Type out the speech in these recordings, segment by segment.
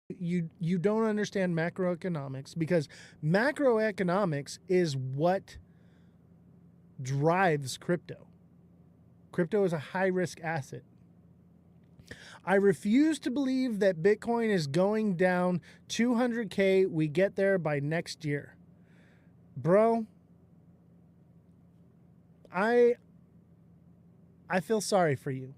You don't understand macroeconomics, because macroeconomics is what drives crypto. Crypto is a high risk asset. I refuse to believe that Bitcoin is going down 200K. We get there by next year. Bro, I feel sorry for you,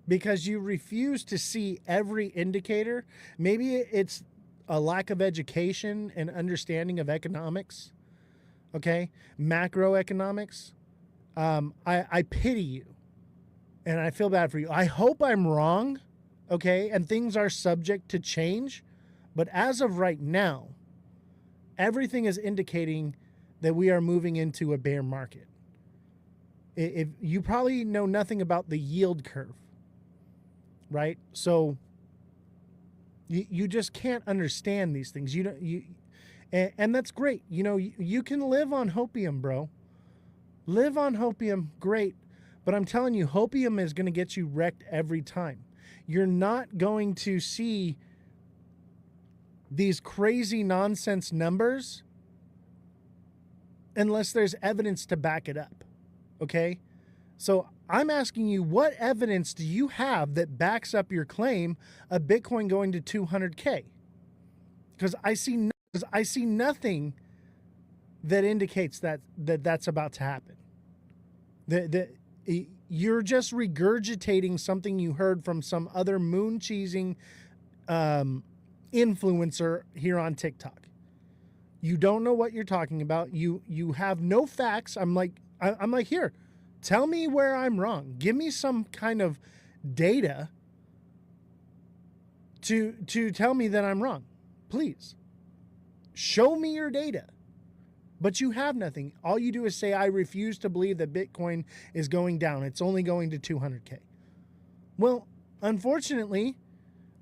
because you refuse to see every indicator. Maybe it's a lack of education and understanding of economics, okay? Macroeconomics. I pity you, and I feel bad for you. I hope I'm wrong, okay? And things are subject to change. But as of right now, everything is indicating that we are moving into a bear market. If you probably know nothing about the yield curve, right? So you just can't understand these things. And that's great. You can live on hopium, bro. Live on hopium, great. But I'm telling you, hopium is going to get you wrecked every time. You're not going to see these crazy nonsense numbers unless there's evidence to back it up. Okay? So I'm asking you, what evidence do you have that backs up your claim of Bitcoin going to 200K? Because I see nothing that indicates that's about to happen. You're just regurgitating something you heard from some other moon cheesing influencer here on TikTok. You don't know what you're talking about. You have no facts. I'm like, here, tell me where I'm wrong. Give me some kind of data to tell me that I'm wrong. Please. Show me your data. But you have nothing. All you do is say, I refuse to believe that Bitcoin is going down. It's only going to 200K. Well, unfortunately,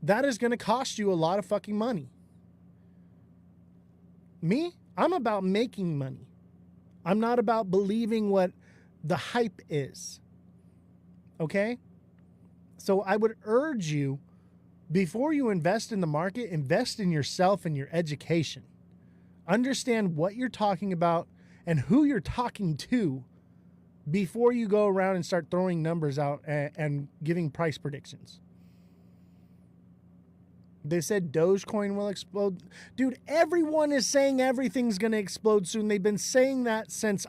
that is going to cost you a lot of fucking money. Me, I'm about making money. I'm not about believing what the hype is. Okay? So I would urge you, before you invest in the market, invest in yourself and your education. Understand what you're talking about and who you're talking to before you go around and start throwing numbers out and giving price predictions. They said Dogecoin will explode. Dude, everyone is saying everything's going to explode soon. They've been saying that since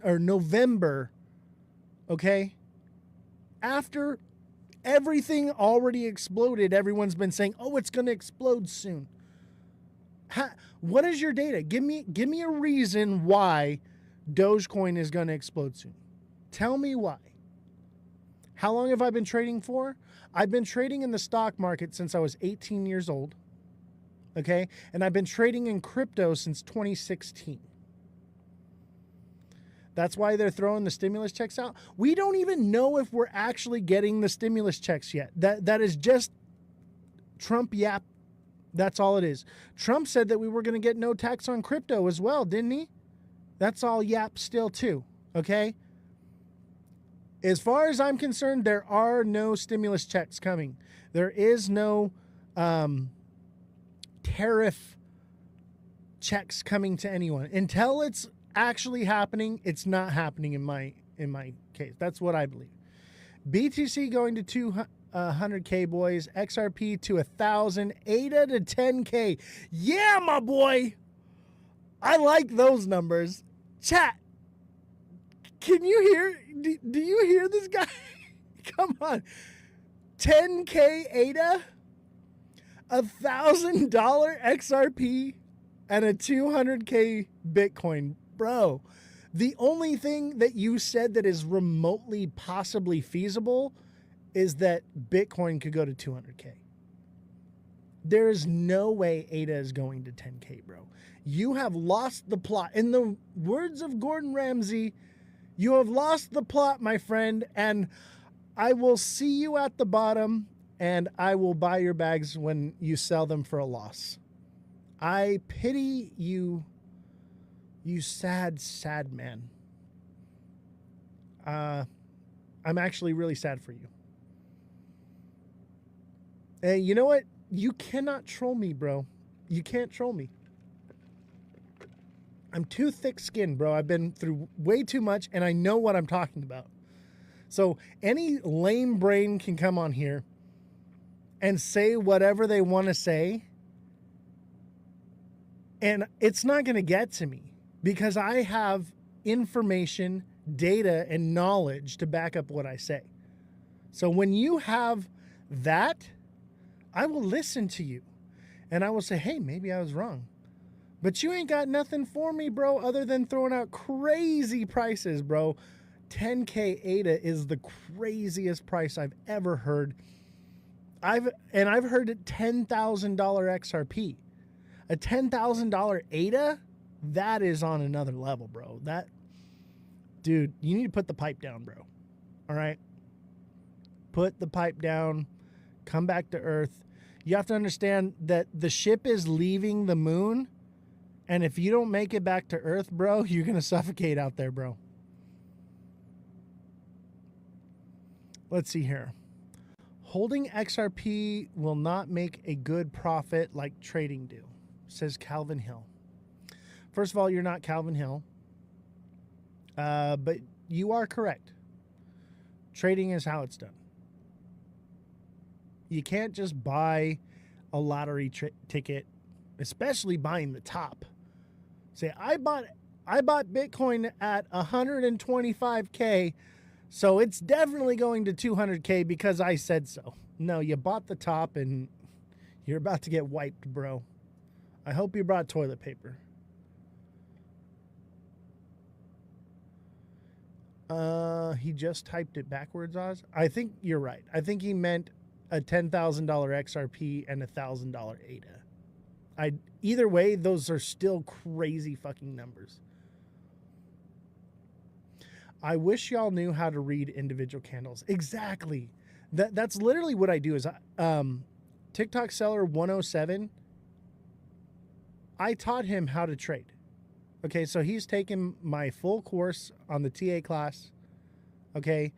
November, okay? After everything already exploded, everyone's been saying, oh, it's going to explode soon. What is your data? Give me a reason why Dogecoin is going to explode soon. Tell me why. How long have I been trading for? I've been trading in the stock market since I was 18 years old. Okay? And I've been trading in crypto since 2016. That's why they're throwing the stimulus checks out. We don't even know if we're actually getting the stimulus checks yet. That is just Trump yap. That's all it is. Trump said that we were going to get no tax on crypto as well, didn't he? That's all yap still too, okay? As far as I'm concerned, there are no stimulus checks coming. There is no tariff checks coming to anyone. Until it's actually happening, it's not happening in my case. That's what I believe. BTC going to 200K, boys. XRP to 1,000. ADA to 10K. Yeah, my boy. I like those numbers. Chat. Can you hear? Do you hear this guy? Come on. 10K ADA, $1,000 XRP, and a 200K Bitcoin. Bro, the only thing that you said that is remotely possibly feasible is that Bitcoin could go to 200K. There is no way ADA is going to 10K, bro. You have lost the plot. In the words of Gordon Ramsay, you have lost the plot, my friend, and I will see you at the bottom, and I will buy your bags when you sell them for a loss. I pity you, you sad, sad man. I'm actually really sad for you. And you know what? You cannot troll me, bro. You can't troll me. I'm too thick-skinned, bro. I've been through way too much, and I know what I'm talking about. So any lame brain can come on here and say whatever they want to say, and it's not going to get to me because I have information, data, and knowledge to back up what I say. So when you have that, I will listen to you, and I will say, hey, maybe I was wrong. But you ain't got nothing for me, bro, other than throwing out crazy prices, bro. 10K ADA is the craziest price I've ever heard. I've heard it $10,000 XRP. A $10,000 ADA, that is on another level, bro. That, dude, you need to put the pipe down, bro. All right? Put the pipe down. Come back to Earth. You have to understand that the ship is leaving the moon, and if you don't make it back to Earth, bro, you're going to suffocate out there, bro. Let's see here. Holding XRP will not make a good profit like trading do, says Calvin Hill. First of all, you're not Calvin Hill, but you are correct. Trading is how it's done. You can't just buy a lottery ticket, especially buying the top. Say, I bought Bitcoin at 125K, so it's definitely going to 200K because I said so. No, you bought the top and you're about to get wiped, bro. I hope you brought toilet paper. He just typed it backwards, Oz. I think you're right. I think he meant a $10,000 XRP and a $1,000 ADA. Either way, those are still crazy fucking numbers. I wish y'all knew how to read individual candles. Exactly. That's literally what I do is TikTok Seller 107, I taught him how to trade. Okay, so he's taken my full course on the TA class. Okay,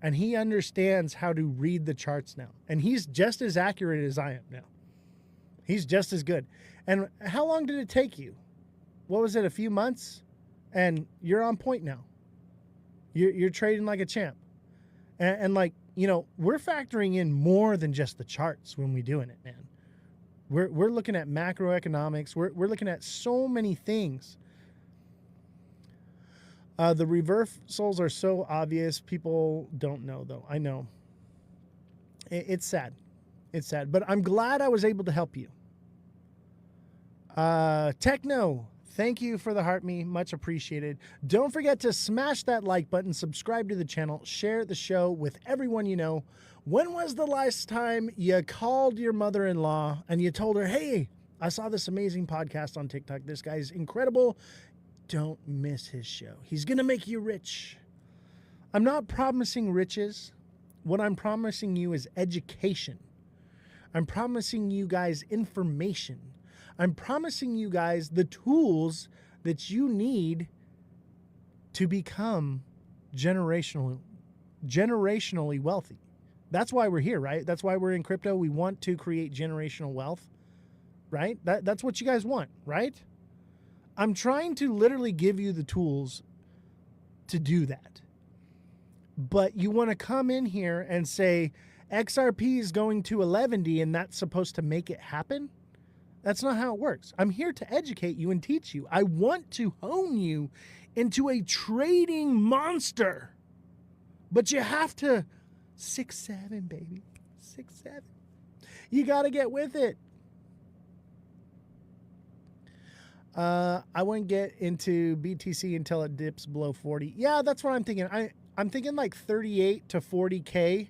and he understands how to read the charts now. And he's just as accurate as I am now. He's just as good. And how long did it take you? What was it, a few months? And you're on point now. You're trading like a champ. And like, you know, we're factoring in more than just the charts when we're doing it, man. We're looking at macroeconomics. We're looking at so many things. The reversals are so obvious. People don't know, though. I know. It's sad. It's sad. But I'm glad I was able to help you. Techno, thank you for the heart me. Much appreciated. Don't forget to smash that like button, subscribe to the channel, share the show with everyone you know. When was the last time you called your mother-in-law and you told her, hey, I saw this amazing podcast on TikTok. This guy's incredible. Don't miss his show. He's going to make you rich. I'm not promising riches. What I'm promising you is education. I'm promising you guys information. I'm promising you guys the tools that you need to become generationally wealthy. That's why we're here, right? That's why we're in crypto. We want to create generational wealth, right? That's what you guys want, right? I'm trying to literally give you the tools to do that. But you want to come in here and say XRP is going to 11D and that's supposed to make it happen? That's not how it works. I'm here to educate you and teach you. I want to hone you into a trading monster. But you have to 6'7", baby. 6'7". You got to get with it. I wouldn't get into BTC until it dips below 40. Yeah, that's what I'm thinking. I'm thinking like 38 to 40K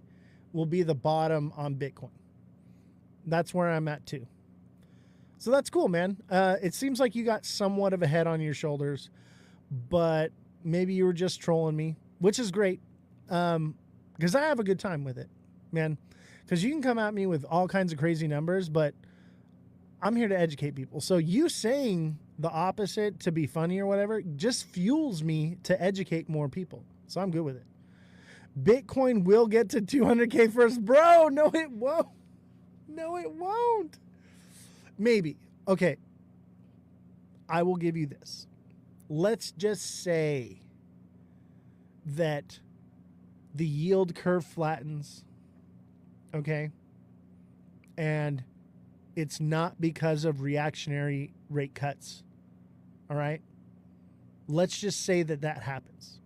will be the bottom on Bitcoin. That's where I'm at too. So that's cool, man. It seems like you got somewhat of a head on your shoulders, but maybe you were just trolling me, which is great. Because I have a good time with it, man. Because you can come at me with all kinds of crazy numbers, but I'm here to educate people. So you saying the opposite to be funny or whatever just fuels me to educate more people. So I'm good with it. Bitcoin will get to 200K first. Bro, no, it won't. No, it won't. Maybe. Okay. I will give you this. Let's just say that the yield curve flattens, okay? And it's not because of reactionary rate cuts, all right? Let's just say that that happens,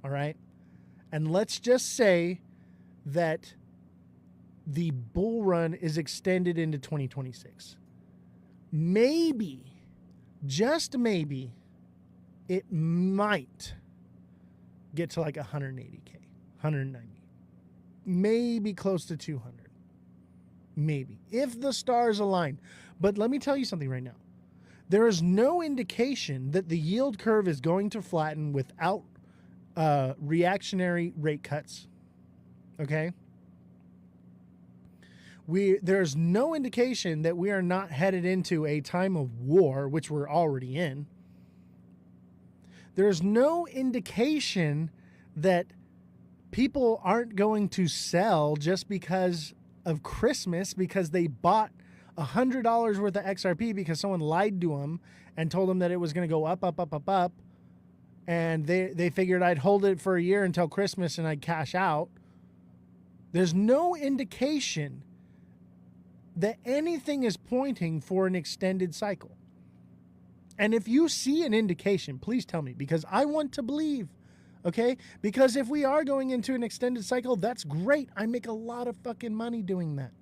all right? And let's just say that the bull run is extended into 2026. Maybe, just maybe, it might get to like 180K, 190, maybe close to 200, maybe, if the stars align. But let me tell you something right now. There is no indication that the yield curve is going to flatten without reactionary rate cuts, okay? There's no indication that we are not headed into a time of war, which we're already in. There's no indication that people aren't going to sell just because of Christmas, because they bought $100 worth of XRP because someone lied to them and told them that it was going to go up, up, up, up, up. And they figured I'd hold it for a year until Christmas and I'd cash out. There's no indication that anything is pointing for an extended cycle. And if you see an indication, please tell me, because I want to believe, okay? Because if we are going into an extended cycle, that's great. I make a lot of fucking money doing that.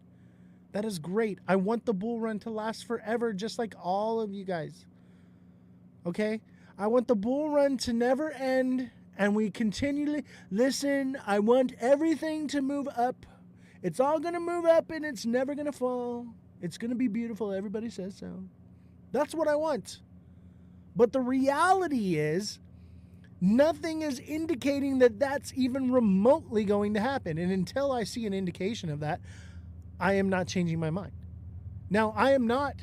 That is great. I want the bull run to last forever, just like all of you guys, okay? I want the bull run to never end, and we continually, listen, I want everything to move up. It's all going to move up, and it's never going to fall. It's going to be beautiful. Everybody says so. That's what I want. But the reality is, nothing is indicating that that's even remotely going to happen. And until I see an indication of that, I am not changing my mind. Now, I am not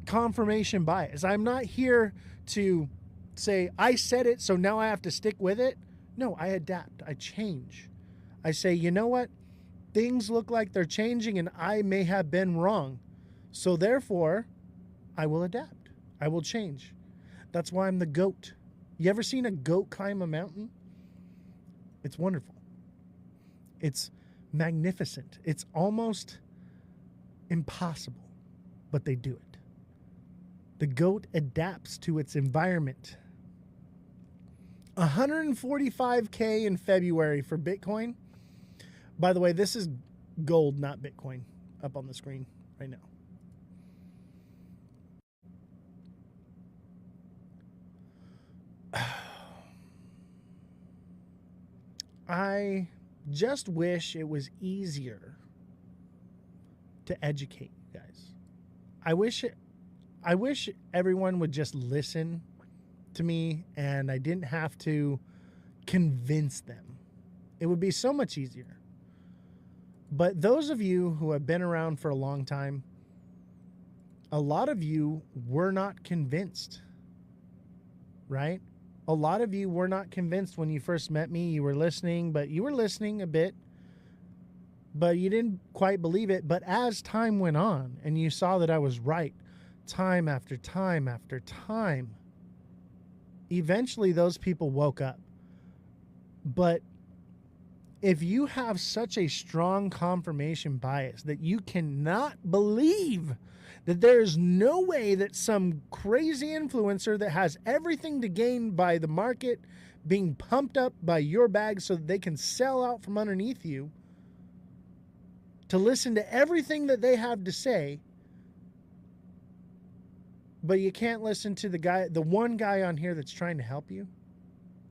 confirmation bias. I'm not here to say, I said it, so now I have to stick with it. No, I adapt. I change. I say, you know what? Things look like they're changing, and I may have been wrong. So therefore, I will adapt. I will change. That's why I'm the goat. You ever seen a goat climb a mountain? It's wonderful. It's magnificent. It's almost impossible, but they do it. The goat adapts to its environment. 145K in February for Bitcoin. By the way, this is gold, not Bitcoin, up on the screen right now. I just wish it was easier to educate you guys. I wish everyone would just listen to me and I didn't have to convince them. It would be so much easier. But those of you who have been around for a long time, a lot of you were not convinced, right? A lot of you were not convinced when you first met me. You were listening, but you were listening a bit, but you didn't quite believe it. But as time went on and you saw that I was right, time after time after time, eventually those people woke up. But if you have such a strong confirmation bias that you cannot believe that there is no way that some crazy influencer that has everything to gain by the market being pumped up by your bag so that they can sell out from underneath you, to listen to everything that they have to say, but you can't listen to the one guy on here that's trying to help you,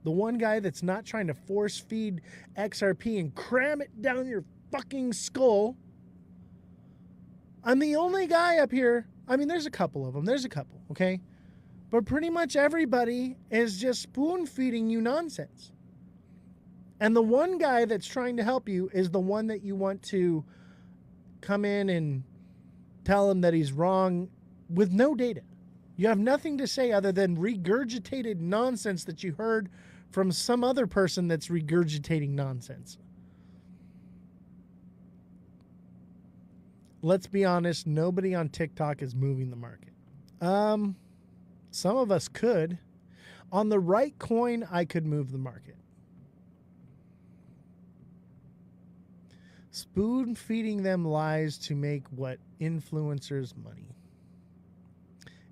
the one guy that's not trying to force feed XRP and cram it down your fucking skull. I'm the only guy up here. I mean, there's a couple of them. There's a couple, okay? But pretty much everybody is just spoon feeding you nonsense. And the one guy that's trying to help you is the one that you want to come in and tell him that he's wrong with no data. You have nothing to say other than regurgitated nonsense that you heard from some other person that's regurgitating nonsense. let's be honest, nobody on TikTok is moving the market. Some of us could. On the right coin, I could move the market. Spoon feeding them lies to make what? Influencers money.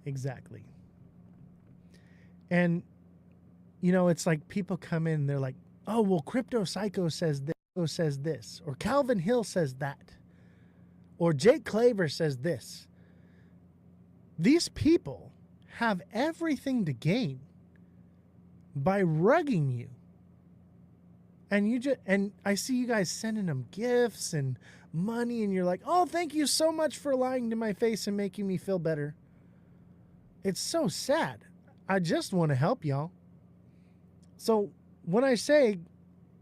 Exactly. And, you know, it's like people come in, they're like, oh, well, Crypto Psycho says this, or Calvin Hill says that, or Jake Claver says this. These people have everything to gain by rugging you. And I see you guys sending them gifts and money, and you're like, oh, thank you so much for lying to my face and making me feel better. It's so sad. I just want to help y'all. So when I say,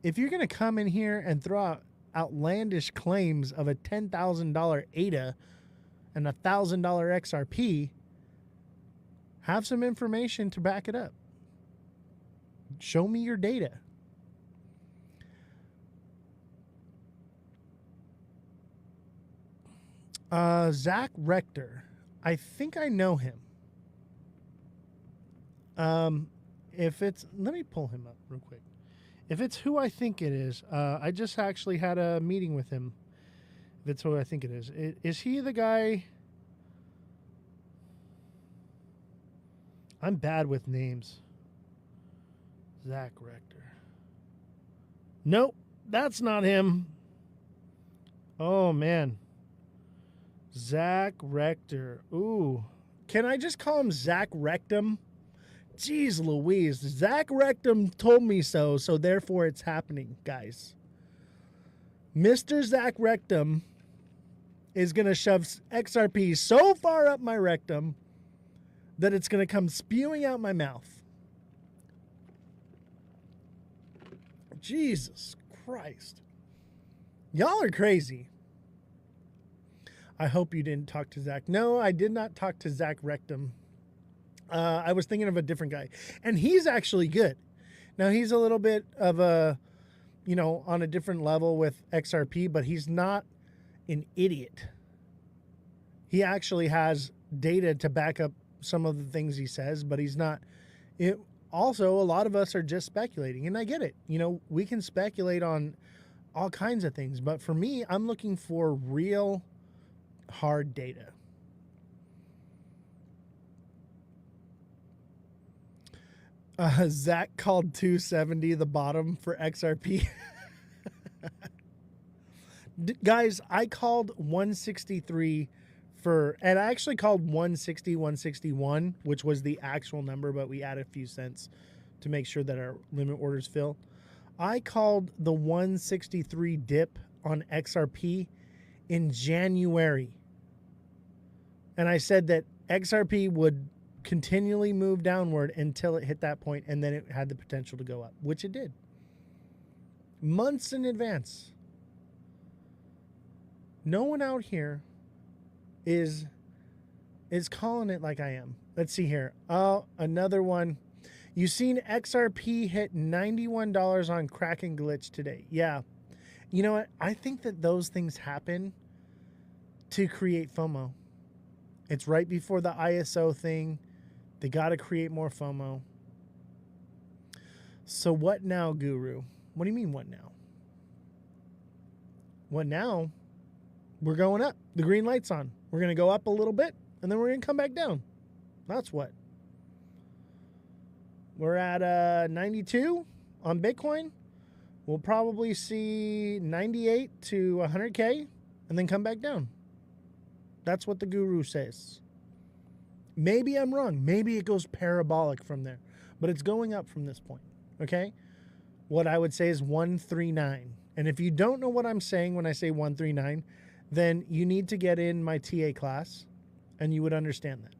if you're going to come in here and throw out outlandish claims of a $10,000 ADA and a $1,000 XRP, have some information to back it up. Show me your data. Zach Rector. I think I know him. If it's, let me pull him up real quick. If it's who I think it is, I just actually had a meeting with him. If it's who I think it is he the guy? I'm bad with names. Zach Rector. Nope, that's not him. Oh, man. Zach Rector. Ooh. Can I just call him Zach Rectum? Jeez Louise. Zach Rectum told me so therefore it's happening, guys. Mr. Zach Rectum is going to shove XRP so far up my rectum that it's going to come spewing out my mouth. Jesus Christ. Y'all are crazy. I hope you didn't talk to Zach. No, I did not talk to Zach Rectum. I was thinking of a different guy. And he's actually good. Now, he's a little bit of a, you know, on a different level with XRP, but he's not an idiot. He actually has data to back up some of the things he says, but he's not. Also, a lot of us are just speculating, and I get it. You know, we can speculate on all kinds of things, but for me, I'm looking for real hard data. Zach called 270 the bottom for XRP. Guys, I called 163 and I actually called 160, 161, which was the actual number, but we added a few cents to make sure that our limit orders fill. I called the 163 dip on XRP in January. And I said that XRP would continually move downward until it hit that point, and then it had the potential to go up, which it did. Months in advance. No one out here is calling it like I am. Let's see here. Oh, another one. You seen XRP hit $91 on Kraken glitch today. Yeah. You know what? I think that those things happen to create FOMO. It's right before the ISO thing. They got to create more FOMO. So what now, Guru? What do you mean, what now? What now? We're going up. The green light's on. We're going to go up a little bit, and then we're going to come back down. That's what. We're at 92 on Bitcoin. We'll probably see 98 to 100K, and then come back down. That's what the Guru says. Maybe I'm wrong. Maybe it goes parabolic from there. But it's going up from this point. Okay? What I would say is 139. And if you don't know what I'm saying when I say 139, then you need to get in my TA class, and you would understand that.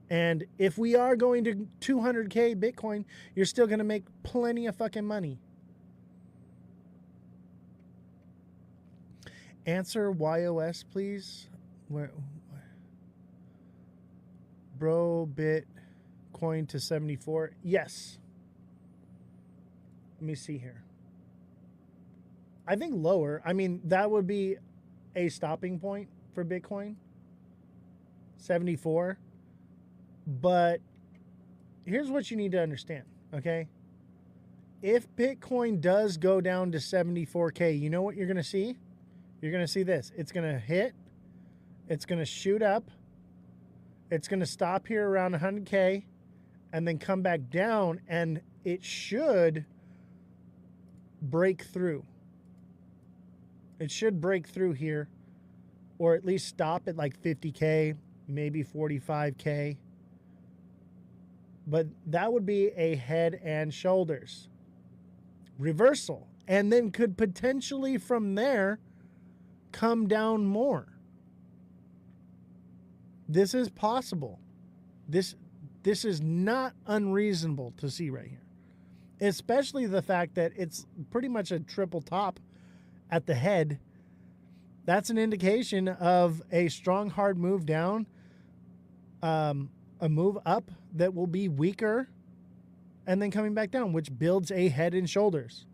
And if we are going to 200K Bitcoin, you're still going to make plenty of fucking money. Answer YOS, please. Where? Bro, Bitcoin to 74. Yes. Let me see here. I think lower. I mean, that would be a stopping point for Bitcoin. 74. But here's what you need to understand, okay? If Bitcoin does go down to 74K, you know what you're going to see? You're going to see this. It's going to hit. It's going to shoot up. It's going to stop here around 100K and then come back down, and it should break through. It should break through here, or at least stop at like 50K, maybe 45K. But that would be a head and shoulders reversal, and then could potentially from there come down more. This is possible. This is not unreasonable to see right here, especially the fact that it's pretty much a triple top at the head. That's an indication of a strong hard move down, a move up that will be weaker, and then coming back down, which builds a head and shoulders.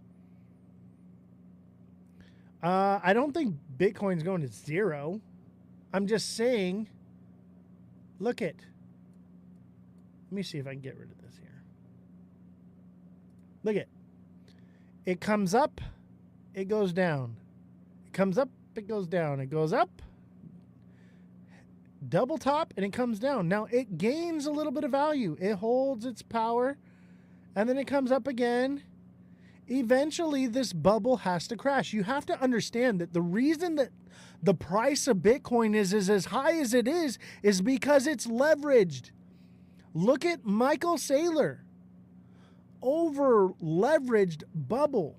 I don't think Bitcoin's going to zero. I'm just saying, look at, let me see if I can get rid of this here. Look at, it comes up, it goes down. It comes up, it goes down. It goes up, double top, and it comes down. Now it gains a little bit of value. It holds its power, and then it comes up again. Eventually, this bubble has to crash. You have to understand that the reason that the price of Bitcoin is as high as it is because it's leveraged. Look at Michael Saylor. Over leveraged bubble.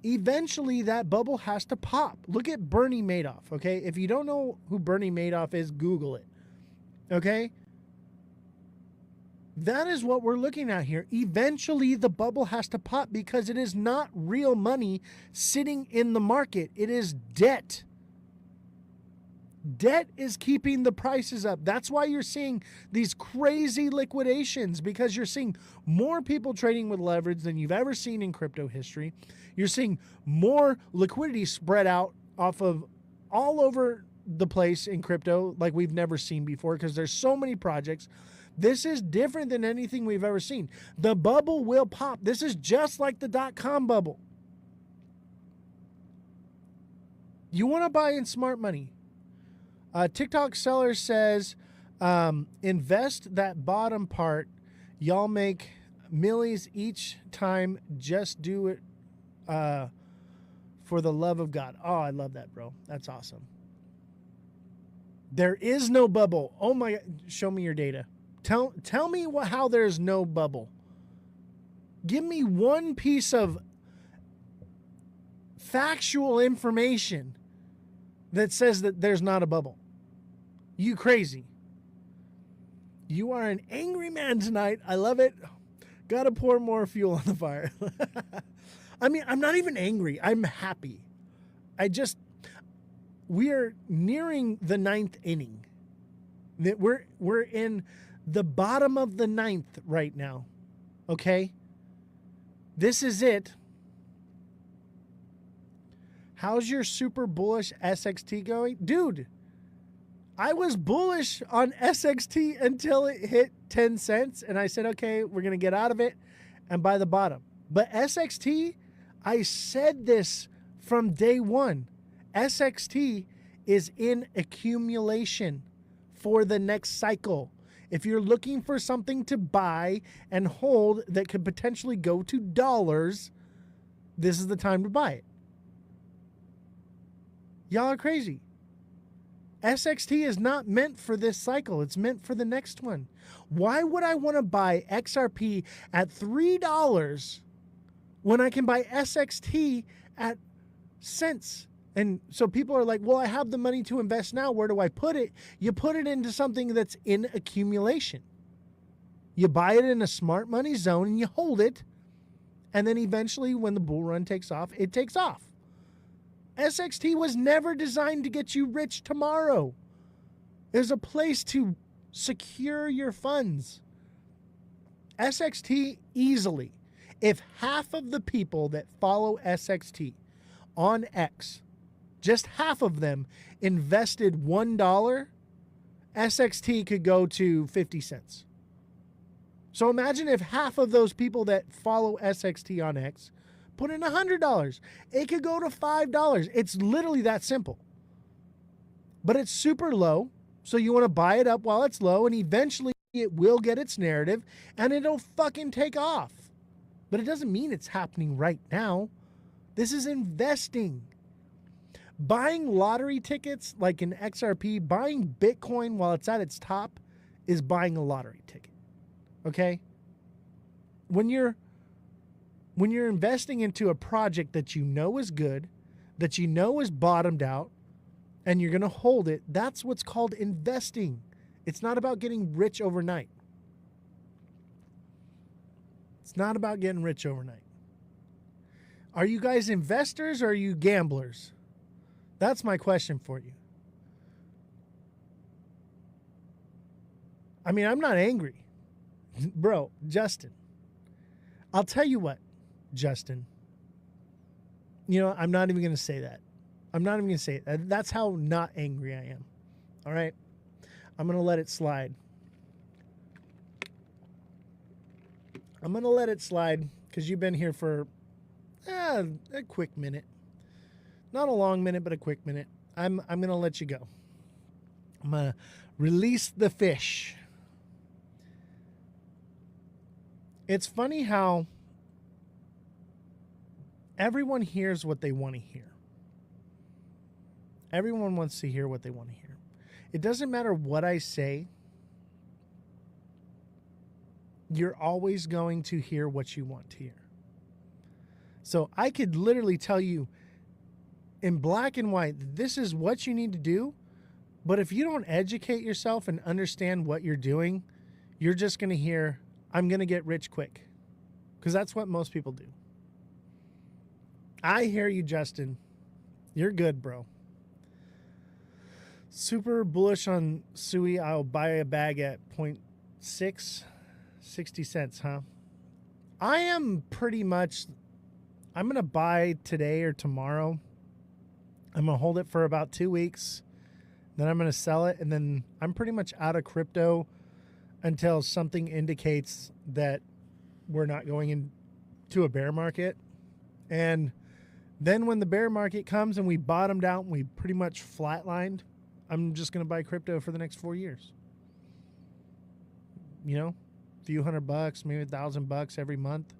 Eventually, that bubble has to pop. Look at Bernie Madoff, okay? If you don't know who Bernie Madoff is, Google it, okay? That is what we're looking at here. Eventually, the bubble has to pop because it is not real money sitting in the market. It is debt. Debt is keeping the prices up. That's why you're seeing these crazy liquidations, because you're seeing more people trading with leverage than you've ever seen in crypto history. You're seeing more liquidity spread out off of all over the place in crypto like we've never seen before, because there's so many projects. This is different than anything we've ever seen. The bubble will pop. This is just like the .com bubble. You want to buy in smart money. TikTok seller says, invest that bottom part. Y'all make millies each time. Just do it for the love of God. Oh, I love that, bro. That's awesome. There is no bubble. Oh my God. Show me your data. Tell me how there's no bubble. Give me one piece of factual information that says that there's not a bubble. You crazy. You are an angry man tonight. I love it. Gotta pour more fuel on the fire. I mean, I'm not even angry. I'm happy. We are nearing the 9th inning. We're in the bottom of the 9th right now. Okay? This is it. How's your super bullish SXT going? Dude, I was bullish on SXT until it hit 10 cents, and I said, okay, we're going to get out of it and buy the bottom. But SXT, I said this from day one. SXT is in accumulation for the next cycle. If you're looking for something to buy and hold that could potentially go to dollars, this is the time to buy it. Y'all are crazy. SXT is not meant for this cycle. It's meant for the next one. Why would I want to buy XRP at $3 when I can buy SXT at cents? And so people are like, well, I have the money to invest now. Where do I put it? You put it into something that's in accumulation. You buy it in a smart money zone and you hold it. And then eventually when the bull run takes off, it takes off. SXT was never designed to get you rich tomorrow. There's a place to secure your funds. SXT easily. If half of the people that follow SXT on X just half of them invested $1, SXT could go to 50 cents. So imagine if half of those people that follow SXT on X put in $100. It could go to $5. It's literally that simple. But it's super low, so you want to buy it up while it's low, and eventually it will get its narrative, and it'll fucking take off. But it doesn't mean it's happening right now. This is investing. Buying lottery tickets like an XRP, buying Bitcoin while it's at its top is buying a lottery ticket. Okay? When you're investing into a project that you know is good, that you know is bottomed out, and you're going to hold it, that's what's called investing. It's not about getting rich overnight. It's not about getting rich overnight. Are you guys investors or are you gamblers? That's my question for you. I mean, I'm not angry. Bro, Justin. I'll tell you what, Justin. You know, I'm not even going to say that. I'm not even going to say it. That's how not angry I am. All right? I'm going to let it slide. I'm going to let it slide because you've been here for a quick minute. Not a long minute, but a quick minute. I'm going to let you go. I'm going to release the fish. It's funny how everyone hears what they want to hear. Everyone wants to hear what they want to hear. It doesn't matter what I say. You're always going to hear what you want to hear. So I could literally tell you in black and white, this is what you need to do. But if you don't educate yourself and understand what you're doing, you're just going to hear, I'm going to get rich quick. Because that's what most people do. I hear you, Justin. You're good, bro. Super bullish on Sui. I'll buy a bag at 0.6, 60 cents, huh? I am pretty much, I'm going to buy today or tomorrow. I'm going to hold it for about 2 weeks. Then I'm going to sell it. And then I'm pretty much out of crypto until something indicates that we're not going into a bear market. And then when the bear market comes and we bottomed out and we pretty much flatlined, I'm just going to buy crypto for the next 4 years. You know, a few $100, maybe $1,000 every month,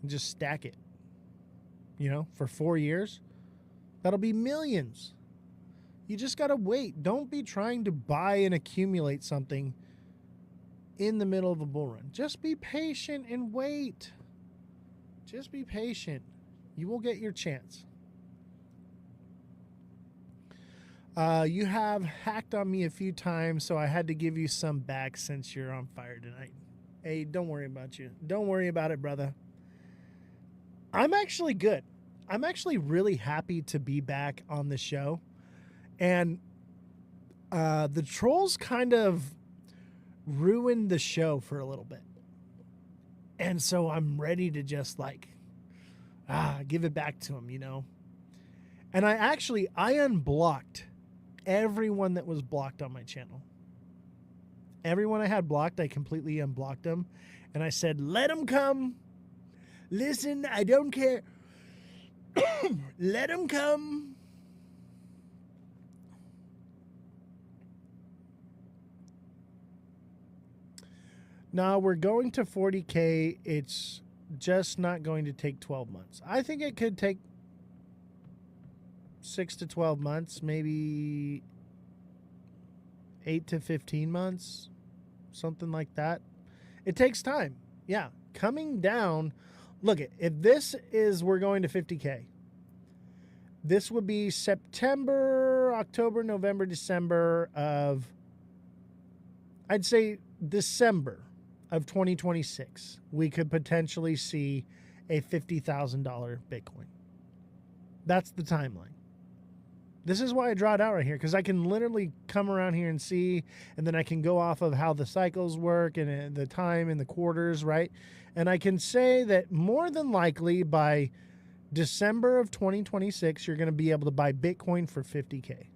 and just stack it. You know, for 4 years, that'll be millions. You just got to wait. Don't be trying to buy and accumulate something in the middle of a bull run. Just be patient and wait. Just be patient. You will get your chance. You have hacked on me a few times, so I had to give you some back since you're on fire tonight. Hey, don't worry about you. Don't worry about it, brother. I'm actually good. I'm actually really happy to be back on the show. And the trolls kind of ruined the show for a little bit. And so I'm ready to just give it back to them, you know. And I unblocked everyone that was blocked on my channel. Everyone I had blocked, I completely unblocked them. And I said, let them come. Listen, I don't care. Let them come. Now we're going to 40K. It's just not going to take 12 months. I think it could take 6 to 12 months, maybe 8 to 15 months, something like that. It takes time. Yeah. Coming down. Look, if this is, we're going to 50K. This would be September, October, November, December of, I'd say December of 2026. We could potentially see a $50,000 Bitcoin. That's the timeline. This is why I draw it out right here, because I can literally come around here and see, and then I can go off of how the cycles work and the time and the quarters, right? And I can say that more than likely by December of 2026, you're going to be able to buy Bitcoin for 50K.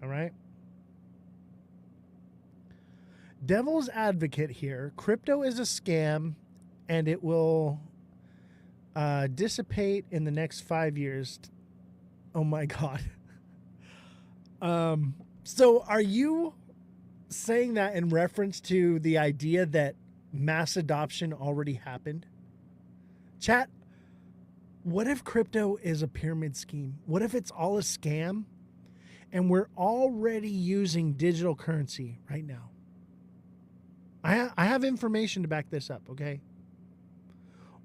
All right? Devil's advocate here. Crypto is a scam, and it will dissipate in the next 5 years. Oh my God. So are you saying that in reference to the idea that mass adoption already happened? Chat, what if crypto is a pyramid scheme? What if it's all a scam and we're already using digital currency right now? I have information to back this up, okay?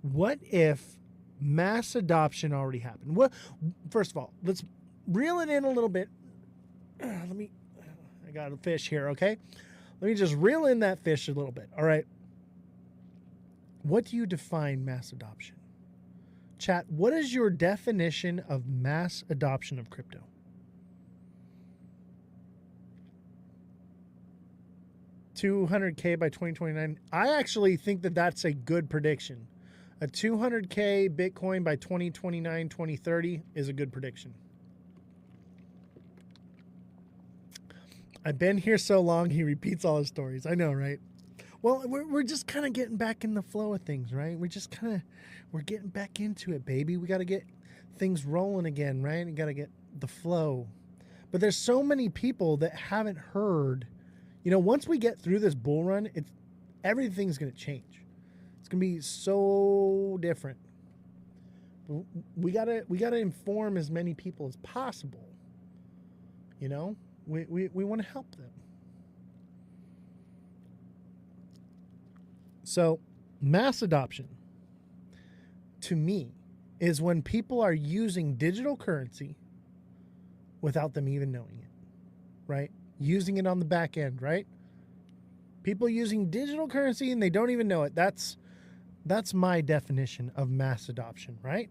What if mass adoption already happened? Well, first of all, let's reel it in a little bit. I got a fish here, okay? Let me just reel in that fish a little bit, all right? What do you define mass adoption? Chat, what is your definition of mass adoption of crypto? $200K by 2029. I actually think that that's a good prediction. A 200K Bitcoin by 2029, 2030 is a good prediction. I've been here so long, he repeats all his stories. I know, right? Well, we're just kind of getting back in the flow of things, right? We're getting back into it, baby. We got to get things rolling again, right? We got to get the flow. But there's so many people that haven't heard. You know, once we get through this bull run, everything's going to change. It's going to be so different. We got to inform as many people as possible. You know? We want to help them. So, mass adoption, to me, is when people are using digital currency without them even knowing it, right? Using it on the back end, right? People using digital currency and they don't even know it. That's my definition of mass adoption, right?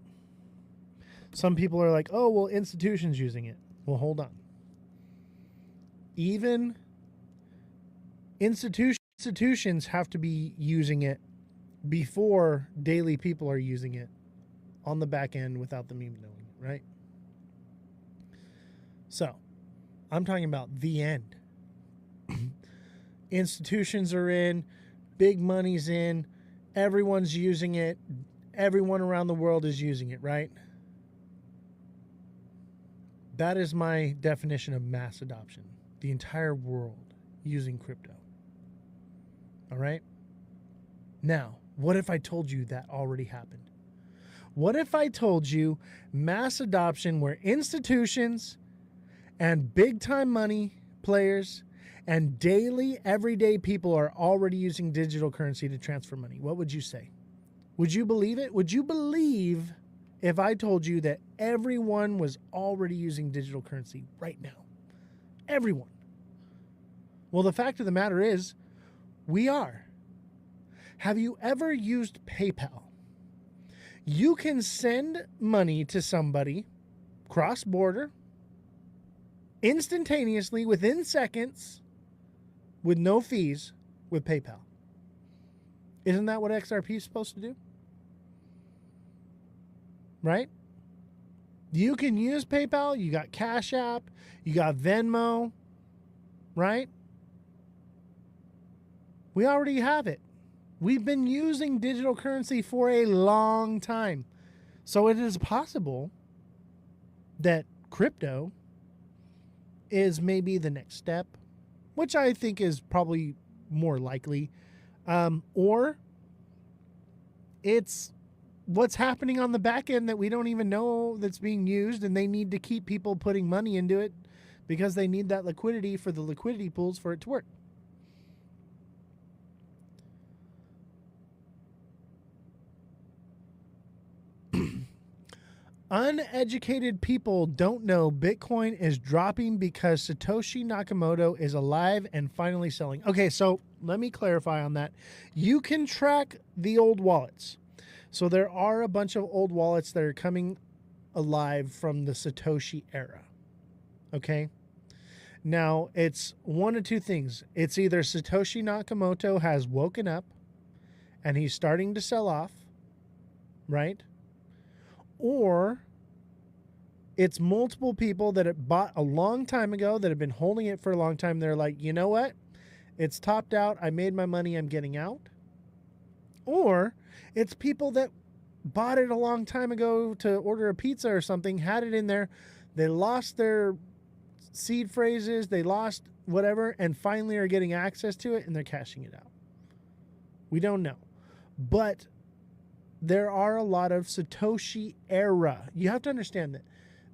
Some people are like, oh, well, institutions using it. Well, hold on. Even institutions have to be using it before daily people are using it on the back end without them even knowing it, right? So, I'm talking about the end. Institutions are in, big money's in, everyone's using it, everyone around the world is using it, right? That is my definition of mass adoption. The entire world using crypto. All right? Now, what if I told you that already happened? What if I told you mass adoption where institutions and big time money players and daily, everyday people are already using digital currency to transfer money? What would you say? Would you believe it? Would you believe if I told you that everyone was already using digital currency right now? Everyone. Well, the fact of the matter is, we are. Have you ever used PayPal? You can send money to somebody cross-border instantaneously within seconds with no fees with PayPal. Isn't that what XRP is supposed to do? Right? You can use PayPal. You got Cash App. You got Venmo. Right? We already have it. We've been using digital currency for a long time. So it is possible that crypto is maybe the next step, which I think is probably more likely. Or it's what's happening on the back end that we don't even know that's being used, and they need to keep people putting money into it because they need that liquidity for the liquidity pools for it to work. Uneducated people don't know Bitcoin is dropping because Satoshi Nakamoto is alive and finally selling. Okay, so let me clarify on that. You can track the old wallets. So there are a bunch of old wallets that are coming alive from the Satoshi era. Okay? Now, it's one of two things. It's either Satoshi Nakamoto has woken up and he's starting to sell off, right? or it's multiple people that it bought a long time ago that have been holding it for a long time. They're like, you know what? It's topped out. I made my money. I'm getting out. Or it's people that bought it a long time ago to order a pizza or something, had it in there. They lost their seed phrases. They lost whatever, and finally are getting access to it, and they're cashing it out. We don't know. But there are a lot of Satoshi era. You have to understand that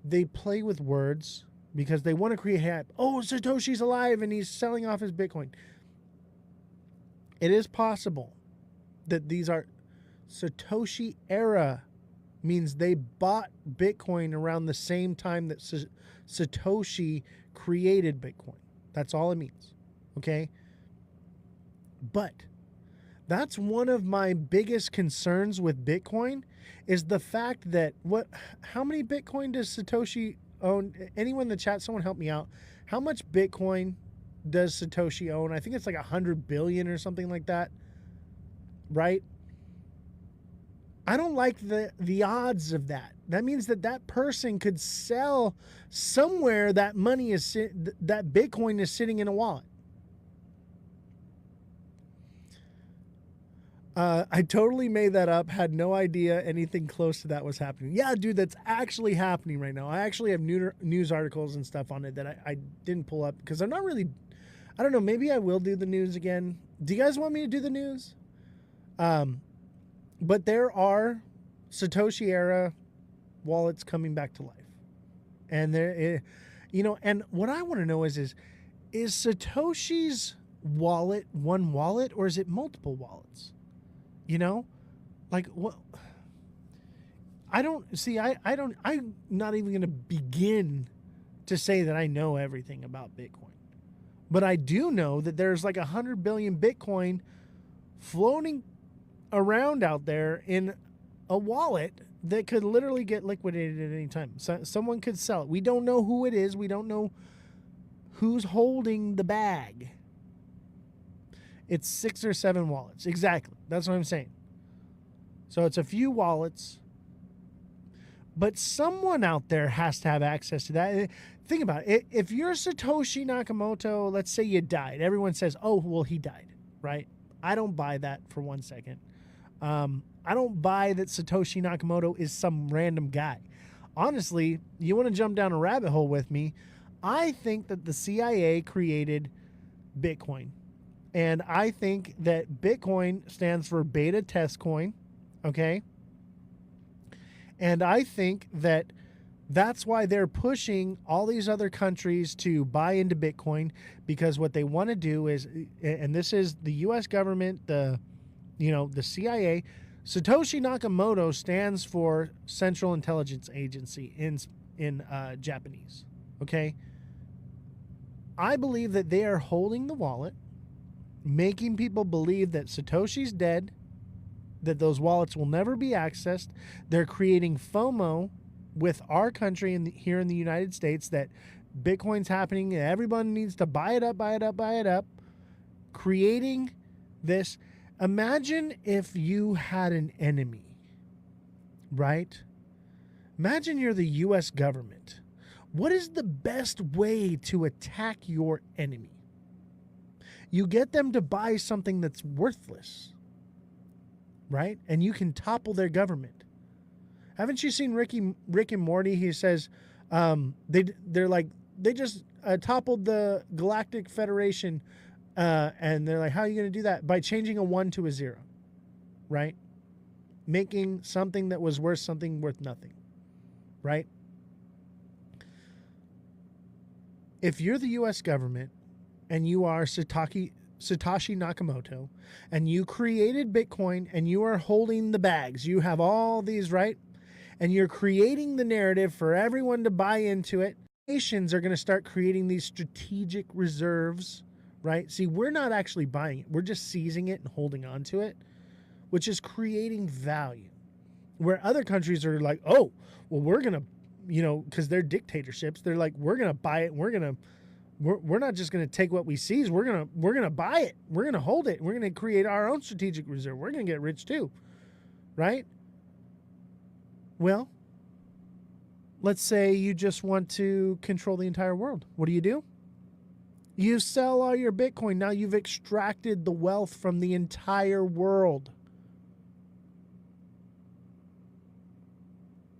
they play with words because they want to create hype. Oh, Satoshi's alive and he's selling off his Bitcoin. It is possible that these are Satoshi era, means they bought Bitcoin around the same time that Satoshi created Bitcoin. That's all it means. Okay? But that's one of my biggest concerns with Bitcoin is the fact that how many Bitcoin does Satoshi own? Anyone in the chat, someone help me out. How much Bitcoin does Satoshi own? I think it's like 100 billion or something like that. Right? I don't like the odds of that. That means that person could sell somewhere that money is that Bitcoin is sitting in a wallet. I totally made that up. Had no idea anything close to that was happening. Yeah, dude, that's actually happening right now. I actually have news articles and stuff on it that I didn't pull up because I'm not really. I don't know. Maybe I will do the news again. Do you guys want me to do the news? But there are Satoshi era wallets coming back to life, and and what I want to know is Satoshi's wallet one wallet or is it multiple wallets? Like what? I don't see. I'm not even going to begin to say that I know everything about Bitcoin, but I do know that there's like 100 billion Bitcoin floating around out there in a wallet that could literally get liquidated at any time. So someone could sell it. We don't know who it is. We don't know who's holding the bag. It's 6 or 7 wallets. Exactly. That's what I'm saying. So it's a few wallets, but someone out there has to have access to that. Think about it. If you're Satoshi Nakamoto, let's say you died. Everyone says, oh, well, he died, right? I don't buy that for 1 second. I don't buy that Satoshi Nakamoto is some random guy. Honestly, you want to jump down a rabbit hole with me? I think that the CIA created Bitcoin. And I think that Bitcoin stands for beta test coin, okay? And I think that that's why they're pushing all these other countries to buy into Bitcoin, because what they want to do is, and this is the U.S. government, the CIA, Satoshi Nakamoto stands for Central Intelligence Agency in Japanese, okay? I believe that they are holding the wallet, making people believe that Satoshi's dead, that those wallets will never be accessed. They're creating FOMO with our country here in the United States that Bitcoin's happening and everyone needs to buy it up, creating this. Imagine if you had an enemy, right? Imagine you're the U.S. government. What is the best way to attack your enemy? You get them to buy something that's worthless, right? And you can topple their government. Haven't you seen Rick and Morty? He says they just toppled the Galactic Federation, and they're like, how are you going to do that? By changing a 1 to a 0, right? Making something that was worth something worth nothing, right? If you're the U.S. government and you are Satoshi Nakamoto and you created Bitcoin and you are holding the bags, you have all these, right? And you're creating the narrative for everyone to buy into it. Nations are going to start creating these strategic reserves, right? See, we're not actually buying it. We're just seizing it and holding on to it, which is creating value. Where other countries are like, oh, well, we're going to, because they're dictatorships, they're like, we're going to buy it. We're not just going to take what we seize. We're going to buy it. We're going to hold it. We're going to create our own strategic reserve. We're going to get rich too, right? Well, Let's say you just want to control the entire world. What do? You sell all your Bitcoin. Now you've extracted the wealth from the entire world.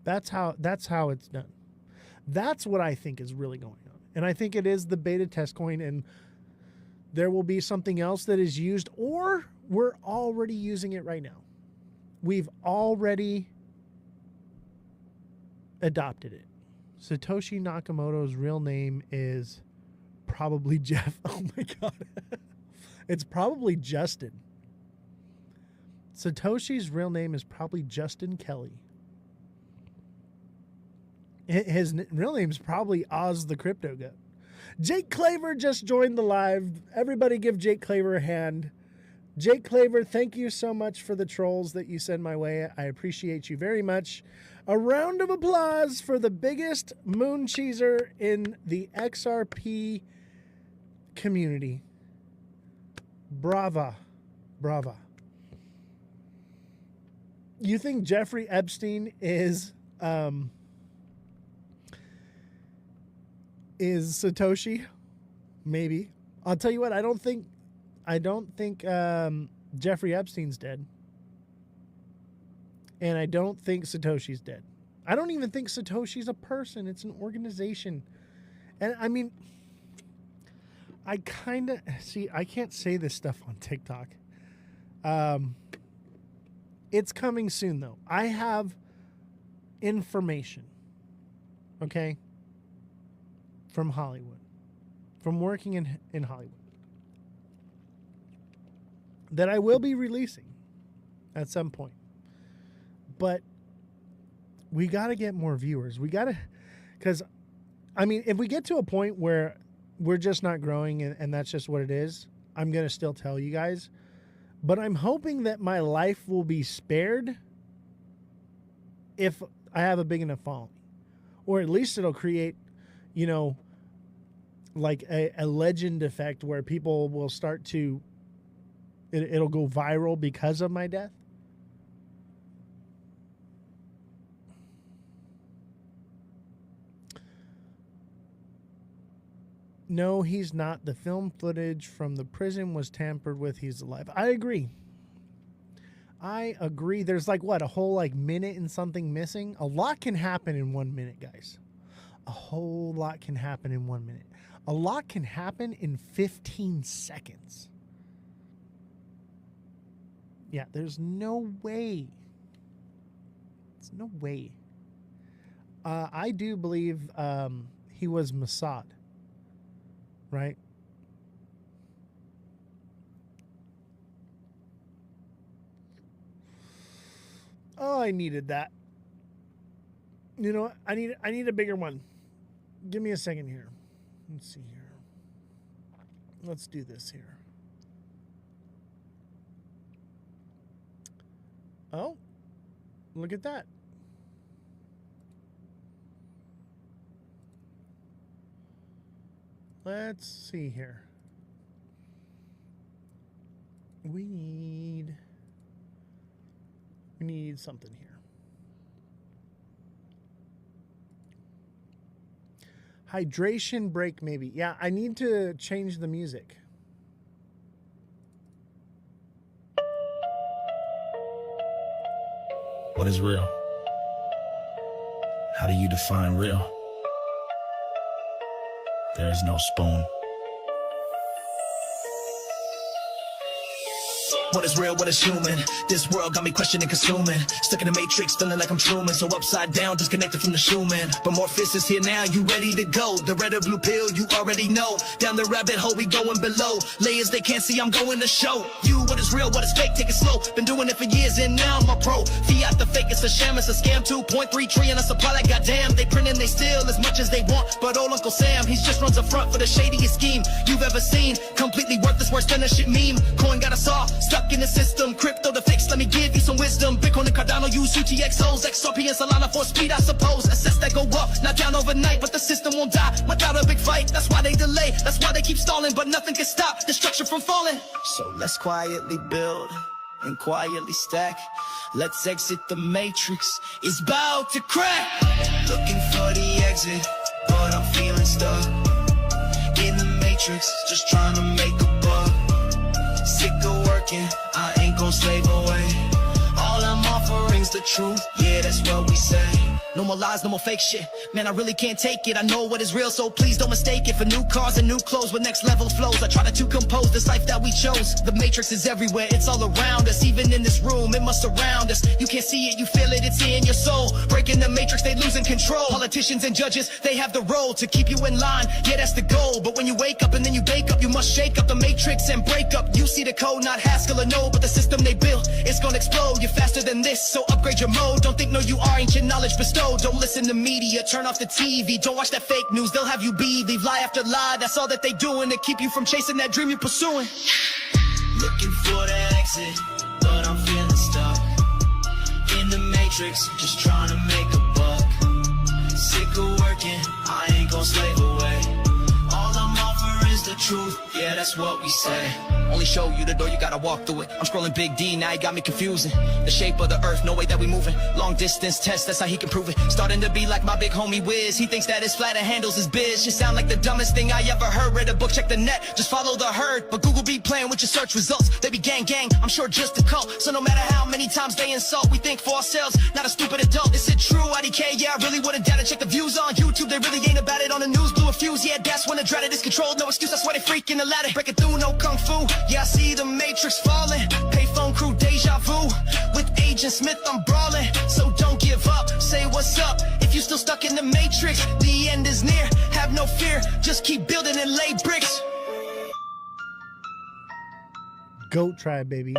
That's how it's done. That's what I think is really going on. And I think it is the beta test coin, and there will be something else that is used, or we're already using it right now. We've already adopted it. Satoshi Nakamoto's real name is probably Jeff. Oh my God. It's probably Justin. Satoshi's real name is probably Justin Kelly. His real name is probably Ozthecryptogoat. Jake Claver just joined the live. Everybody give Jake Claver a hand. Jake Claver, thank you so much for the trolls that you send my way. I appreciate you very much. A round of applause for the biggest moon cheeser in the XRP community. Brava. Brava. You think Jeffrey Epstein is Satoshi? Maybe. I'll tell you what, I don't think Jeffrey Epstein's dead. And I don't think Satoshi's dead. I don't even think Satoshi's a person. It's an organization. And I mean, I kind of see, I can't say this stuff on TikTok. It's coming soon though. I have information. Okay? From Hollywood. From working in Hollywood. That I will be releasing at some point. But we got to get more viewers. We got to, because, I mean, if we get to a point where we're just not growing and that's just what it is, I'm going to still tell you guys. But I'm hoping that my life will be spared if I have a big enough following. Or at least it'll create, you know, like a legend effect where people will start to, it'll go viral because of my death. No, he's not. The film footage from the prison was tampered with. He's alive. I agree. There's like what, a whole like minute and something missing? A lot can happen in 1 minute, guys. A whole lot can happen in 1 minute. A lot can happen in 15 seconds. Yeah, there's no way. There's no way. I do believe he was Mossad. Right? Oh, I needed that. You know what? I need a bigger one. Give me a second here. Let's see here. Let's do this here. Oh, look at that. Let's see here. We need something here. Hydration break, maybe. Yeah, I need to change the music. What is real? How do you define real? There is no spoon. What is real, what is human? This world got me questioning, consuming. Stuck in the matrix, feeling like I'm Truman. So upside down, disconnected from the Schumann. But Morpheus is here now, you ready to go? The red or blue pill, you already know. Down the rabbit hole, we going below. Layers they can't see, I'm going to show you what is real, what is fake, take it slow. Been doing it for years and now I'm a pro. Fiat the fake, it's a sham, it's a scam. 2.3 trillion a supply, like goddamn. They print and they steal as much as they want. But old Uncle Sam, he just runs a front for the shadiest scheme you've ever seen. Completely worthless, worse than a shit meme. Coin got us all stuck in the system. Crypto the fix, let me give you some wisdom. Bitcoin and Cardano use UTXOs. XRP and Solana for speed, I suppose. Assets that go up, not down overnight, but the system won't die without a big fight. That's why they delay, that's why they keep stalling, but nothing can stop destruction from falling. So let's quietly build and quietly stack. Let's exit the matrix. It's about to crack. Looking for the exit, but I'm feeling stuck in the matrix, just trying to make a buck. Sick of working, I ain't gon' slave away. All I'm offering's the truth, yeah, that's what we say. No more lies, no more fake shit. Man, I really can't take it. I know what is real, so please don't mistake it for new cars and new clothes with next level flows. I try to compose this life that we chose. The matrix is everywhere, it's all around us. Even in this room, it must surround us. You can't see it, you feel it, it's in your soul. Breaking the matrix, they losing control. Politicians and judges, they have the role to keep you in line. Yeah, that's the goal. But when you wake up and then you bake up, you must shake up the matrix and break up. You see the code, not Haskell or no, but the system they built, it's gonna explode. You're faster than this, so upgrade your mode. Don't think no you are, ancient knowledge bestowed. Don't listen to media, turn off the TV. Don't watch that fake news, they'll have you believe lie after lie. That's all that they doing to keep you from chasing that dream you're pursuing. Looking for the exit, but I'm feeling stuck in the matrix, just trying to make a buck. Sick of working, I ain't gon' slave away. All I'm offering is the truth, yeah, that's what we say. Only show you the door, you gotta walk through it. I'm scrolling Big D, now he got me confusing. The shape of the earth, no way that we moving. Long distance test, that's how he can prove it. Starting to be like my big homie Wiz. He thinks that it's flat and handles his biz. Should sound like the dumbest thing I ever heard. Read a book, check the net, just follow the herd. But Google be playing with your search results. They be gang, I'm sure just a cult. So no matter how many times they insult, we think for ourselves, not a stupid adult. Is it true, IDK? Yeah, I really wouldn't dare to check the views on YouTube. They really ain't about it on the news. Blew a fuse, yeah, that's when the dreaded is controlled. No excuse, that's why they freaking the ladder. Breaking through, no kung fu. Yeah, I see the matrix falling. Payphone crew, deja vu. With Agent Smith, I'm brawling. So don't give up, say what's up. If you still stuck in the matrix, the end is near. Have no fear, just keep building and lay bricks. Goat Tribe, baby.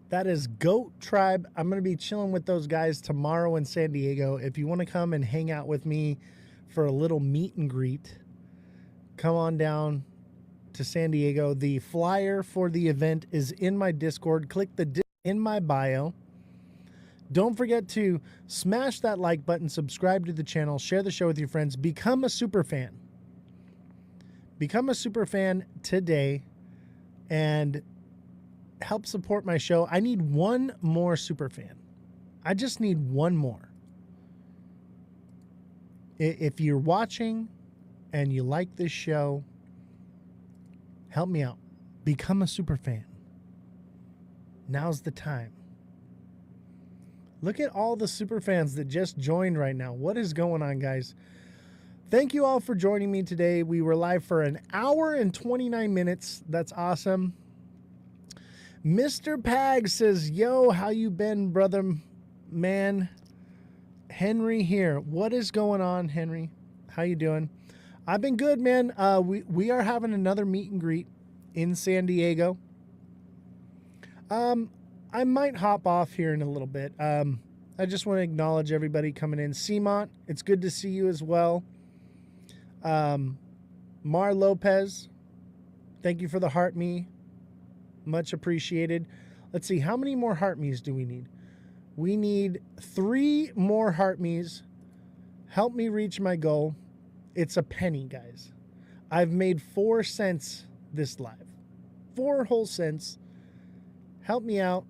That is Goat Tribe. I'm going to be chilling with those guys tomorrow in San Diego. If you want to come and hang out with me for a little meet and greet, come on down to San Diego. The flyer for the event is in my Discord. Click the in my bio. Don't forget to smash that like button, subscribe to the channel, share the show with your friends, become a super fan. Become a super fan today and help support my show. I need one more super fan. I just need one more. If you're watching and you like this show, help me out. Become a super fan. Now's the time. Look at all the super fans that just joined right now. What is going on, guys? Thank you all for joining me today. We were live for an hour and 29 minutes. That's awesome. Mr. Pag says, yo, how you been, brother man? Henry here. What is going on, Henry? How you doing? I've been good, man. We are having another meet and greet in San Diego. I might hop off here in a little bit. I just want to acknowledge everybody coming in. Seamont, it's good to see you as well. Mar Lopez, thank you for the heart me. Much appreciated. Let's see, how many more heart me's do we need? We need 3 more heart me's. Help me reach my goal. It's a penny, guys. I've made 4 cents this live. 4 whole cents. Help me out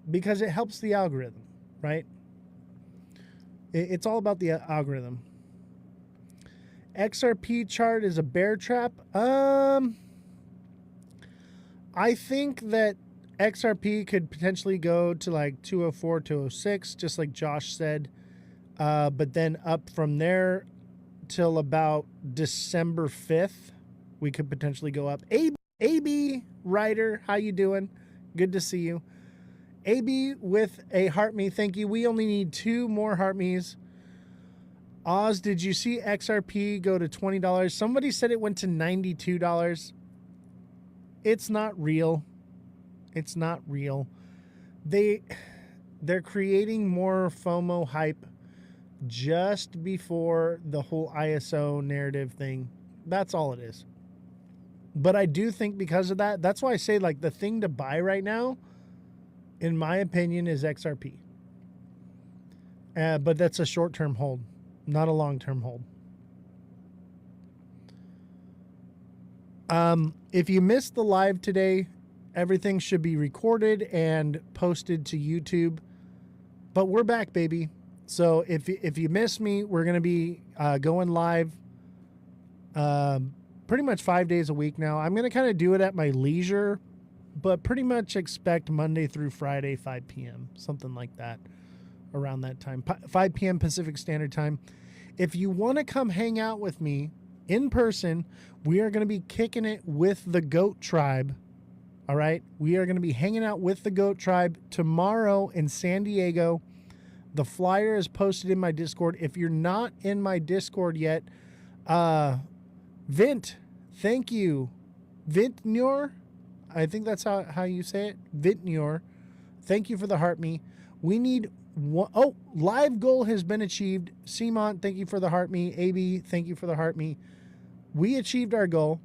because it helps the algorithm, right? It's all about the algorithm. XRP chart is a bear trap. I think that XRP could potentially go to like 204, 206, just like Josh said. But then up from there till about December 5th, we could potentially go up. AB Ryder, how you doing? Good to see you. AB with a heart me, thank you. We only need 2 more heart me's. Oz, did you see XRP go to $20? Somebody said it went to $92. It's not real. It's not real. They're creating more FOMO hype just before the whole ISO narrative thing. That's all it is. But I do think because of that, that's why I say like the thing to buy right now, in my opinion, is XRP. But that's a short-term hold, not a long-term hold. If you missed the live today, everything should be recorded and posted to YouTube. But we're back, baby. So if you miss me, we're going to be going live pretty much 5 days a week now. I'm going to kind of do it at my leisure, but pretty much expect Monday through Friday, 5 p.m., something like that, around that time, 5 p.m. Pacific Standard Time. If you want to come hang out with me in person, we are going to be kicking it with the Goat Tribe. All right. We are going to be hanging out with the Goat Tribe tomorrow in San Diego. The flyer is posted in my Discord. If you're not in my Discord yet, Vint, thank you. Vintnur, I think that's how you say it. Vintnur, thank you for the heart me. We need one. Oh, live goal has been achieved. Simon, thank you for the heart me. AB, thank you for the heart me. We achieved our goal.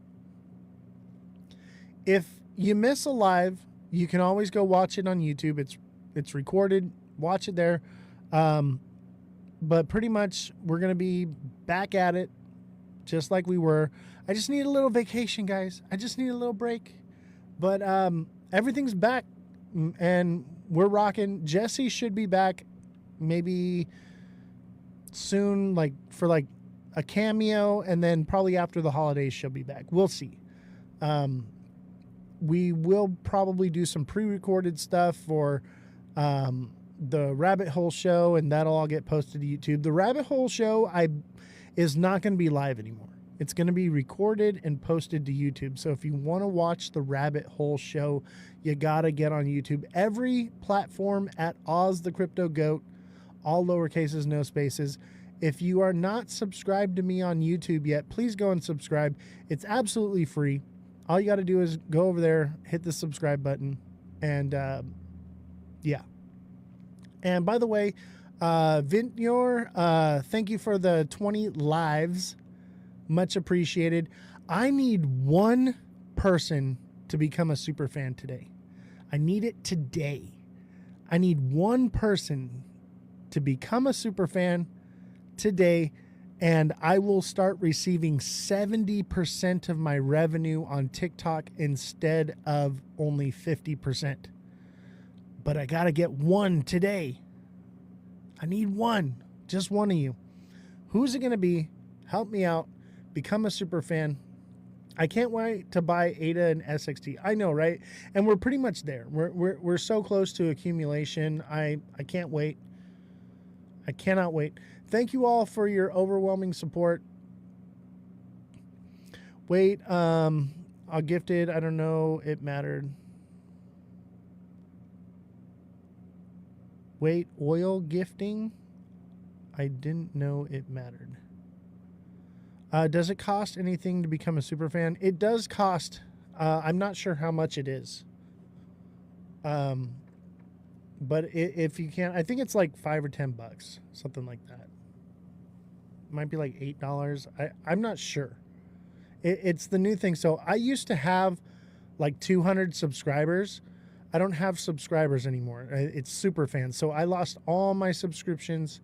If you miss a live, you can always go watch it on YouTube. It's recorded. Watch it there. But pretty much we're going to be back at it just like we were. I just need a little vacation, guys. I just need a little break. But everything's back and we're rocking. Jesse should be back maybe soon, like for like a cameo, and then probably after the holidays she'll be back. We'll see. We will probably do some pre-recorded stuff for the Rabbit Hole Show, and that'll all get posted to YouTube. The Rabbit Hole Show is not going to be live anymore. It's going to be recorded and posted to YouTube. So if you want to watch the Rabbit Hole Show, you got to get on YouTube. Every platform at Ozthecryptogoat, all lowercases, no spaces. If you are not subscribed to me on YouTube yet, please go and subscribe. It's absolutely free. All you got to do is go over there, hit the subscribe button, and yeah. And by the way, Vintnur, thank you for the 20 lives. Much appreciated. I need one person to become a super fan today. I need it today. I need one person to become a super fan today, and I will start receiving 70% of my revenue on TikTok instead of only 50%. But I got to get one today. I need one. Just one of you. Who's it going to be? Help me out. Become a super fan. I can't wait to buy Ada and SXT. I know, right? And we're pretty much there. We're so close to accumulation. I can't wait. I cannot wait. Thank you all for your overwhelming support. Wait, I'll gift it. I don't know. It mattered. Wait, oil gifting? I didn't know it mattered. Does it cost anything to become a super fan? It does cost. I'm not sure how much it is. But if you can, I think it's like $5 or $10, something like that. It might be like $8. I'm not sure. It's the new thing. So I used to have like 200 subscribers. I don't have subscribers anymore. It's super fans. So I lost all my subscriptions.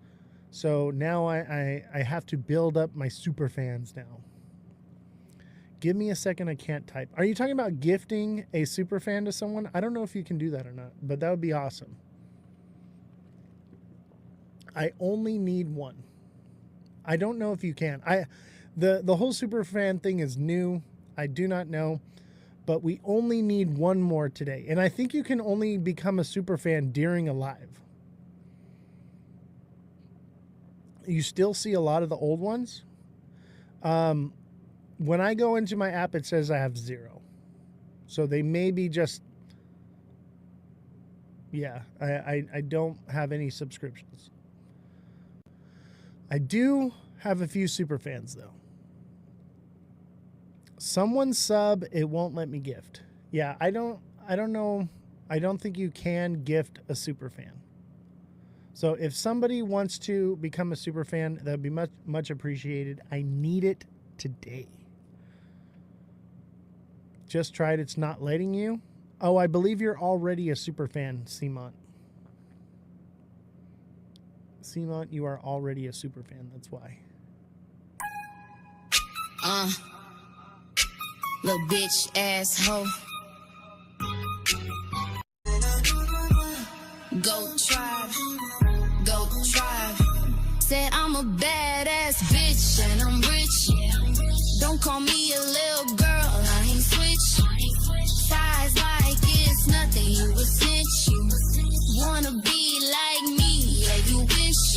So now I have to build up my super fans now. Give me a second. I can't type. Are you talking about gifting a super fan to someone? I don't know if you can do that or not, but that would be awesome. I only need one. I don't know if you can. The whole super fan thing is new. I do not know. But we only need one more today. And I think you can only become a super fan during a live. You still see a lot of the old ones. When I go into my app, it says I have 0. So they may be just... Yeah, I don't have any subscriptions. I do have a few super fans, though. Someone sub, it won't let me gift. Yeah, I don't know. I don't think you can gift a super fan. So if somebody wants to become a super fan, that would be much appreciated. I need it today. Just tried. It's not letting you. Oh, I believe you're already a super fan, Simon. Simon, you are already a super fan. That's why. Little bitch asshole. call me a little girl, I ain't switch. Size like it's nothing, you a snitch. You wanna be like me, yeah, you wish.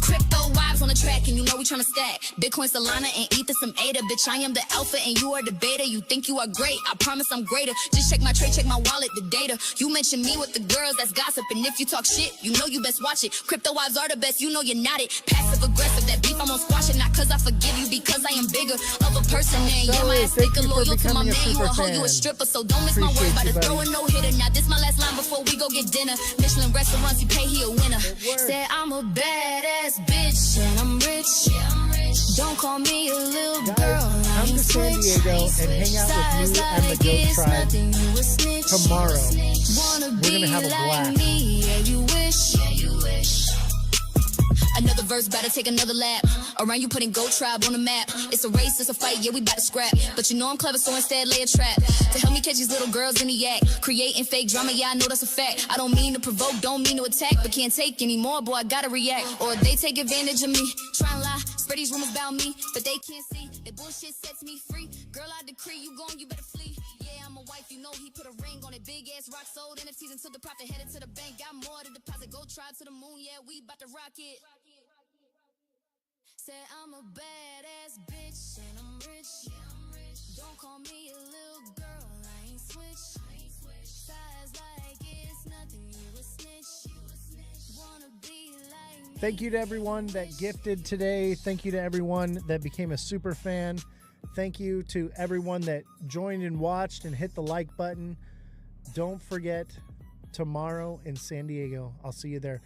Crypto vibes on the track, and you know we tryna stack. Bitcoin, Solana, and Ether, some ADA. Bitch, I am the alpha, and you are the beta. You think you are great, I promise I'm greater. Just check my trade, check my wallet, the data. You mention me with the girls, that's gossip. And if you talk shit, you know you best watch it. Crypto wives are the best, you know you're not it. Passive aggressive, that beef, I'm gonna squash it. Not cause I forgive you, because I am bigger of a person. And yeah, my ass nigga loyal to my man. You a hoe, you a stripper, so don't miss my words. About to throw a no-hitter. Now this my last line before we go get dinner. Michelin restaurants, he pay, he a winner. Said I'm a badass bitch, and I'm rich. Don't call me a little girl. Come to San Diego and hang out with me and the Goat Tribe tomorrow. We're gonna have a blast. Another verse, better take another lap. Around you putting Goat Tribe on the map. It's a race, it's a fight, yeah, we bout to scrap. But you know I'm clever, so instead lay a trap. To help me catch these little girls in the act. Creating fake drama, yeah, I know that's a fact. I don't mean to provoke, don't mean to attack. But can't take anymore, boy, I gotta react. Or they take advantage of me. Try and lie, spread these rumors about me. But they can't see, that bullshit sets me free. Girl, I decree, you gone, you better flee. Yeah, I'm a wife, you know he put a ring on it. Big ass rock sold, NFTs and took the profit, headed to the bank. Got more to deposit, Goat Tribe to the moon, yeah, we bout to rock it. Said I'm a badass bitch and I'm rich. Don't call me a little girl, I ain't switch. Size like it's nothing, you a snitch. Wanna be like me. Thank you to everyone that gifted today. Thank you to everyone that became a super fan. Thank you to everyone that joined and watched and hit the like button. Don't forget, tomorrow in San Diego, I'll see you there.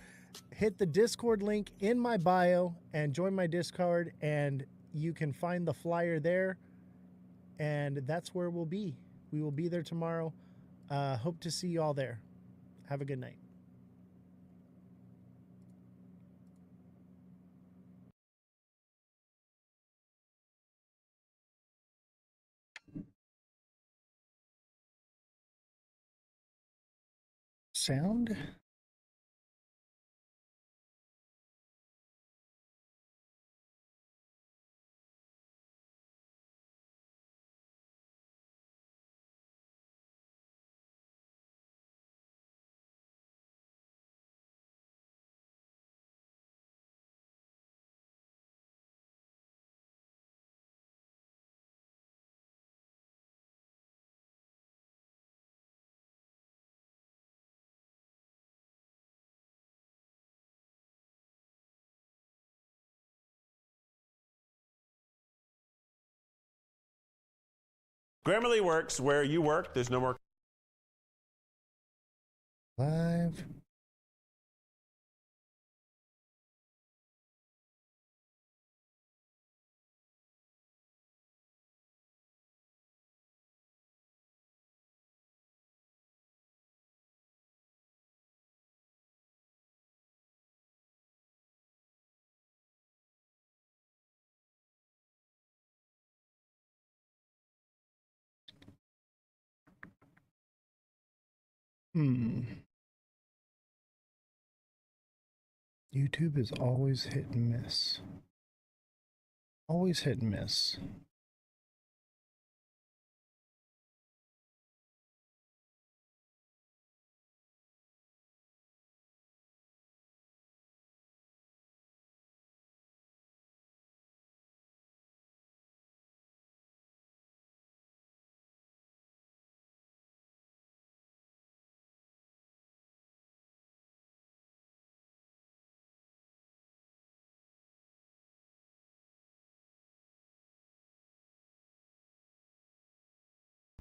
Hit the Discord link in my bio and join my Discord, and you can find the flyer there, and that's where we'll be. We will be there tomorrow. Hope to see you all there. Have a good night. Sound? Grammarly works where you work. There's no more. Live. YouTube is always hit and miss. Always hit and miss.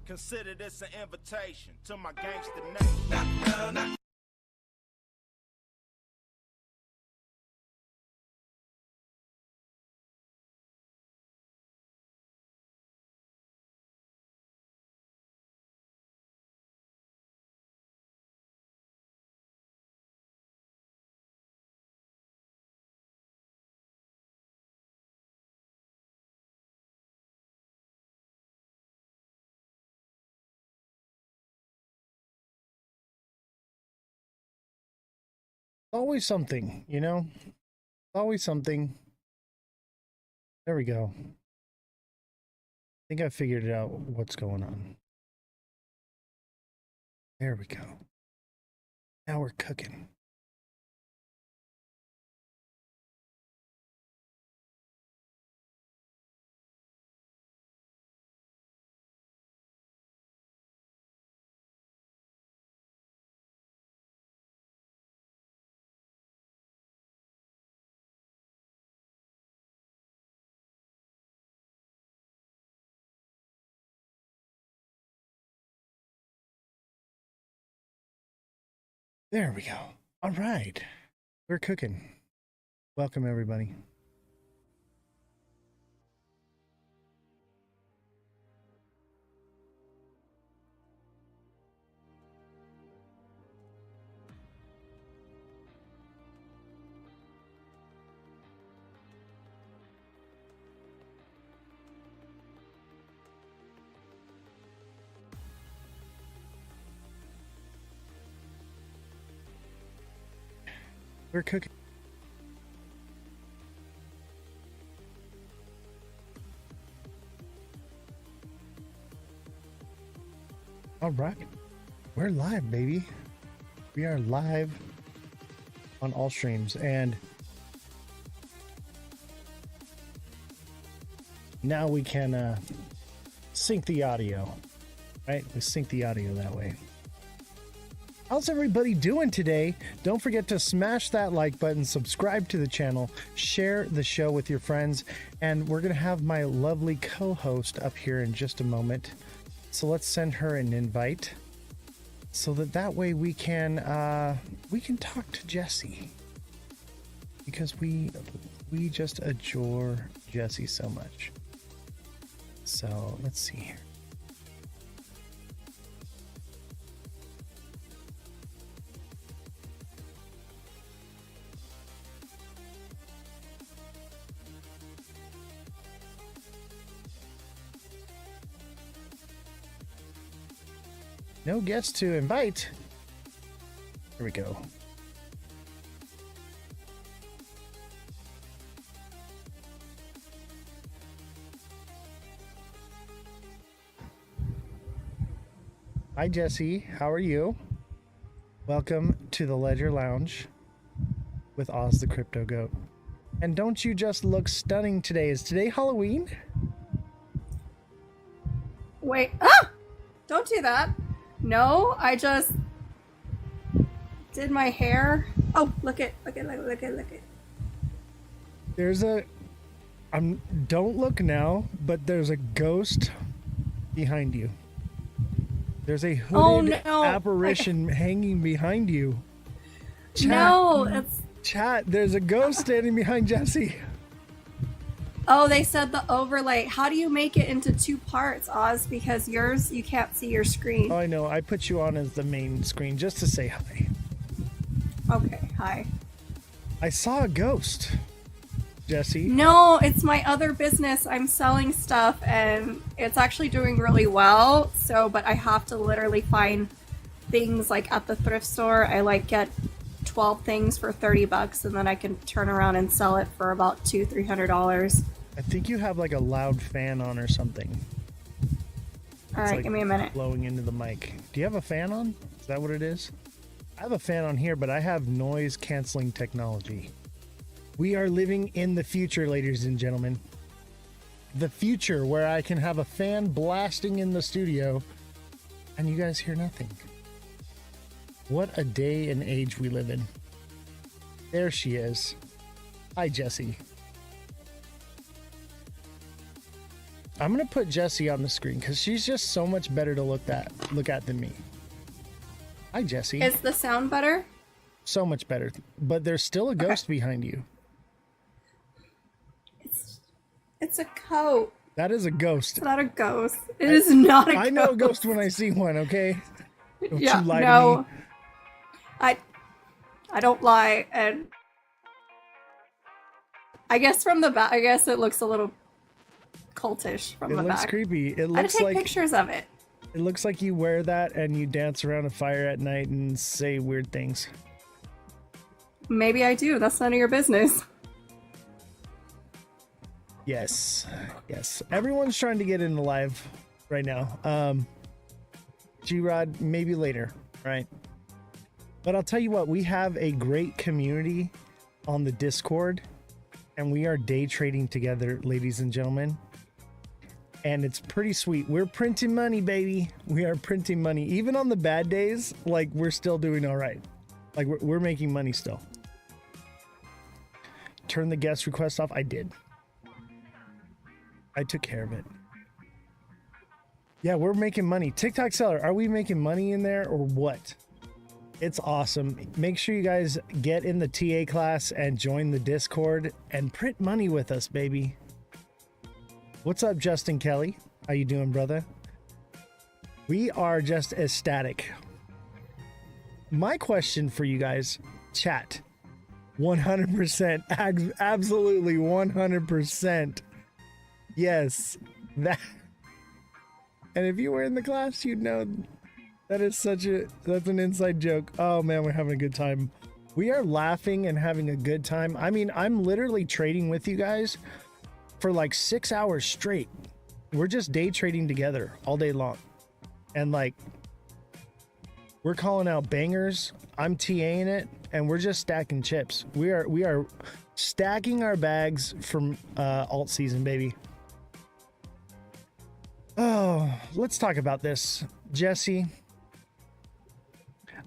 Consider this an invitation to my gangster name. Always something, you know? Always something. There we go. think I figured out what's going on. There we go. Now we're cooking. There we go. All right. We're cooking. Welcome, everybody. We're cooking. All right. We're live, baby. We are live on all streams, and now we can sync the audio, right? We sync the audio that way. How's everybody doing today? Don't forget to smash that like button, subscribe to the channel, share the show with your friends, and we're going to have my lovely co-host up here in just a moment. So let's send her an invite so that way we can talk to Jessie, because we just adore Jessie so much. So let's see here. No guests to invite. Here we go. Hi, Jessie. How are you? Welcome to the Ledger Lounge with Ozthecryptogoat. And don't you just look stunning today? Is today Halloween? Wait. Ah! Don't do that. No, I just did my hair. Oh, look it. There's a... don't look now, but there's a ghost behind you. There's a hooded apparition hanging behind you. Chat, no, it's... Chat, there's a ghost standing behind Jessie. Oh, they said the overlay. How do you make it into two parts, Oz? Because yours, you can't see your screen. Oh, I know. I put you on as the main screen just to say hi. Okay, hi. I saw a ghost, Jessie. No, it's my other business. I'm selling stuff, and it's actually doing really well. So, but I have to literally find things like at the thrift store. I like get 12 things for $30, and then I can turn around and sell it for about $200-300. I think you have like a loud fan on or something. All right, like give me a minute. Blowing into the mic. Do you have a fan on? Is that what it is? I have a fan on here, but I have noise canceling technology. We are living in the future, ladies and gentlemen. The future where I can have a fan blasting in the studio and you guys hear nothing. What a day and age we live in. There she is. Hi, Jessie. I'm gonna put Jessie on the screen because she's just so much better to look at than me. Hi, Jessie. Is the sound better? So much better, but there's still a ghost behind you. It's a coat. That is a ghost. It's not a ghost. It is not a ghost. I know a ghost when I see one. Okay. Don't yeah. you lie no. to me. I don't lie, and I guess from the back, I guess it looks a little cultish from the back. It looks creepy. It I had looks to take like pictures of it. It looks like you wear that and you dance around a fire at night and say weird things. Maybe I do. That's none of your business. Yes. Yes. Everyone's trying to get in the live right now. G-Rod, maybe later, right? But I'll tell you what, we have a great community on the Discord, and we are day trading together, ladies and gentlemen. And it's pretty sweet. We're printing money, baby. We are printing money. Even on the bad days, like, we're still doing all right. Like, we're making money still. Turn the guest request off. I did. I took care of it. Yeah, we're making money. TikTok seller, are we making money in there or what? It's awesome. Make sure you guys get in the TA class and join the Discord and print money with us, baby. What's up, Justin Kelly? How you doing, brother? We are just ecstatic. My question for you guys, chat, 100%, absolutely 100%. Yes, that. And if you were in the class, you'd know that is that's an inside joke. Oh man, we're having a good time. We are laughing and having a good time. I mean, I'm literally trading with you guys for like 6 hours straight. We're just day trading together all day long. And like, we're calling out bangers. I'm TAing it, and we're just stacking chips. We are stacking our bags from alt season, baby. Oh, let's talk about this. Jesse,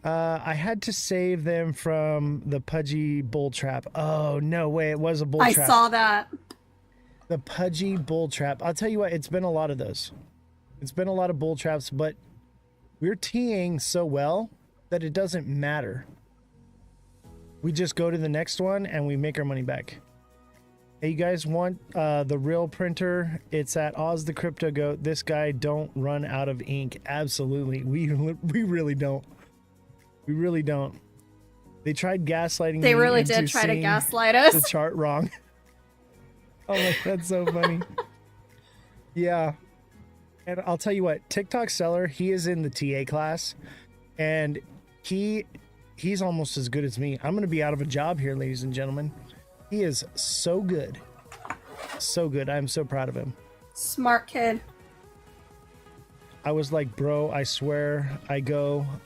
I had to save them from the pudgy bull trap. Oh, no way. It was a bull trap. I saw that. The pudgy bull trap. I'll tell you what, it's been a lot of those. It's been a lot of bull traps, but we're TAing so well that it doesn't matter. We just go to the next one and we make our money back. Hey, you guys want the real printer? It's at Ozthecryptogoat. This guy don't run out of ink. Absolutely. We really don't. We really don't. They tried gaslighting They me really into did try to seeing gaslight us. the chart wrong. Oh my, that's so funny. Yeah. And I'll tell you what, TikTok seller, he is in the TA class, and he's almost as good as me. I'm going to be out of a job here, ladies and gentlemen. He is so good. So good. I'm so proud of him. Smart kid. I was like, bro, I swear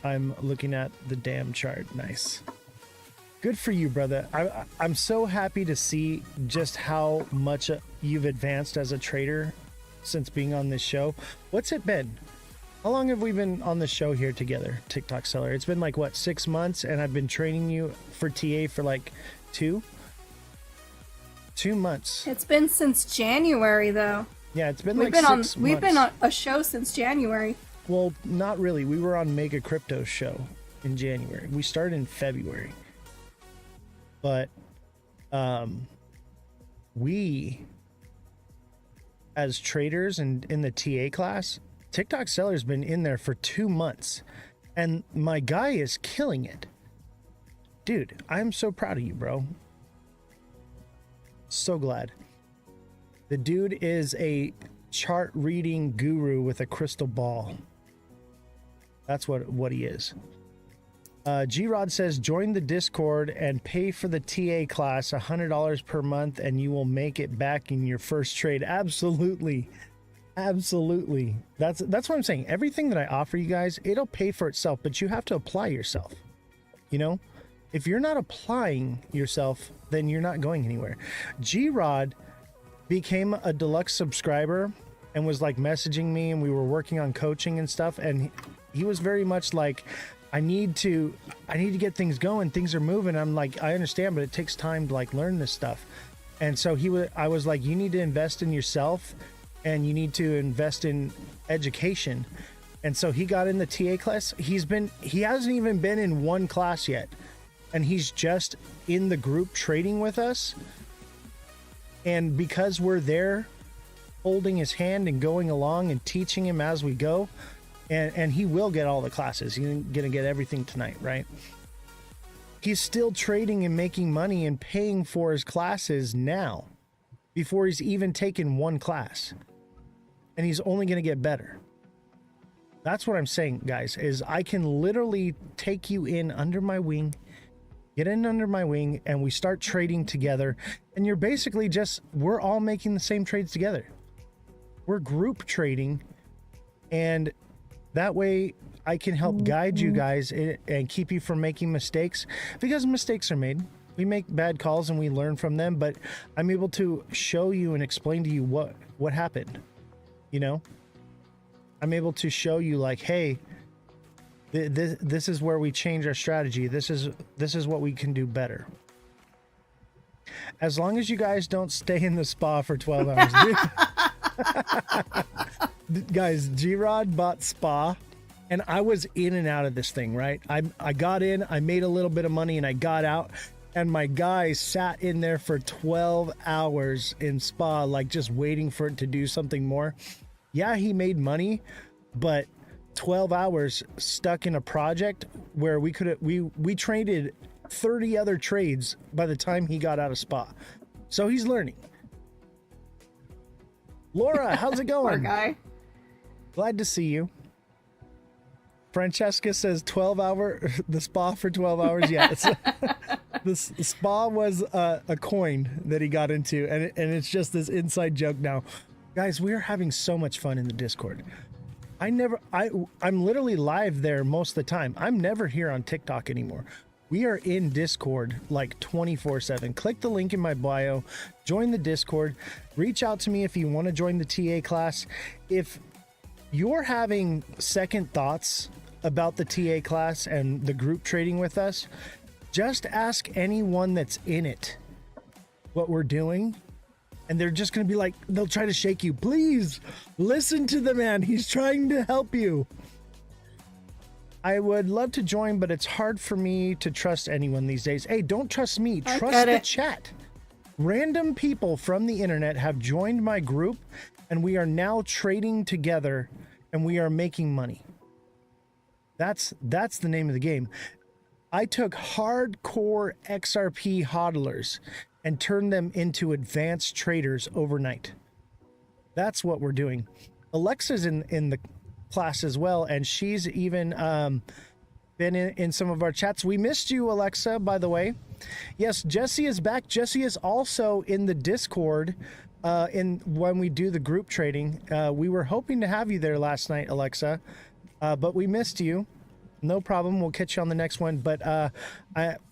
I'm looking at the damn chart. Nice. Good for you, brother. I'm so happy to see just how much you've advanced as a trader since being on this show. What's it been? How long have we been on the show here together, TikTok seller? It's been like, what, 6 months? And I've been training you for TA for like 2 months. It's been since January, though. Yeah, it's been like 6 months. We've been on a show since January. Well, not really. We were on Mega Crypto's show in January. We started in February. But we, as traders and in the TA class, TikTok seller's been in there for 2 months, and my guy is killing it. Dude, I'm so proud of you, bro. So glad. The dude is a chart reading guru with a crystal ball. That's what he is. G-Rod says, join the Discord and pay for the TA class $100 per month and you will make it back in your first trade. Absolutely. Absolutely. That's what I'm saying. Everything that I offer you guys, it'll pay for itself, but you have to apply yourself. You know, if you're not applying yourself, then you're not going anywhere. G-Rod became a deluxe subscriber and was like messaging me, and we were working on coaching and stuff. And he was very much like, I need to get things going. Things are moving. I'm like, I understand, but it takes time to like learn this stuff. And so I was like, you need to invest in yourself and you need to invest in education. And so he got in the TA class. He hasn't even been in one class yet. And he's just in the group trading with us. And because we're there holding his hand and going along and teaching him as we go, and he will get all the classes. He's gonna get everything tonight, right? He's still trading and making money and paying for his classes now before he's even taken one class. And he's only gonna get better. That's what I'm saying, guys, is I can literally take you in under my wing Get in under my wing and we start trading together. And you're basically we're all making the same trades together. We're group trading. And that way I can help guide you guys and keep you from making mistakes, because mistakes are made. We make bad calls and we learn from them, but I'm able to show you and explain to you what happened. You know, I'm able to show you like, hey, this is where we change our strategy. This is what we can do better. As long as you guys don't stay in the spa for 12 hours. Guys, G-Rod bought spa and I was in and out of this thing, right? I got in, I made a little bit of money and I got out, and my guy sat in there for 12 hours in spa, like just waiting for it to do something more. Yeah, he made money, but 12 hours stuck in a project where we traded 30 other trades by the time he got out of spa. So he's learning. Laura, how's it going? Poor guy. Glad to see you. Francesca says the spa for 12 hours. Yes. The spa was a coin that he got into, and it's just this inside joke now. Guys, we're having so much fun in the Discord. I'm literally live there most of the time. I'm never here on TikTok anymore. We are in Discord like 24/7. Click the link in my bio, join the Discord, reach out to me if you want to join the TA class. If you're having second thoughts about the TA class and the group trading with us, just ask anyone that's in it what we're doing. And they're just going to be like, they'll try to shake you. Please listen to the man. He's trying to help you. I would love to join, but it's hard for me to trust anyone these days. Hey, don't trust me. Trust the chat. Random people from the internet have joined my group, and we are now trading together, and we are making money. That's the name of the game. I took hardcore XRP hodlers and turned them into advanced traders overnight. That's what we're doing. Alexa's in the class as well, and she's even been in some of our chats. We missed you, Alexa, by the way. Yes, Jesse is back. Jesse is also in the Discord when we do the group trading. We were hoping to have you there last night, Alexa, but we missed you. No problem. We'll catch you on the next one. But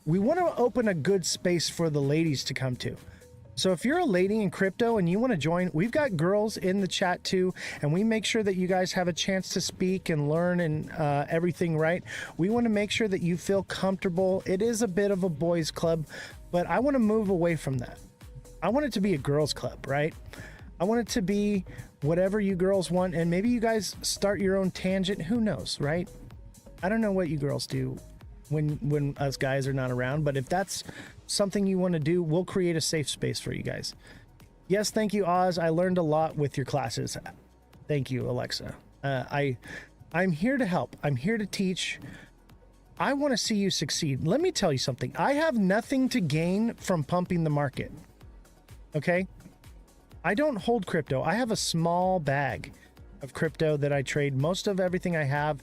we want to open a good space for the ladies to come to. So if you're a lady in crypto and you want to join, we've got girls in the chat too, and we make sure that you guys have a chance to speak and learn and everything, right? We want to make sure that you feel comfortable. It is a bit of a boys club, but I want to move away from that. I want it to be a girls club, right? I want it to be whatever you girls want, and maybe you guys start your own tangent. Who knows, right? I don't know what you girls do when us guys are not around, but if that's something you want to do, we'll create a safe space for you guys. Yes, thank you, Oz. I learned a lot with your classes. Thank you, Alexa. I'm here to help. I'm here to teach. I want to see you succeed. Let me tell you something. I have nothing to gain from pumping the market. Okay? I don't hold crypto. I have a small bag of crypto that I trade. Most of everything I have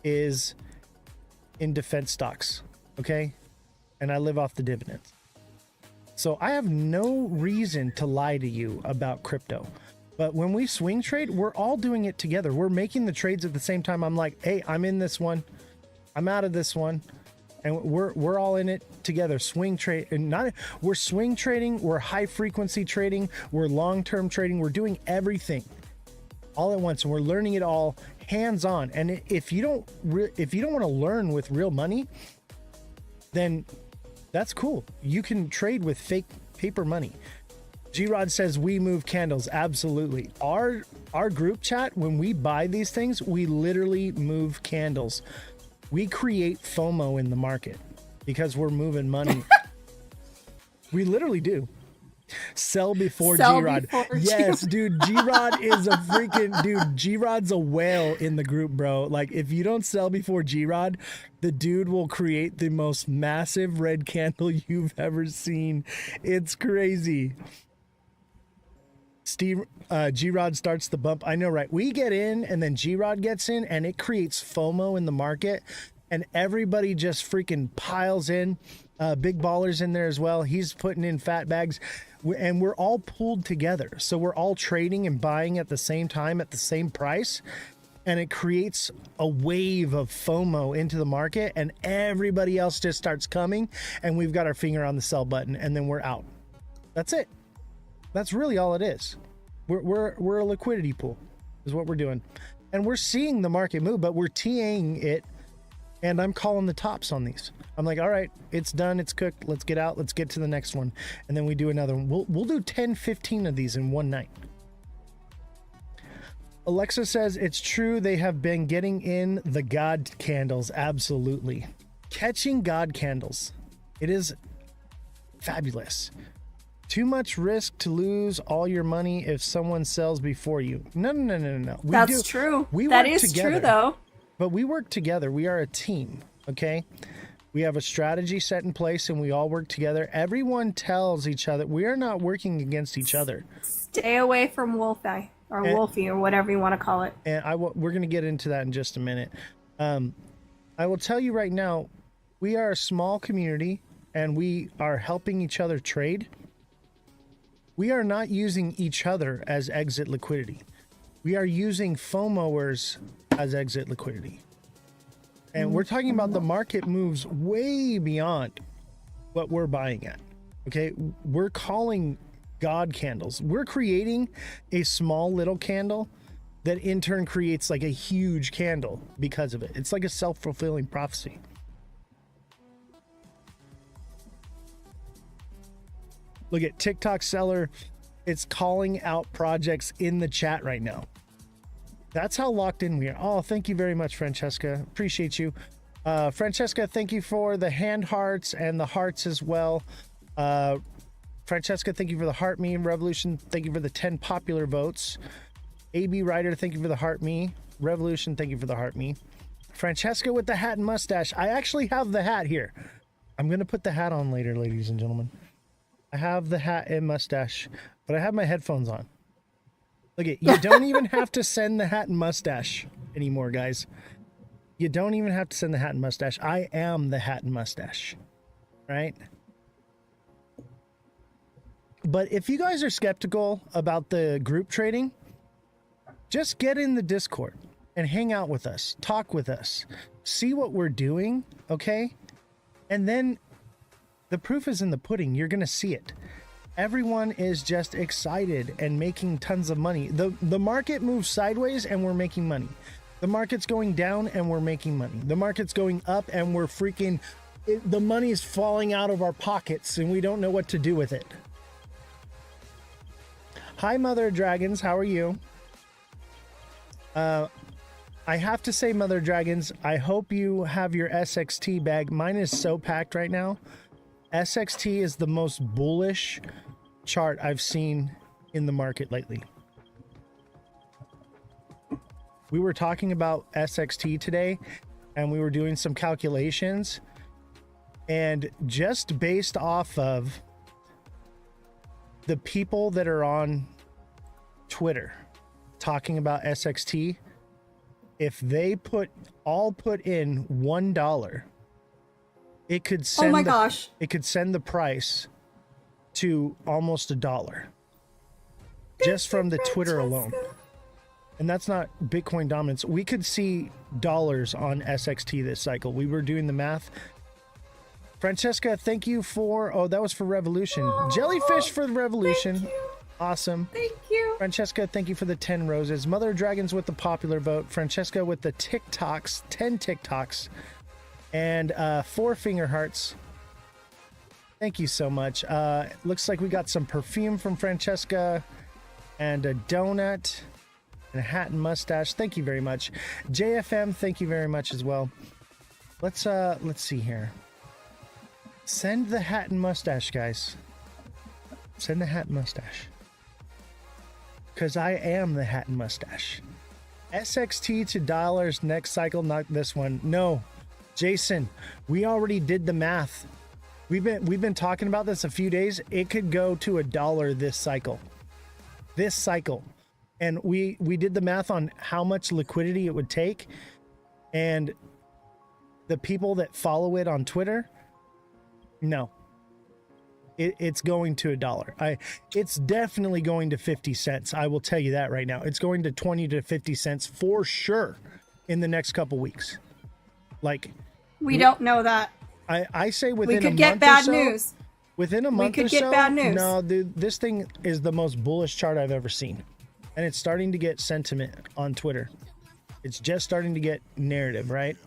is in defense stocks. Okay? And I live off the dividends. So I have no reason to lie to you about crypto. But when we swing trade, we're all doing it together. We're making the trades at the same time. I'm like, hey, I'm in this one. I'm out of this one. And we're all in it together. Swing trade, and we're swing trading, we're high frequency trading, we're long-term trading, we're doing everything all at once, and we're learning it all hands-on. And if you don't want to learn with real money, then that's cool. You can trade with fake paper money. G-Rod says we move candles. Absolutely. Our group chat, when we buy these things, we literally move candles. We create FOMO in the market because we're moving money. We literally do. Sell before G-Rod. Yes, dude. G-Rod is a freaking dude. G-Rod's a whale in the group, bro. Like, if you don't sell before G-Rod, the dude will create the most massive red candle you've ever seen. It's crazy. G-Rod starts the bump. I know, right? We get in and then G-Rod gets in and it creates FOMO in the market. and everybody just freaking piles in. Big Baller's in there as well. He's putting in fat bags, and we're all pulled together. So we're all trading and buying at the same time at the same price, and it creates a wave of FOMO into the market, and everybody else just starts coming, and we've got our finger on the sell button, and then we're out. That's it. That's really all it is. We're a liquidity pool is what we're doing, and we're seeing the market move, but we're TAing it. And I'm calling the tops on these. I'm like, all right, it's done. It's cooked. Let's get out. Let's get to the next one. And then we do another one. We'll do 10, 15 of these in one night. Alexa says, it's true. They have been getting in the God candles. Absolutely. Catching God candles. It is fabulous. Too much risk to lose all your money if someone sells before you. No. That's true. That is together. true, though. But we work together. We are a team, okay? We have a strategy set in place, and we all work together. Everyone tells each other. We are not working against each other. Stay away from Wolfie or Wolfie or whatever you want to call it. And we're going to get into that in just a minute. I will tell you right now, we are a small community, and we are helping each other trade. We are not using each other as exit liquidity. We are using FOMOers as exit liquidity. And we're talking about the market moves way beyond what we're buying at. Okay. We're calling God candles. We're creating a small little candle that in turn creates like a huge candle because of it. It's like a self-fulfilling prophecy. Look at TikTok seller. It's calling out projects in the chat right now. That's how locked in we are. Oh, thank you very much, Francesca. Appreciate you. Francesca, thank you for the hand hearts and the hearts as well. Francesca, thank you for the heart me. Revolution, thank you for the 10 popular votes. AB Ryder, thank you for the heart me. Revolution, thank you for the heart me. Francesca with the hat and mustache. I actually have the hat here. I'm going to put the hat on later, ladies and gentlemen. I have the hat and mustache, but I have my headphones on. Look at, you don't even have to send the hat and mustache anymore, guys. You don't even have to send the hat and mustache. I am the hat and mustache, right? But if you guys are skeptical about the group trading, just get in the Discord and hang out with us, talk with us, see what we're doing, okay? And then the proof is in the pudding. You're going to see it. Everyone is just excited and making tons of money. The market moves sideways and we're making money. The market's going down and we're making money. The market's going up and we're freaking... the money's falling out of our pockets and we don't know what to do with it. Hi, Mother Dragons. How are you? I have to say, Mother Dragons, I hope you have your SXT bag. Mine is so packed right now. SXT is the most bullish chart I've seen in the market lately. We were talking about SXT today and we were doing some calculations, and just based off of the people that are on Twitter talking about SXT, if they put in $1, it could send it could send the price to almost $1 just from the Twitter alone. And that's not Bitcoin dominance. We could see dollars on SXT this cycle. We were doing the math. Francesca, thank you for... Oh, that was for Revolution. Oh, Jellyfish for the Revolution. Awesome. Thank you. Francesca, thank you for the 10 roses. Mother Dragons with the popular vote. Francesca with the TikToks, 10 TikToks. And 4 finger hearts. Thank you so much. Looks like we got some perfume from Francesca and a donut and a hat and mustache. Thank you very much. JFM, thank you very much as well. Let's see here. Send the hat and mustache, guys. Send the hat and mustache. Because I am the hat and mustache. SXT to dollars next cycle, not this one. No. Jason, we already did the math. We've been talking about this a few days. It could go to $1 this cycle. This cycle. And we did the math on how much liquidity it would take. And the people that follow it on Twitter, no. It's going to $1. It's definitely going to 50 cents. I will tell you that right now. It's going to 20 to 50 cents for sure in the next couple weeks. Like, we don't know that. I say within We could a get month bad or so, news. Within a month We could or get so, bad news. no, dude, this thing is the most bullish chart I've ever seen. And it's starting to get sentiment on Twitter. It's just starting to get narrative, right?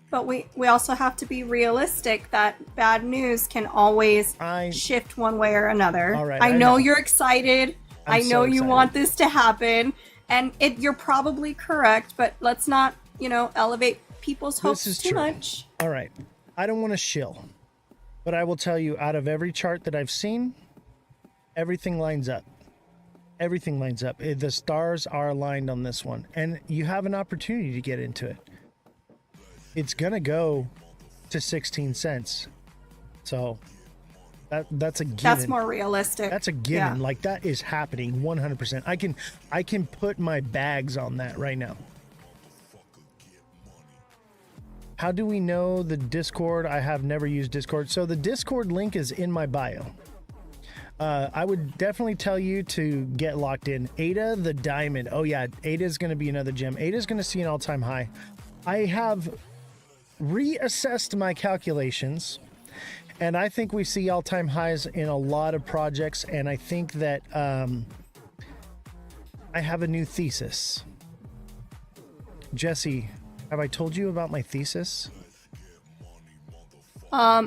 But we also have to be realistic that bad news can always shift one way or another. All right, I know you're excited. I know so you excited. want this to happen. And you're probably correct, but let's not, elevate people's hopes is too true. much. All right. I don't want to shill. But I will tell you, out of every chart that I've seen, everything lines up. Everything lines up. The stars are aligned on this one. And you have an opportunity to get into it. It's going to go to 16 cents. So that's a given. That's more realistic. That's a given. Yeah. Like, that is happening 100%. I can put my bags on that right now. How do we know the Discord? I have never used Discord. So the Discord link is in my bio. I would definitely tell you to get locked in. Ada the Diamond. Oh yeah, Ada is going to be another gem. Ada is going to see an all-time high. I have reassessed my calculations, and I think we see all-time highs in a lot of projects, and I think that I have a new thesis. Jesse, have I told you about my thesis?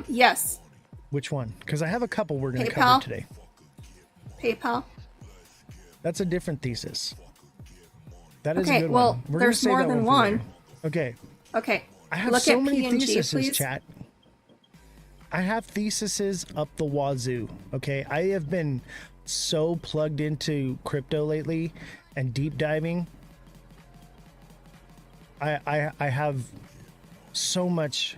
Yes. Which one? Because I have a couple we're going to PayPal. cover today. PayPal. That's a different thesis. That is a Okay, good well, one. We're gonna there's save more that than for one. later. Okay. Okay. I have Look so at many P&G, theses, please. chat. I have theses up the wazoo. Okay. I have been so plugged into crypto lately and deep diving. I have so much,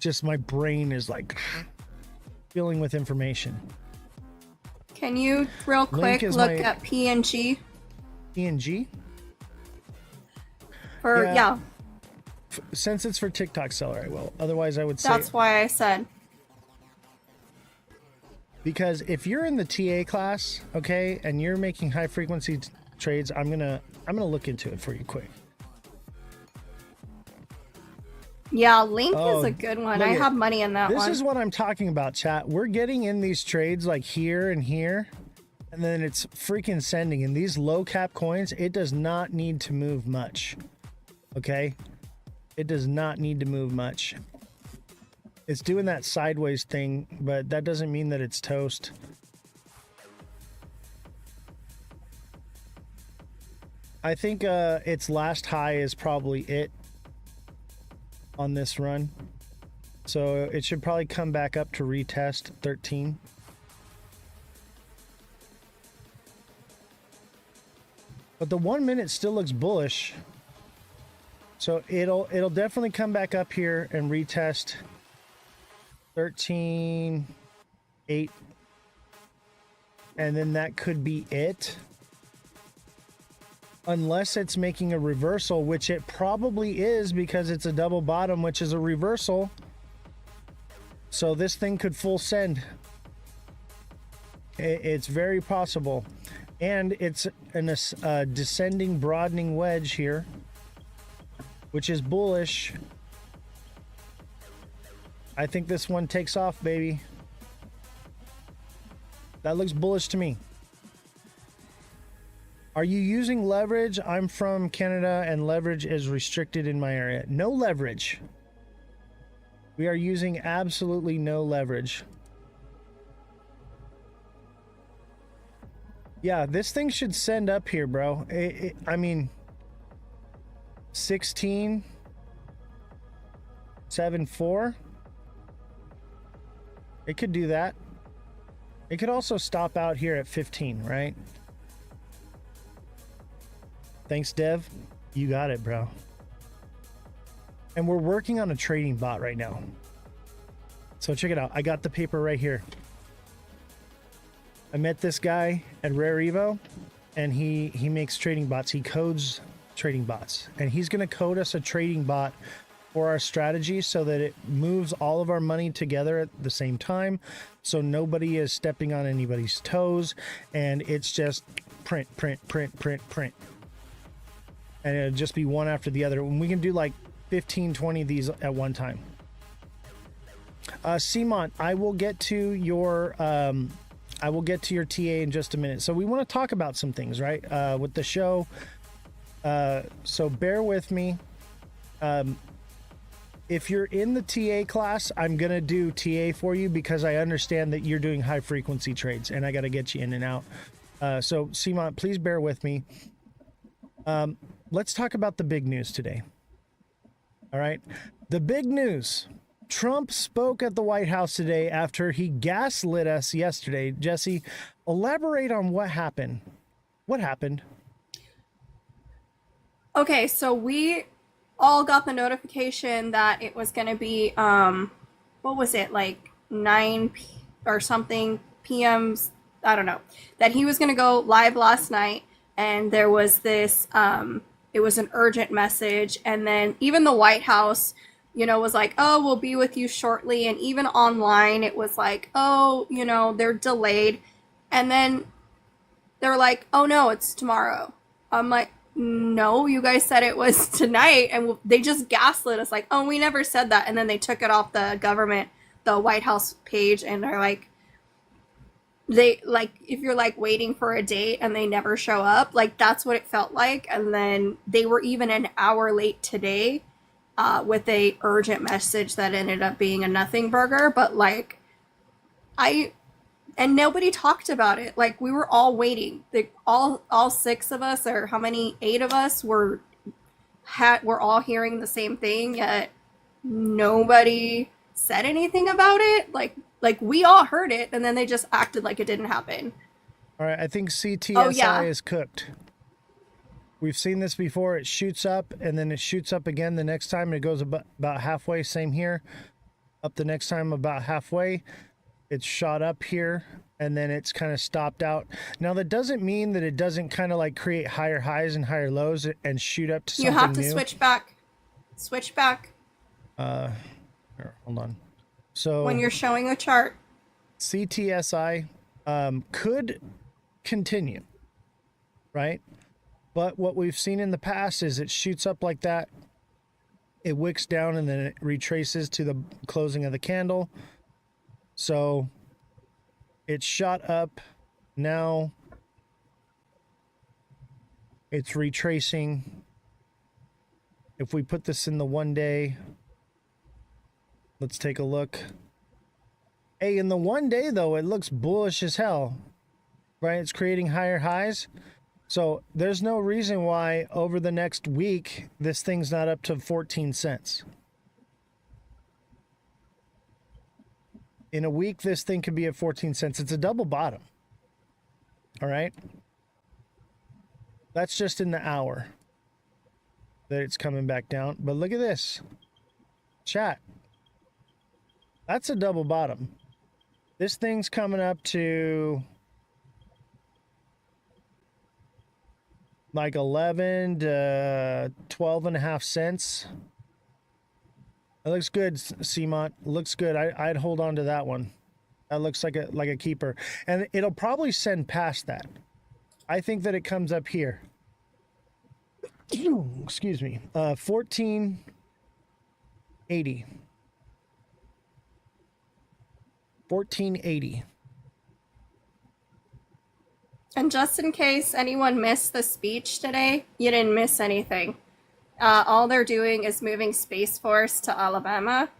just my brain is like filling with information. Can you real quick is look my- at P&G? PNG? Yeah, Since it's for TikTok seller, I will. Otherwise, I would say, that's why I said. because if you're in the TA class, okay, and you're making high frequency trades, I'm gonna look into it for you quick. Yeah, Link Oh, is a good one. look I at- have money in that This one. is what I'm talking about, chat. We're getting in these trades like here and here, and then it's freaking sending. And these low cap coins, it does not need to move much. Okay? It does not need to move much. It's doing that sideways thing, but that doesn't mean that it's toast. I think its last high is probably it on this run. So it should probably come back up to retest 13. But the 1 minute still looks bullish. So it'll definitely come back up here and retest 13.8. And then that could be it. Unless it's making a reversal, which it probably is because it's a double bottom, which is a reversal. So this thing could full send. It's very possible. And it's a descending, broadening wedge here, which is bullish. I think this one takes off, baby. That looks bullish to me. Are you using leverage? I'm from Canada and leverage is restricted in my area. No leverage. We are using absolutely no leverage. Yeah, this thing should send up here, bro. I mean, 16.74. It could do that. It could also stop out here at 15, right? Thanks, Dev. You got it, bro. And we're working on a trading bot right now. So check it out. I got the paper right here. I met this guy at Rare Evo, and he makes trading bots. He codes trading bots. And he's going to code us a trading bot for our strategy so that it moves all of our money together at the same time, so nobody is stepping on anybody's toes, and it's just print, and it'll just be one after the other. And we can do like 15, 20 of these at one time. Simon, I will get to your TA in just a minute. So we want to talk about some things, right? With the show. So bear with me. If you're in the TA class, I'm going to do TA for you because I understand that you're doing high frequency trades and I got to get you in and out. So Simon, please bear with me. Let's talk about the big news today. All right. The big news. Trump spoke at the White House today after he gaslit us yesterday. Jesse, elaborate on what happened. What happened? Okay, so we all got the notification that it was going to be, what was it, like 9 or something p.m. I don't know, that he was going to go live last night, and there was this, it was an urgent message, and then even the White House, you know, was like, oh, we'll be with you shortly, and even online, it was like, oh, you know, they're delayed, and then they're like, oh no, it's tomorrow. I'm like, no, you guys said it was tonight, and they just gaslit us like, oh, we never said that, and then they took it off the White House page, and they're like, they like, if you're like waiting for a date and they never show up, like that's what it felt like. And then they were even an hour late today with a urgent message that ended up being a nothing burger, but like and nobody talked about it. Like we were all waiting. All 6 of us, or how many, 8 of us were all hearing the same thing, yet nobody said anything about it. Like we all heard it, and then they just acted like it didn't happen. All right, I think CTSI is cooked. We've seen this before. It shoots up, and then it shoots up again the next time. It goes about halfway. Same here. Up the next time about halfway. It's shot up here, and then it's kind of stopped out. Now, that doesn't mean that it doesn't kind of like create higher highs and higher lows and shoot up to something new. You have to switch back. Switch back. Here, hold on. So when you're showing a chart, CTSI could continue, right? But what we've seen in the past is it shoots up like that, it wicks down, and then it retraces to the closing of the candle. So it shot up. Now it's retracing. If we put this in the 1 day, let's take a look. Hey, in the 1 day though, it looks bullish as hell, right? It's creating higher highs. So there's no reason why over the next week, this thing's not up to 14 cents. In a week, this thing could be at 14 cents. It's a double bottom. All right. That's just in the hour that it's coming back down. But look at this. Chat. That's a double bottom. This thing's coming up to like 11 to 12 and a half cents. It looks good, CMOT. Looks good. I'd hold on to that one. That looks like a keeper. And it'll probably send past that. I think that it comes up here. Excuse me. 1480. 1480. and just in case anyone missed the speech today, you didn't miss anything. All they're doing is moving Space Force to Alabama,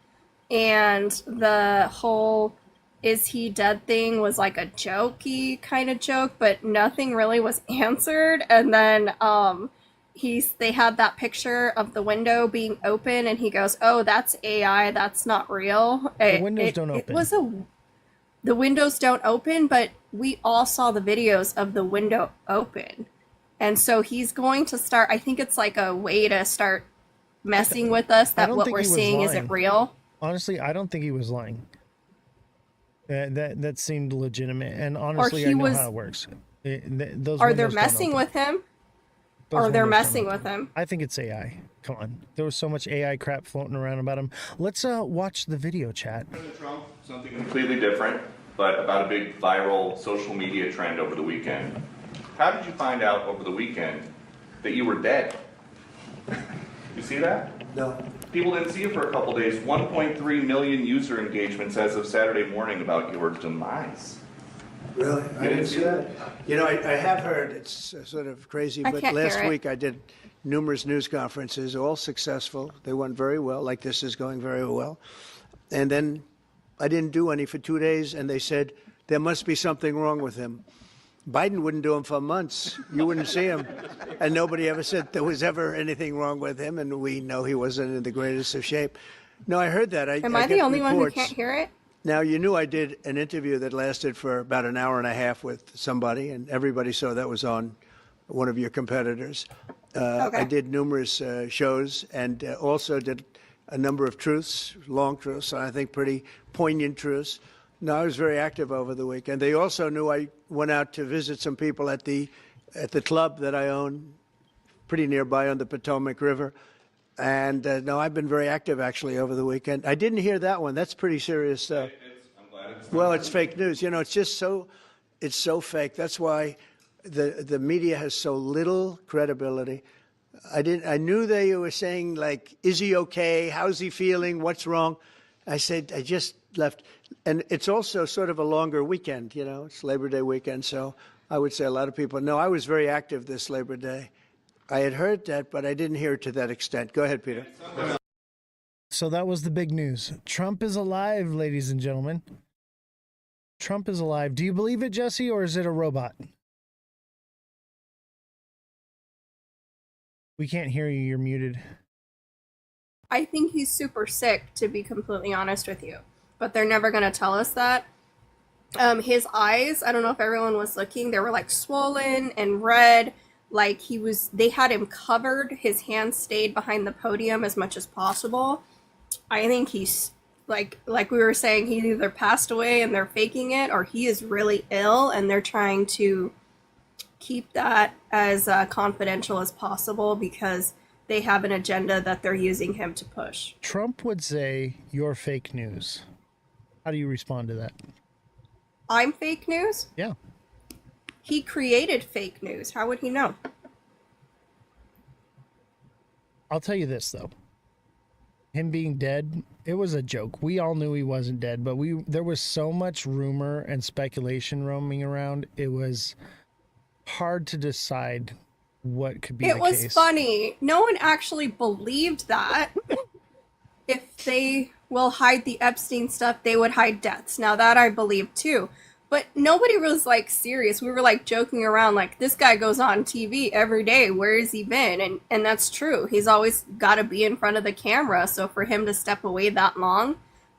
and the whole "is he dead" thing was like a jokey kind of joke, but nothing really was answered. And then they had that picture of the window being open, and he goes, "Oh, that's AI. That's not real." The windows don't open. The windows don't open, but we all saw the videos of the window open. And so he's going to start, I think it's like a way to start messing with us that what we're seeing isn't real. Honestly, I don't think he was lying. That seemed legitimate. And honestly, I know how it works. Or they're messing with him. Or they're messing with him. I think it's AI. Come on. There was so much AI crap floating around about him. Let's watch the video chat. President Trump, something completely different, but about a big viral social media trend over the weekend. How did you find out over the weekend that you were dead? You see that? No. People didn't see you for a couple days. 1.3 million user engagements as of Saturday morning about your demise. Really? You didn't see that? You know, I have heard, it's sort of crazy, I but can't last hear it. week I did numerous news conferences, all successful. They went very well, like this is going very well. And then I didn't do any for 2 days, and they said, there must be something wrong with him. Biden wouldn't do them for months. You wouldn't see him. And nobody ever said there was ever anything wrong with him, and we know he wasn't in the greatest of shape. No, I heard that. Am I the get only one who reports. can't hear it? Now, you knew I did an interview that lasted for about an hour and a half with somebody, and everybody saw that was on one of your competitors. Okay. I did numerous shows and also did a number of truths, long truths, and I think pretty poignant truths. No, I was very active over the weekend. They also knew I went out to visit some people at the club that I own, pretty nearby on the Potomac River. And no, I've been very active actually over the weekend. I didn't hear that one. That's pretty serious stuff. I'm glad it's Well, it's fake news. You know, it's just it's so fake. That's why the media has so little credibility. I knew they were saying, like, is he okay? How's he feeling? What's wrong? I said, I just left. And it's also sort of a longer weekend, you know, it's Labor Day weekend. So I would say a lot of people, no, I was very active this Labor Day. I had heard that, but I didn't hear it to that extent. Go ahead, Peter. So that was the big news. Trump is alive, ladies and gentlemen. Trump is alive. Do you believe it, Jesse, or is it a robot? We can't hear you. You're muted. I think he's super sick, to be completely honest with you. But they're never going to tell us that. His eyes, I don't know if everyone was looking, they were like swollen and red. Like they had him covered. His hands stayed behind the podium as much as possible. I think he's, like we were saying, he either passed away and they're faking it, or he is really ill and they're trying to keep that as confidential as possible because they have an agenda that they're using him to push. Trump would say you're fake news. How do you respond to that? I'm fake news? Yeah. He created fake news. How would he know? I'll tell you this, though. Him being dead, it was a joke. We all knew he wasn't dead, but there was so much rumor and speculation roaming around. It was hard to decide what could be the case. It was funny. No one actually believed that. If they will hide the Epstein stuff, they would hide deaths. Now that I believe too. But nobody was like serious. We were like joking around like, this guy goes on TV every day. Where has he been? And that's true. He's always got to be in front of the camera. So for him to step away that long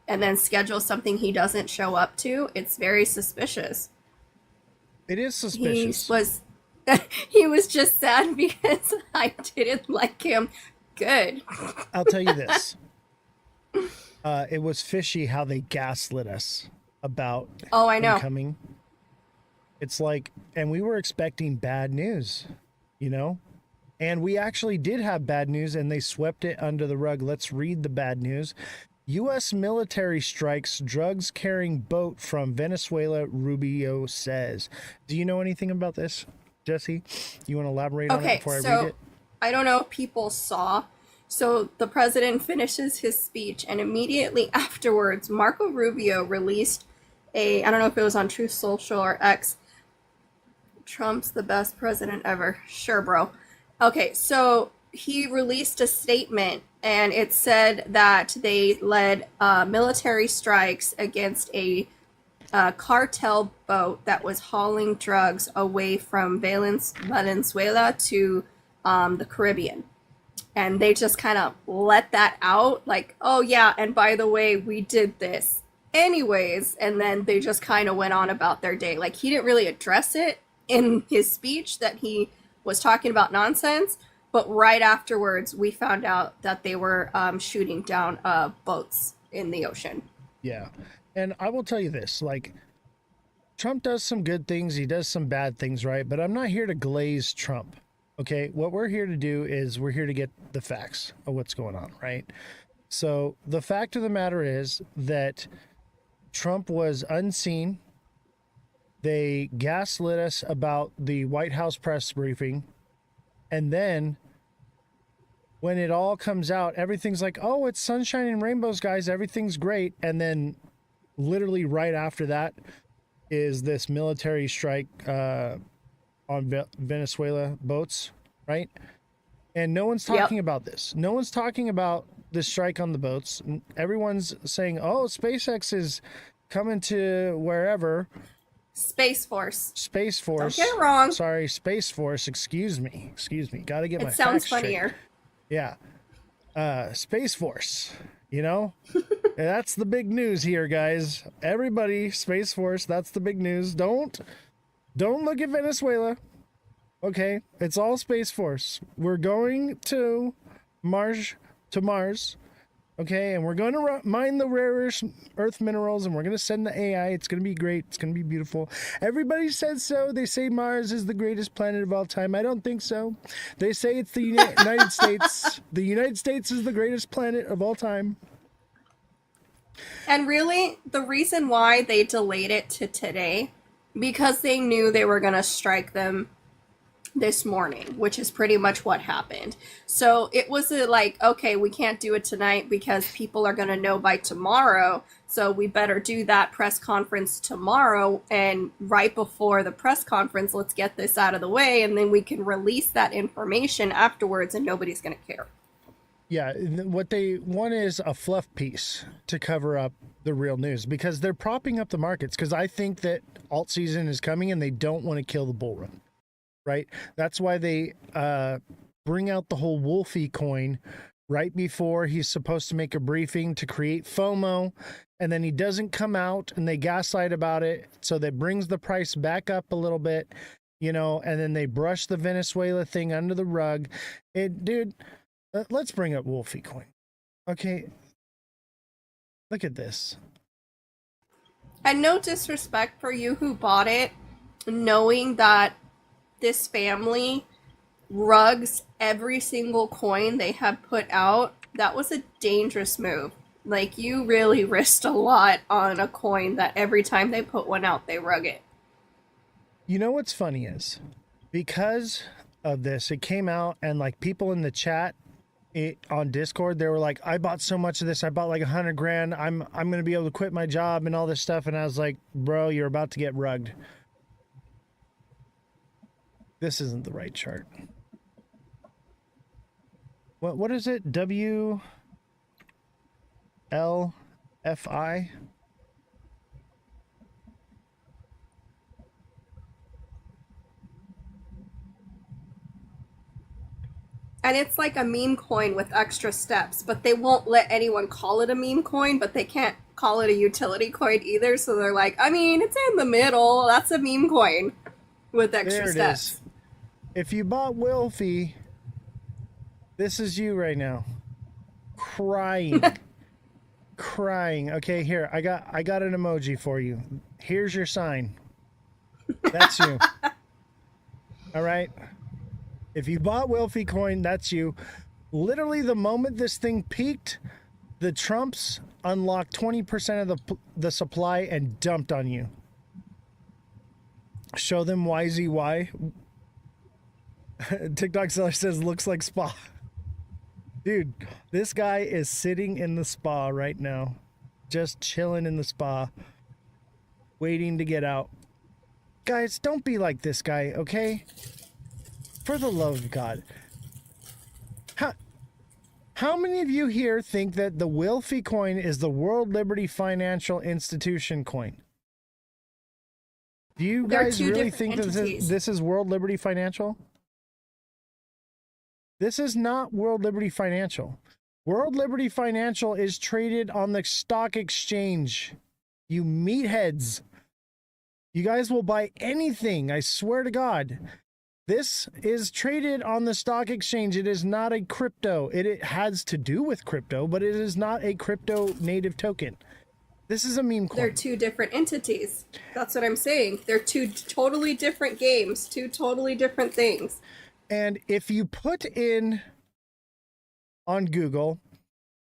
and then schedule something he doesn't show up to, it's very suspicious. It is suspicious. He was just sad because I didn't like him. Good. I'll tell you this. It was fishy how they gaslit us about I know. him coming. It's like, and we were expecting bad news, you know? And we actually did have bad news and they swept it under the rug. Let's read the bad news. U.S. military strikes drugs carrying boat from Venezuela, Rubio says. Do you know anything about this, Jesse? You want to elaborate on it before I read it? I don't know if people saw. So the president finishes his speech, and immediately afterwards, Marco Rubio released I don't know if it was on Truth Social or X, Trump's the best president ever. Sure, bro. Okay, so he released a statement, and it said that they led military strikes against a cartel boat that was hauling drugs away from Venezuela to the Caribbean. And they just kind of let that out, like, oh yeah, and by the way, we did this anyways. And then they just kind of went on about their day. Like, he didn't really address it in his speech that he was talking about nonsense. But right afterwards, we found out that they were shooting down boats in the ocean. Yeah. And I will tell you this, like, Trump does some good things. He does some bad things, right? But I'm not here to glaze Trump. Okay, what we're here to do is we're here to get the facts of what's going on, right? So the fact of the matter is that Trump was unseen. They gaslit us about the White House press briefing. And then when it all comes out, everything's like, oh, it's sunshine and rainbows, guys. Everything's great. And then literally right after that is this military strike on Venezuela boats, right? And no one's talking about this. No one's talking about the strike on the boats. Everyone's saying, oh, SpaceX is coming to wherever. Space Force. Space Force. Don't get it wrong. Sorry, Space Force. Excuse me. Got to get my It sounds facts straight. funnier. Yeah. Space Force. You know? That's the big news here, guys. Everybody, Space Force, that's the big news. Don't look at Venezuela. Okay, it's all Space Force. We're going to Mars, okay, and we're going to mine the rare earth minerals, and we're going to send the AI. It's going to be great. It's going to be beautiful. Everybody says so. They say Mars is the greatest planet of all time. I don't think so. They say it's the United States. The United States is the greatest planet of all time. And really, the reason why they delayed it to today, because they knew they were going to strike them this morning, which is pretty much what happened. So it was like, okay, we can't do it tonight because people are going to know by tomorrow. So we better do that press conference tomorrow. And right before the press conference, let's get this out of the way. And then we can release that information afterwards and nobody's going to care. Yeah, what they want is a fluff piece to cover up the real news because they're propping up the markets because I think that alt season is coming and they don't want to kill the bull run. Right? That's why they bring out the whole Wolfie coin right before he's supposed to make a briefing to create FOMO. And then he doesn't come out and they gaslight about it. So that brings the price back up a little bit, you know, and then they brush the Venezuela thing under the rug. Dude, let's bring up Wolfie coin. Okay. Look at this. And no disrespect for you who bought it, knowing that this family rugs every single coin they have put out. That was a dangerous move. Like, you really risked a lot on a coin that every time they put one out, they rug it. You know what's funny is, because of this, it came out and like people in the chat on Discord, they were like, I bought so much of this. I bought like $100,000. I'm going to be able to quit my job and all this stuff. And I was like, bro, you're about to get rugged. This isn't the right chart. What is it? WLFI? And it's like a meme coin with extra steps, but they won't let anyone call it a meme coin, but they can't call it a utility coin either. So they're like, I mean, it's in the middle. That's a meme coin with extra steps. Is. If you bought Wilfie, this is you right now. Crying. Crying. Okay, here. I got an emoji for you. Here's your sign. That's you. All right. If you bought Wilfie coin, that's you. Literally the moment this thing peaked, the Trumps unlocked 20% of the supply and dumped on you. Show them YZY. TikTok seller says looks like spa. Dude, this guy is sitting in the spa right now. Just chilling in the spa. Waiting to get out. Guys, don't be like this guy, okay? For the love of God. How many of you here think that the Wilfie coin is the World Liberty Financial Institution coin? Do you guys really think that this is World Liberty Financial? This is not World Liberty Financial. World Liberty Financial is traded on the stock exchange. You meatheads. You guys will buy anything, I swear to God. This is traded on the stock exchange. It is not a crypto. It has to do with crypto, but it is not a crypto native token. This is a meme coin. They're two different entities. That's what I'm saying. They're two totally different games, two totally different things. And if you put in on Google,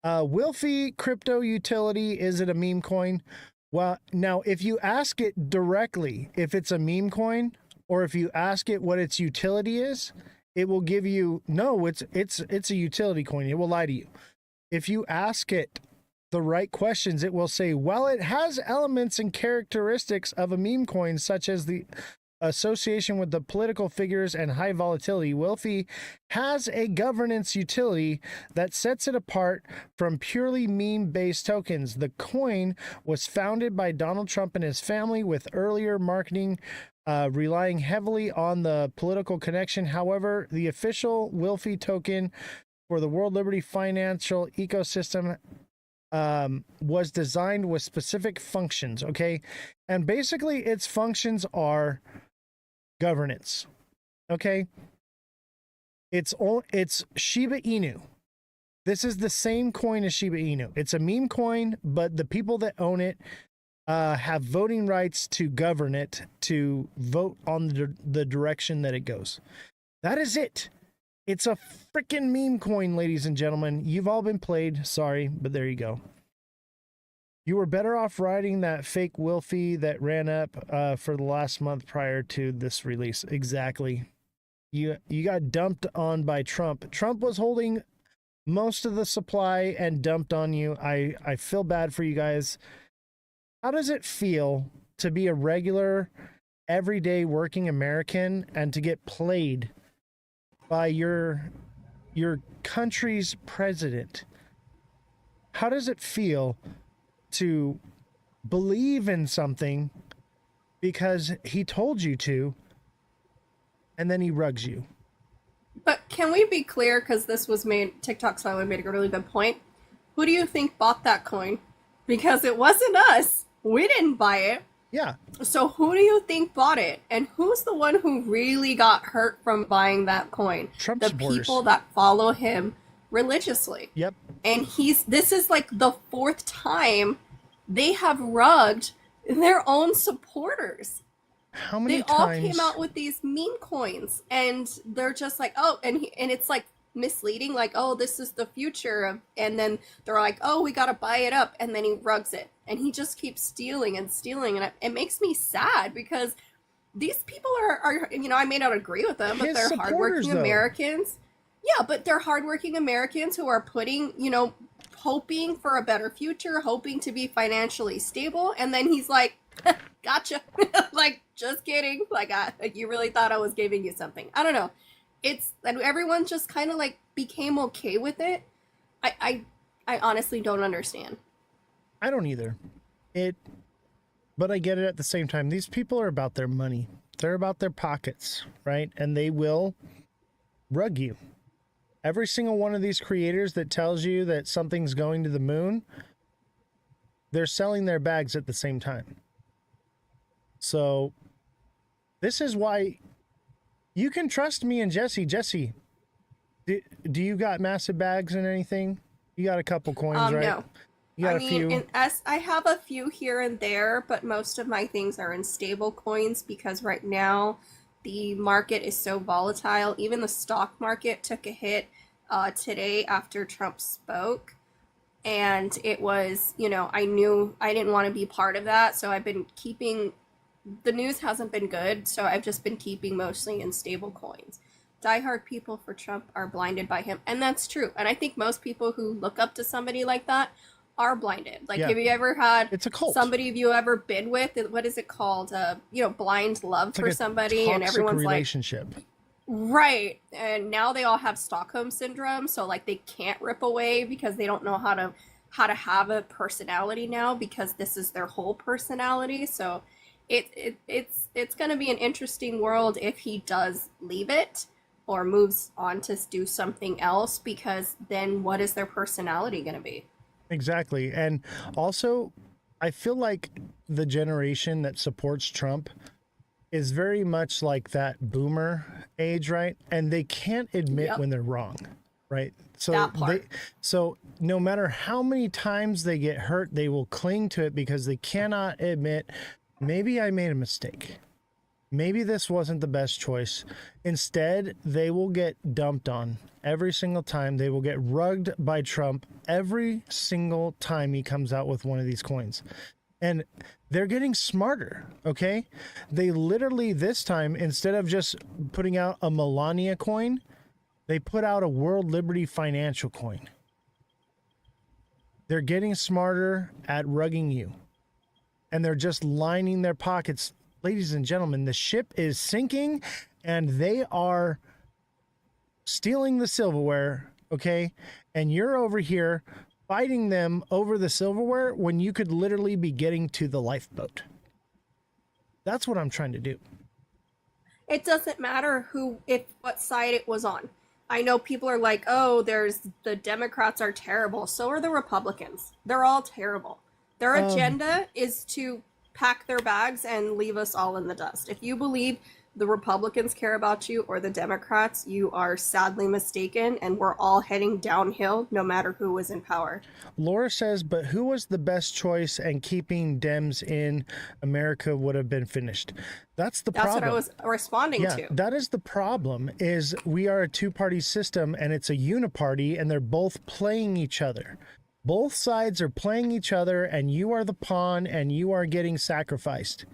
Wilfy crypto utility, is it a meme coin? Well, now if you ask it directly if it's a meme coin, or if you ask it what its utility is, it will give you no, it's a utility coin. It will lie to you. If you ask it the right questions, it will say, well, it has elements and characteristics of a meme coin, such as the association with the political figures and high volatility. Wilfy has a governance utility that sets it apart from purely meme-based tokens. The coin was founded by Donald Trump and his family, with earlier marketing relying heavily on the political connection. However, the official Wilfy token for the World Liberty financial ecosystem was designed with specific functions, okay? And basically its functions are governance, okay? It's Shiba Inu. This is the same coin as Shiba Inu. It's a meme coin, but the people that own it have voting rights to govern it, to vote on the direction that it goes. That is it. It's a freaking meme coin, ladies and gentlemen. You've all been played. Sorry, but there you go. You were better off riding that fake Wilfy that ran up for the last month prior to this release. Exactly. You got dumped on by Trump. Trump was holding most of the supply and dumped on you. I feel bad for you guys. How does it feel to be a regular, everyday working American and to get played by your country's president? How does it feel to believe in something because he told you to, and then he rugs you? But can we be clear, because this was made, TikTok Silent made a really good point. Who do you think bought that coin? Because it wasn't us. We didn't buy it. Yeah. So who do you think bought it? And who's the one who really got hurt from buying that coin? Trump the supporters. People that follow him religiously. Yep. And this is like the 4th time they have rugged their own supporters. How many they times? all came out with these meme coins, and they're just like, oh, and it's like misleading, like, oh, this is the future, and then they're like, oh, we gotta buy it up, and then he rugs it, and he just keeps stealing and stealing, and it makes me sad, because these people are I may not agree with them, but His they're supporters, hardworking though. Americans. Yeah, but they're hardworking Americans who are putting, hoping for a better future, hoping to be financially stable, and then he's like, gotcha. Like, just kidding. Like, you really thought I was giving you something. I don't know. And everyone just kind of like became okay with it. I honestly don't understand. I don't either. But I get it at the same time. These people are about their money. They're about their pockets, right? And they will rug you. Every single one of these creators that tells you that something's going to the moon, they're selling their bags at the same time. So this is why you can trust me and Jesse. Jesse, do you got massive bags and anything? You got a couple coins, right? No. You got a few? I have a few here and there, but most of my things are in stable coins, because right now the market is so volatile. Even the stock market took a hit today after Trump spoke. And it was, I knew I didn't want to be part of that. So I've been keeping, the news hasn't been good. So I've just been keeping mostly in stable coins. Diehard people for Trump are blinded by him. And that's true. And I think most people who look up to somebody like that are blinded. Like, have you ever had it's a cult. Somebody have you ever been with? What is it called? Blind love for somebody, and everyone's relationship. like, right. And now they all have Stockholm syndrome, so like they can't rip away because they don't know how to have a personality now, because this is their whole personality. So it's going to be an interesting world if he does leave it or moves on to do something else, because then what is their personality going to be? Exactly. And also, I feel like the generation that supports Trump is very much like that boomer age, right? And they can't admit when they're wrong, right? So so no matter how many times they get hurt, they will cling to it because they cannot admit, maybe I made a mistake. maybe this wasn't the best choice. Instead, they will get dumped on every single time. They will get rugged by Trump every single time he comes out with one of these coins. And they're getting smarter, okay? They literally, this time, instead of just putting out a Melania coin, they put out a World Liberty Financial coin. They're getting smarter at rugging you. And they're just lining their pockets. Ladies and gentlemen, the ship is sinking and they are stealing the silverware, okay? And you're over here fighting them over the silverware when you could literally be getting to the lifeboat. That's what I'm trying to do. It doesn't matter what side it was on. I know people are like, oh, the Democrats are terrible. So are the Republicans. They're all terrible. Their agenda is to pack their bags and leave us all in the dust. If you believe the Republicans care about you or the Democrats, you are sadly mistaken, and we're all heading downhill no matter who was in power. Laura says, but who was the best choice, and keeping Dems in America would have been finished. That's the problem. That's what I was responding to. That is the problem, is we are a two-party system and it's a uniparty and they're both playing each other. Both sides are playing each other and you are the pawn and you are getting sacrificed.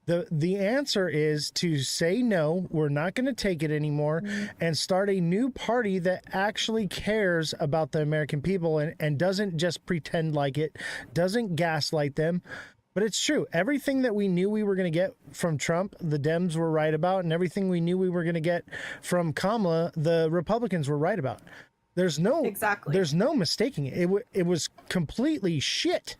The answer is to say no, we're not going to take it anymore, and start a new party that actually cares about the American people and doesn't just pretend like it, doesn't gaslight them. But it's true. Everything that we knew we were going to get from Trump, the Dems were right about, and everything we knew we were going to get from Kamala, the Republicans were right about. There's no mistaking it. It was completely shit.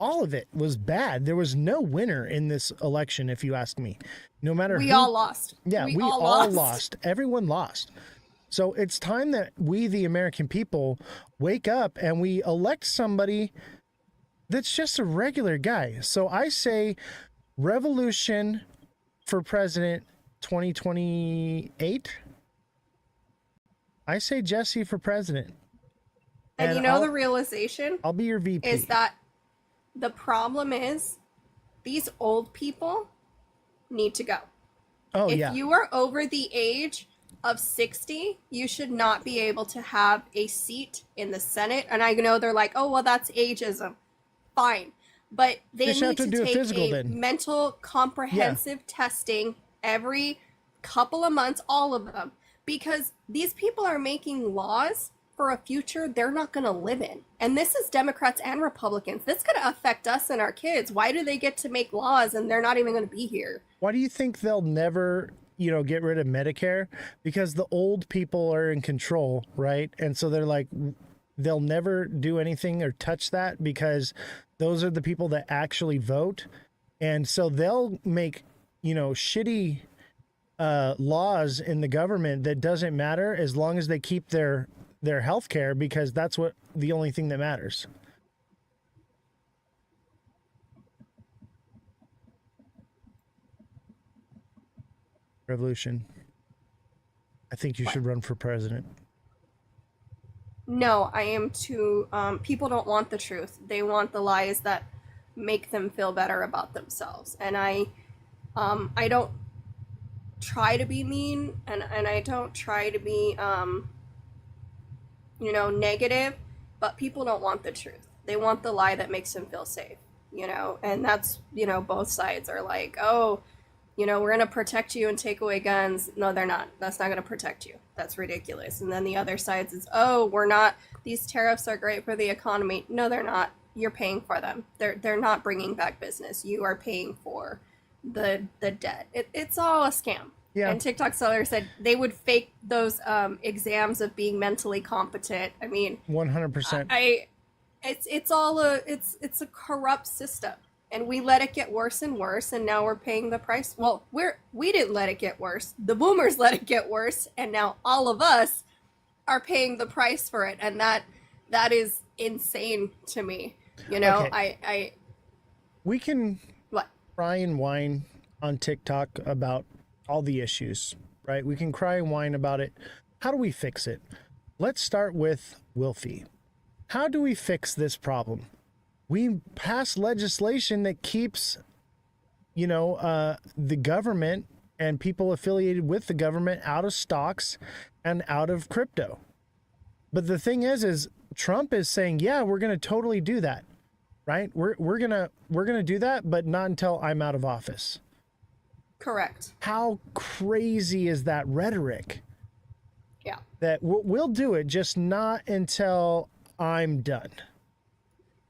All of it was bad. There was no winner in this election, if you ask me. No matter we all lost. Yeah, we all lost. Everyone lost. So it's time that we, the American people, wake up and we elect somebody that's just a regular guy. So I say revolution for president 2028. I say Jesse for president. And you know the realization? I'll be your VP. Is that the problem is these old people need to go. Oh, if you are over the age of 60, you should not be able to have a seat in the Senate. And I know they're like, oh, well, that's ageism. Fine. But they need to take a mental comprehensive testing every couple of months, all of them. Because these people are making laws for a future they're not going to live in. And this is Democrats and Republicans. This is going to affect us and our kids. Why do they get to make laws and they're not even going to be here? Why do you think they'll never, get rid of Medicare? Because the old people are in control, right? And so they're like, they'll never do anything or touch that because those are the people that actually vote. And so they'll make, shitty laws in the government that doesn't matter as long as they keep their health care, because that's the only thing that matters. Revolution. I think you should run for president. No, I am too. People don't want the truth. They want the lies that make them feel better about themselves. And I don't try to be mean, and I don't try to be negative, but people don't want the truth. They want the lie that makes them feel safe, and that's, both sides are like, oh, we're going to protect you and take away guns. No, they're not. That's not going to protect you. That's ridiculous. And then the other side is, oh, these tariffs are great for the economy. No, they're not. You're paying for them. They're not bringing back business. You are paying for the debt. It's all a scam. Yeah. And TikTok seller said they would fake those exams of being mentally competent. I mean, 100%. It's a corrupt system, and we let it get worse and worse, and now we're paying the price. Well, we didn't let it get worse. The boomers let it get worse, and now all of us are paying the price for it, and that is insane to me. Okay. We can cry and whine on TikTok about all the issues, right? We can cry and whine about it. How do we fix it? Let's start with Wilfie. How do we fix this problem? We pass legislation that keeps, the government and people affiliated with the government out of stocks and out of crypto. But the thing is Trump is saying, yeah, we're going to totally do that, right? We're going to do that, but not until I'm out of office. Correct. How crazy is that rhetoric? Yeah. That we'll do it, just not until I'm done.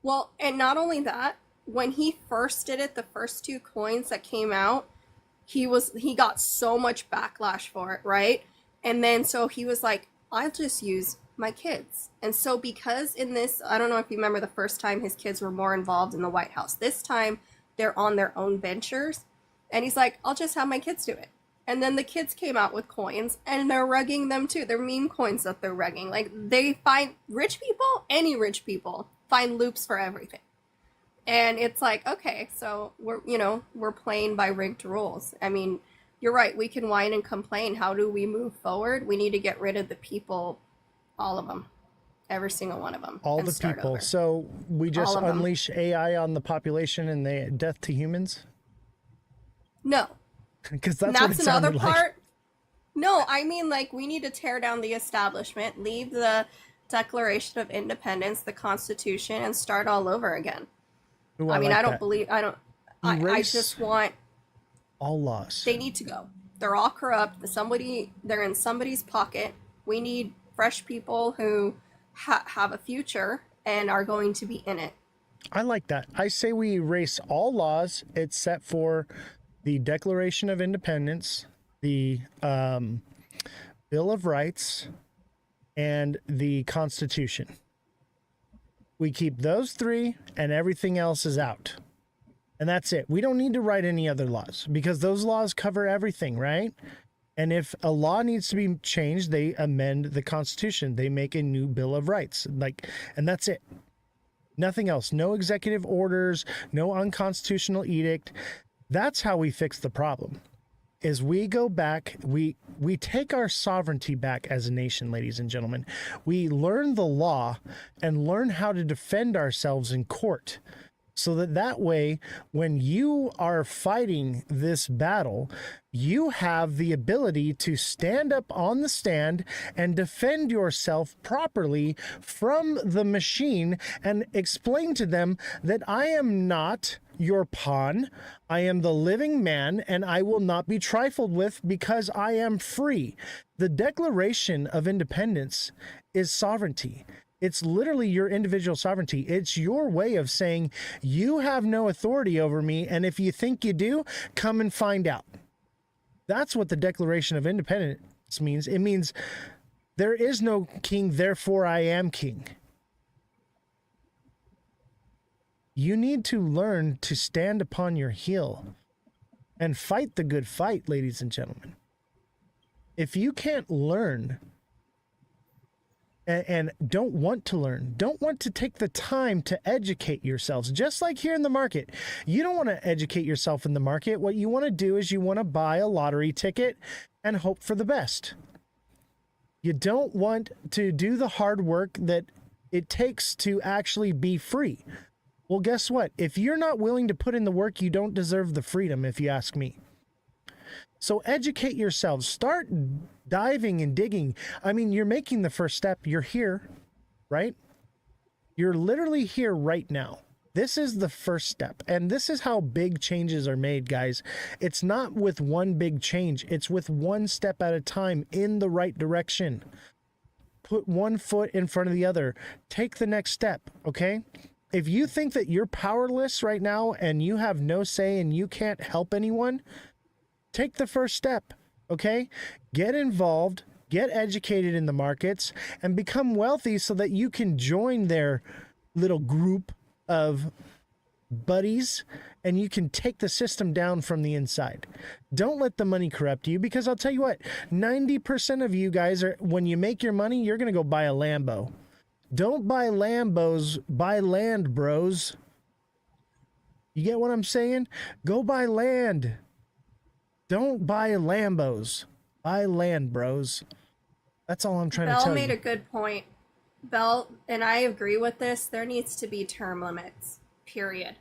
Well, and not only that, when he first did it, the first 2 coins that came out, he got so much backlash for it, right? And then so he was like, I'll just use my kids. And so because in this, I don't know if you remember the first time his kids were more involved in the White House. This time they're on their own ventures. And he's like, I'll just have my kids do it. And then the kids came out with coins and they're regging them too. They're meme coins that they're regging. Like they find rich people, any rich people find loops for everything. And it's like, okay, so we're playing by rigged rules. I mean, you're right. We can whine and complain. How do we move forward? We need to get rid of the people, all of them, every single one of them. All the people. Over. So we just unleash AI on the population and the death to humans? No. Because that's another part. Like. No, I mean, like, we need to tear down the establishment, leave the Declaration of Independence, the Constitution, and start all over again. Ooh, I just want all laws. They need to go. They're all corrupt. They're in somebody's pocket. We need fresh people who have a future and are going to be in it. I like that. I say we erase all laws except for the Declaration of Independence, the Bill of Rights, and the Constitution. We keep those 3 and everything else is out. And that's it. We don't need to write any other laws because those laws cover everything, right? And if a law needs to be changed, they amend the Constitution. They make a new Bill of Rights. And that's it. Nothing else. No executive orders, no unconstitutional edict. That's how we fix the problem. Is we go back, we take our sovereignty back as a nation, ladies and gentlemen. We learn the law and learn how to defend ourselves in court. So that way, when you are fighting this battle, you have the ability to stand up on the stand and defend yourself properly from the machine and explain to them that I am not your pawn. I am the living man and I will not be trifled with because I am free. The Declaration of Independence is sovereignty. It's literally your individual sovereignty. It's your way of saying you have no authority over me. And if you think you do, come and find out. That's what the Declaration of Independence means. It means there is no king, therefore I am king. You need to learn to stand upon your heel and fight the good fight, ladies and gentlemen. If you can't learn and don't want to learn, don't want to take the time to educate yourselves, just like here in the market. You don't want to educate yourself in the market. What you want to do is you want to buy a lottery ticket and hope for the best. You don't want to do the hard work that it takes to actually be free. Well, guess what? If you're not willing to put in the work, you don't deserve the freedom, if you ask me. So educate yourselves. Start diving and digging. I mean, you're making the first step. You're here, right? You're literally here right now. This is the first step. And this is how big changes are made, guys. It's not with one big change. It's with one step at a time in the right direction. Put one foot in front of the other. Take the next step, okay? If you think that you're powerless right now and you have no say and you can't help anyone, take the first step, okay? Get involved, get educated in the markets, and become wealthy so that you can join their little group of buddies and you can take the system down from the inside. Don't let the money corrupt you, because I'll tell you what, 90% of you guys are, when you make your money, you're going to go buy a Lambo. Don't buy Lambos, buy land, bros. You get what I'm saying? Go buy land. Don't buy Lambos. Buy land, bros. That's all I'm trying to tell you. Bell made a good point. Bell, and I agree with this, there needs to be term limits, period.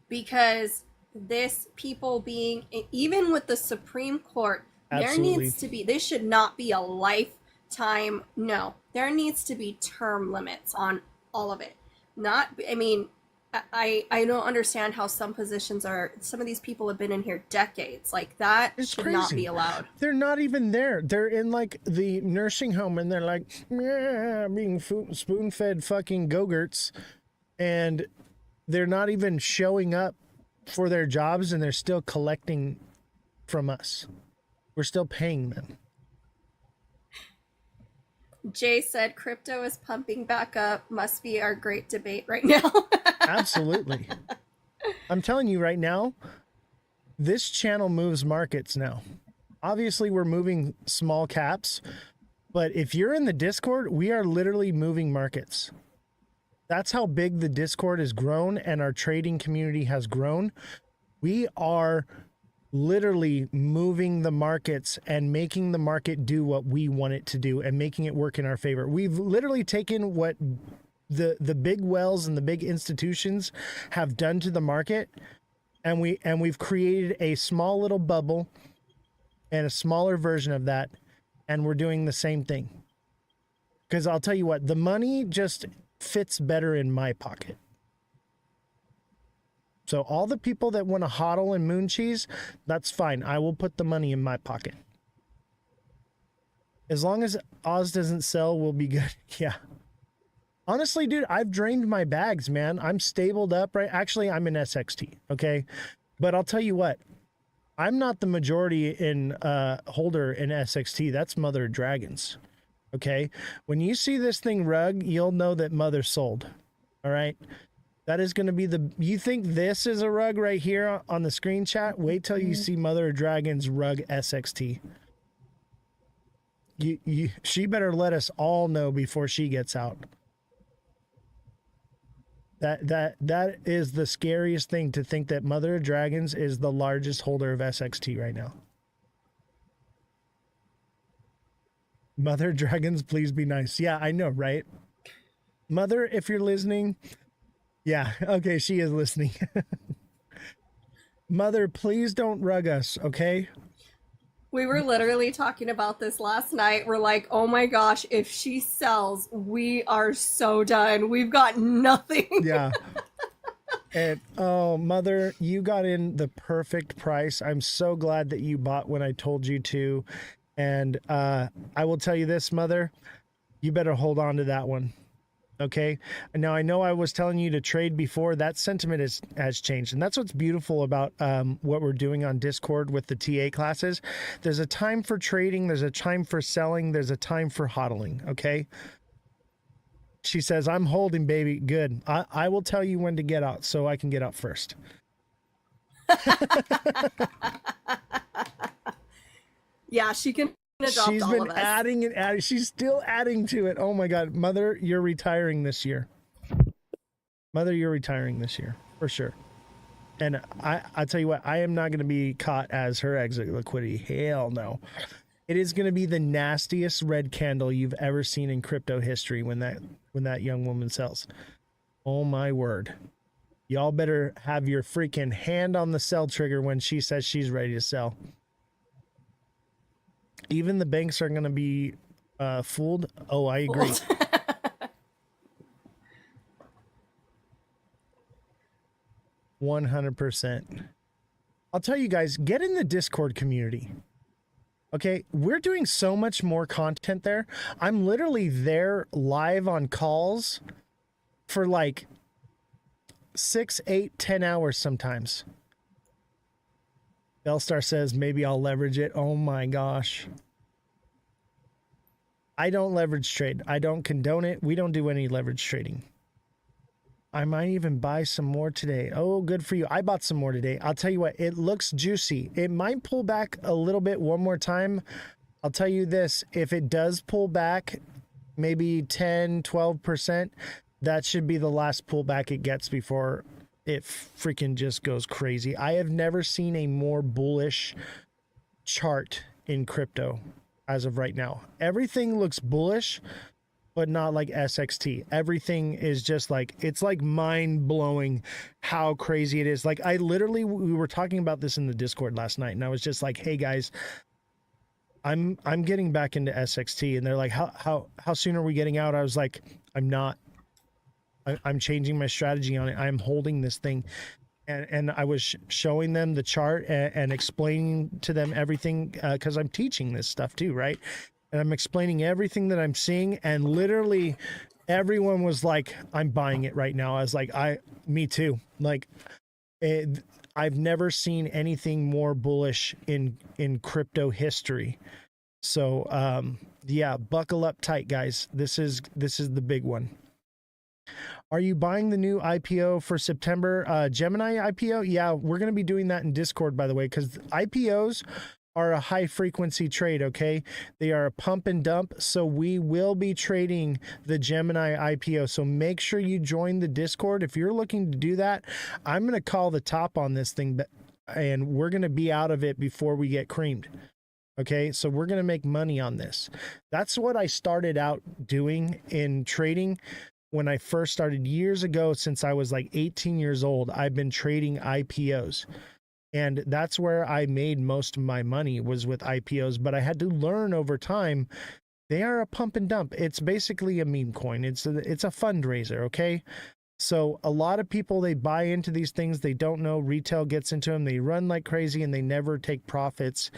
Because this people being, even with the Supreme Court, Absolutely. there needs to be, this should not be a lifetime, no. There needs to be term limits on all of it. Not, I mean, I don't understand how some positions are, some of these people have been in here decades. Like, that It's should crazy. not be allowed. They're not even there. They're in like the nursing home and they're like, yeah, being spoon fed fucking go-gurts. And they're not even showing up for their jobs and they're still collecting from us. We're still paying them. Jay said crypto is pumping back up. Must be our great debate right now. Absolutely. I'm telling you right now, this channel moves markets now. Obviously, we're moving small caps, but if you're in the Discord, we are literally moving markets. That's how big the Discord has grown and our trading community has grown. We are literally moving the markets and making the market do what we want it to do and making it work in our favor. We've literally taken what the big whales and the big institutions have done to the market, and we've created a small little bubble and a smaller version of that, and we're doing the same thing. Because I'll tell you what, the money just fits better in my pocket. So all the people that want to hodl and moon cheese, that's fine. I will put the money in my pocket. As long as Oz doesn't sell, we'll be good. Yeah. Honestly, dude, I've drained my bags, man. I'm stabled up, right? Actually, I'm in SXT, okay? But I'll tell you what, I'm not the majority in holder in SXT. That's Mother of Dragons, okay? When you see this thing rug, you'll know that Mother sold, all right? That is going to be the... You think this is a rug right here on the screen chat? Wait till you see Mother of Dragons rug SXT. She better let us all know before she gets out. That is the scariest thing, to think that Mother of Dragons is the largest holder of SXT right now. Mother of Dragons, please be nice. Yeah, I know, right? Mother, if you're listening... Yeah, okay, she is listening. Mother, please don't rug us, okay? We were literally talking about this last night. We're like, oh my gosh, if she sells, we are so done. We've got nothing. Yeah. And oh, Mother, you got in the perfect price. I'm so glad that you bought when I told you to. And I will tell you this, Mother, you better hold on to that one. Okay. Now, I know I was telling you to trade before. That sentiment has changed. And that's what's beautiful about what we're doing on Discord with the TA classes. There's a time for trading. There's a time for selling. There's a time for hodling. Okay. She says, I'm holding, baby. Good. I will tell you when to get out so I can get out first. Yeah, she can adopt She's all been of us. adding and adding. She's still adding to it. Oh my God. Mother, you're retiring this year. Mother, you're retiring this year for sure. And I tell you what, I am not going to be caught as her exit liquidity. Hell no. It is going to be the nastiest red candle you've ever seen in crypto history when that young woman sells. Oh my word. Y'all better have your freaking hand on the sell trigger when she says she's ready to sell. Even the banks are going to be fooled. Oh, I agree. 100%. I'll tell you guys, get in the Discord community. Okay, we're doing so much more content there. I'm literally there live on calls for like 6, 8, 10 hours sometimes. Bellstar says, maybe I'll leverage it. Oh my gosh. I don't leverage trade. I don't condone it. We don't do any leverage trading. I might even buy some more today. Oh, good for you. I bought some more today. I'll tell you what, it looks juicy. It might pull back a little bit one more time. I'll tell you this, if it does pull back maybe 10, 12%, that should be the last pullback it gets before it freaking just goes crazy. I have never seen a more bullish chart in crypto as of right now. Everything looks bullish, but not like SXT. Everything is just like, it's like mind blowing how crazy it is. Like I literally, we were talking about this in the Discord last night, and I was just like, hey guys, I'm getting back into SXT, and they're like, how soon are we getting out? I was like, I'm not. I'm changing my strategy on it. I'm holding this thing. And I was showing them the chart and explaining to them everything, because I'm teaching this stuff too, right? And I'm explaining everything that I'm seeing, and literally everyone was like, I'm buying it right now. I was like, me too. Like, I've never seen anything more bullish in crypto history. So yeah, buckle up tight, guys. This is the big one. Are you buying the new IPO for September? Gemini IPO? Yeah, we're going to be doing that in Discord, by the way, because IPOs are a high frequency trade, okay? They are a pump and dump, so we will be trading the Gemini IPO. So make sure you join the Discord. If you're looking to do that, I'm going to call the top on this thing, and we're going to be out of it before we get creamed. Okay, so we're going to make money on this. That's what I started out doing in trading. When I first started years ago, since I was like 18 years old, I've been trading IPOs. And that's where I made most of my money, was with IPOs. But I had to learn over time, they are a pump and dump. It's basically a meme coin. It's a fundraiser, okay? So a lot of people, they buy into these things. They don't know. Retail gets into them. They run like crazy, and they never take profits.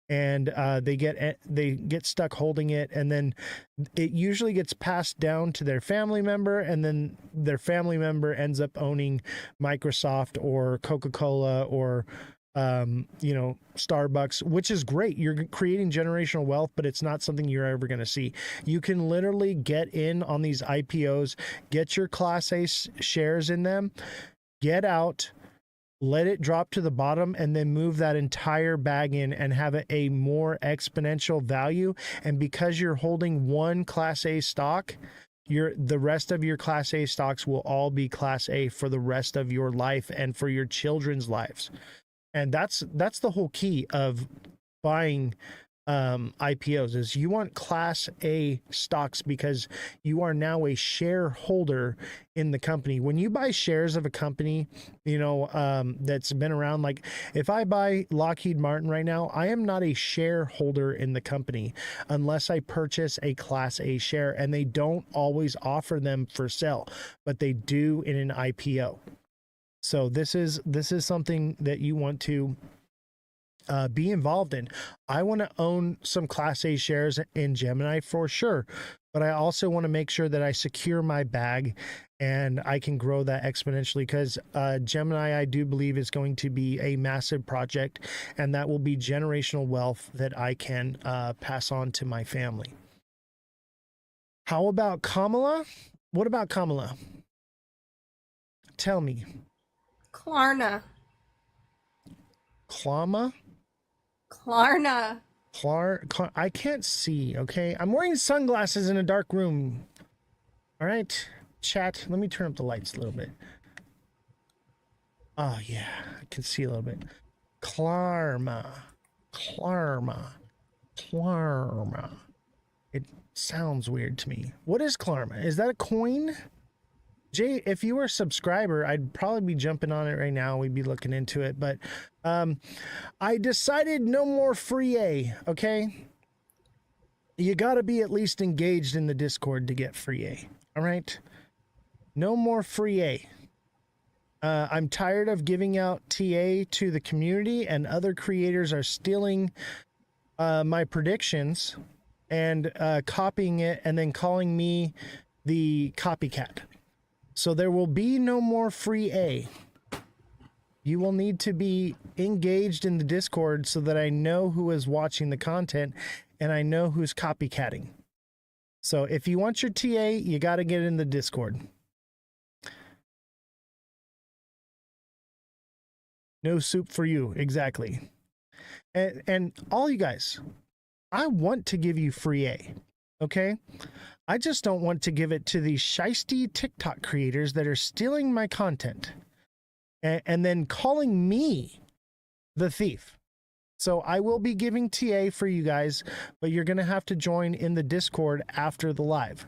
And they get stuck holding it, and then it usually gets passed down to their family member, and then their family member ends up owning Microsoft or Coca-Cola or Starbucks, which is great. You're creating generational wealth, but it's not something you're ever going to see. You can literally get in on these IPOs, get your Class A shares in them, get out, let it drop to the bottom, and then move that entire bag in and have a more exponential value. And because you're holding one Class A stock, the rest of your Class A stocks will all be Class A for the rest of your life and for your children's lives. And that's the whole key of buying IPOs, is you want Class A stocks because you are now a shareholder in the company. When you buy shares of a company, that's been around, like if I buy Lockheed Martin right now, I am not a shareholder in the company unless I purchase a Class A share, and they don't always offer them for sale, but they do in an IPO. So this is something that you want to be involved in. I want to own some Class A shares in Gemini for sure, but I also want to make sure that I secure my bag and I can grow that exponentially, because Gemini, I do believe, is going to be a massive project, and that will be generational wealth that I can pass on to my family. How about Kamala? What about Kamala? Tell me. Klarna. Klarna? I can't see, okay? I'm wearing sunglasses in a dark room. All right, chat, let me turn up the lights a little bit. Oh, yeah, I can see a little bit. Klarna. It sounds weird to me. What is Klarna? Is that a coin? Jay, if you were a subscriber, I'd probably be jumping on it right now. We'd be looking into it. But I decided no more free A, okay? You got to be at least engaged in the Discord to get free A, all right? No more free A. I'm tired of giving out TA to the community, and other creators are stealing my predictions and copying it and then calling me the copycat. So there will be no more free A. You will need to be engaged in the Discord so that I know who is watching the content and I know who's copycatting. So if you want your TA, you got to get in the Discord. No soup for you, exactly. And all you guys, I want to give you free A, okay? I just don't want to give it to these shiesty TikTok creators that are stealing my content and then calling me the thief. So I will be giving TA for you guys, but you're going to have to join in the Discord after the live.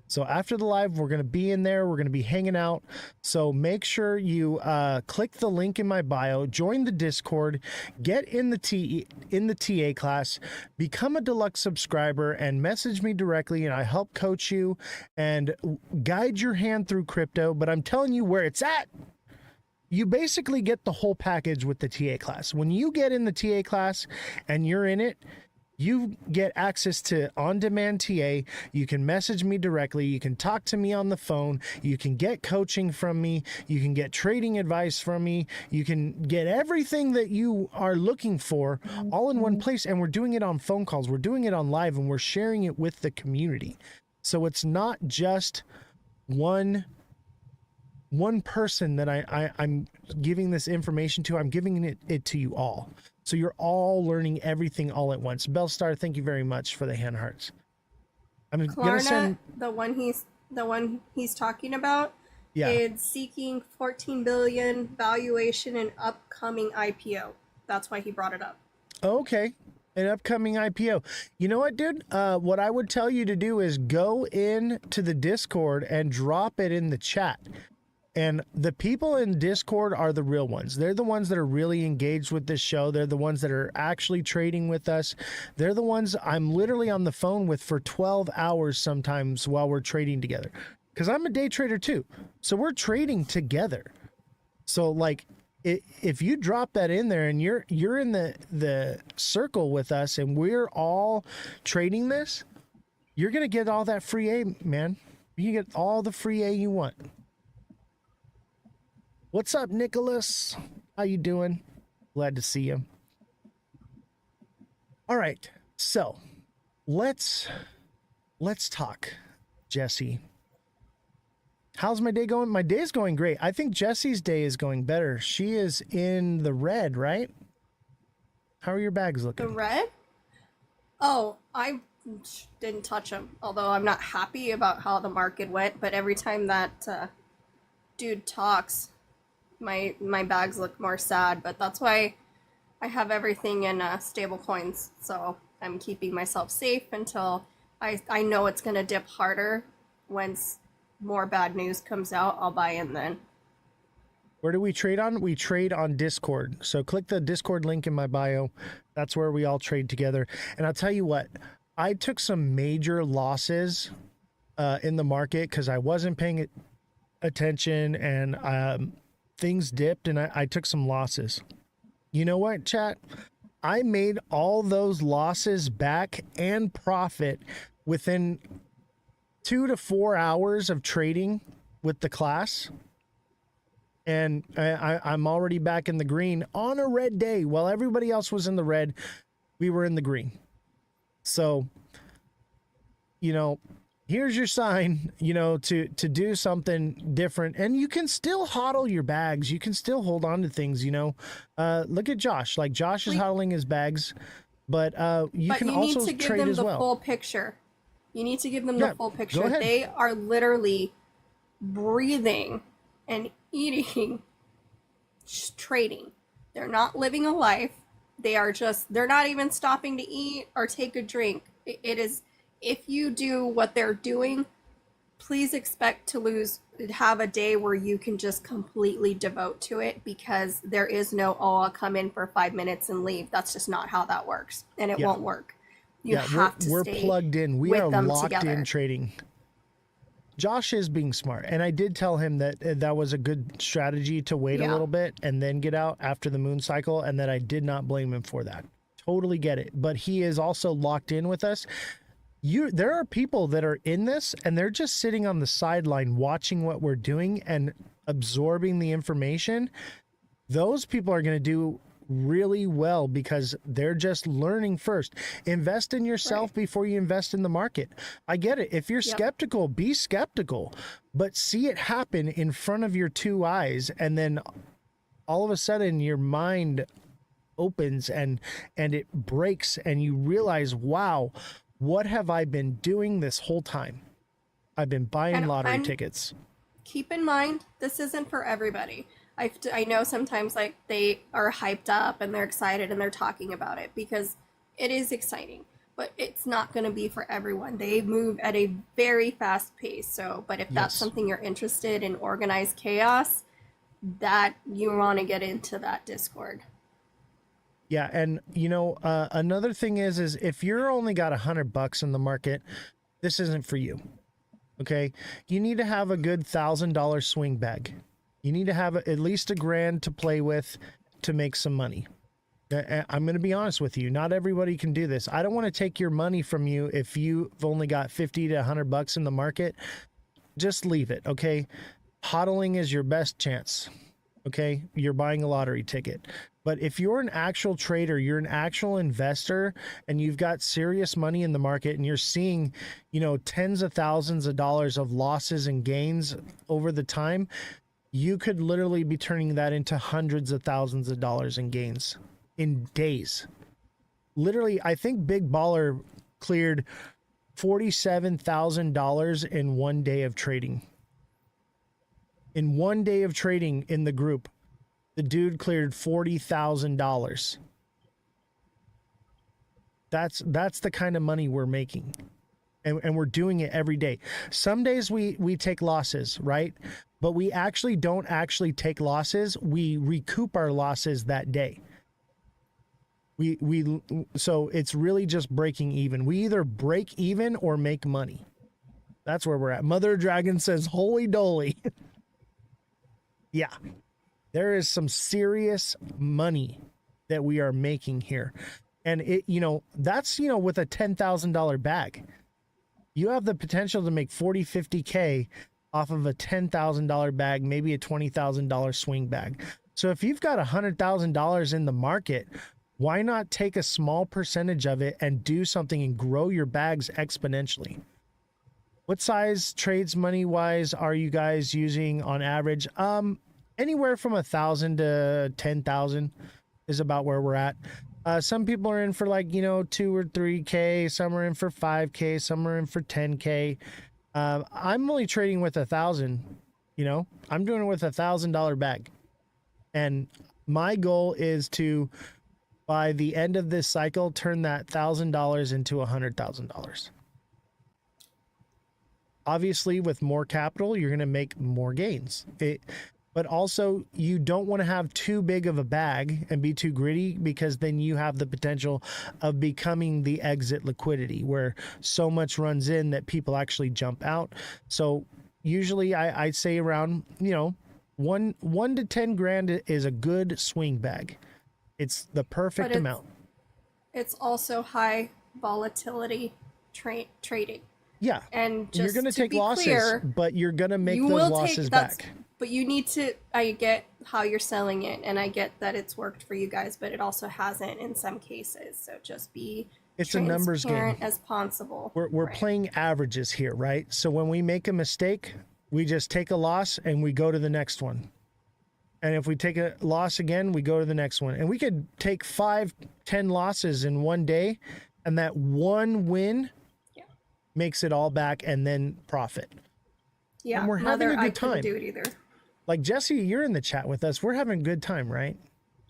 So after the live, we're going to be in there. We're going to be hanging out. So make sure you click the link in my bio, join the Discord, get in the TA class, become a deluxe subscriber, and message me directly, and I help coach you and guide your hand through crypto. But I'm telling you where it's at. You basically get the whole package with the TA class. When you get in the TA class and you're in it, you get access to on-demand TA. You can message me directly. You can talk to me on the phone. You can get coaching from me. You can get trading advice from me. You can get everything that you are looking for all in one place. And we're doing it on phone calls. We're doing it on live, and we're sharing it with the community. So it's not just one person that I'm giving this information to. I'm giving it to you all. So you're all learning everything all at once. Bellstar, thank you very much for the hand hearts. I'm gonna send the one he's talking about. Yeah. Is seeking 14 billion valuation and upcoming IPO. That's why he brought it up. Okay. An upcoming IPO. You know what, dude? What I would tell you to do is go in to the Discord and drop it in the chat. And the people in Discord are the real ones. They're the ones that are really engaged with this show. They're the ones that are actually trading with us. They're the ones I'm literally on the phone with for 12 hours sometimes while we're trading together. Because I'm a day trader too. So we're trading together. So like, if you drop that in there and you're in the circle with us and we're all trading this, you're going to get all that free A, man. You get all the free A you want. What's up, Nicholas? How you doing? Glad to see you. All right, so let's talk, Jesse. How's my day going? My day's going great. I think Jesse's day is going better. She is in the red, right? How are your bags looking? The red? Oh, I didn't touch them. Although I'm not happy about how the market went, but every time that dude talks, my bags look more sad, but that's why I have everything in stable coins. So I'm keeping myself safe until I know it's gonna dip harder. Once more bad news comes out, I'll buy in then. Where do we trade on? We trade on Discord. So click the Discord link in my bio. That's where we all trade together. And I'll tell you what, I took some major losses in the market because I wasn't paying attention, and things dipped, and I took some losses. You know what, chat? I made all those losses back and profit within 2 to 4 hours of trading with the class. And I'm already back in the green on a red day. While everybody else was in the red, we were in the green. So, you know, here's your sign, you know, to do something different. And you can still hodl your bags. You can still hold on to things, you know. Look at Josh. Like, Josh is hodling his bags, but you can also need to give trade them as the well. full picture. You need to give them the full Go picture. ahead. They are literally breathing and eating, trading. They're not living a life. They're not even stopping to eat or take a drink. It is, if you do what they're doing, please expect to have a day where you can just completely devote to it, because there is no, oh, I'll come in for 5 minutes and leave. That's just not how that works. And it won't work. You have to we're stay plugged in. We with are them locked together. in trading. Josh is being smart, and I did tell him that that was a good strategy to wait a little bit and then get out after the moon cycle, and that I did not blame him for that. Totally get it. But he is also locked in with us. There are people that are in this and they're just sitting on the sideline watching what we're doing and absorbing the information. Those people are going to do really well because they're just learning first. Invest in yourself before you invest in the market. I get it. If you're skeptical, be skeptical, but see it happen in front of your two eyes, and then all of a sudden your mind opens and it breaks and you realize, wow, what have I been doing this whole time? I've been buying lottery tickets. Keep in mind, this isn't for everybody. I know sometimes they are hyped up and they're excited and they're talking about it because it is exciting. but it's not going to be for everyone. They move at a very fast pace. So, but if that's Yes. something you're interested in, organized chaos, that you want to get into that Discord. Yeah, and another thing is if you're only got $100 in the market, this isn't for you. Okay, you need to have a good $1,000 swing bag. You need to have at least $1,000 to play with to make some money. I'm going to be honest with you. Not everybody can do this. I don't want to take your money from you if you've only got 50 to $100 in the market. Just leave it, okay? Hodling is your best chance, okay? You're buying a lottery ticket. But if you're an actual trader, you're an actual investor, and you've got serious money in the market, and you're seeing, tens of thousands of dollars of losses and gains over the time, you could literally be turning that into hundreds of thousands of dollars in gains in days. Literally, I think Big Baller cleared $47,000 in 1 day of trading. In 1 day of trading in the group, the dude cleared $40,000. That's the kind of money we're making. And we're doing it every day. Some days we take losses, right? But we actually don't take losses. We recoup our losses that day. So it's really just breaking even. We either break even or make money. That's where we're at. Mother Dragon says, holy doly. Yeah. There is some serious money that we are making here. And that's, with a $10,000 bag. You have the potential to make 40, 50K off of a $10,000 bag, maybe a $20,000 swing bag. So if you've got $100,000 in the market, why not take a small percentage of it and do something and grow your bags exponentially? What size trades money wise are you guys using on average? Anywhere from 1,000 to 10,000 is about where we're at. Some people are in for 2 or 3K. Some are in for 5K. Some are in for 10K. I'm only trading with 1,000. I'm doing it with $1,000 bag, and my goal is to, by the end of this cycle, turn that $1,000 into $100,000. Obviously, with more capital, you're going to make more gains. But also, you don't want to have too big of a bag and be too greedy, because then you have the potential of becoming the exit liquidity, where so much runs in that people actually jump out. So usually I'd say around, $1 to 10 grand is a good swing bag. It's the perfect amount. It's also high volatility trading. Yeah. And you're just going to take losses, clear, but you're going to make those losses back. But you need to, I get how you're selling it, and I get that it's worked for you guys, but it also hasn't in some cases. So just be it's a numbers game as possible. We're right. playing averages here, right? So when we make a mistake, we just take a loss and we go to the next one. And if we take a loss again, we go to the next one. And we could take 5, 10 losses in 1 day, and that one win makes it all back and then profit. Yeah, and we're having a good time. I couldn't do it either. Like, Jesse, you're in the chat with us. We're having a good time, right?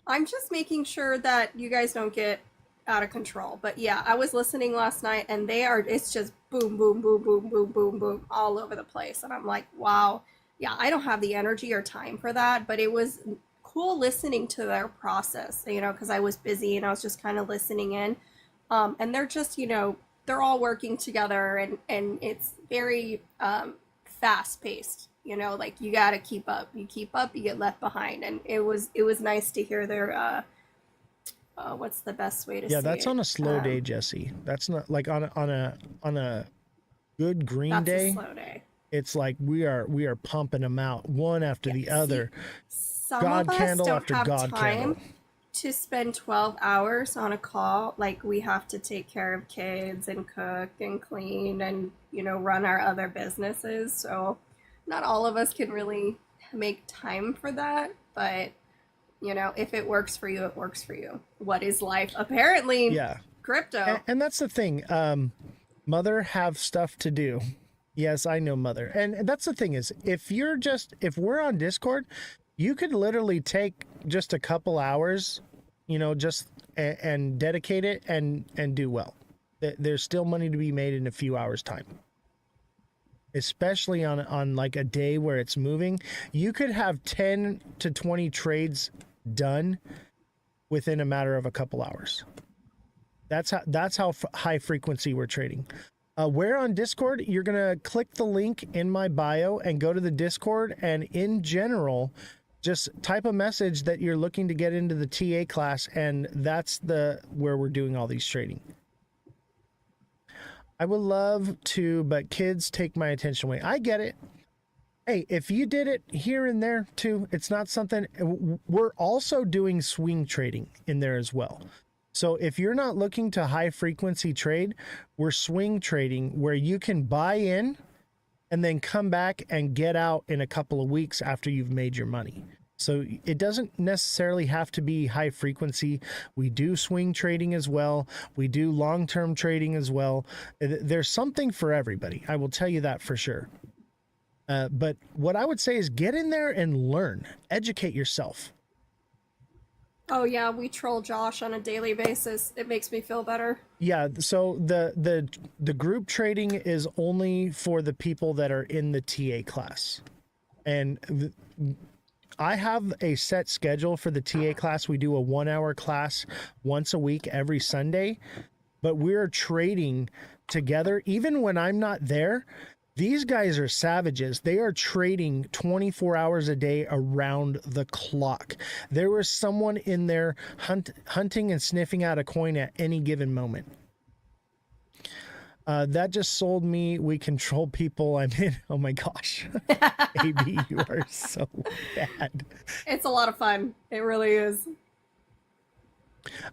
I'm just making sure that you guys don't get out of control. But yeah, I was listening last night, and it's just boom, boom, boom, boom, boom, boom, boom, all over the place. And I'm like, wow. Yeah, I don't have the energy or time for that, but it was cool listening to their process, because I was busy and I was just kind of listening in. And they're just, they're all working together, and it's very fast paced, like you got to keep up. You keep up, you get left behind. And it was nice to hear their, what's the best way to say it? Yeah, that's on a slow day, Jesse. That's not like on a good green day. That's a slow day. It's like we are pumping them out one after the other. Some God of us candle don't after have God time candle. to spend 12 hours on a call. Like, we have to take care of kids and cook and clean and, run our other businesses. So not all of us can really make time for that. But, if it works for you, it works for you. What is life? Apparently, Yeah. crypto. And that's the thing. Mother have stuff to do. Yes, I know, Mother. And that's the thing is, if we're on Discord, you could literally take just a couple hours, and dedicate it and do well. There's still money to be made in a few hours time, especially on like a day where it's moving. You could have 10 to 20 trades done within a matter of a couple hours. That's how high frequency we're trading. Where on Discord, you're going to click the link in my bio and go to the Discord, and in general, just type a message that you're looking to get into the TA class, and that's where we're doing all these trading. I would love to, but kids take my attention away. I get it. Hey, if you did it here and there too, it's not something. We're also doing swing trading in there as well. So if you're not looking to high frequency trade, we're swing trading where you can buy in and then come back and get out in a couple of weeks after you've made your money. So it doesn't necessarily have to be high frequency. We do swing trading as well. We do long-term trading as well. There's something for everybody. I will tell you that for sure. But what I would say is get in there and learn, educate yourself. Oh yeah, we troll Josh on a daily basis. It makes me feel better. Yeah, so the group trading is only for the people that are in the TA class. And I have a set schedule for the TA class. We do a 1-hour class once a week every Sunday, but we're trading together even when I'm not there. These guys are savages. They are trading 24 hours a day around the clock. There was someone in there hunting and sniffing out a coin at any given moment. That just sold me. We control people. I'm in. Oh my gosh. AB, you are so bad. It's a lot of fun. It really is.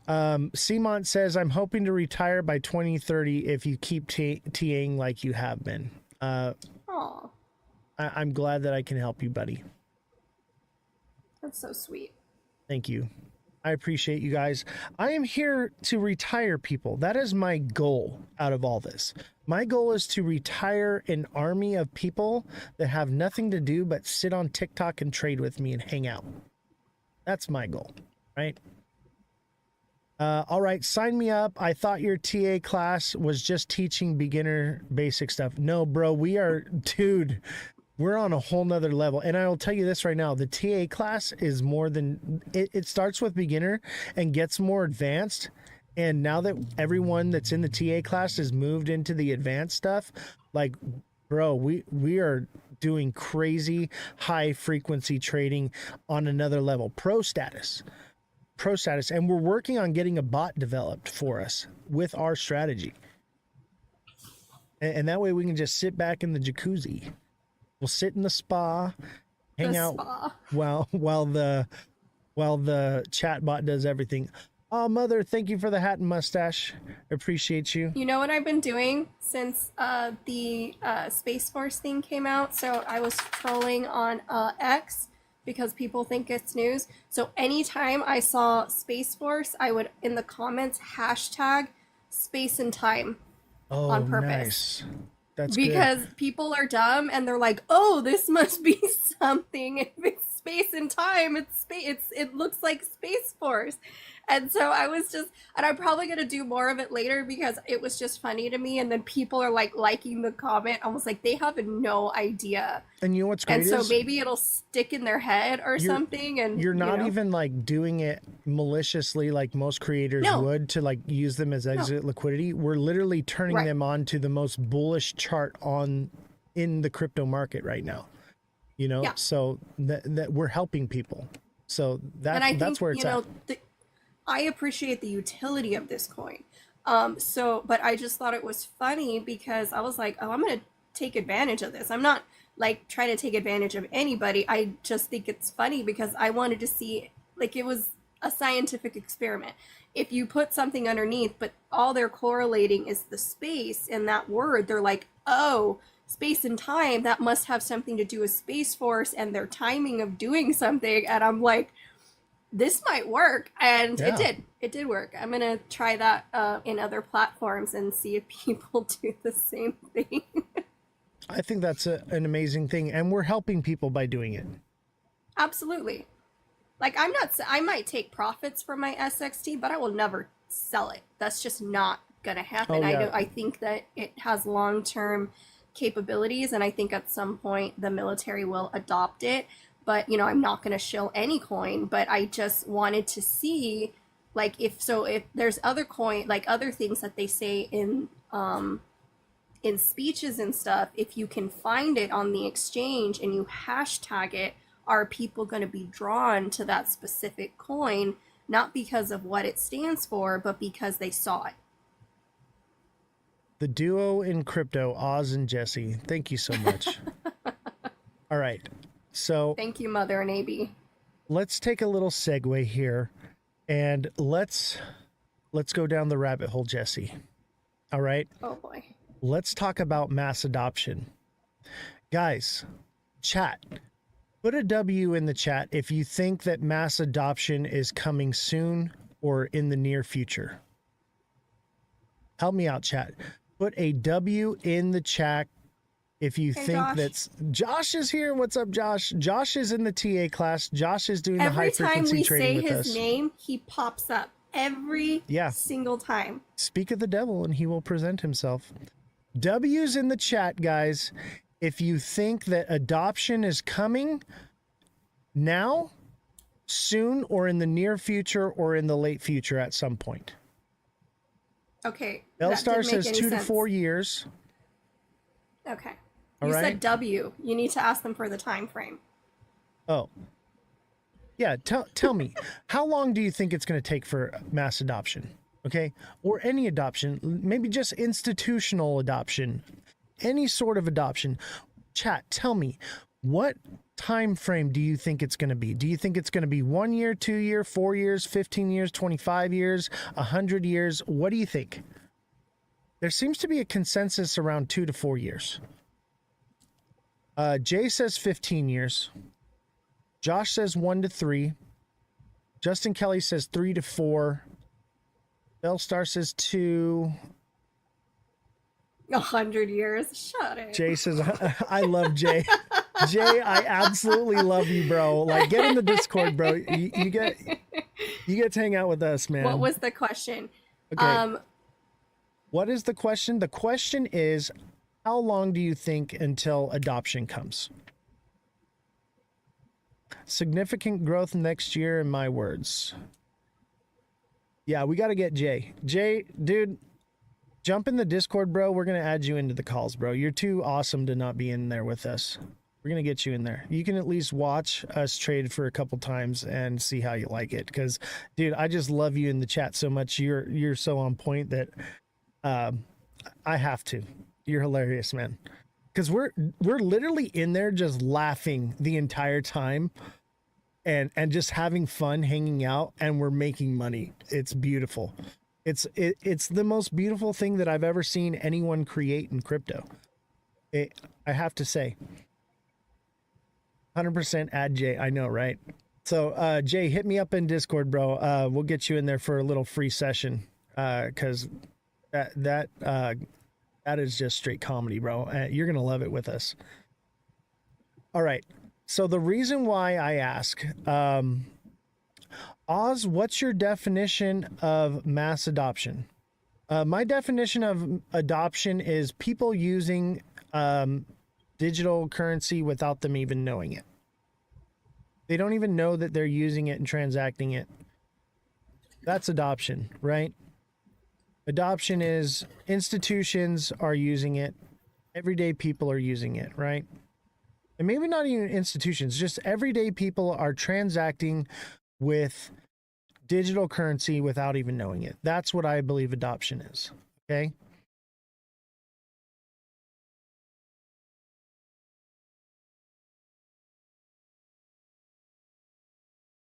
Simont says, I'm hoping to retire by 2030 if you keep TAing like you have been. I'm glad that I can help you, buddy. That's so sweet. Thank you. I appreciate you guys. I am here to retire people. That is my goal out of all this. My goal is to retire an army of people that have nothing to do but sit on TikTok and trade with me and hang out. That's my goal, right? All right, sign me up. I thought your TA class was just teaching beginner basic stuff. No, bro, dude, we're on a whole nother level. And I will tell you this right now, the TA class is more than, it starts with beginner and gets more advanced. And now that everyone that's in the TA class has moved into the advanced stuff, like, bro, we are doing crazy high frequency trading on another level. Pro status, and we're working on getting a bot developed for us with our strategy, and that way we can just sit back in the jacuzzi. We'll sit in the spa, hang out while the chat bot does everything. Oh, mother, thank you for the hat and mustache. Appreciate you. You know what I've been doing since the Space Force thing came out? So I was trolling on X, because people think it's news. So anytime I saw Space Force, I would, in the comments, hashtag space and time on purpose. Nice. That's because good. People are dumb and they're like, oh, this must be something. If it's space and time, it looks like Space Force. And so I was just, and I'm probably going to do more of it later because it was just funny to me. And then people are like liking the comment, almost like they have no idea. And you know what's great and so maybe it'll stick in their head or something. And you're not even like doing it maliciously like most creators would to like use them as exit liquidity. We're literally turning them on to the most bullish chart in the crypto market right now. You know, so that we're helping people. So that's where it's at. I appreciate the utility of this coin. But I just thought it was funny because I was like, oh, I'm going to take advantage of this. I'm not like trying to take advantage of anybody. I just think it's funny because I wanted to see, like, it was a scientific experiment. If you put something underneath, but all they're correlating is the space in that word, they're like, oh, space and time, that must have something to do with Space Force and their timing of doing something. And I'm like, this might work. And it did work. I'm going to try that in other platforms and see if people do the same thing. I think that's an amazing thing. And we're helping people by doing it. Absolutely. Like, I might take profits from my SXT, but I will never sell it. That's just not going to happen. Oh, yeah. I think that it has long-term capabilities, and I think at some point the military will adopt it. But, you know, I'm not going to shill any coin, but I just wanted to see, like, if there's other coin, like other things that they say in speeches and stuff, if you can find it on the exchange and you hashtag it, are people going to be drawn to that specific coin, not because of what it stands for, but because they saw it? The duo in crypto, Oz and Jesse. Thank you so much. All right. So Thank you, Mother and AB. let's take a little segue here and let's go down the rabbit hole, Jesse. All right. Oh boy. Let's talk about mass adoption. Guys, chat. Put a W in the chat if you think that mass adoption is coming soon or in the near future. Help me out, chat. Put a W in the chat if you think Josh. that's... Josh is here. What's up, Josh? Josh is in the TA class. Josh is doing the Every high time frequency we trading say with his us. name, he pops up. Every single time. Speak of the devil and he will present himself. W's in the chat, guys. If you think that adoption is coming now, soon, or in the near future, or in the late future at some point. Okay. L-Star says 2 to 4 years. Okay. All You right. said W. You need to ask them for the time frame. Oh. Yeah, tell me, how long do you think it's going to take for mass adoption? Okay? Or any adoption, maybe just institutional adoption, any sort of adoption. Chat, tell me, what time frame do you think it's going to be? Do you think it's going to be 1 year, 2 year, 4 years, 15 years, 25 years, 100 years? What do you think? There seems to be a consensus around 2 to 4 years. Jay says 15 years. Josh says 1 to 3. Justin Kelly says 3 to 4. Bellstar says 2. 100 years. Shut it. Jay says, I love Jay. Jay, I absolutely love you, bro. Like, get in the Discord, bro. You get to hang out with us, man. What was the question? Okay. What is the question? The question is, how long do you think until adoption comes? Significant growth next year, in my words. Yeah, we got to get Jay. Jay, dude, jump in the Discord, bro. We're going to add you into the calls, bro. You're too awesome to not be in there with us. We're going to get you in there. You can at least watch us trade for a couple times and see how you like it. Because, dude, I just love you in the chat so much. You're so on point that I have to. You're hilarious, man. Because we're literally in there just laughing the entire time and just having fun hanging out, and we're making money. It's beautiful. It's the most beautiful thing that I've ever seen anyone create in crypto. I have to say. 100% add Jay. I know, right? So Jay, hit me up in Discord, bro. We'll get you in there for a little free session. Because that is just straight comedy, bro. You're gonna love it with us. All right. So the reason why I ask, Oz, what's your definition of mass adoption? My definition of adoption is people using digital currency without them even knowing it. They don't even know that they're using it and transacting it. That's adoption, right? Adoption is institutions are using it. Everyday people are using it, right? And maybe not even institutions, just everyday people are transacting with digital currency without even knowing it. That's what I believe adoption is, okay?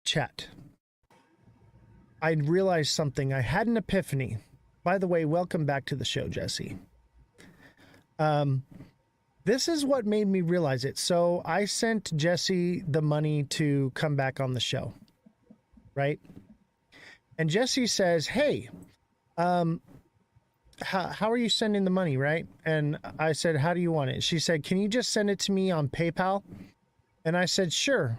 Chat. I realized something. I had an epiphany. By the way, welcome back to the show, Jesse. This is what made me realize it. So I sent Jesse the money to come back on the show, right? And Jesse says, hey, how are you sending the money, right? And I said, how do you want it? She said, can you just send it to me on PayPal? And I said, sure.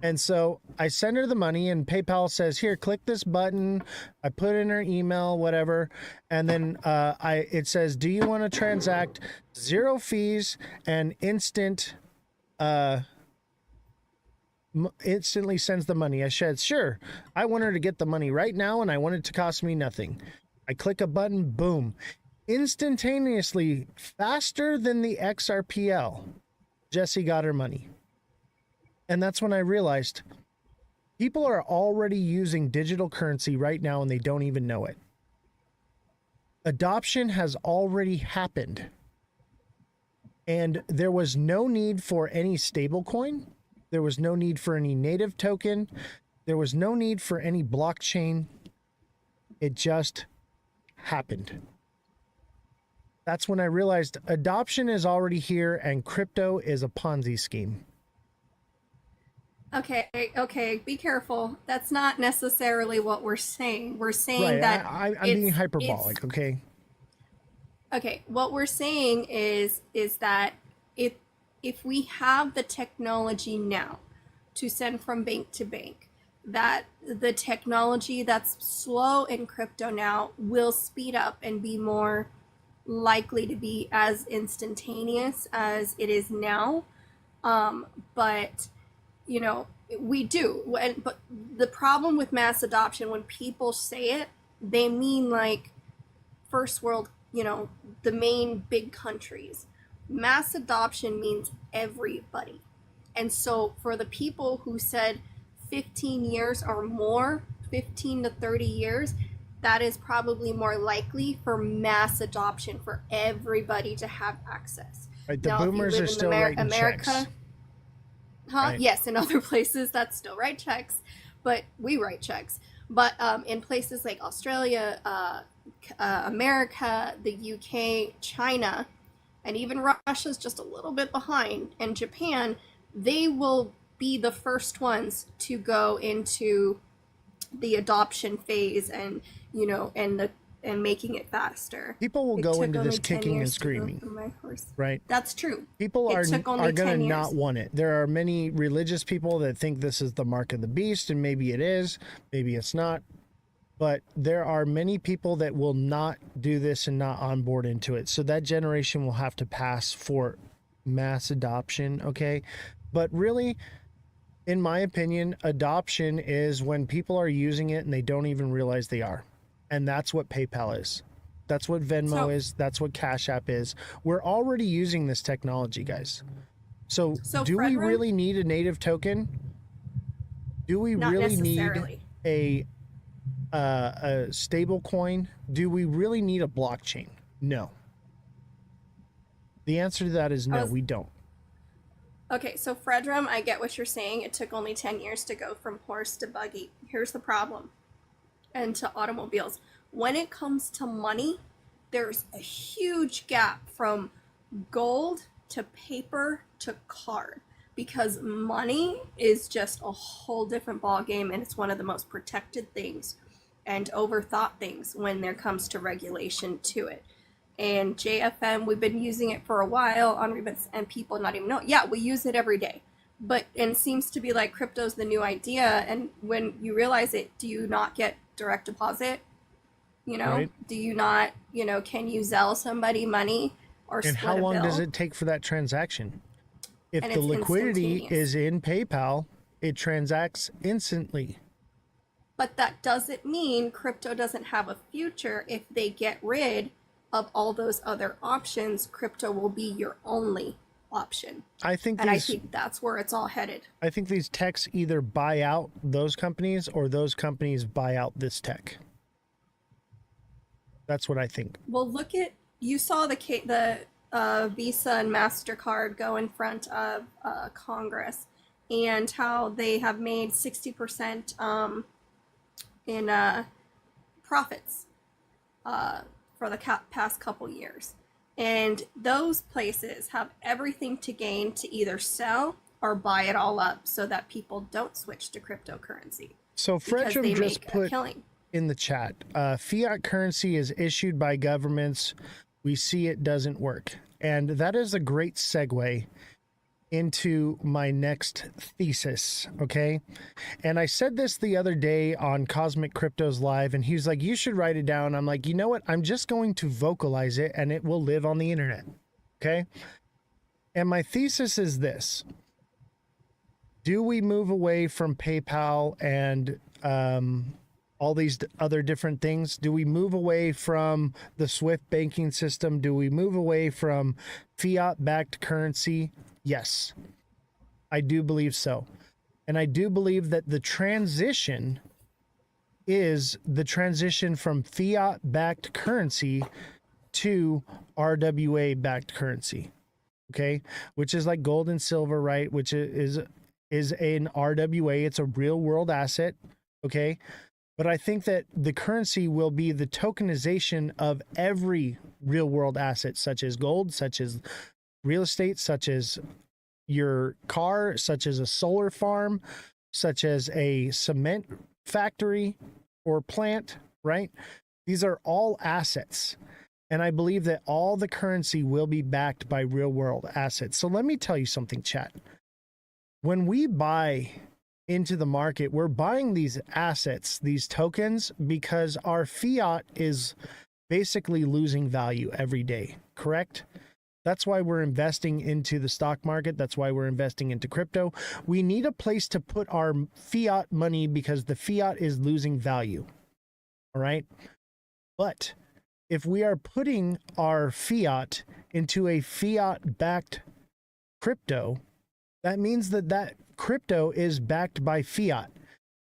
And so I send her the money, and PayPal says, "Here, click this button." I put in her email, whatever, and then it says, "Do you want to transact? 0 fees and instantly sends the money." I said, "Sure." I want her to get the money right now, and I want it to cost me nothing. I click a button, boom, instantaneously, faster than the XRPL. Jesse got her money. And that's when I realized people are already using digital currency right now and they don't even know it. Adoption has already happened. And there was no need for any stablecoin. There was no need for any native token. There was no need for any blockchain. It just happened. That's when I realized adoption is already here and crypto is a Ponzi scheme. Okay, be careful. That's not necessarily what we're saying. We're saying Right, that I'm being hyperbolic, okay? Okay, what we're saying is that if we have the technology now to send from bank to bank, that the technology that's slow in crypto now will speed up and be more likely to be as instantaneous as it is now. But you know, we do. But the problem with mass adoption, when people say it, they mean like first world, you know, the main big countries. Mass adoption means everybody. And so for the people who said 15 years or more, 15 to 30 years, that is probably more likely for mass adoption for everybody to have access. Right, the now, boomers are still writing checks. Right. Yes, in other places that's still write checks, but we write checks. But in places like Australia, America, the UK, China, and even Russia's just a little bit behind, and Japan, they will be the first ones to go into the adoption phase, and you know, and making it faster. People will go into this kicking and screaming, right? That's true. People are going to not want it. There are many religious people that think this is the mark of the beast, and maybe it is, maybe it's not. But there are many people that will not do this and not onboard into it. So that generation will have to pass for mass adoption, okay? But really, in my opinion, adoption is when people are using it and they don't even realize they are. And that's what PayPal is. That's what Venmo is. That's what Cash App is. We're already using this technology, guys. So do we really need a native token? Do we really need a stable coin? Do we really need a blockchain? No. The answer to that is no, we don't. Okay, so Fredrum, I get what you're saying. It took only 10 years to go from horse to buggy. Here's the problem. And to automobiles. When it comes to money, there's a huge gap from gold to paper to card, because money is just a whole different ball game, and it's one of the most protected things and overthought things when there comes to regulation to it. And JFM, we've been using it for a while on Rebits, and people not even know. Yeah, we use it every day. But it seems to be like crypto's the new idea, and when you realize it, do you not get direct deposit? You know, right. Do you not, you know, can you Zelle somebody money or split a bill? And how long does it take for that transaction? If the liquidity is in PayPal, it transacts instantly. But that doesn't mean crypto doesn't have a future. If they get rid of all those other options, crypto will be your only option. I think that's where it's all headed. I think these techs either buy out those companies or those companies buy out this tech. That's what I think. Well, look at, you saw the Visa and MasterCard go in front of Congress, and how they have made 60% in profits for the past couple years. And those places have everything to gain to either sell or buy it all up so that people don't switch to cryptocurrency. So Fredrum just put in the chat, fiat currency is issued by governments. We see it doesn't work. And that is a great segue into my next thesis, okay? And I said this the other day on Cosmic Cryptos Live, and he was like, you should write it down. I'm like, you know what? I'm just going to vocalize it, and it will live on the internet, okay? And my thesis is this. Do we move away from PayPal and all these other different things? Do we move away from the SWIFT banking system? Do we move away from fiat-backed currency? Yes, I do believe so. And I do believe that the transition is the transition from fiat-backed currency to RWA-backed currency, okay? Which is like gold and silver, right? Which is an RWA. It's a real-world asset, okay? But I think that the currency will be the tokenization of every real-world asset, such as gold, such as real estate, such as your car, such as a solar farm, such as a cement factory or plant, right? These are all assets. And I believe that all the currency will be backed by real world assets. So let me tell you something, chat. When we buy into the market, we're buying these assets, these tokens, because our fiat is basically losing value every day, correct? That's why we're investing into the stock market. That's why we're investing into crypto. We need a place to put our fiat money because the fiat is losing value. All right. But if we are putting our fiat into a fiat backed crypto, that means that that crypto is backed by fiat.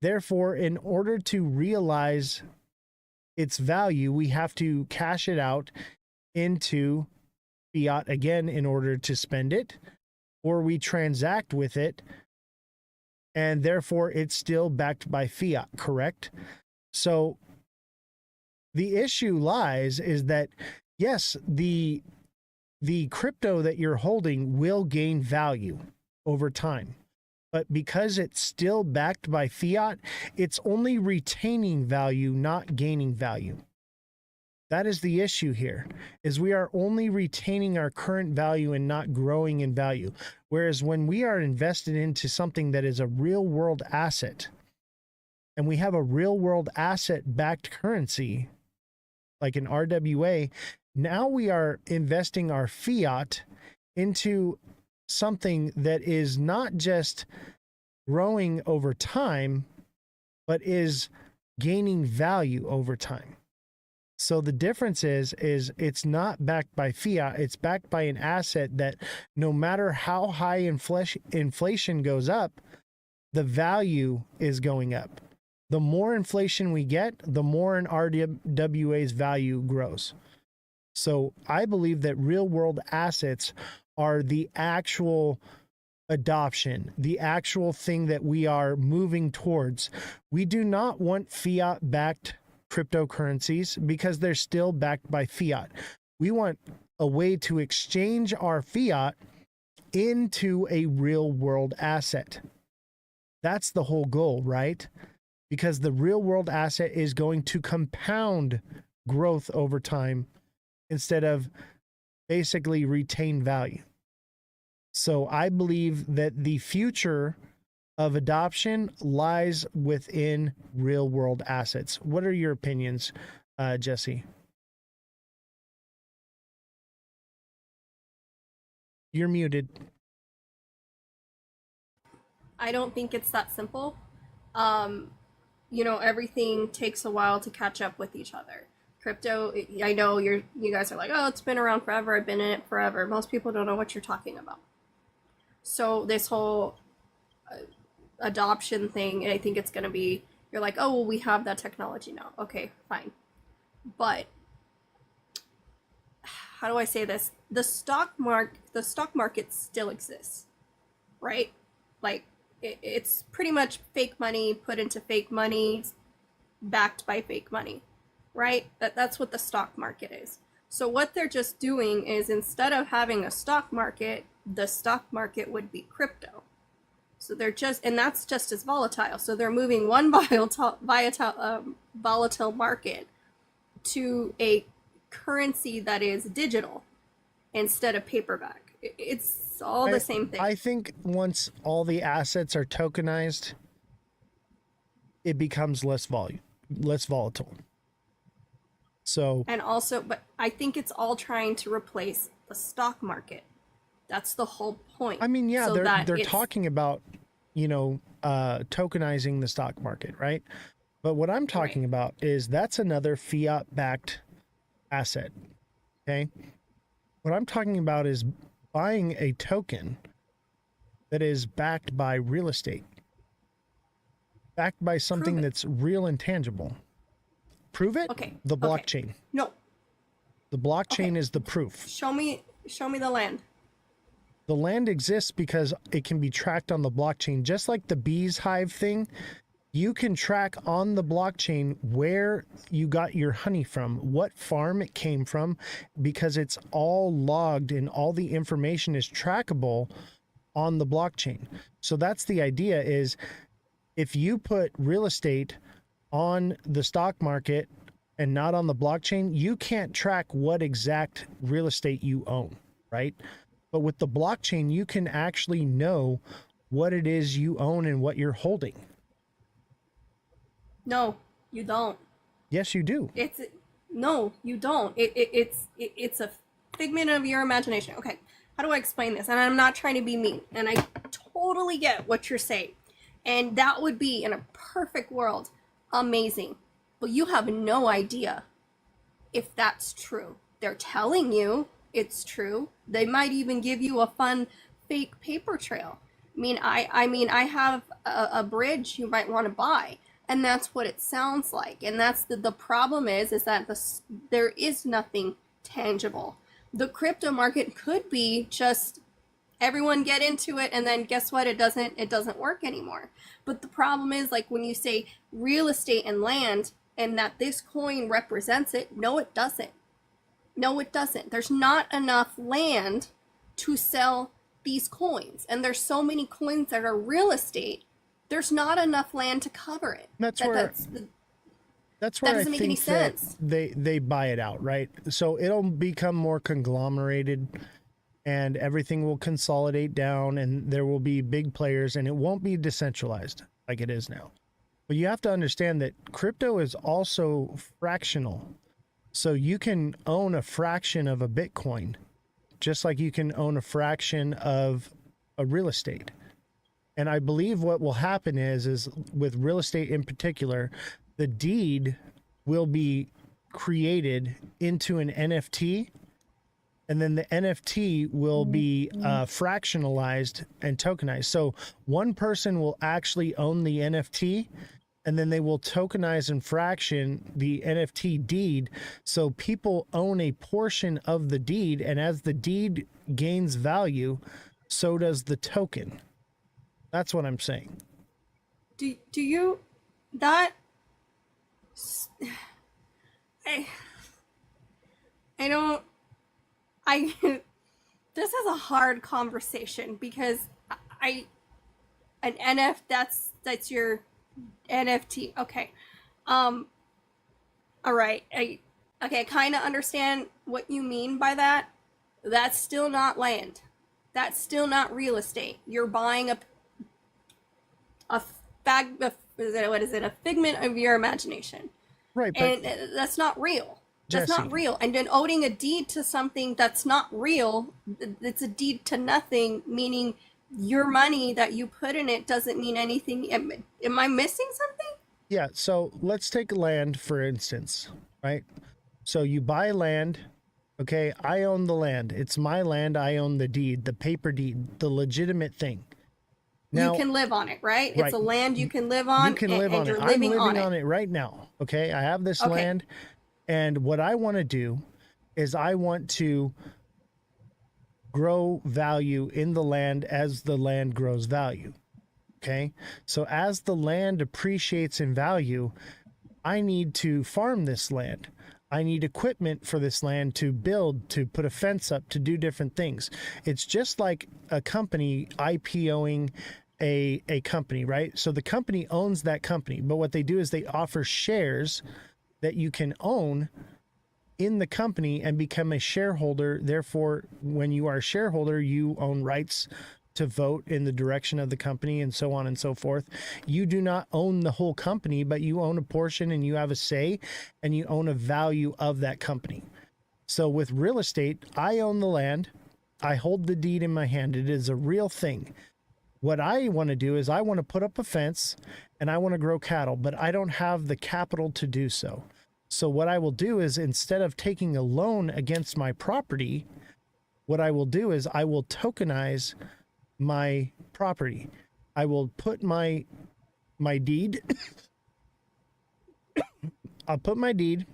Therefore, in order to realize its value, we have to cash it out into fiat again in order to spend it, or we transact with it, and therefore it's still backed by fiat, correct? So the issue lies is that, yes, the crypto that you're holding will gain value over time, but because it's still backed by fiat, it's only retaining value, not gaining value. That is the issue here, is we are only retaining our current value and not growing in value. Whereas when we are invested into something that is a real world asset, and we have a real world asset backed currency, like an RWA, now we are investing our fiat into something that is not just growing over time, but is gaining value over time. So the difference is it's not backed by fiat, it's backed by an asset that no matter how high inflation goes up, the value is going up. The more inflation we get, the more an RWA's value grows. So I believe that real world assets are the actual adoption, the actual thing that we are moving towards. We do not want fiat backed cryptocurrencies because they're still backed by fiat. We want a way to exchange our fiat into a real world asset. That's the whole goal, right? Because the real world asset is going to compound growth over time instead of basically retain value. So I believe that the future of adoption lies within real world assets. What are your opinions, Jesse? You're muted. I don't think it's that simple. You know, everything takes a while to catch up with each other. Crypto, I know you guys are like, oh, it's been around forever, I've been in it forever. Most people don't know what you're talking about. So this whole adoption thing, I think it's going to be, you're like, oh, well, we have that technology now. Okay, fine. But how do I say this? The stock market still exists, right? Like it's pretty much fake money put into fake money, backed by fake money, right? That's what the stock market is. So what they're just doing is, instead of having a stock market, the stock market would be crypto. So they're just, and that's just as volatile. So they're moving one volatile market to a currency that is digital instead of paperback. It's It's all the same thing. I think once all the assets are tokenized, it becomes less volatile. So, and also, but I think it's all trying to replace the stock market. That's the whole point. I mean, yeah, So they're talking about, tokenizing the stock market, right? But what I'm talking about is that's another fiat-backed asset. Okay. What I'm talking about is buying a token that is backed by real estate, backed by something that's real and tangible. Prove it? Okay. The Okay. blockchain. No, The blockchain is the proof. show me the land. The land exists because it can be tracked on the blockchain, just like the bees hive thing. You can track on the blockchain where you got your honey from, what farm it came from, because it's all logged and all the information is trackable on the blockchain. So that's the idea, is if you put real estate on the stock market and not on the blockchain, you can't track what exact real estate you own, right? But with the blockchain, you can actually know what it is you own and what you're holding. No, you don't. Yes, you do. No, you don't. It's a figment of your imagination. Okay, how do I explain this? And I'm not trying to be mean, and I totally get what you're saying. And that would be, in a perfect world, amazing. But you have no idea if that's true. They're telling you it's true. They might even give you a fun fake paper trail. I mean, I have a bridge you might want to buy, and that's what it sounds like. And that's the problem is that there is nothing tangible. The crypto market could be just everyone get into it, and then guess what? It doesn't work anymore. But the problem is, like, when you say real estate and land, and that this coin represents it, no, it doesn't. No, it doesn't. There's not enough land to sell these coins. And there's so many coins that are real estate, there's not enough land to cover it. That's where I doesn't make any think that sense. they buy it out, right? So it'll become more conglomerated and everything will consolidate down and there will be big players and it won't be decentralized like it is now. But you have to understand that crypto is also fractional. So you can own a fraction of a Bitcoin, just like you can own a fraction of a real estate. And I believe what will happen is with real estate in particular, the deed will be created into an NFT, and then the NFT will be fractionalized and tokenized. So one person will actually own the NFT, and then they will tokenize and fraction the NFT deed. So people own a portion of the deed, and as the deed gains value, so does the token. That's what I'm saying. Do you that I don't this is a hard conversation because that's your NFT. Okay. All right. I kind of understand what you mean by that. That's still not land. That's still not real estate. You're buying a figment of your imagination. Right. And that's not real. That's Jesse, not real. And then owning a deed to something that's not real, it's a deed to nothing, meaning your money that you put in it doesn't mean anything. Am I missing something? Yeah. So let's take land, for instance, right? So you buy land. Okay. I own the land. It's my land. I own the deed, the paper deed, the legitimate thing. Now, you can live on it, right? Right. It's a land you can live on. You can live on it. I'm living on it right now. Okay. I have this land. And what I want to do is I want to grow value in the land as the land grows value. Okay. So as the land appreciates in value, I need to farm this land. I need equipment for this land to build, to put a fence up, to do different things. It's just like a company IPOing a company, right? So the company owns that company, but what they do is they offer shares that you can own in the company and become a shareholder. Therefore, when you are a shareholder, you own rights to vote in the direction of the company and so on and so forth. You do not own the whole company, but you own a portion and you have a say and you own a value of that company. So with real estate, I own the land. I hold the deed in my hand. It is a real thing. What I want to do is I want to put up a fence and I want to grow cattle, but I don't have the capital to do so. So what I will do is, instead of taking a loan against my property, what I will do is I will tokenize my property. I will put my deed I'll put my deed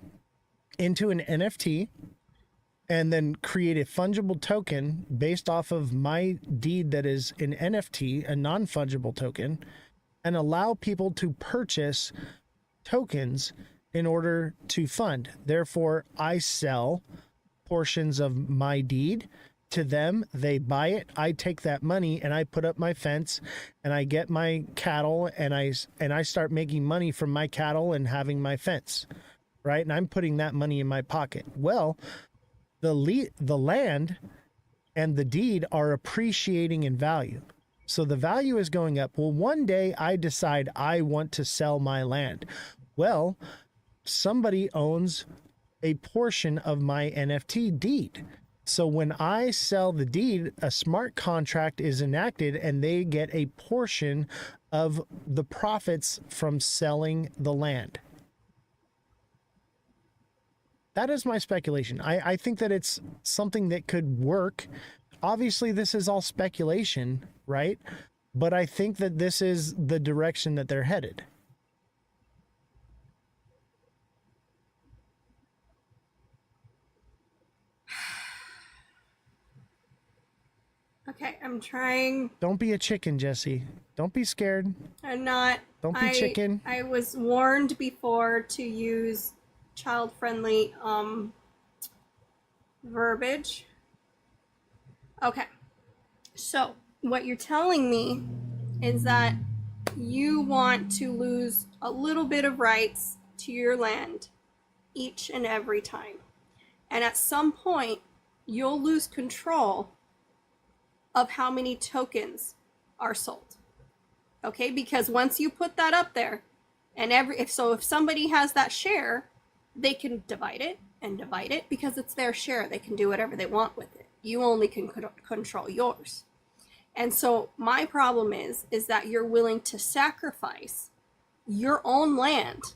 into an NFT and then create a fungible token based off of my deed that is an NFT, a non-fungible token, and allow people to purchase tokens in order to fund. Therefore, I sell portions of my deed to them. They buy it. I take that money and I put up my fence and I get my cattle and I start making money from my cattle and having my fence, right? And I'm putting that money in my pocket. Well, the land and the deed are appreciating in value. So the value is going up. Well, one day I decide I want to sell my land. Well, somebody owns a portion of my NFT deed. So when I sell the deed, a smart contract is enacted and they get a portion of the profits from selling the land. That is my speculation. I think that it's something that could work. Obviously, this is all speculation, right? But I think that this is the direction that they're headed. Okay, I'm trying. Don't be a chicken, Jesse. Don't be scared. I'm not. Don't be chicken. I was warned before to use child-friendly verbiage. Okay. So, what you're telling me is that you want to lose a little bit of rights to your land each and every time. And at some point, you'll lose control of how many tokens are sold. Okay, because once you put that up there, and if somebody has that share, they can divide it because it's their share. They can do whatever they want with it. You only can control yours. And so my problem is that you're willing to sacrifice your own land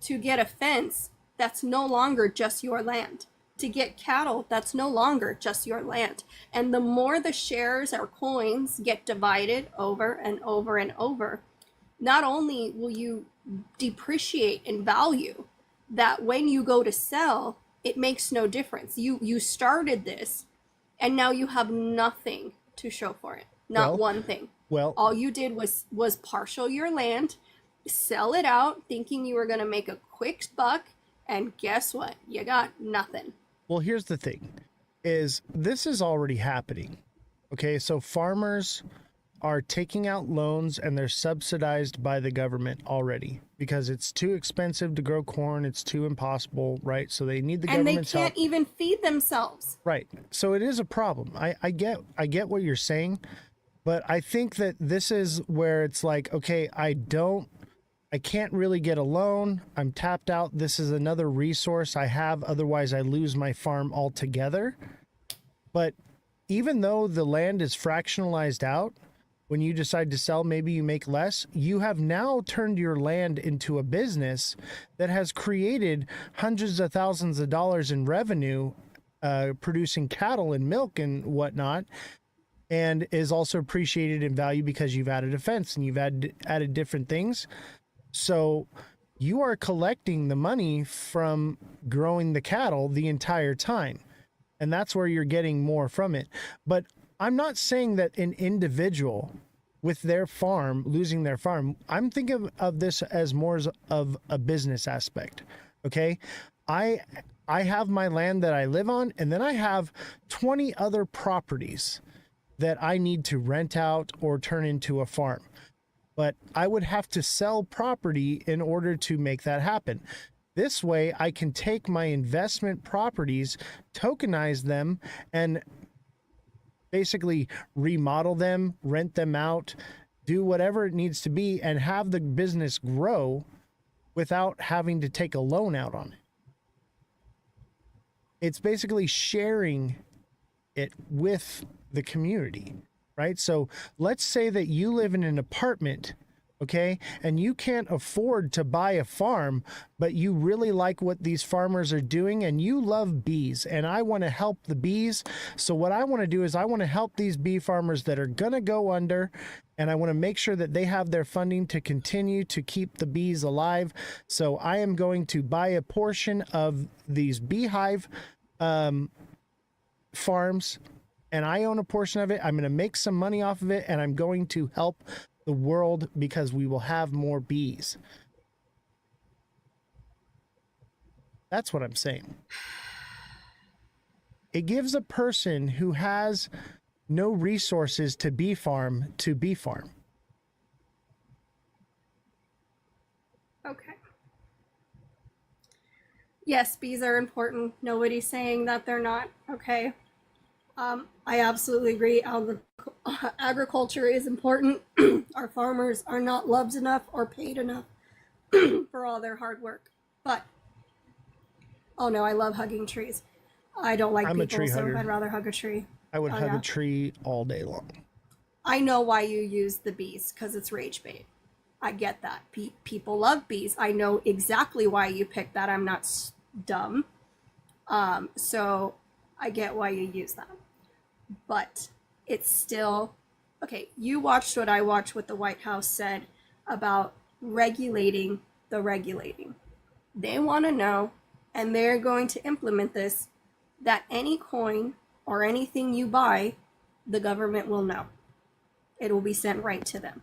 to get a fence that's no longer just your land, to get cattle that's no longer just your land. And the more the shares or coins get divided over and over and over, not only will you depreciate in value, that when you go to sell, it makes no difference. You started this and now you have nothing to show for it. Not one thing. Well, all you did was partial your land, sell it out thinking you were going to make a quick buck, and guess what? You got nothing. Well, here's the thing, is this is already happening. Okay, so farmers are taking out loans and they're subsidized by the government already because it's too expensive to grow corn. It's too impossible, right? So they need the government's help. And they can't even feed themselves. Right. So it is a problem. I get what you're saying, but I think that this is where it's like, okay, I can't really get a loan. I'm tapped out. This is another resource I have. Otherwise, I lose my farm altogether. But even though the land is fractionalized out, when you decide to sell, maybe you make less. You have now turned your land into a business that has created hundreds of thousands of dollars in revenue, producing cattle and milk and whatnot, and is also appreciated in value because you've added a fence and you've added different things. So you are collecting the money from growing the cattle the entire time. And that's where you're getting more from it. But I'm not saying that an individual with their farm, losing their farm, I'm thinking of this as more of a business aspect. Okay. I have my land that I live on, and then I have 20 other properties that I need to rent out or turn into a farm. But I would have to sell property in order to make that happen. This way I can take my investment properties, tokenize them, and basically remodel them, rent them out, do whatever it needs to be, and have the business grow without having to take a loan out on it. It's basically sharing it with the community, right? So let's say that you live in an apartment, okay, and you can't afford to buy a farm, but you really like what these farmers are doing and you love bees, and I want to help the bees. So what I want to do is I want to help these bee farmers that are going to go under, and I want to make sure that they have their funding to continue to keep the bees alive. So I am going to buy a portion of these beehive farms, and I own a portion of it. I'm going to make some money off of it, and I'm going to help the world because we will have more bees. That's what I'm saying. It gives a person who has no resources to bee farm to bee farm. Okay. Yes, bees are important. Nobody's saying that they're not. Okay. I absolutely agree. Agriculture is important. Our farmers are not loved enough or paid enough for all their hard work. But, oh no, I love hugging trees. I don't like I'm a people, tree so hugger. I'd rather hug a tree. I would hug yeah. a tree all day long. I know why you use the bees, because it's rage bait. I get that. People love bees. I know exactly why you picked that. I'm not dumb. So I get why you use that. But it's still, okay, you watched what I watched, what the White House said about regulating the regulating. They want to know, and they're going to implement this, that any coin or anything you buy, the government will know. It will be sent right to them.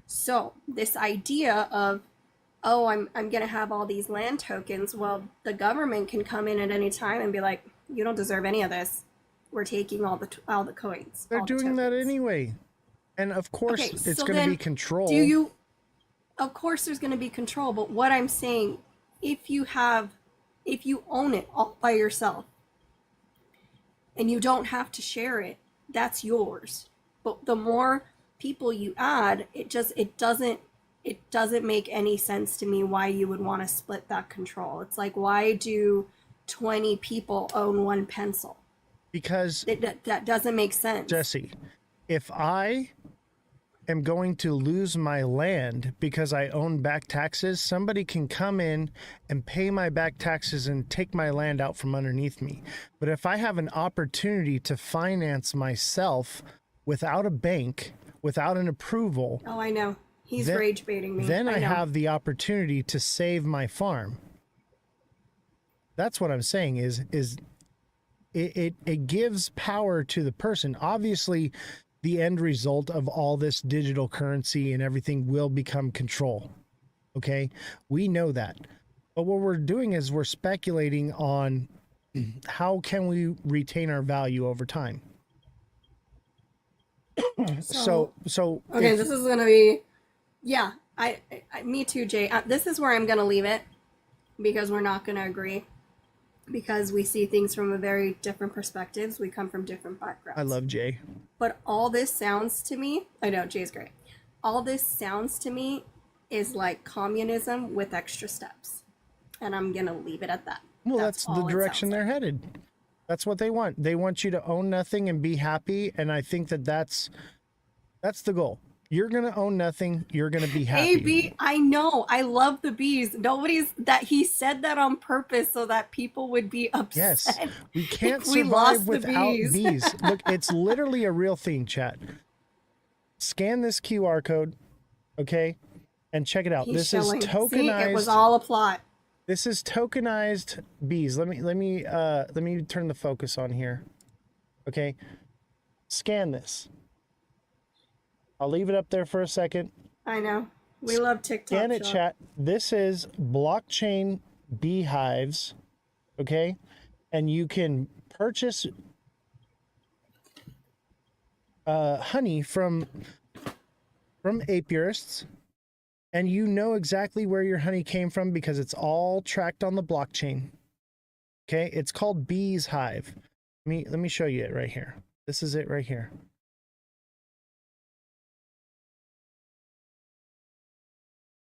So this idea of, oh, I'm going to have all these land tokens, well, the government can come in at any time and be like, you don't deserve any of this. We're taking all the coins. They're doing that anyway. And of course, Okay, it's so going to be then control. Of course there's going to be control, but what I'm saying, if you own it all by yourself and you don't have to share it, that's yours. But the more people you add, it doesn't make any sense to me why you would want to split that control. It's like, why do 20 people own one pencil? Because that doesn't make sense. Jesse, if I am going to lose my land because I own back taxes, somebody can come in and pay my back taxes and take my land out from underneath me. But if I have an opportunity to finance myself without a bank, without an approval. Oh, I know. He's rage baiting me. Then I have the opportunity to save my farm. That's what I'm saying is it gives power to the person. Obviously, the end result of all this digital currency and everything will become control. Okay? We know that. But what we're doing is we're speculating on how can we retain our value over time. So okay, this is going to be, yeah, I me too, Jay. This is where I'm going to leave it because we're not going to agree. Because we see things from a very different perspectives. We come from different backgrounds. I love Jay. But all this sounds to me, I know, Jay's great. All this sounds to me is like communism with extra steps. And I'm going to leave it at that. Well, that's the direction they're headed. That's what they want. They want you to own nothing and be happy. And I think that's the goal. You're going to own nothing. You're going to be happy. I know. I love the bees. He said that on purpose so that people would be upset. Yes. We can't survive without bees. Look, it's literally a real thing, chat. Scan this QR code, okay? And check it out. This is tokenized. See, it was all a plot. This is tokenized bees. Let me turn the focus on here. Okay. Scan this. I'll leave it up there for a second. I know. We love TikTok. Scan it, chat. This is blockchain beehives, okay? And you can purchase honey from apiarists and you know exactly where your honey came from because it's all tracked on the blockchain. Okay, it's called Bees Hive. Let me show you it right here. This is it right here.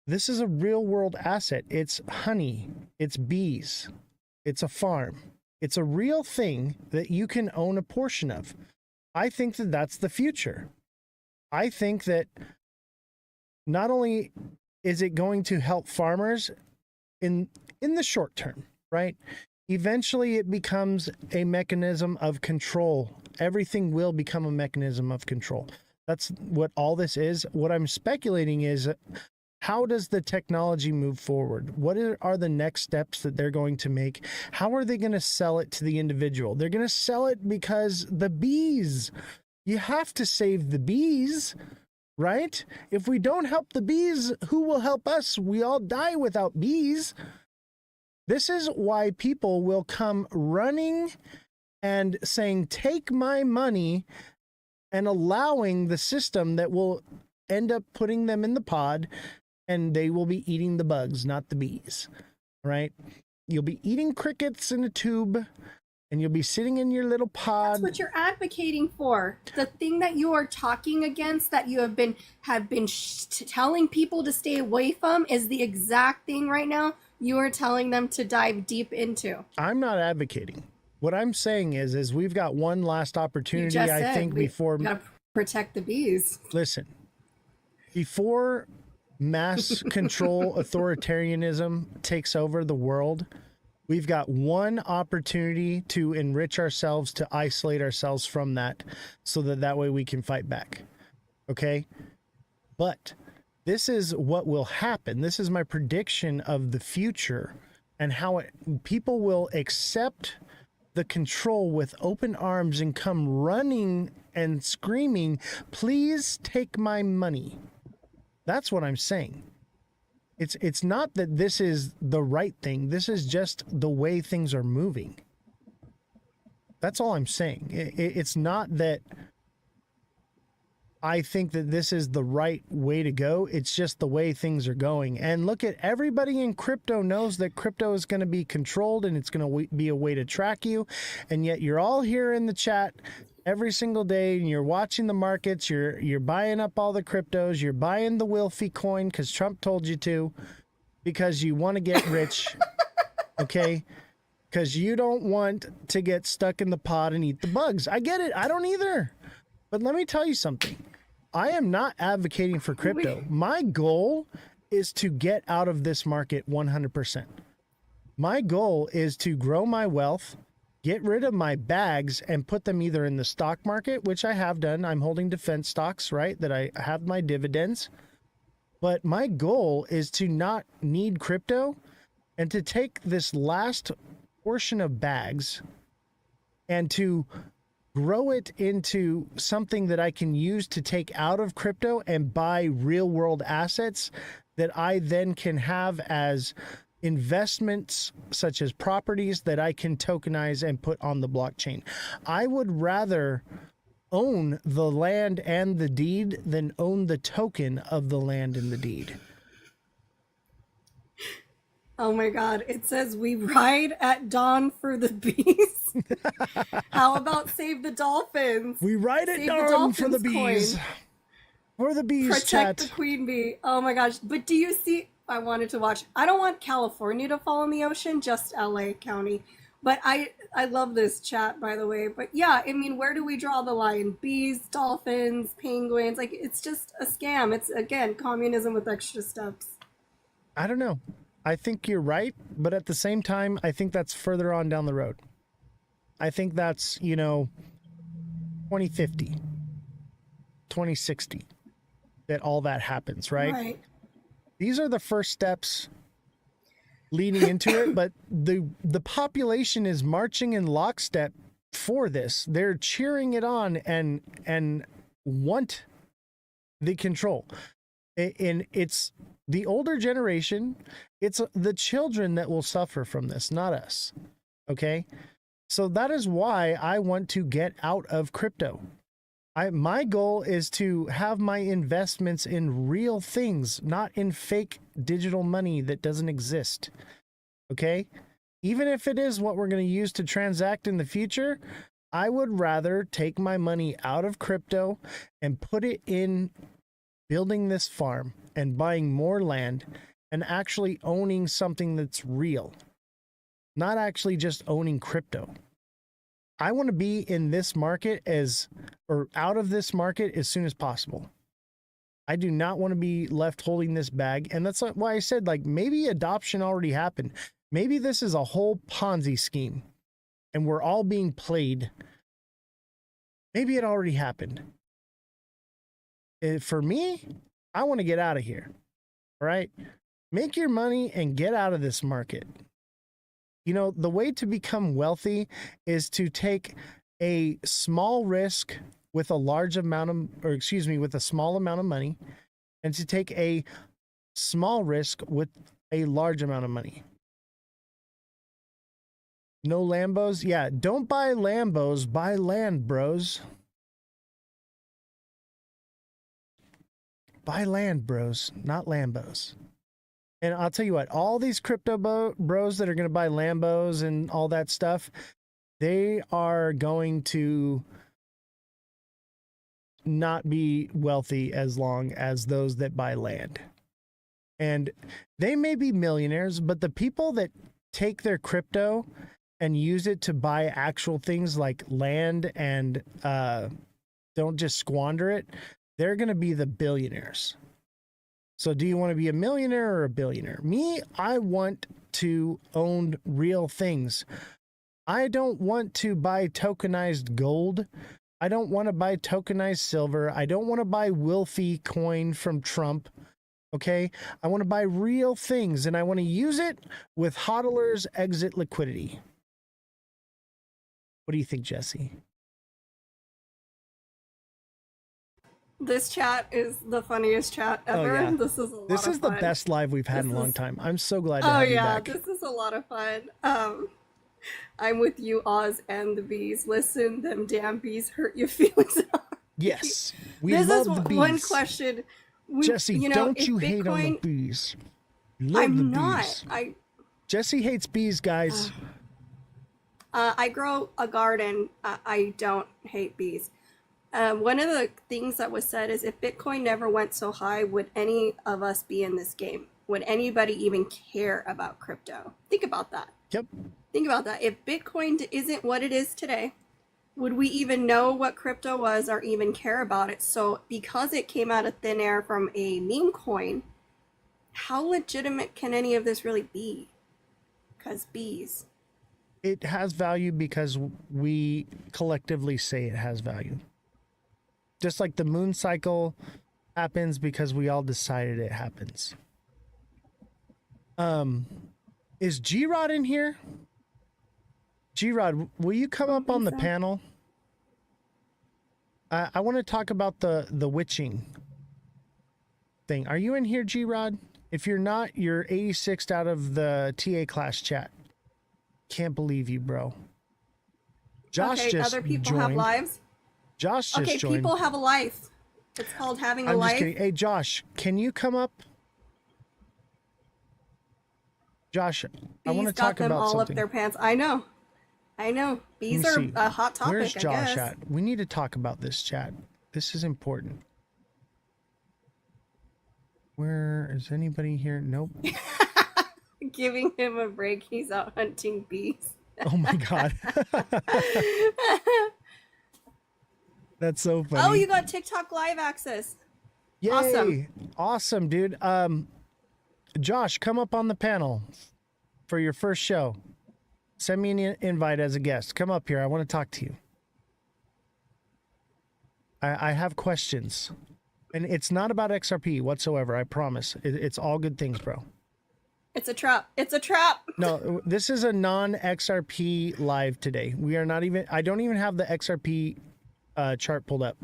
This is a real world asset. It's honey, it's bees, it's a farm. It's a real thing that you can own a portion of. I think that that's the future. I think that not only is it going to help farmers in the short term, right? Eventually it becomes a mechanism of control. Everything will become a mechanism of control. That's what all this is. What I'm speculating is, how does the technology move forward? What are the next steps that they're going to make? How are they going to sell it to the individual? They're going to sell it because the bees, you have to save the bees, right? If we don't help the bees, who will help us? We all die without bees. This is why people will come running and saying, take my money, and allowing the system that will end up putting them in the pod, and they will be eating the bugs, not the bees, right? You'll be eating crickets in a tube, and you'll be sitting in your little pod. That's what you're advocating for. The thing that you are talking against, that you have been telling people to stay away from, is the exact thing right now you are telling them to dive deep into. I'm not advocating. What I'm saying is we've got one last opportunity, I think, before... Gotta protect the bees. Listen, before mass control authoritarianism takes over the world, we've got one opportunity to enrich ourselves, to isolate ourselves from that, so that way we can fight back. Okay? But this is what will happen. This is my prediction of the future, and how people will accept the control with open arms and come running and screaming, please take my money. That's what I'm saying. It's not that this is the right thing. This is just the way things are moving. That's all I'm saying. It's not that I think that this is the right way to go. It's just the way things are going. And look, at everybody in crypto knows that crypto is going to be controlled, and it's going to be a way to track you. And yet you're all here in the chat every single day, and you're watching the markets. You're buying up all the cryptos. You're buying the Wilfie coin because Trump told you to, because you want to get rich. Okay? Because you don't want to get stuck in the pod and eat the bugs. I get it. I don't either. But let me tell you something. I am not advocating for crypto. My goal is to get out of this market 100%. My goal is to grow my wealth, get rid of my bags, and put them either in the stock market, which I have done. I'm holding defense stocks, right? That I have my dividends. But my goal is to not need crypto, and to take this last portion of bags and to grow it into something that I can use to take out of crypto and buy real world assets that I then can have as investments, such as properties that I can tokenize and put on the blockchain. I would rather own the land and the deed than own the token of the land and the deed. Oh my God. It says we ride at dawn for the bees. How about save the dolphins? We ride at dawn for the bees. Coin. For the bees, Protect chat. the queen bee. Oh my gosh. But do you see, I wanted to watch, I don't want California to fall in the ocean, just LA County. But I love this chat, by the way. But yeah, I mean, where do we draw the line? Bees, dolphins, penguins, like it's just a scam. It's, again, communism with extra steps. I don't know. I think you're right, but at the same time, I think that's further on down the road. I think that's, 2050, 2060, that all that happens, right? Right. These are the first steps leading into it, but the population is marching in lockstep for this. They're cheering it on and want the control. And it's the older generation, it's the children that will suffer from this, not us. Okay? So that is why I want to get out of crypto. My goal is to have my investments in real things, not in fake digital money that doesn't exist. Okay? Even if it is what we're going to use to transact in the future, I would rather take my money out of crypto and put it in building this farm and buying more land and actually owning something that's real, not actually just owning crypto. I want to be in this market or out of this market as soon as possible. I do not want to be left holding this bag. And that's why I said, like, maybe adoption already happened. Maybe this is a whole Ponzi scheme and we're all being played. Maybe it already happened. For me, I want to get out of here. All right? Make your money and get out of this market. You know, the way to become wealthy is to take a small risk with a with a small amount of money, and to take a small risk with a large amount of money. No Lambos? Yeah, don't buy Lambos, buy land, bros. Buy land, bros, not Lambos. And I'll tell you what, all these crypto bros that are going to buy Lambos and all that stuff, they are going to not be wealthy as long as those that buy land. And they may be millionaires, but the people that take their crypto and use it to buy actual things like land and don't just squander it, they're going to be the billionaires. So do you want to be a millionaire or a billionaire? Me, I want to own real things. I don't want to buy tokenized gold. I don't want to buy tokenized silver. I don't want to buy Wilfie coin from Trump. Okay? I want to buy real things, and I want to use it with hodlers exit liquidity. What do you think, Jesse? This chat is the funniest chat ever. Oh, yeah. This is a lot This of is the fun. best live we've had in a long time. I'm so glad to have you back. This is a lot of fun. I'm with you, Oz, and the bees. Listen, them damn bees hurt your feelings. Yes, we this love is the bees. one question. Jesse, you know, don't if you hate on the Bitcoin- bees? Love I'm the not. bees. Jesse hates bees, guys. I grow a garden. I don't hate bees. One of the things that was said is if Bitcoin never went so high, would any of us be in this game? Would anybody even care about crypto? Think about that. Yep. Think about that. If Bitcoin isn't what it is today, would we even know what crypto was or even care about it? So because it came out of thin air from a meme coin, how legitimate can any of this really be? Because bees. It has value because we collectively say it has value. Just like the moon cycle happens because we all decided it happens. Is G-Rod in here? G-Rod, will you come up on the panel? I want to talk about the witching thing. Are you in here, G-Rod? If you're not, you're 86th out of the TA class chat. Can't believe you, bro. Josh Okay, just other people joined. have lives. Josh just Okay, joined. people have a life. It's called having a I'm life. just kidding. Hey, Josh, can you come up? Josh, I want to Bees got talk them about all something. up their pants. I know. Bees Let are me see. a hot topic, Where's I Josh guess. at? We need to talk about this, chat. This is important. Where is anybody here? Nope. Giving him a break. He's out hunting bees. Oh my god. That's so funny. Oh, you got TikTok live access. Yay. awesome. Awesome, dude. Josh, come up on the panel for your first show. Send me an invite as a guest. Come up here. I want to talk to you. I have questions. And it's not about XRP whatsoever, I promise. It's all good things, bro. It's a trap. It's a trap. No, this is a non-XRP live today. We are not even, I don't even have the XRP chart pulled up.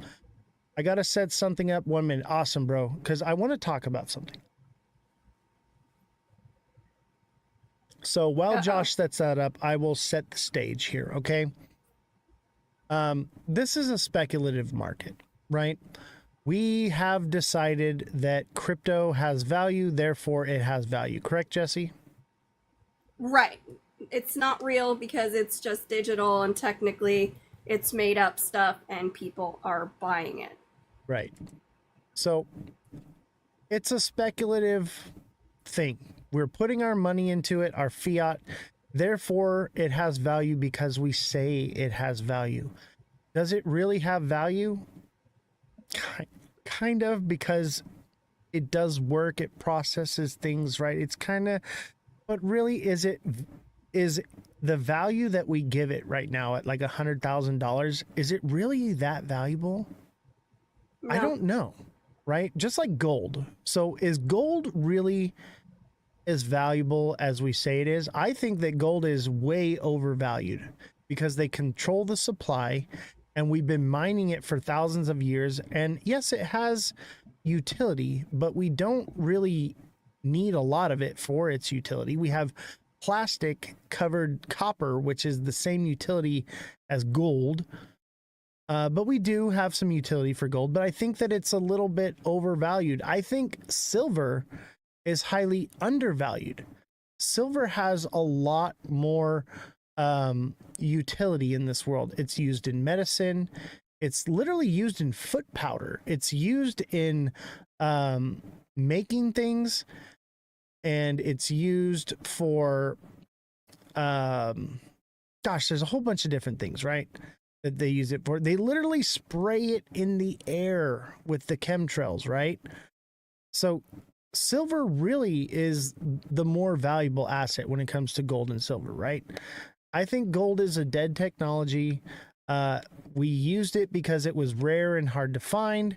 I got to set something up 1 minute. Awesome, bro. Because I want to talk about something. So while Josh sets that up, I will set the stage here, okay? This is a speculative market, right? We have decided that crypto has value, therefore it has value. Correct, Jesse? Right. It's not real because it's just digital and technically it's made up stuff and people are buying it. Right. So it's a speculative thing. We're putting our money into it, our fiat. Therefore, it has value because we say it has value. Does it really have value? Kind of, because it does work. It processes things, right? It's kind of, but really, is the value that we give it right now at like $100,000, is it really that valuable? No. I don't know, right? Just like gold. So is gold really as valuable as we say it is? I think that gold is way overvalued because they control the supply and we've been mining it for thousands of years. And yes, it has utility, but we don't really need a lot of it for its utility. We have plastic covered copper, which is the same utility as gold. But we do have some utility for gold, but I think that it's a little bit overvalued. I think silver is highly undervalued. Silver has a lot more utility in this world. It's used in medicine. It's literally used in foot powder. It's used in making things, and it's used for gosh, there's a whole bunch of different things, right, that they use it for. They literally spray it in the air with the chemtrails, right? So silver really is the more valuable asset when it comes to gold and silver, right? I think gold is a dead technology. We used it because it was rare and hard to find,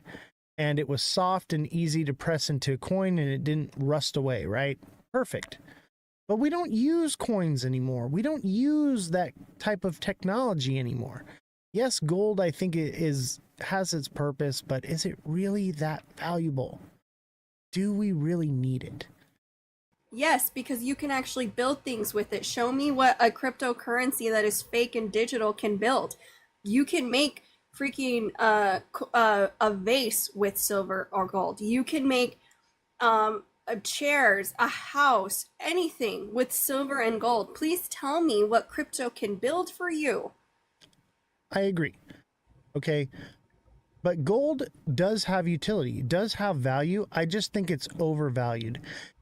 and it was soft and easy to press into a coin, and it didn't rust away, right? Perfect. But we don't use coins anymore. We don't use that type of technology anymore. Yes, gold, I think has its purpose, but is it really that valuable? Do we really need it? Yes, because you can actually build things with it. Show me what a cryptocurrency that is fake and digital can build. You can make freaking a vase with silver or gold. You can make chairs, a house, anything with silver and gold. Please tell me what crypto can build for you. I agree. Okay. But gold does have utility, does have value. I just think it's overvalued.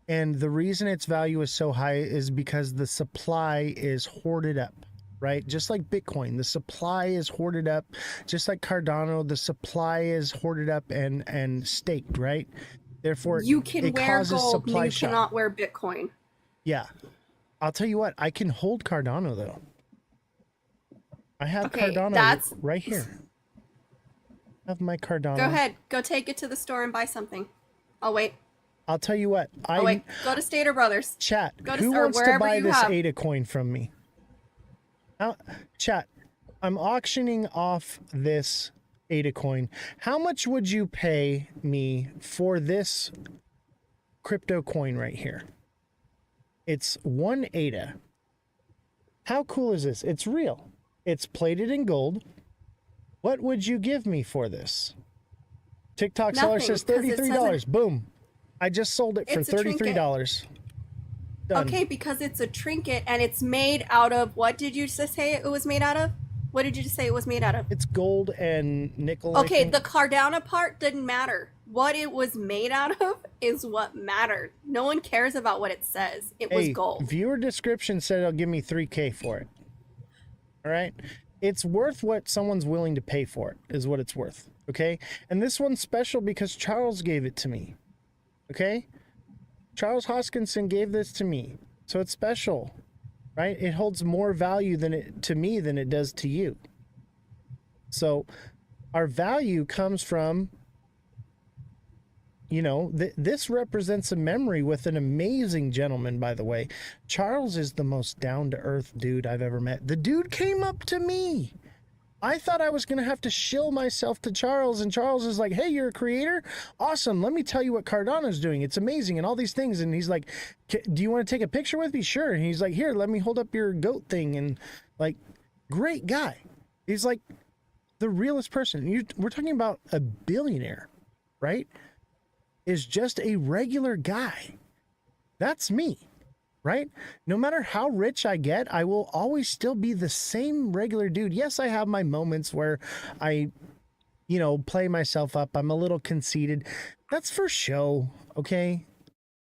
And the reason its value is so high is because the supply is hoarded up, right? Just like Bitcoin, the supply is hoarded up. Just like Cardano, the supply is hoarded up and staked, right? Therefore, you can it wear causes gold, supply you shock. cannot wear Bitcoin. Yeah. I'll tell you what, I can hold Cardano though. I have Cardano right here. I have my Cardano. Go ahead. Go take it to the store and buy something. I'll wait. I'll tell you what. Wait. Go to Stater Brothers. Chat. Go to, who wants to buy this have. ADA coin from me? Chat. I'm auctioning off this ADA coin. How much would you pay me for this crypto coin right here? It's 1 ADA. How cool is this? It's real. It's plated in gold. What would you give me for this? TikTok seller says $33. Boom. I just sold it for $33. Done. Okay, because it's a trinket and it's made out of, what did you just say it was made out of? What did you just say it was made out of? It's gold and nickel. Okay, the Cardano part didn't matter. What it was made out of is what mattered. No one cares about what it says. It was gold. Viewer description said it'll give me $3K for it. All right. It's worth what someone's willing to pay for it, is what it's worth. Okay. And this one's special because Charles gave it to me. Okay. Charles Hoskinson gave this to me. So it's special, right? It holds more value to me than it does to you. So our value comes from, you know, this represents a memory with an amazing gentleman, by the way. Charles is the most down-to-earth dude I've ever met. The dude came up to me. I thought I was going to have to shill myself to Charles, and Charles is like, hey, you're a creator? Awesome. Let me tell you what Cardano's doing. It's amazing and all these things. And he's like, do you want to take a picture with me? Sure. And he's like, here, let me hold up your goat thing. And like, great guy. He's like, the realest person. We're talking about a billionaire, right? Is just a regular guy. That's me, right? No matter how rich I get, I will always still be the same regular dude. Yes, I have my moments where I, play myself up. I'm a little conceited. That's for show, okay?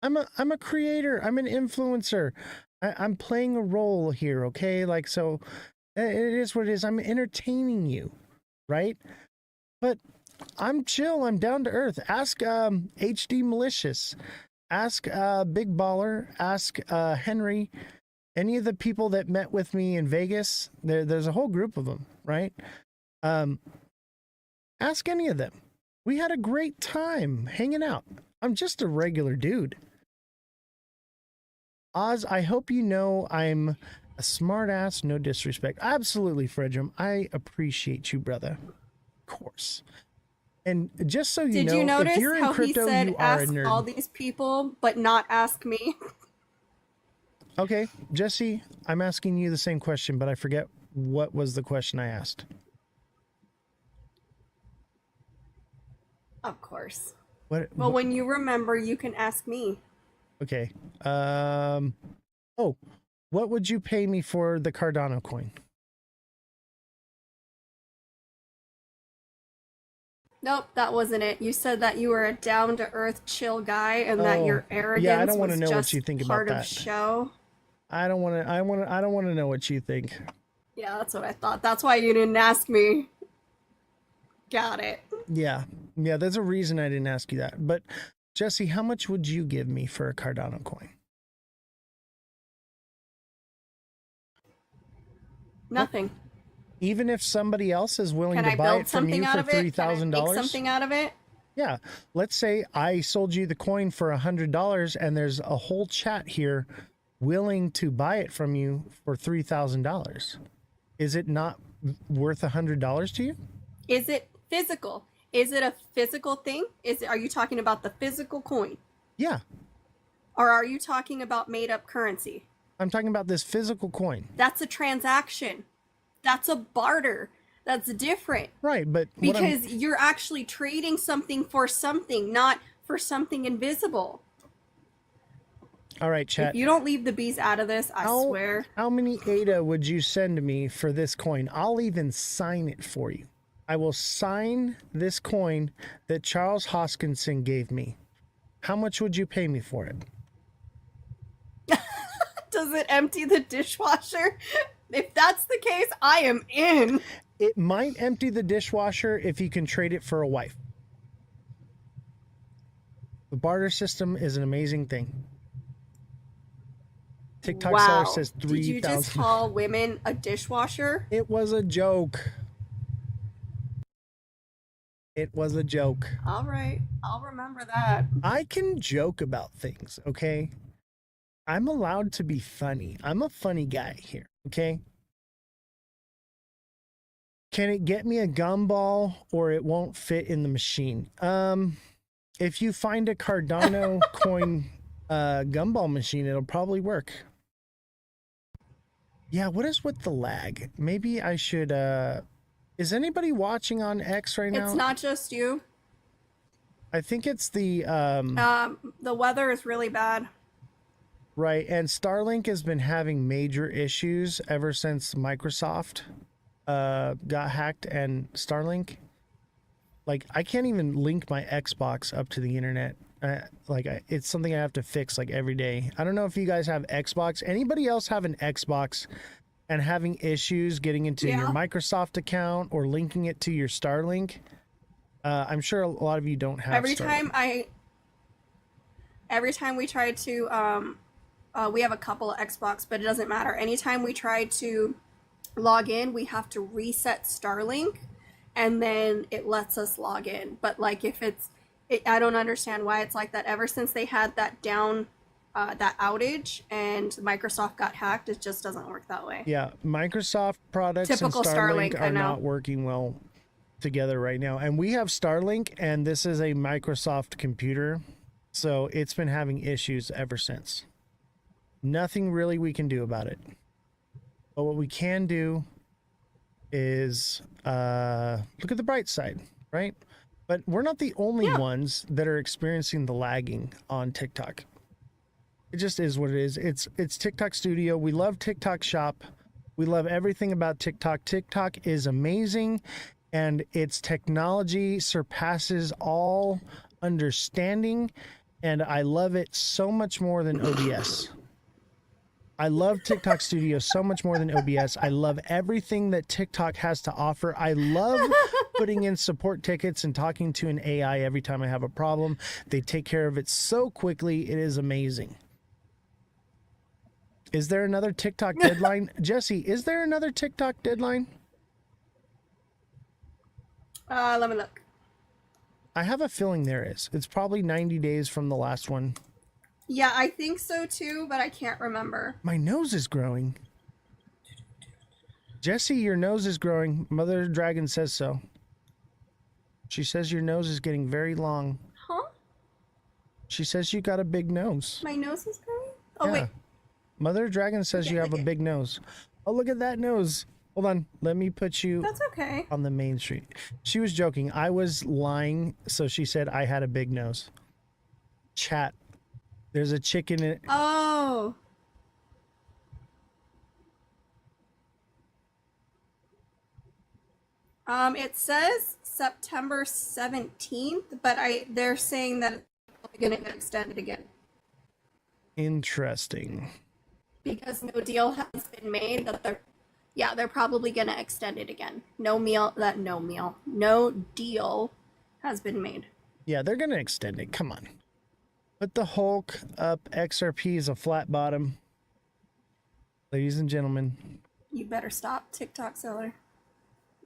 I'm a creator. I'm an influencer. I'm playing a role here, okay? Like, so it is what it is. I'm entertaining you, right? But I'm chill. I'm down to earth. Ask HD Malicious. Ask Big Baller. Ask Henry. Any of the people that met with me in Vegas. There's a whole group of them, right? Ask any of them. We had a great time hanging out. I'm just a regular dude. Oz, I hope you know I'm a smart ass, no disrespect. Absolutely, Fredrum. I appreciate you, brother. Of course. And just so you know, Did you notice if you're in how crypto, he said you are a ask nerd. all these people, but not ask me? Okay, Jesse, I'm asking you the same question, but I forget what was the question I asked. Of course. Well, when you remember, you can ask me. Okay. Oh, what would you pay me for the Cardano coin? Nope, that wasn't it. You said that you were a down-to-earth, chill guy, and that your arrogance yeah, I don't want was to know just what you think part about of that. show. I don't want to know what you think. Yeah, that's what I thought. That's why you didn't ask me. Got it. Yeah, there's a reason I didn't ask you that. But Jesse, how much would you give me for a Cardano coin? Nothing. Even if somebody else is willing Can to I buy build it from something you out for of it? Can I make $3,000? something out of it? Yeah. Let's say I sold you the coin for $100 and there's a whole chat here willing to buy it from you for $3,000. Is it not worth $100 to you? Is it physical? Is it a physical thing? Are you talking about the physical coin? Yeah. Or are you talking about made-up currency? I'm talking about this physical coin. That's a transaction. That's a barter. That's different. Right, but because you're actually trading something for something, not for something invisible. All right, chat. If you don't leave the bees out of this, I swear. How many ADA would you send me for this coin? I'll even sign it for you. I will sign this coin that Charles Hoskinson gave me. How much would you pay me for it? Does it empty the dishwasher? If that's the case, I am in. It might empty the dishwasher if you can trade it for a wife. The barter system is an amazing thing. TikTok seller says 3,000. Did you just call women a dishwasher? It was a joke. It was a joke. All right. I'll remember that. I can joke about things, okay? I'm allowed to be funny. I'm a funny guy here, okay? Can it get me a gumball or it won't fit in the machine? If you find a Cardano coin gumball machine, it'll probably work. Yeah, what is with the lag? Maybe I should is anybody watching on X right now? It's not just you. I think it's the the weather is really bad. Right, and Starlink has been having major issues ever since Microsoft got hacked, and Starlink, like, I can't even link my Xbox up to the internet. It's something I have to fix like every day. I don't know if you guys have Xbox. Anybody else have an Xbox and having issues getting into your Microsoft account or linking it to your Starlink? I'm sure a lot of you don't have. Every time we try to we have a couple of Xbox, but it doesn't matter. Anytime we try to log in, we have to reset Starlink, and then it lets us log in. But like if I don't understand why it's like that. Ever since they had that that outage and Microsoft got hacked, it just doesn't work that way. Yeah, Microsoft products Typical and Starlink I are know. not working well together right now. And we have Starlink, and this is a Microsoft computer, so it's been having issues ever since. Nothing really we can do about it. But what we can do is look at the bright side, right? But we're not the only ones that are experiencing the lagging on TikTok. It just is what it is. It's TikTok Studio. We love TikTok Shop. We love everything about TikTok. TikTok is amazing, and its technology surpasses all understanding, and I love it so much more than OBS. I love TikTok Studio so much more than OBS. I love everything that TikTok has to offer. I love putting in support tickets and talking to an AI every time I have a problem. They take care of it so quickly. It is amazing. Is there another TikTok deadline? Jesse, is there another TikTok deadline? Let me look. I have a feeling there is. It's probably 90 days from the last one. Yeah, I think so too, but I can't remember. My nose is growing. Jesse, your nose is growing. Mother Dragon says so. She says your nose is getting very long. Huh? She says you got a big nose. My nose is growing? Oh, Yeah. wait. Mother Dragon says you have a big nose. Oh, look at that nose. Hold on. Let me put you That's okay. on the main street. She was joking. I was lying, so she said I had a big nose. Chat. There's a chicken in it. Oh. It says September 17th, but they're saying that it's going to get extended again Interesting. because no deal has been made. They're probably going to extend it again. No deal has been made. Yeah, they're going to extend it. Come on. Put the Hulk up. XRP is a flat bottom. Ladies and gentlemen. You better stop, TikTok seller.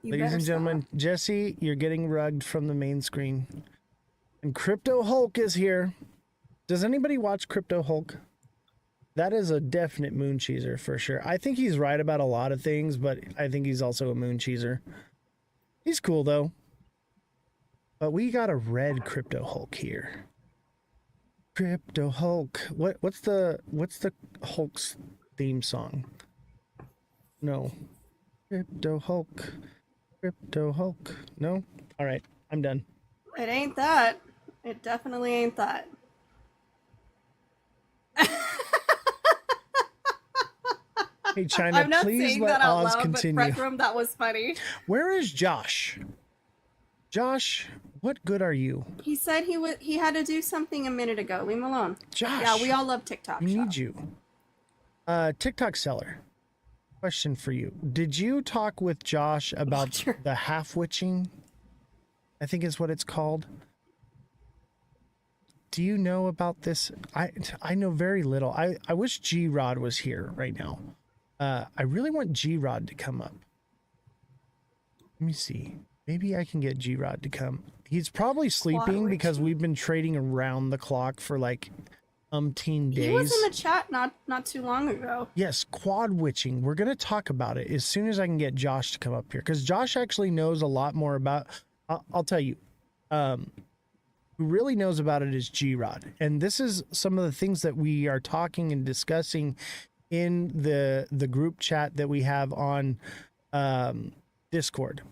Ladies and gentlemen, Jesse, you're getting rugged from the main screen. And Crypto Hulk is here. Does anybody watch Crypto Hulk? That is a definite moon cheeser for sure. I think he's right about a lot of things, but I think he's also a moon cheeser. He's cool though. But we got a red Crypto Hulk here. Crypto Hulk. What's the Hulk's theme song? No. Crypto Hulk. Crypto Hulk. No? All right. I'm done. It ain't that. It definitely ain't that. Hey, China, I'm not please saying let that out Oz loud, continue. but Fred that was funny. Where is Josh? Josh, what good are you? He said he had to do something a minute ago. Leave him alone. Josh. Yeah, we all love TikTok. We need you. TikTok seller. Question for you. Did you talk with Josh about the half witching? I think is what it's called. Do you know about this? I know very little. I wish G-Rod was here right now. I really want G-Rod to come up. Let me see. Maybe I can get G-Rod to come. He's probably sleeping because we've been trading around the clock for like umpteen days. He was in the chat not too long ago. Yes, quad witching. We're going to talk about it as soon as I can get Josh to come up here, because Josh actually knows a lot more about, I'll tell you, who really knows about it is G-Rod. And this is some of the things that we are talking and discussing in the group chat that we have on Discord.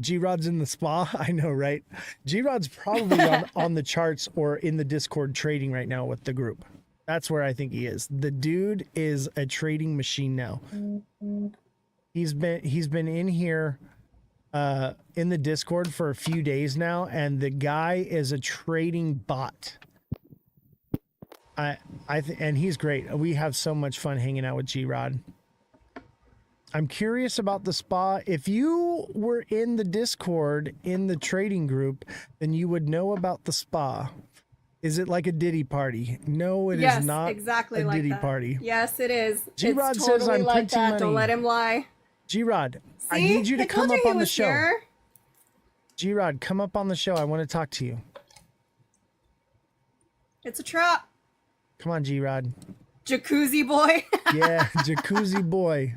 G-Rod's in the spa. I know, right? G-Rod's probably on the charts or in the Discord trading right now with the group. That's where I think he is. The dude is a trading machine now. He's been in here in the Discord for a few days now, and the guy is a trading bot. And he's great. We have so much fun hanging out with G-Rod. I'm curious about the spa. If you were in the Discord in the trading group, then you would know about the spa. Is it like a Diddy party? No, it is not exactly a like Diddy that. party. Yes, it is. G-Rod It's says totally I'm like printing that. money. Don't let him lie. G-Rod, I See? need you to I come told up he on the was show. here. G-Rod, come up on the show. I want to talk to you. It's a trap. Come on, G-Rod. Jacuzzi boy. Yeah, jacuzzi boy.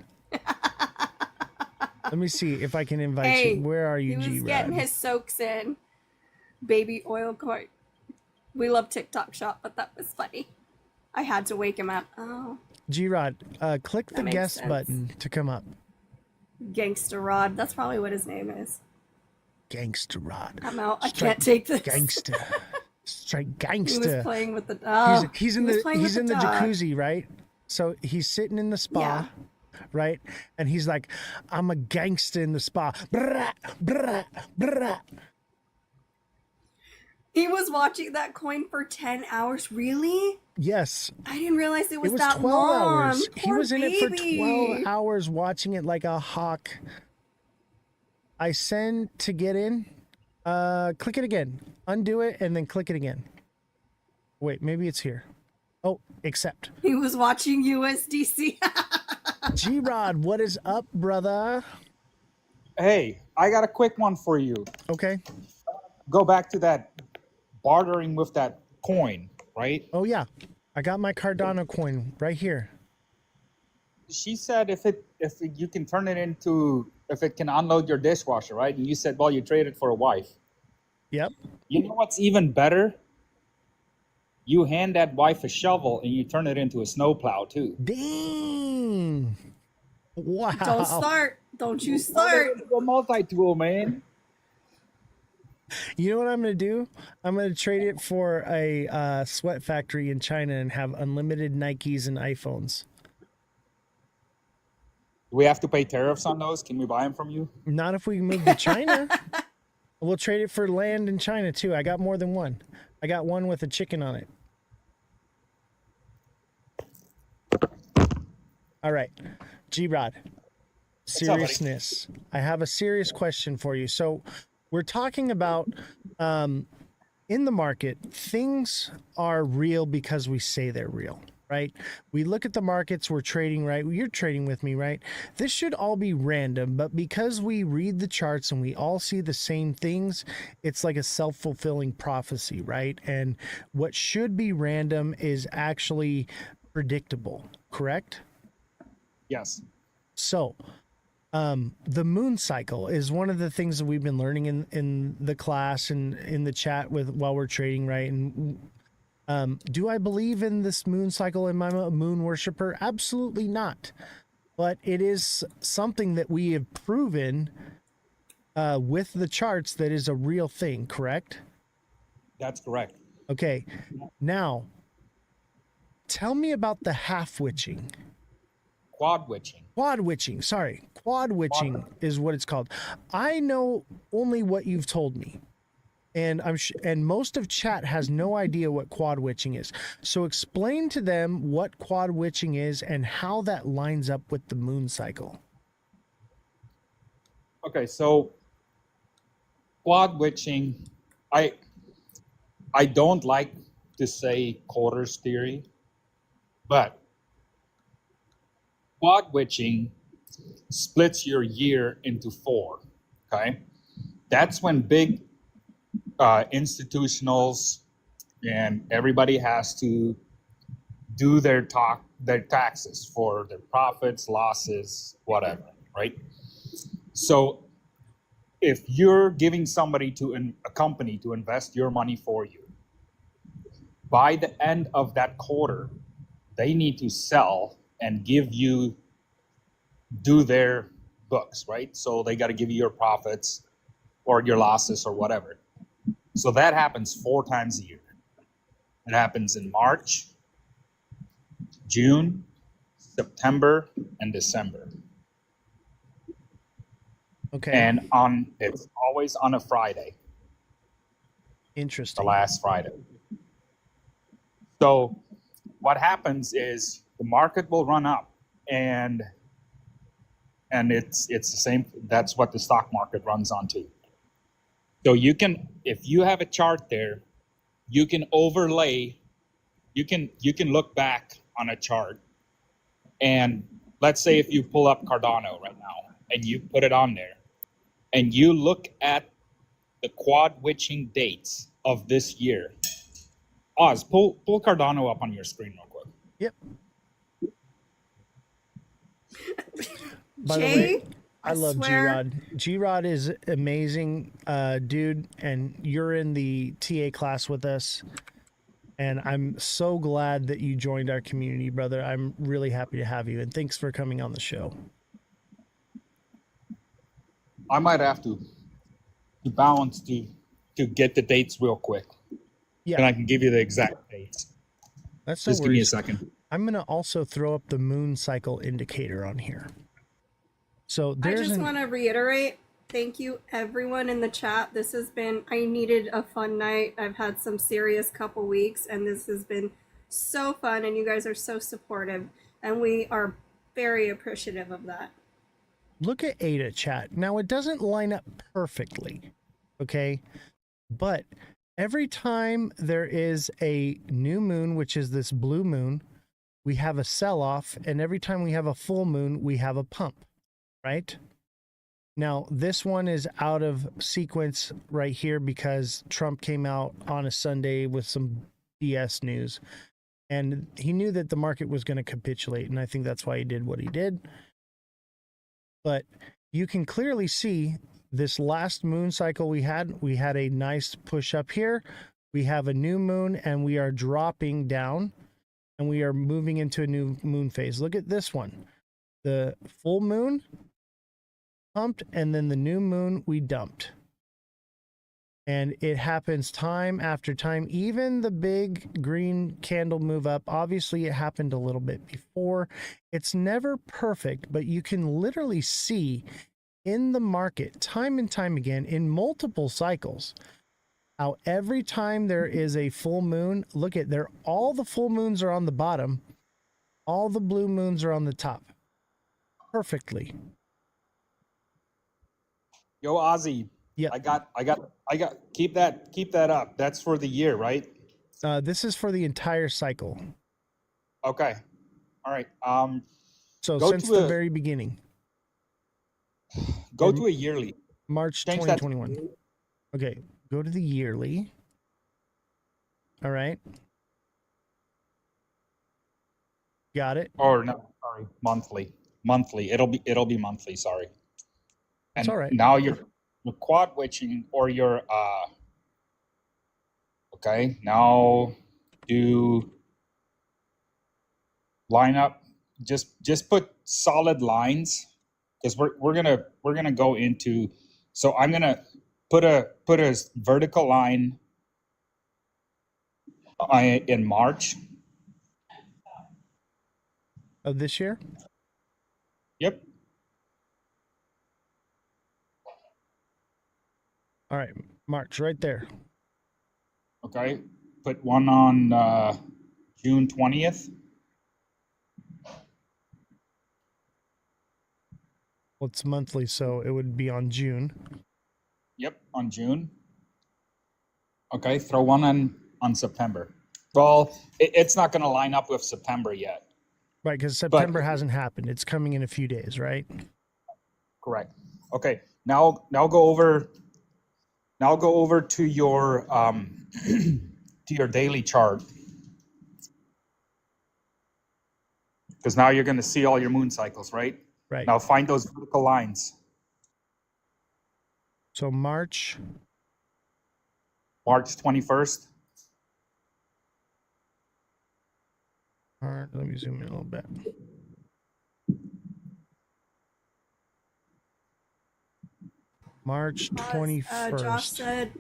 Let me see if I can invite Hey, you. Where are you, he was G-Rod? getting his soaks in. Baby oil coat. We love TikTok shop, but that was funny. I had to wake him up. Oh. G-Rod, click the makes guest sense. button to come up. Gangster Rod. That's probably what his name is. Gangster Rod. I'm out. I Straight can't take this. Gangster. Straight He gangster. was playing with the. He's in the dog. jacuzzi, right? So he's sitting in the spa, Yeah. right? And he's like, "I'm a gangster in the spa." Brrrah, brrrah, brrrah. He was watching that coin for 10 hours. Really? Yes, I didn't realize it was, it was that 12 long. hours. He Poor was in it for baby. 12 hours watching it like a hawk. I send to get in. Click it again. Undo it and then click it again. Wait, maybe it's here. Oh, accept. He was watching USDC. G-Rod, what is up, brother? Hey, I got a quick one for you. Okay. Go back to that bartering with that coin, right? Oh, yeah. I got my Cardano coin right here. She said if you can turn it into, if it can unload your dishwasher, right? And you said, well, you traded for a wife. Yep. You know what's even better? You hand that wife a shovel and you turn it into a snowplow too. Dang. Wow. Don't start. Don't you start. It's a multi-tool, man. You know what I'm going to do? I'm going to trade it for a sweat factory in China and have unlimited Nikes and iPhones. Do we have to pay tariffs on those? Can we buy them from you? Not if we move to China. We'll trade it for land in China too. I got more than one. I got one with a chicken on it. All right. G-Rod. Seriousness. I have a serious question for you. So we're talking about in the market, things are real because we say they're real, right? We look at the markets, we're trading, right? You're trading with me, right? This should all be random, but because we read the charts and we all see the same things, it's like a self-fulfilling prophecy, right? And what should be random is actually predictable, correct? Yes. So, the moon cycle is one of the things that we've been learning in the class and in the chat with while we're trading, right? And do I believe in this moon cycle? Am I a moon worshiper? Absolutely not. But it is something that we have proven with the charts that is a real thing, correct? That's correct. Okay. Now, tell me about the half witching. Quad witching. Quad witching, sorry. Quad witching is what it's called. I know only what you've told me. And and most of chat has no idea what quad witching is. So explain to them what quad witching is and how that lines up with the moon cycle. Okay, so quad witching, I don't like to say quarters theory, but quad witching splits your year into 4. Okay, that's when big institutionals and everybody has to do their taxes for their profits, losses, whatever, right? So if you're giving somebody a company to invest your money for you, by the end of that quarter, they need to sell and do their books, right? So they got to give you your profits or your losses or whatever. So that happens 4 times a year. It happens in March, June, September, and December. Okay. And it's always on a Friday, Interesting. the last Friday. So what happens is the market will run up and it's the same. That's what the stock market runs on too. So you can, if you have a chart there, you can overlay, you can look back on a chart, and let's say if you pull up Cardano right now and you put it on there, and you look at the quad witching dates of this year. Oz, pull Cardano up on your screen real quick. Yep. By the Jay, way, I love swear- G-Rod. G-Rod is amazing, dude, and you're in the TA class with us. And I'm so glad that you joined our community, brother. I'm really happy to have you, and thanks for coming on the show. I might have to bounce to get the dates real quick. Yeah, And I can give you the exact dates. that's no Just give me a worries. second. I'm going to also throw up the moon cycle indicator on here. So I there's just want to reiterate, thank you everyone in the chat. This has been, I needed a fun night. I've had some serious couple weeks, and this has been so fun, and you guys are so supportive, and we are very appreciative of that. look at Ada chat. Now it doesn't line up perfectly, okay? But every time there is a new moon, which is this blue moon, we have a sell-off, and every time we have a full moon, we have a pump, right? Now, this one is out of sequence right here because Trump came out on a Sunday with some BS news, and he knew that the market was going to capitulate, and I think that's why he did what he did. But you can clearly see this last moon cycle we had a nice push up here. We have a new moon, and we are dropping down, and we are moving into a new moon phase. Look at this one. The full moon pumped, and then the new moon we dumped. And it happens time after time. Even the big green candle move up, obviously it happened a little bit before. It's never perfect, but you can literally see in the market time and time again in multiple cycles how every time there is a full moon, look at there, all the full moons are on the bottom, all the blue moons are on the top. Perfectly. Yo, Ozzy. Yeah. I got. Keep that up. That's for the year, right? This is for the entire cycle. Okay. All right. So go since to the a- very beginning, Go to a yearly. March Change that. 2021. Okay, go to the yearly. All right. Got it. Or no, sorry, monthly. Monthly. It'll be monthly. Sorry. It's And all right. now you're quad witching or you're okay. Now do line up. Just put solid lines because we're gonna go into. So I'm gonna put a vertical line in March. Of this year? Yep. All right. March right there. Okay. Put one on June 20th. Well, it's monthly, so it would be on June. Yep, on June. Okay, throw one on September. Well, it's not going to line up with September yet. Right, because September hasn't happened. It's coming in a few days, right? Correct. Okay, now go over to your to your daily chart. Because now you're going to see all your moon cycles, right? Right. Now find those vertical lines. So March 21st. All right, let me zoom in a little bit. March 21st. Josh said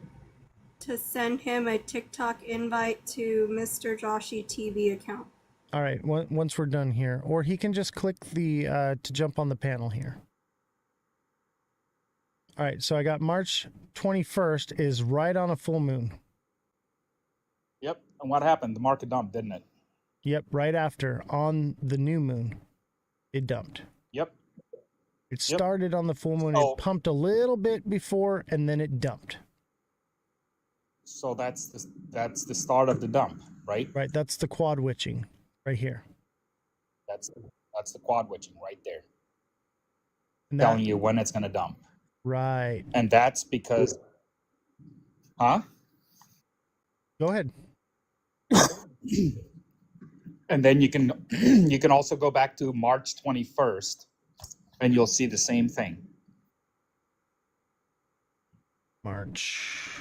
to send him a TikTok invite to Mr. Joshy TV account. All right, once we're done here, or he can just click the to jump on the panel here. All right, so I got March 21st is right on a full moon. Yep. And what happened? The market dumped, didn't it? Yep, right after on the new moon, it dumped. Yep. It started on the full moon. So, it pumped a little bit before, and then it dumped. So that's the start of the dump, right? Right, that's the quad witching right here. That's the quad witching right there, And telling you when it's going to dump. Right. And that's because, huh? Go ahead. And then you can also go back to March 21st, and you'll see the same thing. March.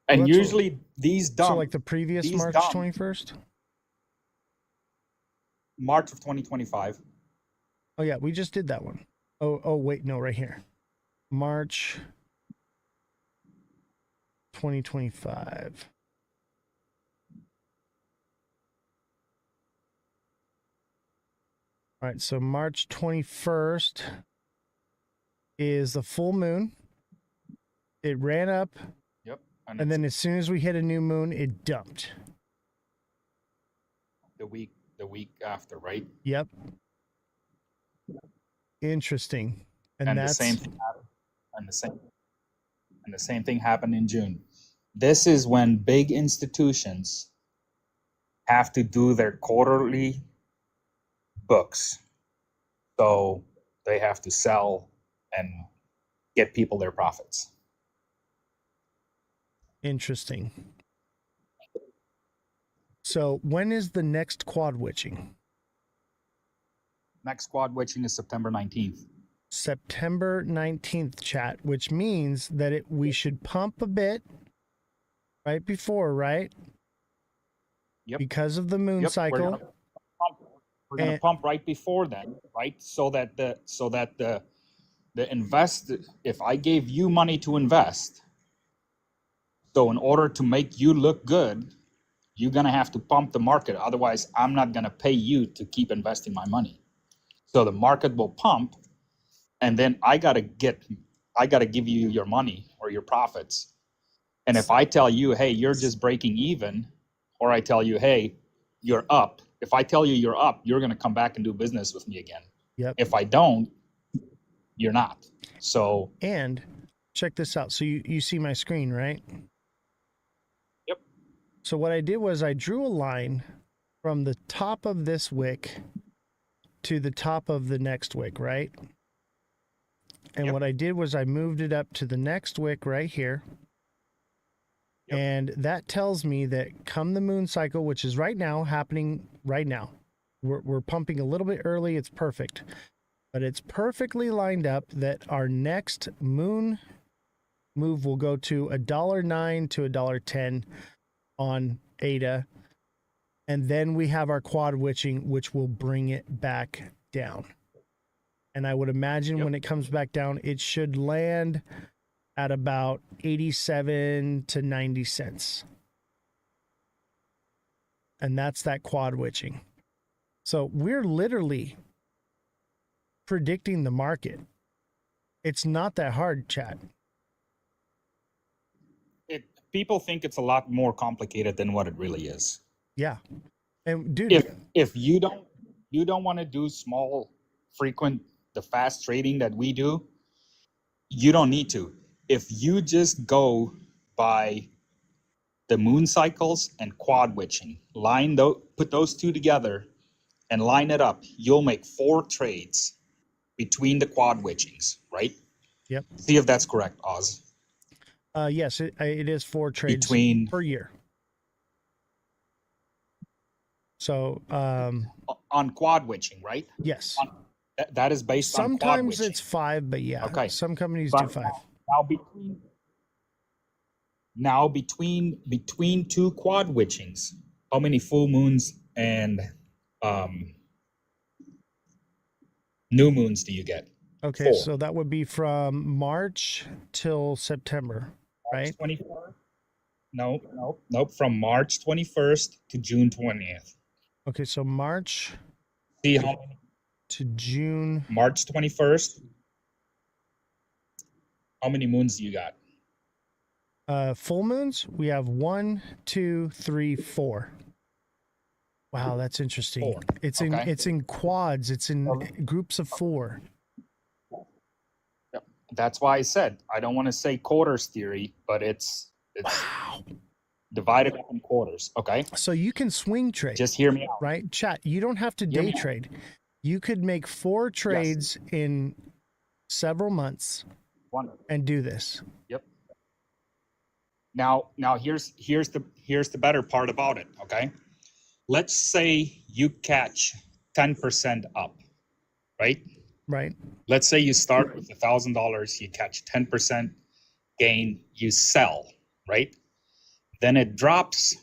And Well, usually these dump. So like the previous these March dump 21st? March of 2025. Oh yeah, we just did that one. Oh, wait, no, right here. March 2025. All right, so March 21st is the full moon. It ran up, Yep. and then as soon as we hit a new moon, it dumped. the week after, right? Yep. Interesting. And The that's same thing happened. And the same thing happened in June. This is when big institutions have to do their quarterly books. So they have to sell and get people their profits. interesting. So when is the next quad witching? Next quad witching is September 19th. September 19th, chat, which means that we should pump a bit right before, right? Yep. Because of the moon cycle. We're gonna pump right before then, right? So that the invest, if I gave you money to invest, so in order to make you look good, you're gonna have to pump the market. Otherwise, I'm not gonna pay you to keep investing my money. So the market will pump, and then I gotta give you your money or your profits. And if I tell you, hey, you're just breaking even, or I tell you, hey, you're up. If I tell you you're up, you're gonna come back and do business with me again. Yep. If I don't, you're not. So. And check this out. So you see my screen, right? Yep. So what I did was I drew a line from the top of this wick to the top of the next wick, right? And Yep. what I did was I moved it up to the next wick right here. Yep. And that tells me that come the moon cycle, which is right now, happening right now, we're pumping a little bit early. It's perfect. But it's perfectly lined up that our next moon move will go to $1.09 to $1.10 on ADA. And then we have our quad witching, which will bring it back down. And I would imagine when it comes back down, it should land at about 87 to 90 cents. And that's that quad witching. So we're literally predicting the market. It's not that hard, chat. People think it's a lot more complicated than what it really is. Yeah. And dude, if you don't want to do small, frequent, the fast trading that we do, you don't need to. If you just go by the moon cycles and quad witching, put those two together and line it up, you'll make 4 trades between the quad witchings, right? Yep. See if that's correct, Oz. Yes, it is 4 trades per year. So on quad witching, right? Yes. That is based on quad witching. Sometimes it's 5, but yeah. Okay. Some companies do 5. Now between 2 quad witchings, how many full moons and new moons do you get? Okay, 4. so that would be from March till September, right? 21st? Nope. From March 21st to June 20th. Okay, so March See how many? to June. March 21st. How many moons do you got? Full moons, we have 1, 2, 3, 4. Wow, that's interesting. 4. It's in quads. It's in groups of 4. Yep. That's why I said I don't want to say quarters theory, but it's divided up in quarters. Okay. So you can swing trade. Just hear me out. Right? Chat, you don't have to day trade. You could make 4 trades in several months and do this. Yep. Now here's the better part about it, okay? Let's say you catch 10% up, right? Right. Let's say you start with $1,000, you catch 10% gain, you sell, right? Then it drops.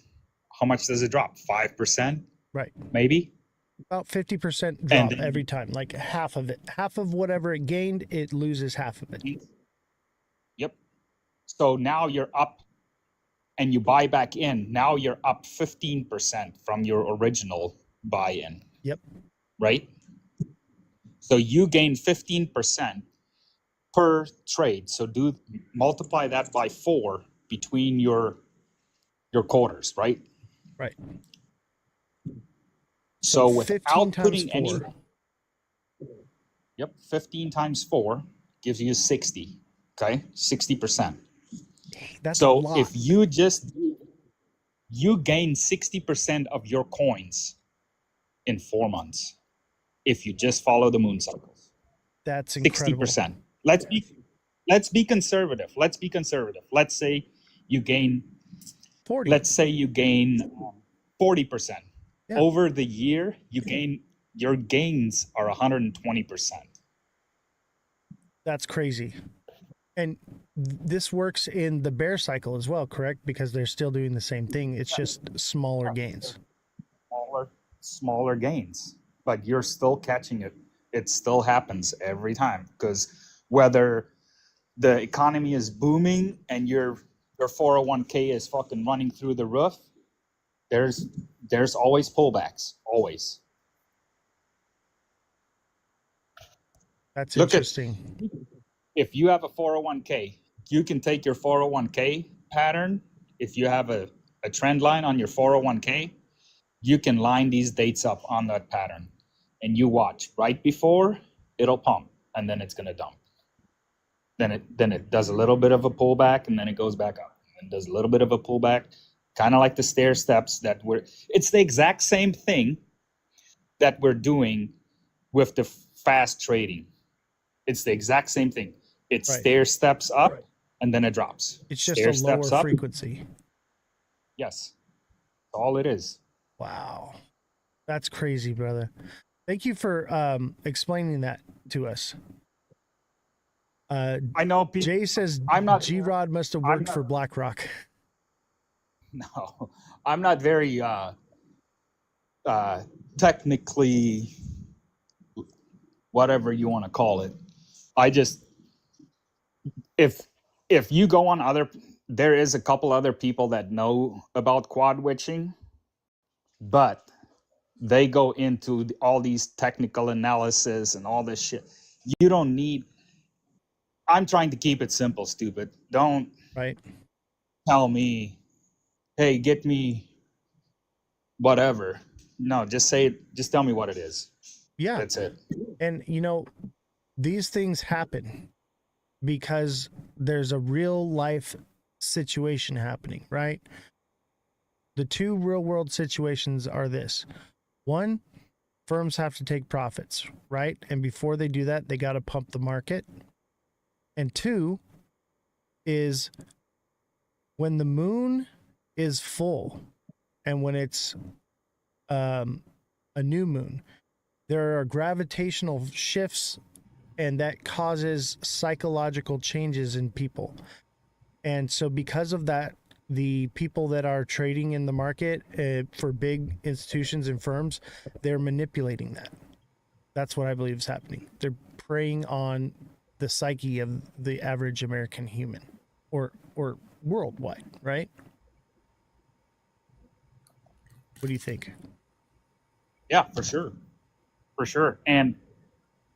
How much does it drop? 5%? Right. Maybe? About 50% drop And then every time, like half of it. Half of whatever it gained, it loses half of it. Yep. So now you're up and you buy back in. Now you're up 15% from your original buy-in. Yep. Right? So you gain 15% per trade. So multiply that by 4 between your quarters, right? Right. So 15 without times putting any 4. Yep, 15 times 4 gives you 60. Okay? 60%. That's a So lot. if you gain 60% of your coins in 4 months if you just follow the moon cycles. That's incredible. 60%. Let's be conservative. Let's say you gain 40. let's say you gain 40%. Yeah. Over the year, your gains are 120%. That's crazy. And this works in the bear cycle as well, correct? Because they're still doing the same thing. It's just smaller gains. Smaller gains, but you're still catching it. It still happens every time, because whether the economy is booming and your 401k is fucking running through the roof, there's always pullbacks, always. That's Look interesting. If you have a 401k, you can take your 401k pattern. If you have a trend line on your 401k, you can line these dates up on that pattern, and you watch. Right before, it'll pump, and then it's going to dump. Then it does a little bit of a pullback, and then it goes back up, and does a little bit of a pullback, kind of like the stair steps it's the exact same thing that we're doing with the fast trading. It's the exact same thing. It stair steps up, and then it drops. It's just stair a lower steps up. frequency. Yes. That's all it is. Wow. That's crazy, brother. Thank you for explaining that to us. I know Jay says G-Rod must have worked for BlackRock. No, I'm not very technically, whatever you want to call it. I just, if you go on there is a couple other people that know about quad witching, but they go into all these technical analysis and all this shit. You don't need. I'm trying to keep it simple, stupid. Don't tell me, hey, get me whatever. No, just tell me what it is. Yeah. That's it. And, these things happen because there's a real life situation happening, right? The two real world situations are this. One, firms have to take profits, right? And before they do that, they got to pump the market. And two is when the moon is full and when it's a new moon, there are gravitational shifts, and that causes psychological changes in people. And so because of that, the people that are trading in the market for big institutions and firms, they're manipulating that. That's what I believe is happening. They're preying on the psyche of the average American human or worldwide, right? What do you think? Yeah, for sure. And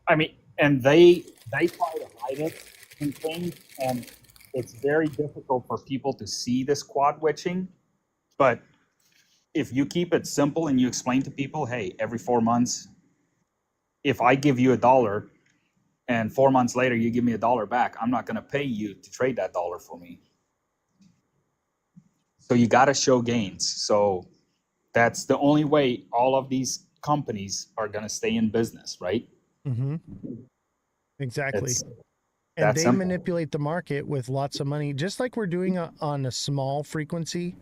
I mean, and they try to hide it and things, and it's very difficult for people to see this quad witching. But if you keep it simple and you explain to people, hey, every 4 months, if I give you $1 and 4 months later you give me $1 back, I'm not going to pay you to trade that dollar for me. So you got to show gains. So that's the only way all of these companies are going to stay in business, right? Mm-hmm. Exactly. And they simple. manipulate the market with lots of money, just like we're doing on a small frequency,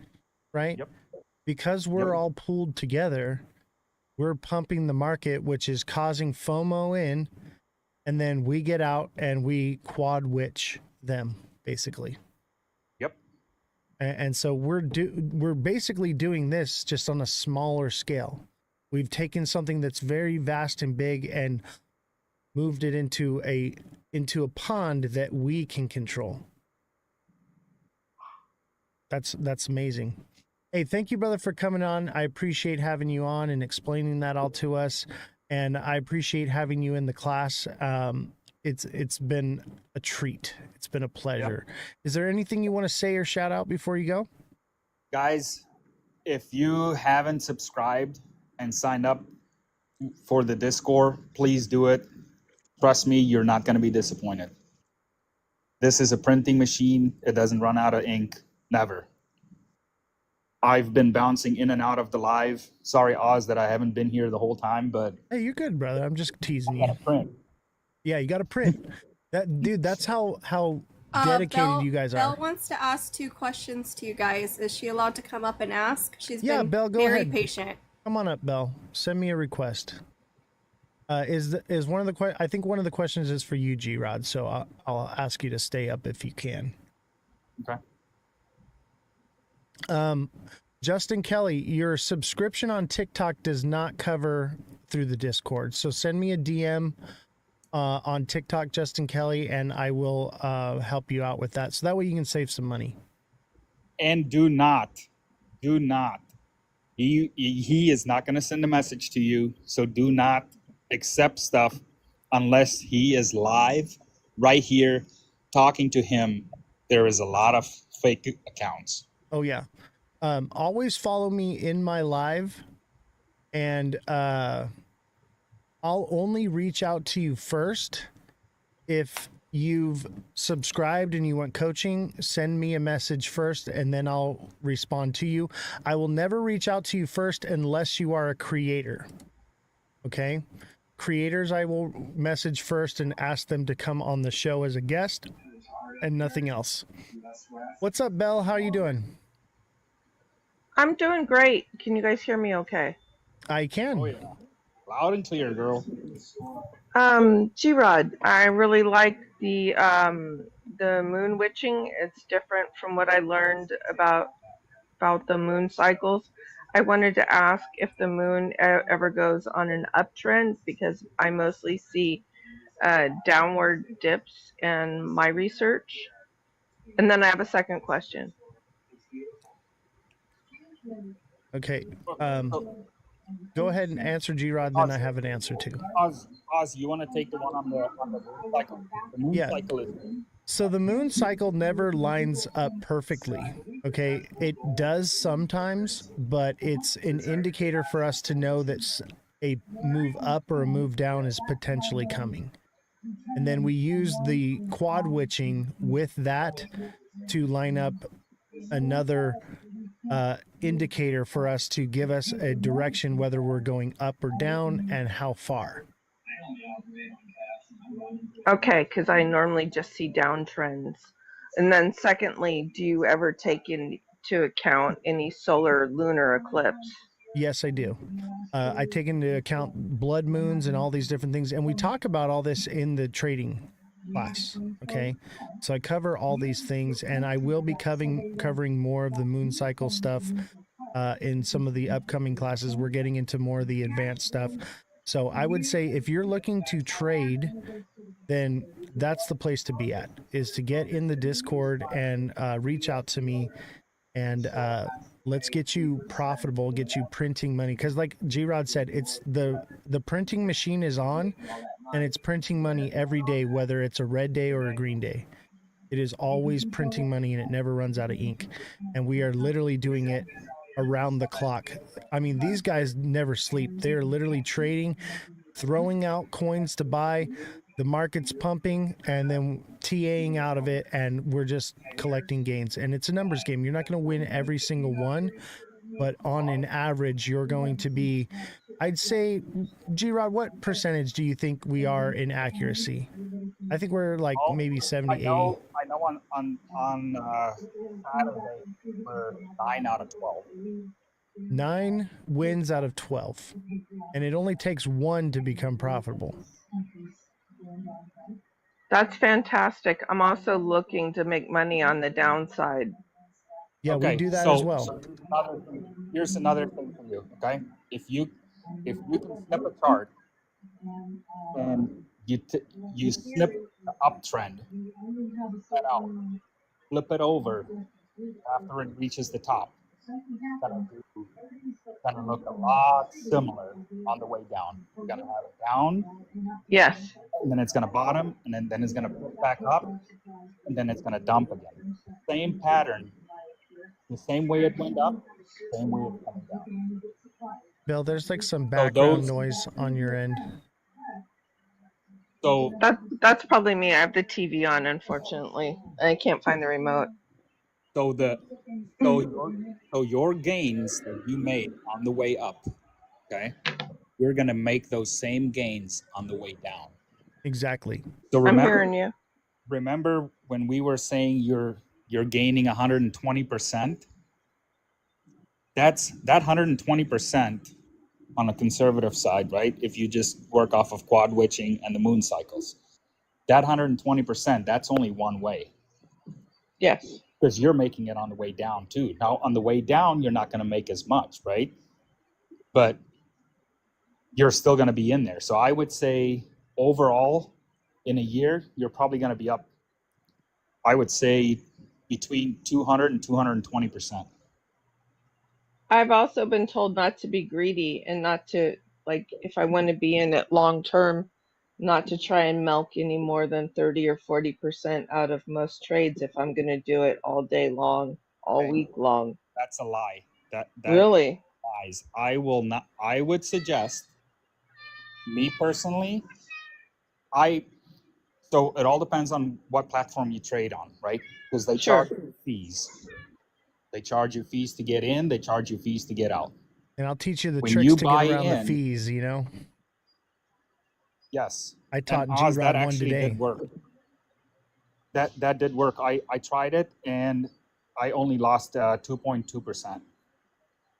right? Yep. Because we're all pooled together, we're pumping the market, which is causing FOMO in, and then we get out and we quad witch them, basically. Yep. And so we're basically doing this just on a smaller scale. We've taken something that's very vast and big and moved it into a pond that we can control. That's amazing. Hey, thank you, brother, for coming on. I appreciate having you on and explaining that all to us, and I appreciate having you in the class. It's been a treat. It's been a pleasure. Yep. Is there anything you want to say or shout out before you go? Guys, if you haven't subscribed and signed up for the Discord, please do it. Trust me, you're not going to be disappointed. This is a printing machine. It doesn't run out of ink. Never. I've been bouncing in and out of the live. Sorry, Oz, that I haven't been here the whole time, but hey, you're good, brother. I'm just teasing you. Print. Yeah, you got to print. Dude, that's how dedicated you guys are. Belle wants to ask 2 questions to you guys. Is she allowed to come up and ask? She's been Belle, go very ahead. patient. Come on up, Belle. Send me a request. Is one of the I think one of the questions is for you, G-Rod, so I'll ask you to stay up if you can. Okay. Justin Kelly, your subscription on TikTok does not cover through the Discord, so send me a DM on TikTok, Justin Kelly, and I will help you out with that, so that way you can save some money. And do not, he is not going to send a message to you, so do not accept stuff unless he is live right here talking to him. There is a lot of fake accounts. Oh yeah. Always follow me in my live, and I'll only reach out to you first if you've subscribed and you want coaching. Send me a message first and then I'll respond to you. I will never reach out to you first unless you are a creator. Okay? Creators I will message first and ask them to come on the show as a guest and nothing else. What's up, Belle? How are you doing? I'm doing great. Can you guys hear me okay? I can. Oh, yeah. Loud and clear, girl. G-Rod, I really like the moon witching. It's different from what I learned about the moon cycles. I wanted to ask if the moon ever goes on an uptrend, because I mostly see downward dips in my research. And then I have a second question. Okay. Go ahead and answer, G-Rod, then I have an answer too. Oz, you want to take the one on the moon cycle? The moon cycle is... So the moon cycle never lines up perfectly, okay? It does sometimes, but it's an indicator for us to know that a move up or a move down is potentially coming. And then we use the quad witching with that to line up another indicator for us to give us a direction whether we're going up or down and how far. Okay, because I normally just see downtrends. And then secondly, do you ever take into account any solar lunar eclipse? Yes, I do. I take into account blood moons and all these different things. And we talk about all this in the trading class. Okay. So I cover all these things, and I will be covering more of the moon cycle stuff in some of the upcoming classes. We're getting into more of the advanced stuff. So I would say if you're looking to trade, then that's the place to be at, is to get in the Discord and reach out to me, and let's get you profitable, get you printing money. Because like G-Rod said, it's the printing machine is on, and it's printing money every day, whether it's a red day or a green day. It is always printing money, and it never runs out of ink. And we are literally doing it around the clock. I mean, these guys never sleep. They're literally trading, throwing out coins to buy, the market's pumping, and then TAing out of it, and we're just collecting gains. And it's a numbers game. You're not going to win every single one, but on an average, you're going to be, I'd say, G-Rod, what percentage do you think we are in accuracy? I think we're like maybe 70, 80. I know on Saturday, we're 9 out of 12. 9 wins out of 12. And it only takes 1 to become profitable. That's fantastic. I'm also looking to make money on the downside. Yeah, okay, we do that as well. So here's another thing for you, okay? If if you can snip a chart and you snip the uptrend that out, flip it over after it reaches the top, it's gonna look a lot similar on the way down. You're gonna have it down, Yes. and then it's gonna bottom, and then it's gonna pick back up, and then it's gonna dump again. Same pattern, the same way it went up, same way it's coming down. Bill, there's like some So background those, noise on your end. so That's probably me. I have the TV on, unfortunately. I can't find the remote. so the so your gains that you made on the way up, okay, you're gonna make those same gains on the way down. Exactly. So I'm hearing you. remember when we were saying you're gaining 120%? That's that 120% on a conservative side, right? If you just work off of quad witching and the moon cycles, that 120%, that's only one way, Yes. because you're making it on the way down too. Now on the way down, you're not going to make as much, right? But you're still going to be in there. So I would say overall in a year, you're probably going to be up, I would say, between 200 and 220%. I've also been told not to be greedy and not to, like, if I want to be in it long term, not to try and milk any more than 30 or 40% out of most trades if I'm going to do it all day long, all week long. That's a lie. That Really? lies. I will not. I would suggest, me personally, so it all depends on what platform you trade on, right? Because they Sure. charge you fees. They charge you fees to get in. They charge you fees to get out. And I'll teach you the When tricks you to buy get around the in- fees, you know? Yes. I taught And Oz, that G-Rod one actually today. did work. That did work. I tried it and I only lost 2.2%,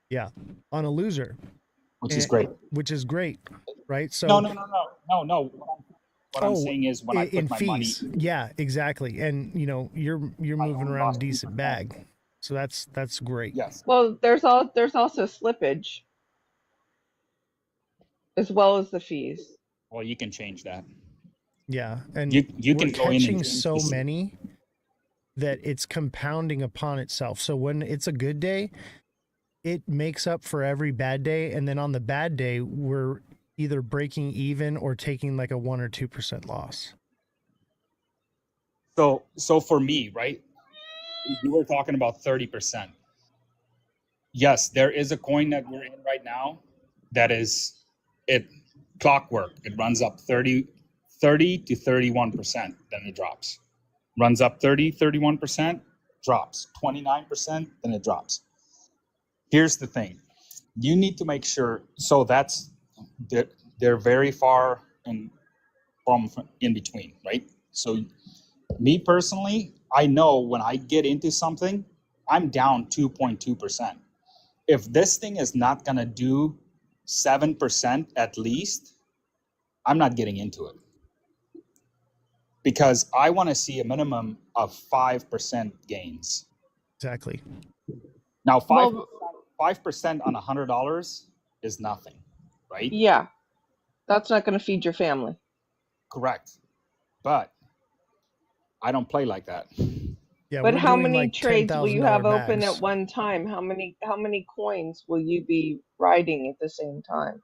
Yeah. On a loser. which is And- great. Which is great, right? So No. What I'm saying is when I in put my fees. money, Yeah, exactly. And you know, you're moving around a decent bag. So that's great. yes. Well, there's also slippage as well as the fees. Well, you can change that. Yeah. And You we're can go in and catching change so the- many that it's compounding upon itself. So when it's a good day, it makes up for every bad day. And then on the bad day, we're either breaking even or taking like a 1 or 2% loss. So for me, right, you were talking about 30%. Yes, there is a coin that we're in right now that is it clockwork. It runs up 30 to 31%, then it drops. Runs up 31%, drops 29%, then it drops. Here's the thing. You need to make sure, so they're very far from in between, right? So me personally, I know when I get into something, I'm down 2.2%. If this thing is not going to do 7% at least, I'm not getting into it. Because I want to see a minimum of 5% gains. Exactly. Now, 5% on $100 is nothing, right? Yeah. That's not going to feed your family. Correct. But I don't play like that. Yeah. But we're how doing many like trades will you have $10,000 open bags. at one time? How many coins will you be riding at the same time?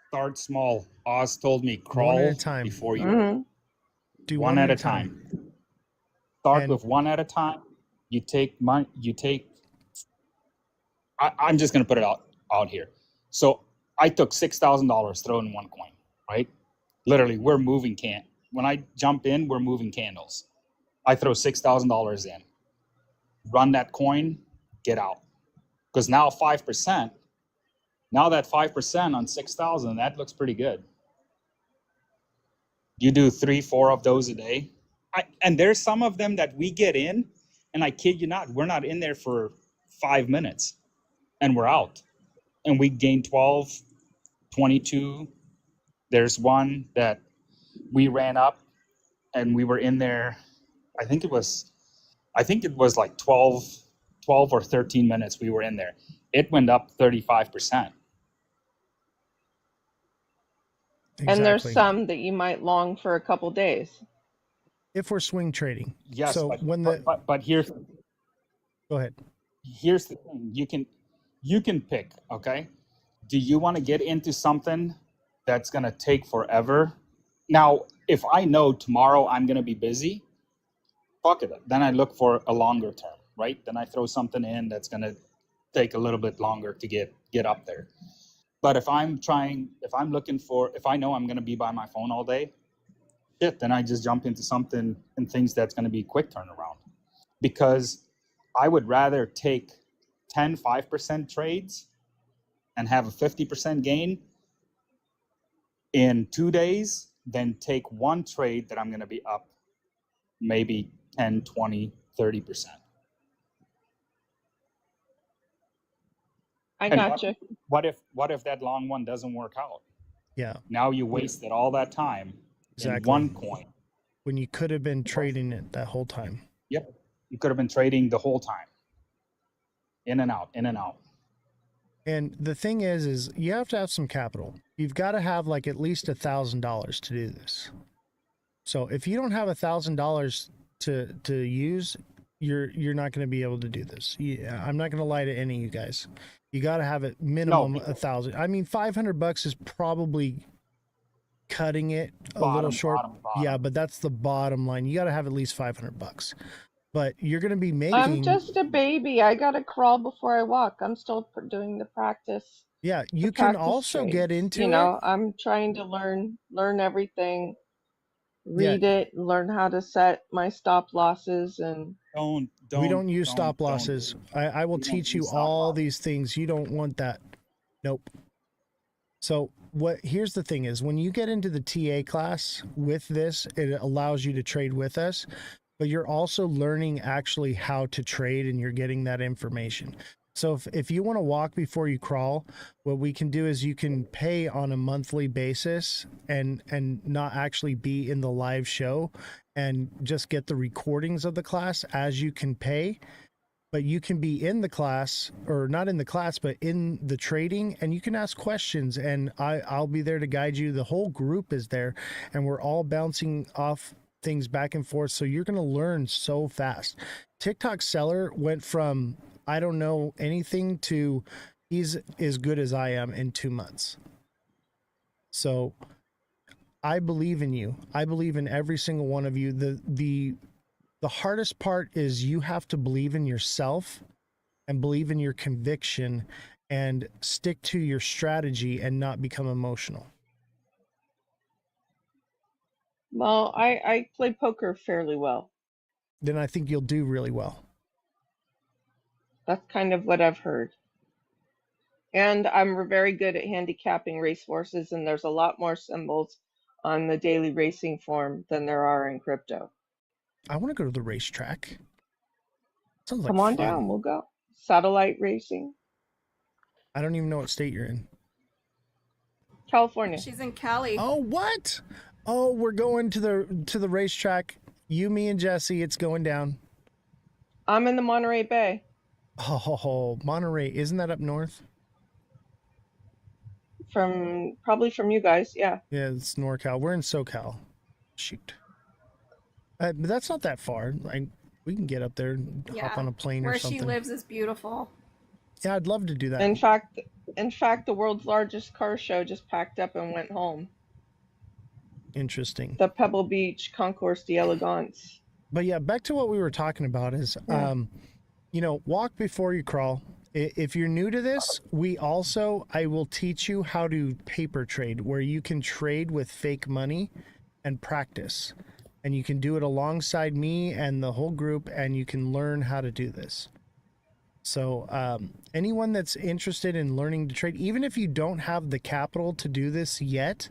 Start small. Oz told me One crawl at a time. before you Mm-hmm. Do one at a time. Start And- with one at a time. You take money. I'm just going to put it out here. So I took $6,000, throw in one coin, right? Literally, we're moving when I jump in, we're moving candles. I throw $6,000 in, run that coin, get out. Because now 5%, now that 5% on 6,000, that looks pretty good. You do 3-4 of those a day. And there's some of them that we get in, and I kid you not, we're not in there for 5 minutes and we're out. And we gain 12, 22. There's one that we ran up and we were in there. I think it was like 12 or 13 minutes we were in there. It went up 35%. And there's Exactly. some that you might long for a couple days. If we're swing trading. Yes, So but when the but here's go ahead. here's the thing. You can pick, okay? Do you want to get into something that's going to take forever? Now, if I know tomorrow I'm going to be busy, fuck it. Then I look for a longer term, right? Then I throw something in that's going to take a little bit longer to get up there. But if I know I'm going to be by my phone all day, shit, then I just jump into something and things that's going to be quick turnaround. Because I would rather take 5% trades and have a 50% gain in 2 days than take one trade that I'm going to be up maybe 10, 20, 30%. I And gotcha. what if that long one doesn't work out? Yeah, Now you wasted all that time in exactly. one coin. When you could have been trading it that whole time. Yep. You could have been trading the whole time. In and out, in and out. And the thing is you have to have some capital. You've got to have like at least $1,000 to do this. So if you don't have $1,000 to use, you're not going to be able to do this. Yeah, I'm not going to lie to any of you guys. You got to have it minimum 1,000. I mean, $500 is probably cutting it a little short. Bottom. Yeah, but that's the bottom line. You got to have at least $500. But you're going to be making. I'm just a baby. I gotta crawl before I walk. I'm still doing the practice. Yeah, you the can practice also trades. get into You it. know, I'm trying to learn everything, read Yeah. it, learn how to set my stop losses, and We don't use stop losses. I will We don't teach you use stop all losses. these things. You don't want that. Nope. So here's the thing is when you get into the TA class with this, it allows you to trade with us, but you're also learning actually how to trade and you're getting that information. So if you want to walk before you crawl, what we can do is you can pay on a monthly basis and not actually be in the live show and just get the recordings of the class as you can pay. But you can be in the class, or not in the class, but in the trading, and you can ask questions, and I'll be there to guide you. The whole group is there, and we're all bouncing off things back and forth. So you're going to learn so fast. TikTok seller went from I don't know anything to he's as good as I am in 2 months. So I believe in you. I believe in every single one of you. The hardest part is you have to believe in yourself and believe in your conviction and stick to your strategy and not become emotional. well, I play poker fairly well. Then I think you'll do really well. That's kind of what I've heard. And I'm very good at handicapping racehorses, and there's a lot more symbols on the daily racing form than there are in crypto. I want to go to the racetrack. Sounds like Come on fun. down, we'll go. Satellite racing. I don't even know what state you're in. California. She's in Cali. Oh, what? Oh, we're going to the racetrack. You, me, and Jesse. It's going down. I'm in the Monterey Bay. Oh, Monterey. Isn't that up north? Probably from you guys, yeah. Yeah, it's NorCal. We're in SoCal. Shoot. But that's not that far. We can get up there and hop on a plane where or something. she lives is beautiful. Yeah, I'd love to do that. In fact, the world's largest car show just packed up and went home. Interesting. The Pebble Beach Concours d'Elegance. But yeah, back to what we were talking about is, walk before you crawl. If you're new to this, I will teach you how to paper trade, where you can trade with fake money and practice. And you can do it alongside me and the whole group, and you can learn how to do this. So anyone that's interested in learning to trade, even if you don't have the capital to do this yet,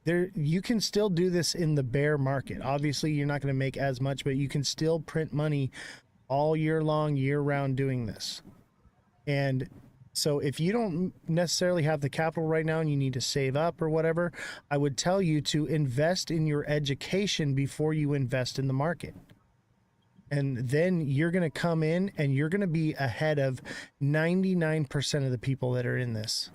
you can still do this in the bear market. Obviously, you're not going to make as much, but you can still print money all year long, year round doing this. And so if you don't necessarily have the capital right now and you need to save up or whatever, I would tell you to invest in your education before you invest in the market. And then you're going to come in and you're going to be ahead of 99% of the people that are in this.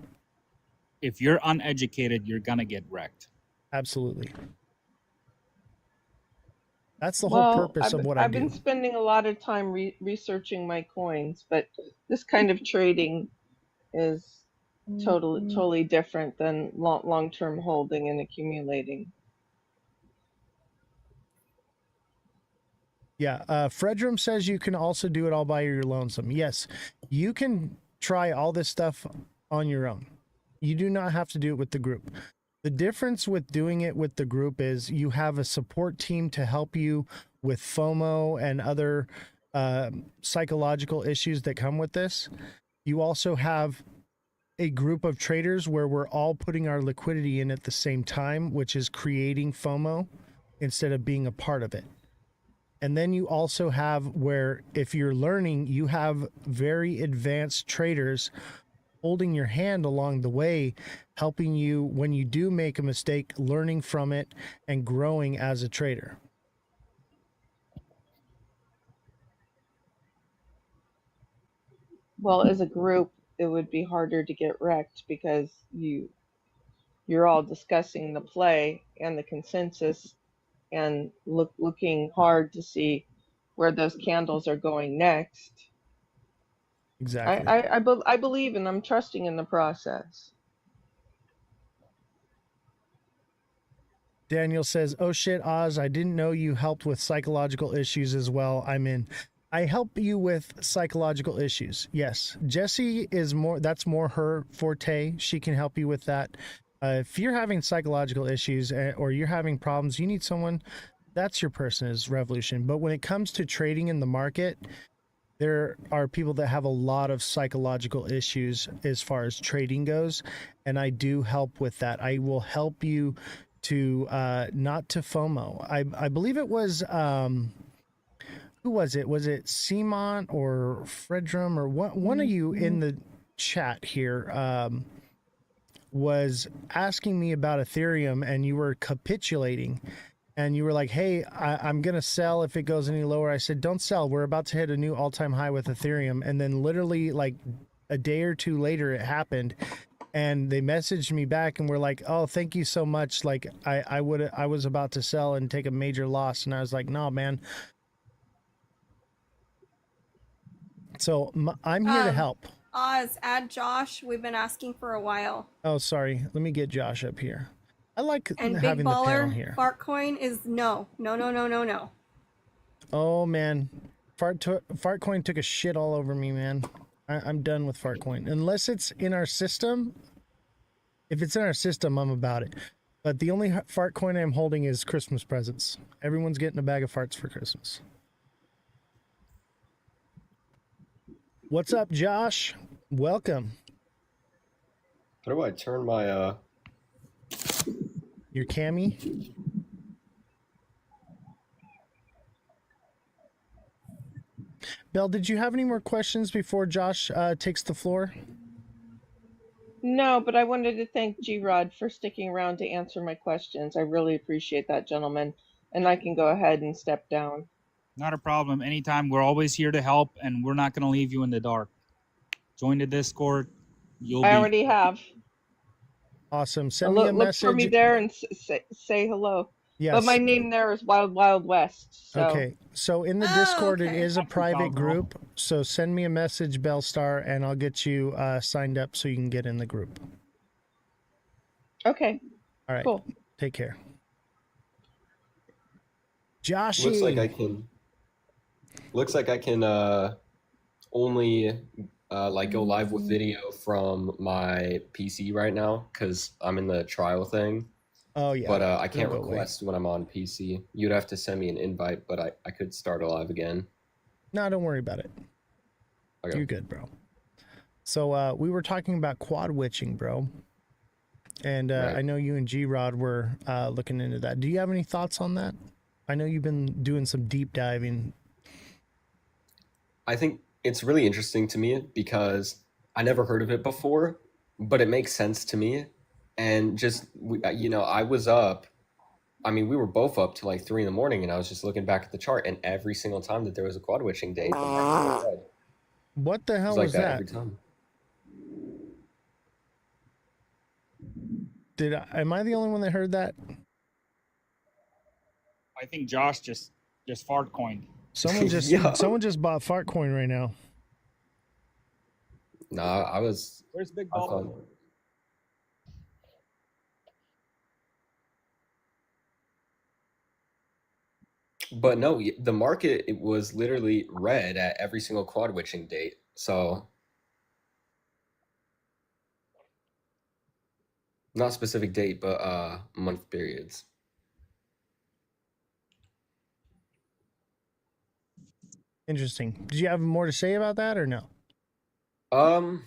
if you're uneducated, you're gonna get wrecked. Absolutely. That's the whole Well, purpose of what I I've been do. spending a lot of time researching my coins, but this kind of trading is totally different than long-term holding and accumulating. Yeah. Fredrum says you can also do it all by your lonesome. Yes, you can try all this stuff on your own. You do not have to do it with the group. The difference with doing it with the group is you have a support team to help you with FOMO and other psychological issues that come with this. You also have a group of traders where we're all putting our liquidity in at the same time, which is creating FOMO instead of being a part of it. And then you also have where if you're learning, you have very advanced traders holding your hand along the way, helping you when you do make a mistake, learning from it and growing as a trader. Well, as a group, it would be harder to get wrecked because you're all discussing the play and the consensus and looking hard to see where those candles are going next. Exactly. I believe and I'm trusting in the process. Daniel says, "Oh shit, Oz, I didn't know you helped with psychological issues as well. I'm in. I help you with psychological issues. Yes. Jessie is more, that's more her forte. She can help you with that. If you're having psychological issues or you're having problems, you need someone, that's your person is Revolution. But when it comes to trading in the market, there are people that have a lot of psychological issues as far as trading goes. And I do help with that. I will help you to not to FOMO. I believe it was who was it? Was it Simon or Fredrum or one of you in the chat here was asking me about Ethereum, and you were capitulating. And you were like, hey, I'm going to sell if it goes any lower. I said, don't sell. We're about to hit a new all-time high with Ethereum. And then literally like a day or two later, it happened. And they messaged me back and were like, oh, thank you so much. Like I was about to sell and take a major loss. And I was like, no, man. So I'm here to help. Oz, add Josh. We've been asking for a while. Oh, sorry. Let me get Josh up here. I like And having Big the panel Baller, here. Fartcoin is no. Oh man, Fartcoin took a shit all over me, man. I'm done with Fartcoin unless it's in our system. If it's in our system, I'm about it. But the only Fartcoin I'm holding is Christmas presents. Everyone's getting a bag of farts for Christmas. What's up, Josh? Welcome. How do I turn my Your cami? Belle, did you have any more questions before Josh takes the floor? No, but I wanted to thank G-Rod for sticking around to answer my questions. I really appreciate that, gentlemen. And I can go ahead and step down. Not a problem. Anytime. We're always here to help, and we're not going to leave you in the dark. Join the Discord. I already have. Awesome. Send me a look message. for me there and say hello. Yes. But my name there is Wild West. So. Okay. So in the Discord, it is a private group. So send me a message, Bellstar, and I'll get you signed up so you can get in the group. Okay. All right. Cool. Take care. Joshy. Looks like I can only like go live with video from my PC right now because I'm in the trial thing. Oh yeah. But I can't request when I'm on PC. You'd have to send me an invite, but I could start a live again. No, don't worry about it. Okay. You're good, bro. So we were talking about quad witching, bro. And right. I know you and G-Rod were looking into that. Do you have any thoughts on that? I know you've been doing some deep diving. I think it's really interesting to me because I never heard of it before, but it makes sense to me. And just, you know, I was up, I mean, we were both up till like 3 in the morning and I was just looking back at the chart and every single time that there was a quad witching day. What the hell was that? Every time. Am I the only one that heard that? I think Josh just fart coined. Someone just Yeah. someone just bought fart coin right now. No, I was. Where's Big I Bob? thought- But no, the market it was literally red at every single quad witching date. So not specific date, but month periods. Interesting. Did you have more to say about that or no? Um,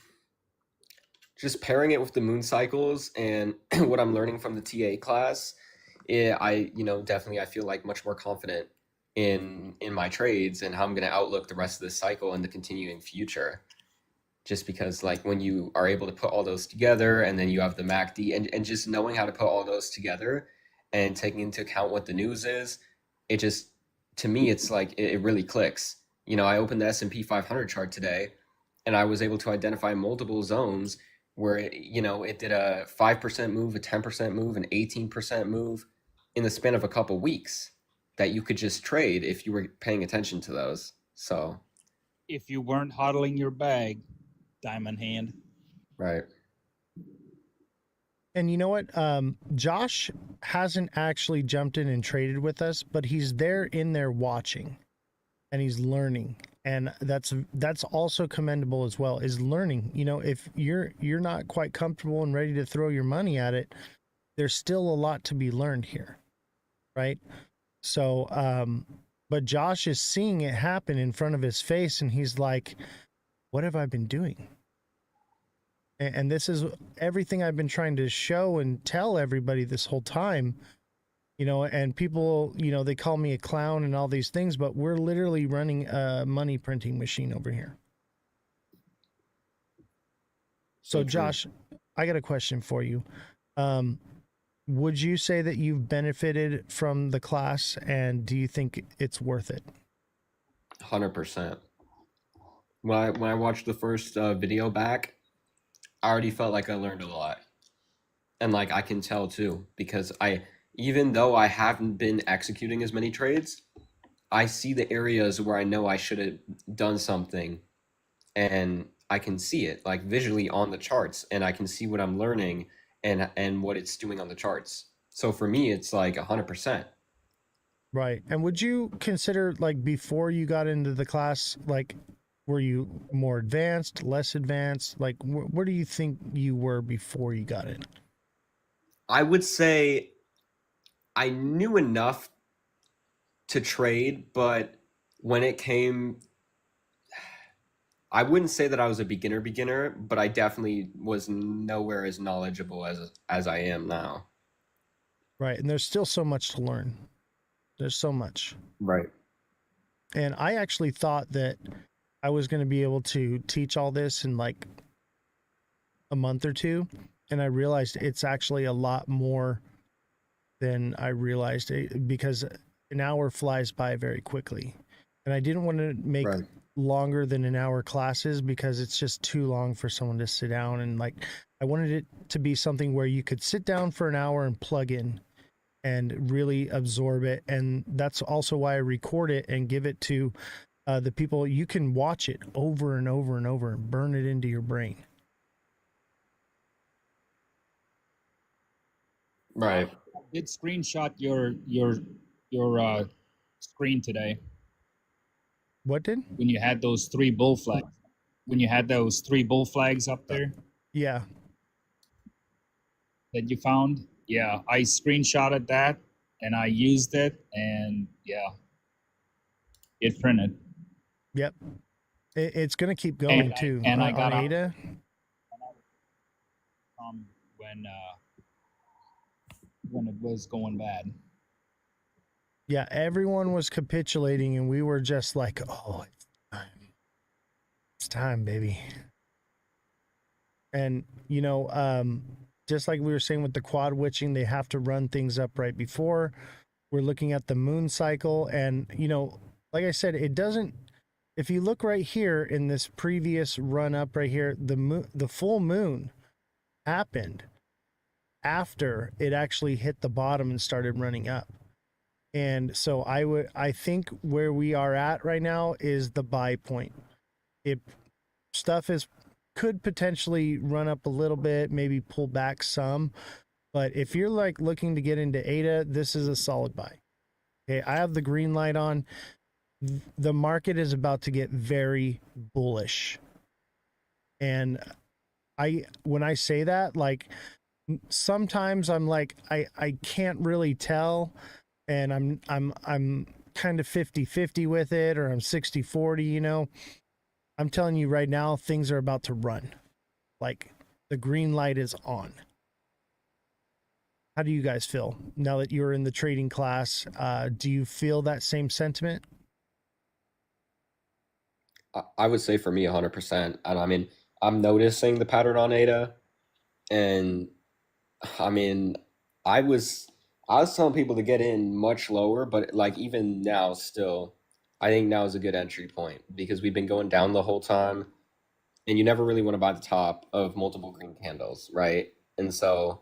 just pairing it with the moon cycles and what I'm learning from the TA class, definitely I feel like much more confident in my trades and how I'm going to outlook the rest of this cycle and the continuing future. Just because like when you are able to put all those together and then you have the MACD and just knowing how to put all those together and taking into account what the news is, it just to me it's like it really clicks. I opened the S&P 500 chart today and I was able to identify multiple zones where it did a 5% move, a 10% move, an 18% move in the span of a couple weeks that you could just trade if you were paying attention to those. So, If you weren't hodling your bag, diamond hand. right. And you know what? Josh hasn't actually jumped in and traded with us, but he's in there watching and he's learning. And that's also commendable as well, is learning. If you're not quite comfortable and ready to throw your money at it, there's still a lot to be learned here. Right? So, but Josh is seeing it happen in front of his face and he's like, what have I been doing? And this is everything I've been trying to show and tell everybody this whole time, and people, they call me a clown and all these things, but we're literally running a money printing machine over here. So Josh, I got a question for you. Would you say that you've benefited from the class and do you think it's worth it? 100%. When I watched the first video back, I already felt like I learned a lot. And like I can tell too, because even though I haven't been executing as many trades, I see the areas where I know I should have done something and I can see it like visually on the charts and I can see what I'm learning and what it's doing on the charts. So for me, it's like 100%. Right. And would you consider, like, before you got into the class, like, were you more advanced, less advanced? Like, where do you think you were before you got in? I would say I knew enough to trade, but when it came, I wouldn't say that I was a beginner, but I definitely was nowhere as knowledgeable as I am now. Right. And there's still so much to learn. There's so much. Right. And I actually thought that I was going to be able to teach all this in like a month or two. And I realized it's actually a lot more than I realized because an hour flies by very quickly. And I didn't want to make longer than an hour classes because it's just too long for someone to sit down. And like, I wanted it to be something where you could sit down for an hour and plug in and really absorb it. And that's also why I record it and give it to the people. You can watch it over and over and over and burn it into your brain. Right. I did screenshot your screen today. What did? When you had those three bull flags. When you had those three bull flags up there. Yeah. That you found. Yeah, I screenshotted that and I used it, and yeah, it printed. Yep. It's going to keep going too. And I got on ADA. When it was going bad. Yeah, everyone was capitulating, and we were just like, "Oh, it's time! It's time, baby!" And just like we were saying with the quad witching, they have to run things up right before. We're looking at the moon cycle, and like I said, it doesn't. If you look right here in this previous run up right here, the full moon happened after it actually hit the bottom and started running up. And so I think where we are at right now is the buy point. If stuff could potentially run up a little bit, maybe pull back some, but if you're like looking to get into ADA, this is a solid buy. Okay, I have the green light on. The market is about to get very bullish. And when I say that, like, sometimes I'm like, I can't really tell, and I'm kind of 50-50 with it, or I'm 60-40, you know. I'm telling you right now, things are about to run. Like, the green light is on. How do you guys feel now that you're in the trading class? Do you feel that same sentiment? I would say for me 100%. And I mean, I'm noticing the pattern on ADA, and I mean, I was telling people to get in much lower, but like even now still, I think now is a good entry point because we've been going down the whole time, and you never really want to buy the top of multiple green candles, right? And so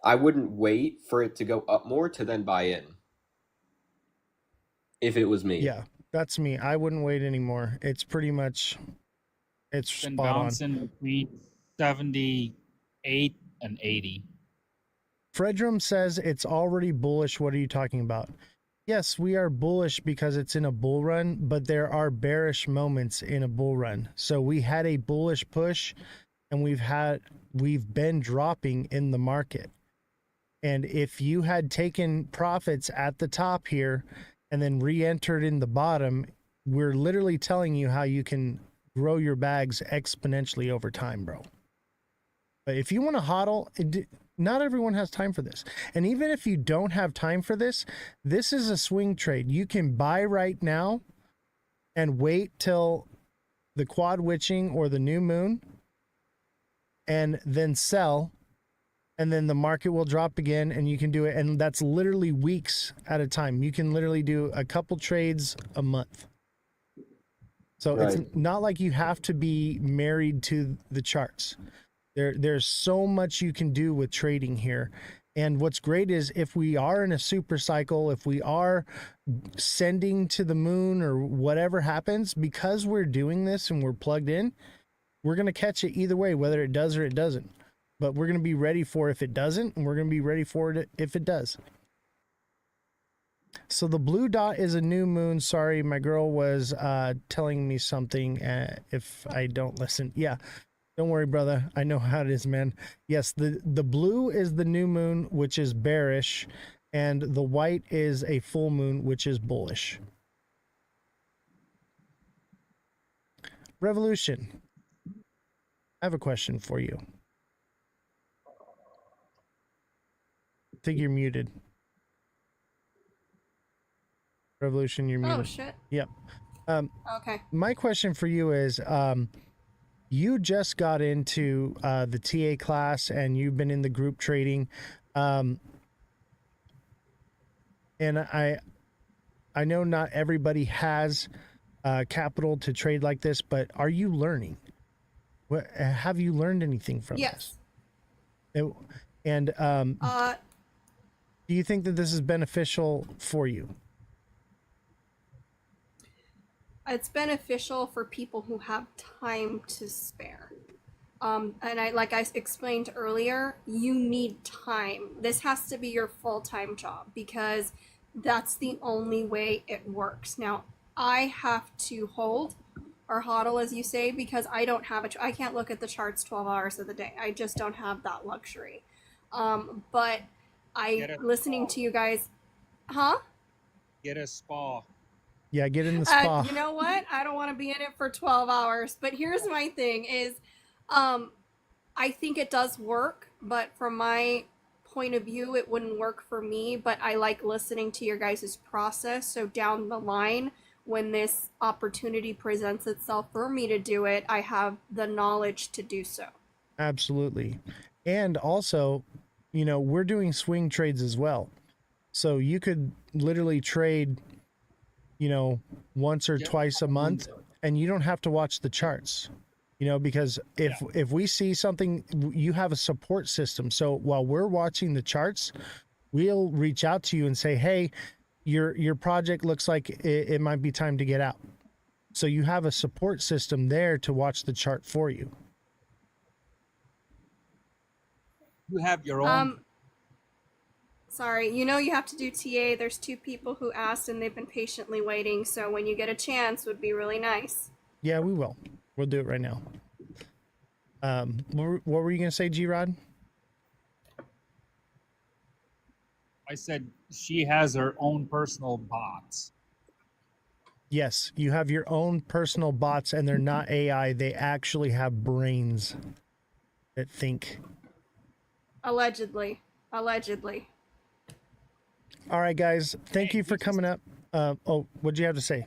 I wouldn't wait for it to go up more to then buy in if it was me. Yeah, that's me. I wouldn't wait anymore. It's pretty much, it's Been spot on. bouncing between 78 and 80. Fredrum says it's already bullish. What are you talking about? Yes, we are bullish because it's in a bull run, but there are bearish moments in a bull run. So we had a bullish push, and we've been dropping in the market. And if you had taken profits at the top here and then re-entered in the bottom, we're literally telling you how you can grow your bags exponentially over time, bro. But if you want to hodl, not everyone has time for this. And even if you don't have time for this, this is a swing trade. You can buy right now and wait till the quad witching or the new moon and then sell, and then the market will drop again and you can do it. And that's literally weeks at a time. You can literally do a couple trades a month. So Right. It's not like you have to be married to the charts. There's so much you can do with trading here. And what's great is if we are in a super cycle, if we are sending to the moon or whatever happens, because we're doing this and we're plugged in, we're going to catch it either way, whether it does or it doesn't. But we're going to be ready for if it doesn't, and we're going to be ready for it if it does. So the blue dot is a new moon. Sorry, my girl was telling me something if I don't listen. Yeah. Don't worry, brother. I know how it is, man. Yes, the blue is the new moon, which is bearish, and the white is a full moon, which is bullish. Revolution. I have a question for you. I think you're muted. Revolution, you're muted. Oh, shit. Yep. Okay. My question for you is, you just got into the TA class and you've been in the group trading. And I know not everybody has capital to trade like this, but are you learning? Have you learned anything from Yes. this? And do you think that this is beneficial for you? It's beneficial for people who have time to spare. And like I explained earlier, you need time. This has to be your full-time job because that's the only way it works. Now, I have to hold or hodl, as you say, because I don't have I can't look at the charts 12 hours of the day. I just don't have that luxury. But listening to you guys, huh? Get a spa. Yeah, get in the spa. You know what? I don't want to be in it for 12 hours. But here's my thing is, I think it does work, but from my point of view, it wouldn't work for me. But I like listening to your guys' process. So down the line, when this opportunity presents itself for me to do it, I have the knowledge to do so. Absolutely. And also, you know, we're doing swing trades as well. So you could literally trade, you know, once or twice a month, and you don't have to watch the charts. You know, because if we see something, you have a support system. So while we're watching the charts, we'll reach out to you and say, hey, your project looks like it might be time to get out. So you have a support system there to watch the chart for you. You have your own. Sorry, you know you have to do TA. There's 2 people who asked and they've been patiently waiting. So when you get a chance, would be really nice. Yeah, we will. We'll do it right now. What were you gonna say, G-Rod? I said she has her own personal bots. Yes, you have your own personal bots, and they're not AI. They actually have brains that think. Allegedly. All right, guys. Thank you for coming up. What'd you have to say?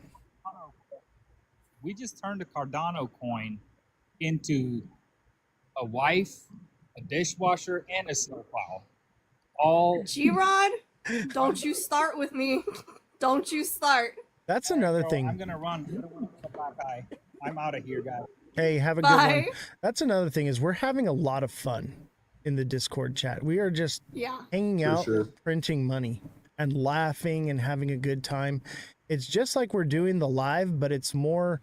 We just turned a Cardano coin into a wife, a dishwasher, and a snowplow. All G-Rod, don't you start with me. Don't you start. That's another thing. I'm gonna run. Bye. I'm out of here, guys. Hey, have a good one. That's another thing is we're having a lot of fun in the Discord chat. We are just hanging out, printing money and laughing and having a good time. It's just like we're doing the live, but it's more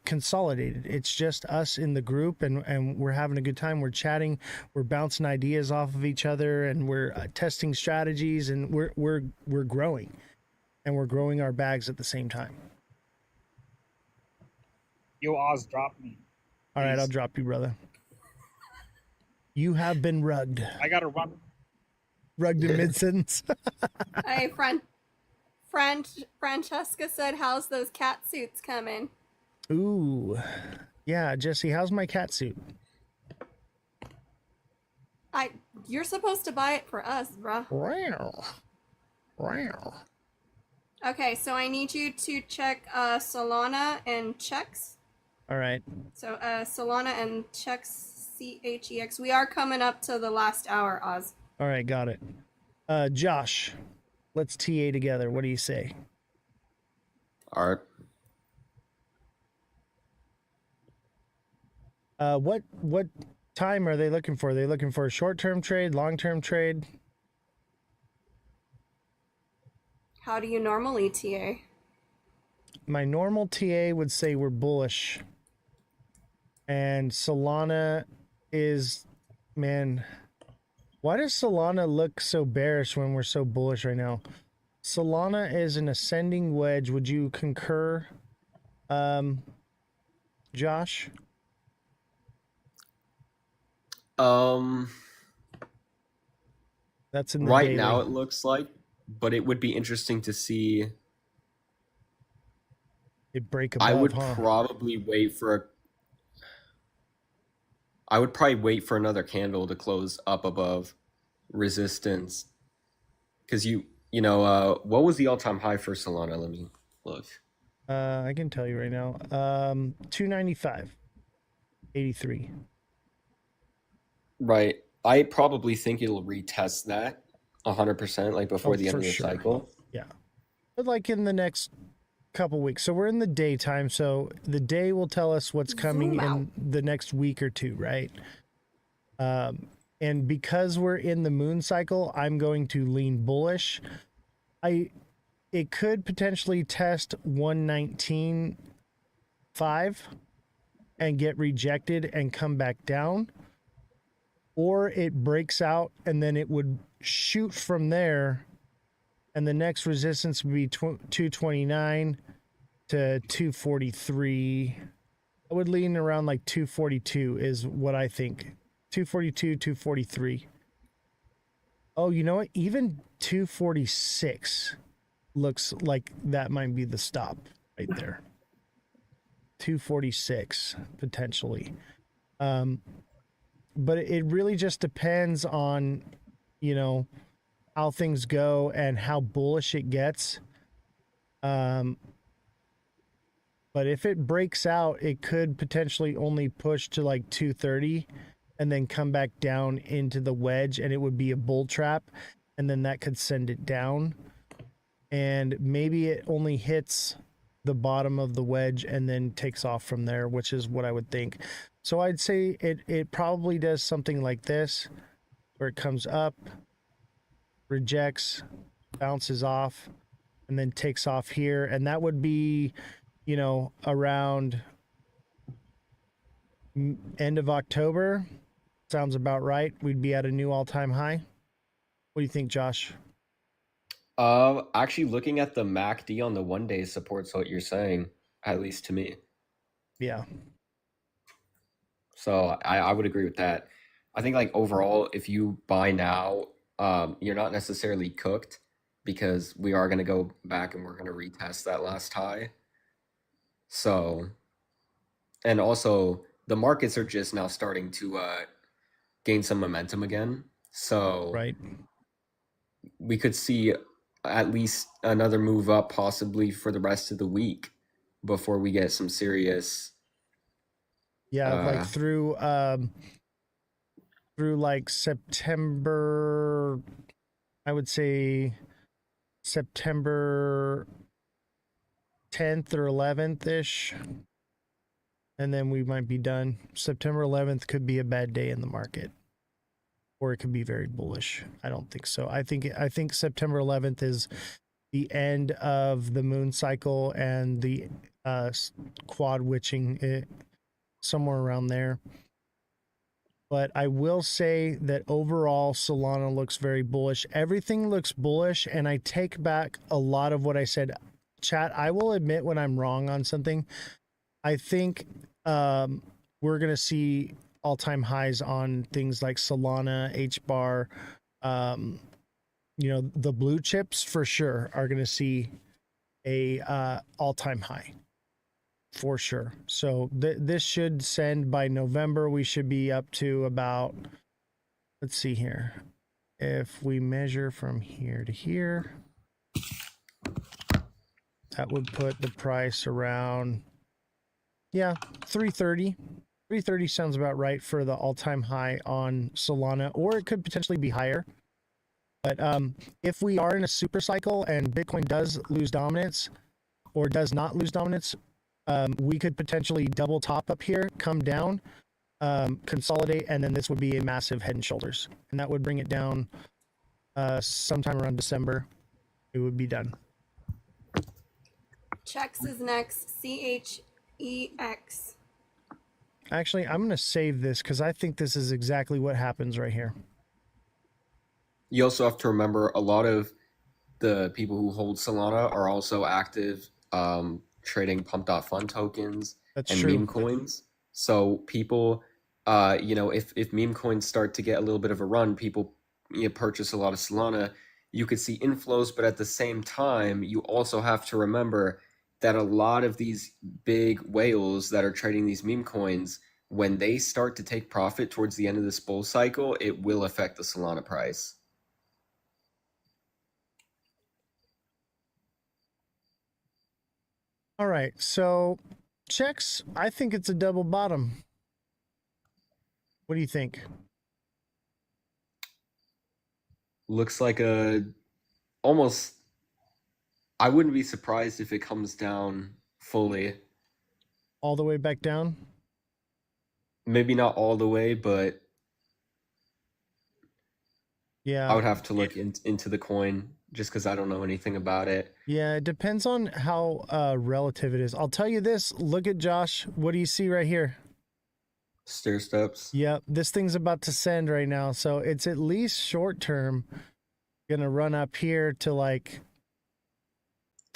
consolidated. It's just us in the group, and we're having a good time. We're chatting, we're bouncing ideas off of each other, and we're testing strategies, and we're growing, and we're growing our bags at the same time. Yo, Oz, drop me. All right, I'll drop you, brother. You have been rugged. I gotta run. Rugged in mid-sentence. Hey, Francesca said, how's those cat suits coming? Ooh. Yeah, Jesse, how's my cat suit? You're supposed to buy it for us, bruh. Wow. Okay, so I need you to check Solana and checks. All right. So Solana and checks, CHEX. We are coming up to the last hour, Oz. All right, got it. Josh, let's TA together. What do you say? All right. What time are they looking for? Are they looking for a short-term trade, long-term trade? How do you normally TA? My normal TA would say we're bullish. And Solana is, man, why does Solana look so bearish when we're so bullish right now? Solana is an ascending wedge. Would you concur, Josh? That's in the right daily. now it looks like, but it would be interesting to see it break above. I would probably wait for another candle to close up above resistance, because you know what was the all-time high for Solana? Let me look. I can tell you right now. 295.83. Right. I probably think it'll retest that 100%, like before the end of the cycle. Yeah. But like in the next couple weeks. So we're in the daytime, so the day will tell us what's coming in the next week or two, right? And because we're in the moon cycle, I'm going to lean bullish. It could potentially test 119.5 and get rejected and come back down, or it breaks out and then it would shoot from there, and the next resistance would be 229 to 243. I would lean around like 242 is what I think. 242, 243. Oh, you know what? Even 246 looks like that might be the stop right there. 246 potentially. But it really just depends on, how things go and how bullish it gets. But if it breaks out, it could potentially only push to like 230 and then come back down into the wedge, and it would be a bull trap, and then that could send it down. And maybe it only hits the bottom of the wedge and then takes off from there, which is what I would think. So I'd say it probably does something like this, where it comes up, rejects, bounces off, and then takes off here. And that would be, you know, around end of October. Sounds about right. We'd be at a new all-time high. What do you think, Josh? Actually, looking at the MACD on the 1 day supports what you're saying, at least to me. Yeah. So I would agree with that. I think like overall, if you buy now, you're not necessarily cooked because we are going to go back and we're going to retest that last high. So, and also the markets are just now starting to gain some momentum again. So Right. we could see at least another move up possibly for the rest of the week before we get some serious Yeah, like through like September, I would say September 10th or 11th ish, and then we might be done. September 11th could be a bad day in the market, or it could be very bullish. I don't think so. I think September 11th is the end of the moon cycle and the quad witching, somewhere around there. But I will say that overall Solana looks very bullish. Everything looks bullish, and I take back a lot of what I said. Chat, I will admit when I'm wrong on something. I think we're going to see all-time highs on things like Solana, HBAR, you know, the blue chips for sure are going to see a all-time high for sure. So this should send by November. We should be up to about, let's see here. If we measure from here to here, that would put the price around, yeah, 330. 330 sounds about right for the all-time high on Solana, or it could potentially be higher. But if we are in a super cycle and Bitcoin does lose dominance or does not lose dominance, we could potentially double top up here, come down, consolidate, and then this would be a massive head and shoulders. And that would bring it down sometime around December. It would be done. Chex is next. CHEX. Actually, I'm going to save this because I think this is exactly what happens right here. You also have to remember a lot of the people who hold Solana are also active trading pump.fun tokens and meme coins. So people, you know, if meme coins start to get a little bit of a run, people purchase a lot of Solana. You could see inflows, but at the same time, you also have to remember that a lot of these big whales that are trading these meme coins, when they start to take profit towards the end of this bull cycle, it will affect the Solana price. All right, so checks, I think it's a double bottom. What do you think? Looks like almost, I wouldn't be surprised if it comes down fully. All the way back down? Maybe not all the way, but yeah, I would have to look into the coin just because I don't know anything about it. Yeah, it depends on how relative it is. I'll tell you this. Look at Josh. What do you see right here? Stair steps. Yep, this thing's about to send right now. So it's at least short term going to run up here to like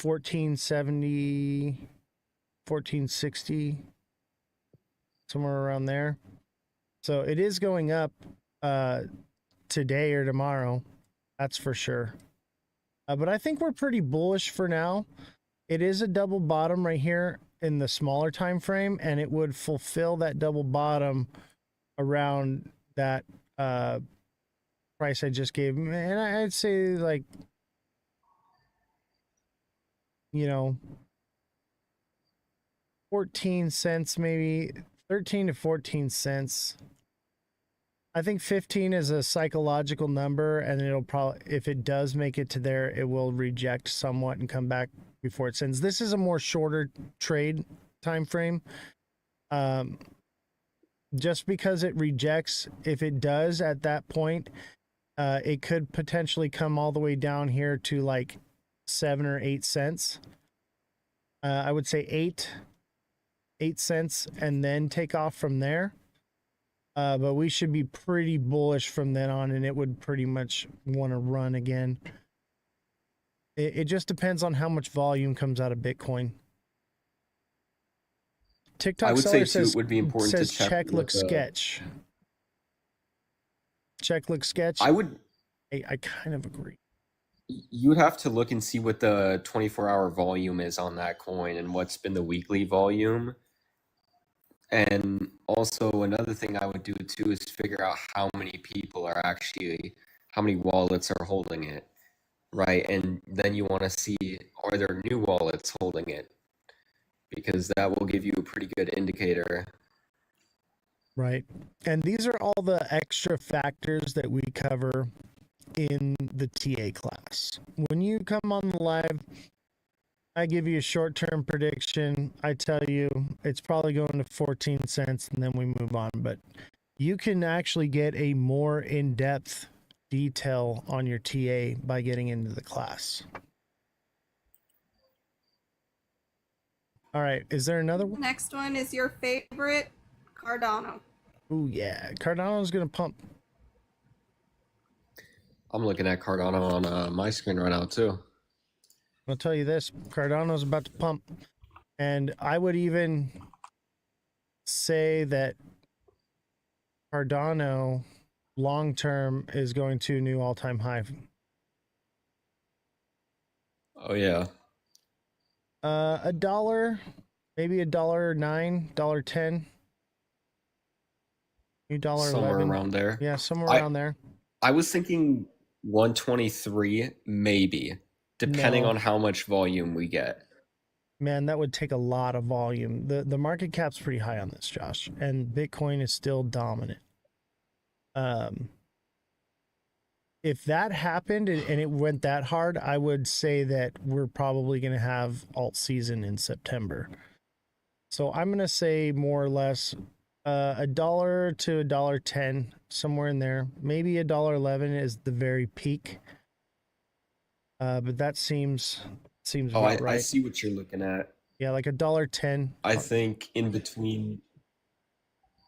1470, 1460, somewhere around there. So it is going up today or tomorrow. That's for sure. But I think we're pretty bullish for now. It is a double bottom right here in the smaller time frame, and it would fulfill that double bottom around that price I just gave. And I'd say like, you know, 14 cents, maybe 13 to 14 cents I think 15 is a psychological number, and it'll probably, if it does make it to there, it will reject somewhat and come back before it sends. This is a more shorter trade time frame. Just because it rejects, if it does at that point, it could potentially come all the way down here to like 7 or 8 cents. I would say 8 cents, and then take off from there. But we should be pretty bullish from then on, and it would pretty much want to run again. It just depends on how much volume comes out of Bitcoin. TikTok I would seller say too, says, it would be important to check look with sketch. Check look sketch. I would. I kind of agree. You would have to look and see what the 24-hour volume is on that coin and what's been the weekly volume. And also another thing I would do too is figure out how many people are actually, how many wallets are holding it, right? And then you want to see, are there new wallets holding it? Because that will give you a pretty good indicator. Right. And these are all the extra factors that we cover in the TA class. When you come on the live, I give you a short-term prediction. I tell you it's probably going to 14 cents, and then we move on. But you can actually get a more in-depth detail on your TA by getting into the class. All right. Is there another one? Next one is your favorite, Cardano. Oh, yeah. Cardano's going to pump. I'm looking at Cardano on my screen right now too. I'll tell you this, Cardano's about to pump. And I would even say that Cardano long-term is going to a new all-time high. Oh yeah. $1, maybe $1.09, $1.10. $1.11. Somewhere around there. Yeah, somewhere around there. I was thinking 123 maybe, depending No. on how much volume we get. Man, that would take a lot of volume. The market cap's pretty high on this, Josh, and Bitcoin is still dominant. If that happened and it went that hard, I would say that we're probably going to have alt season in September. So I'm going to say more or less $1 to $1.10, somewhere in there. Maybe $1.11 is the very peak. But that seems about right. I see what you're looking at. Yeah, like $1.10. I think in between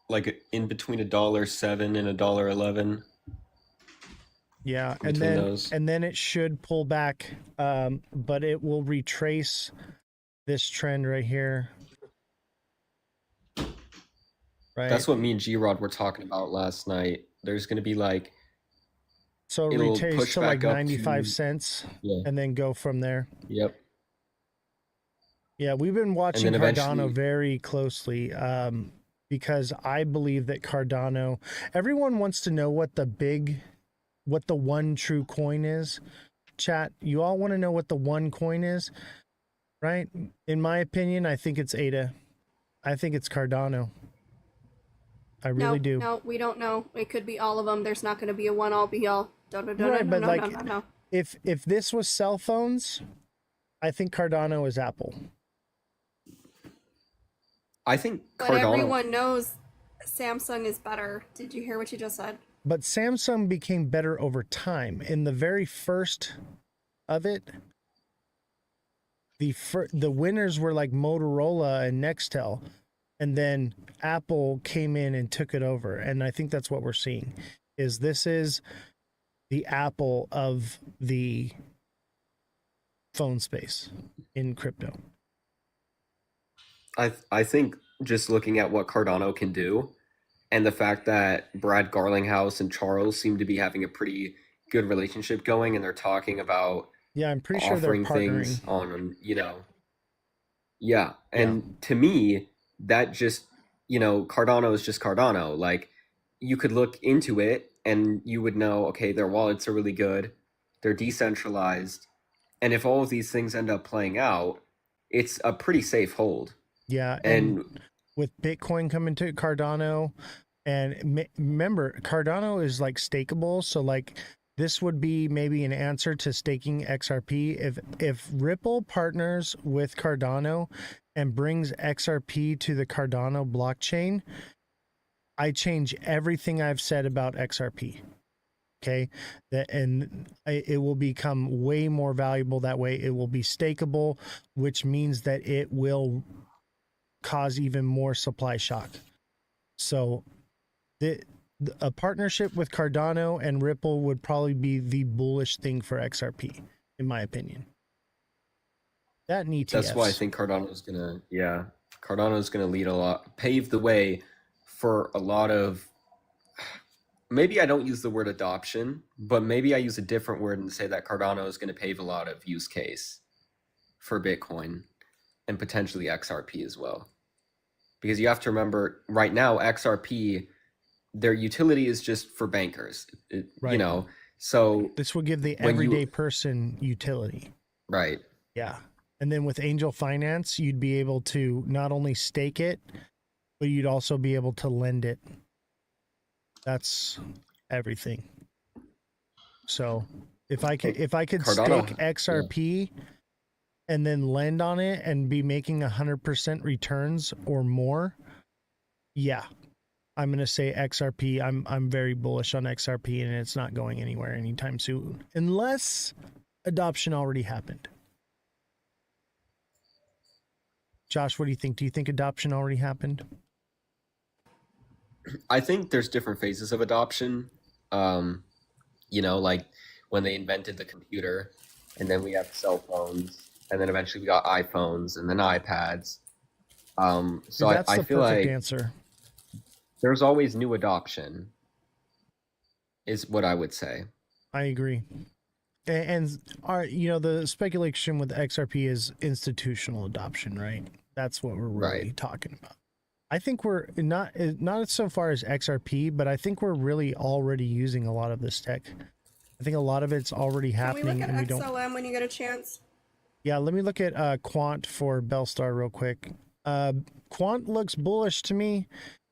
$1.07 and $1.11. Yeah, between those. and then it should pull back, but it will retrace this trend right here. Right. That's what me and G-Rod were talking about last night. There's going to be like, so it'll retrace push to like back up 95 to- cents, yeah, and then go from there. yep. Yeah, we've been watching then Cardano eventually- very closely, because I believe that Cardano, everyone wants to know what the one true coin is. Chat, you all want to know what the one coin is, right? In my opinion, I think it's ADA. I think it's Cardano. I really do. No, we don't know. It could be all of them. There's not going to be a one all be all. No. If this was cell phones, I think Cardano is Apple. I think But Cardano. everyone knows Samsung is better. Did you hear what you just said? But Samsung became better over time. In the very first of it, the winners were like Motorola and Nextel, and then Apple came in and took it over. And I think that's what we're seeing. This is the Apple of the phone space in crypto. I think just looking at what Cardano can do, and the fact that Brad Garlinghouse and Charles seem to be having a pretty good relationship going, and they're talking about Yeah, I'm pretty sure they're offering partnering. things on, yeah. And to me, that just, Cardano is just Cardano. Like, you could look into it and you would know, okay, their wallets are really good, they're decentralized, and if all of these things end up playing out, it's a pretty safe hold. Yeah, And with Bitcoin coming to Cardano, And remember, Cardano is like stakeable, so like this would be maybe an answer to staking XRP. If Ripple partners with Cardano and brings XRP to the Cardano blockchain, I change everything I've said about XRP. Okay, it will become way more valuable that way. It will be stakeable, which means that it will cause even more supply shock. So a partnership with Cardano and Ripple would probably be the bullish thing for XRP, in my opinion. That and ETFs. That's why I think Cardano's gonna lead a lot, pave the way for a lot of. Maybe I don't use the word adoption, but maybe I use a different word and say that Cardano is going to pave a lot of use case for Bitcoin and potentially XRP as well. Because you have to remember, right now, XRP, their utility is just for bankers, Right. you know, so... This will give the everyday person utility. Right. Yeah. And then with Angel Finance, you'd be able to not only stake it, but you'd also be able to lend it. That's everything. So if I could Cardano, stake XRP and then lend on it and be making 100% returns or more, yeah, I'm gonna say XRP. I'm very bullish on XRP, and it's not going anywhere anytime soon, unless adoption already happened. Josh, what do you think? Do you think adoption already happened? I think there's different phases of adoption. You know, like when they invented the computer, and then we have cell phones, and then eventually we got iPhones and then iPads. So Dude, that's I the feel perfect like answer. there's always new adoption, is what I would say. I agree. And the speculation with XRP is institutional adoption, right? That's what we're really talking about. I think we're not so far as XRP, but I think we're really already using a lot of this tech. I think a lot of it's already happening. Can we look at and XLM when you get a chance? Yeah, let me look at Quant for Bellstar real quick. Quant looks bullish to me.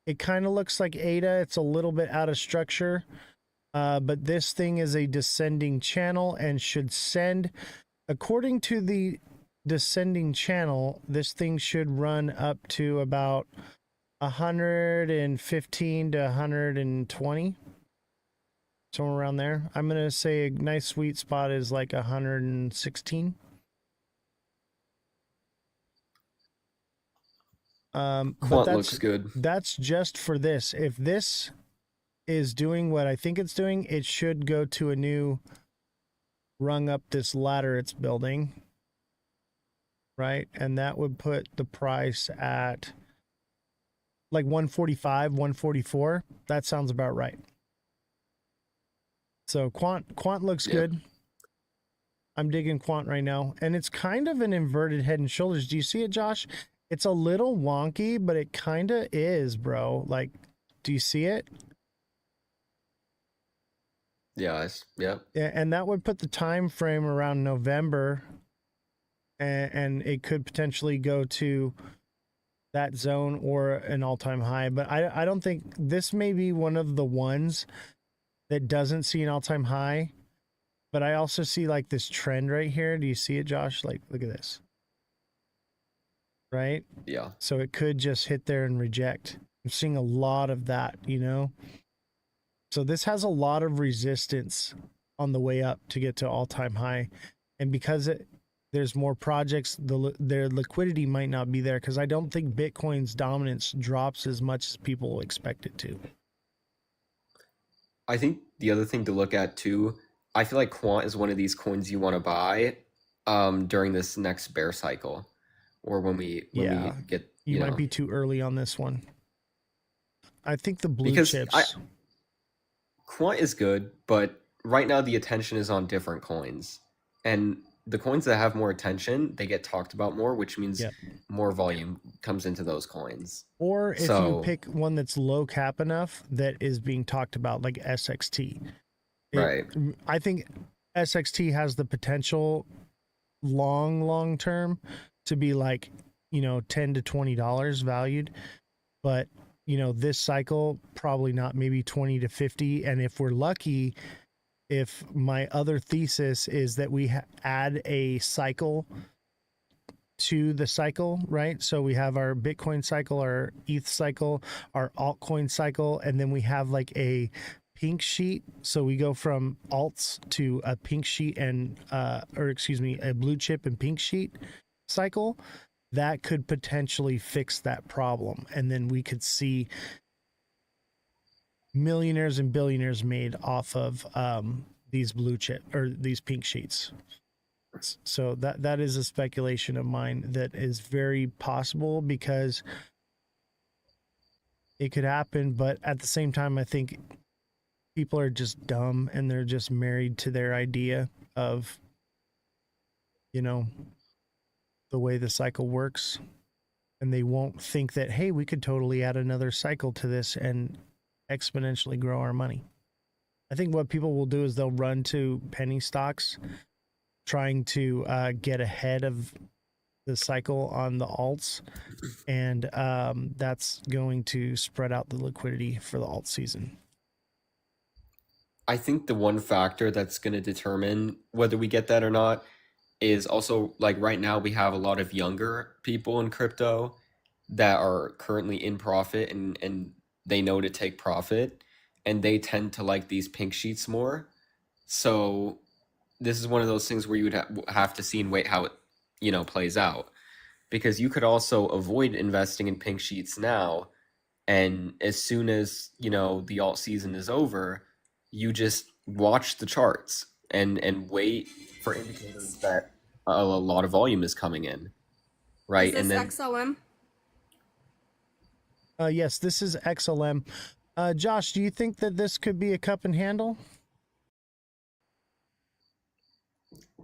It kind of looks like ADA. It's a little bit out of structure. But this thing is a descending channel and should send, according to the descending channel, this thing should run up to about 115 to 120, somewhere around there. I'm gonna say a nice sweet spot is like 116. Quant looks good. That's just for this. If this is doing what I think it's doing, it should go to a new rung up this ladder it's building, right? And that would put the price at like 145, 144. That sounds about right. So Quant looks good. I'm digging Quant right now, and it's kind of an inverted head and shoulders. Do you see it, Josh? It's a little wonky, but it kind of is, bro. Like, do you see it? Yeah. And that would put the time frame around November, and it could potentially go to that zone or an all-time high. But I don't think this may be one of the ones that doesn't see an all-time high. But I also see like this trend right here. Do you see it, Josh? Like, look at this. Right? Yeah. So it could just hit there and reject. I'm seeing a lot of that, you know? So this has a lot of resistance on the way up to get to all-time high. And because there's more projects, their liquidity might not be there, because I don't think Bitcoin's dominance drops as much as people expect it to. I think the other thing to look at too, I feel like Quant is one of these coins you want to buy during this next bear cycle, or when we get. You might know. be too early on this one. I think the blue chips. Quant is good, but right now the attention is on different coins, and the coins that have more attention, they get talked about more, which means more volume comes into those coins. Or if you pick one that's low cap enough that is being talked about, like SXT. Right. I think SXT has the potential long term to be like, $10 to $20 valued. But, you know, this cycle, probably not, maybe 20 to 50. And if we're lucky, if my other thesis is that we add a cycle to the cycle, right? So we have our Bitcoin cycle, our ETH cycle, our altcoin cycle, and then we have like a pink sheet. So we go from alts to a pink sheet and, or excuse me, a blue chip and pink sheet cycle. That could potentially fix that problem. And then we could see millionaires and billionaires made off of these blue chip or these pink sheets. So that is a speculation of mine that is very possible, because it could happen. But at the same time, I think people are just dumb and they're just married to their idea of, you know, the way the cycle works. And they won't think that, hey, we could totally add another cycle to this and exponentially grow our money. I think what people will do is they'll run to penny stocks, trying to get ahead of the cycle on the alts, and that's going to spread out the liquidity for the alt season. I think the one factor that's going to determine whether we get that or not is also, like, right now we have a lot of younger people in crypto that are currently in profit, and they know to take profit, and they tend to like these pink sheets more. So this is one of those things where you would have to see and wait how it, you know, plays out, because you could also avoid investing in pink sheets now, and as soon as, you know, the alt season is over, you just watch the charts and wait for indicators that a lot of volume is coming in, right? Is this And then XLM? Yes, this is XLM. Josh, do you think that this could be a cup and handle?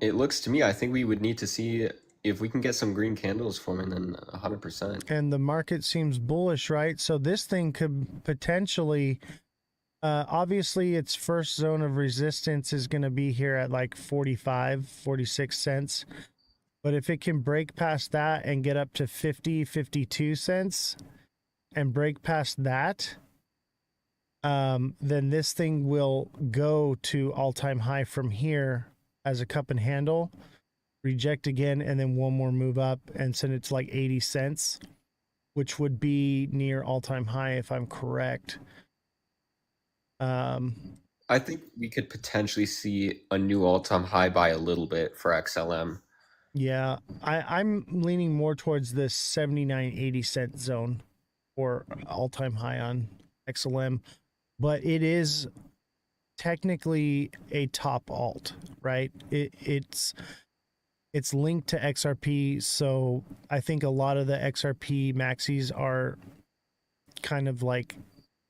it looks to me, I think we would need to see if we can get some green candles forming, then 100%. And the market seems bullish, right? So this thing could potentially, obviously its first zone of resistance is going to be here at like 45, 46 cents. But if it can break past that and get up to 50, 52 cents and break past that, then this thing will go to all-time high from here as a cup and handle, reject again, and then one more move up and send it to like 80 cents, which would be near all-time high if I'm correct. I think we could potentially see a new all-time high by a little bit for XLM. Yeah, I'm leaning more towards this 79, 80 cent zone for all-time high on XLM, but it is technically a top alt, right? It's linked to XRP, so I think a lot of the XRP maxis are kind of like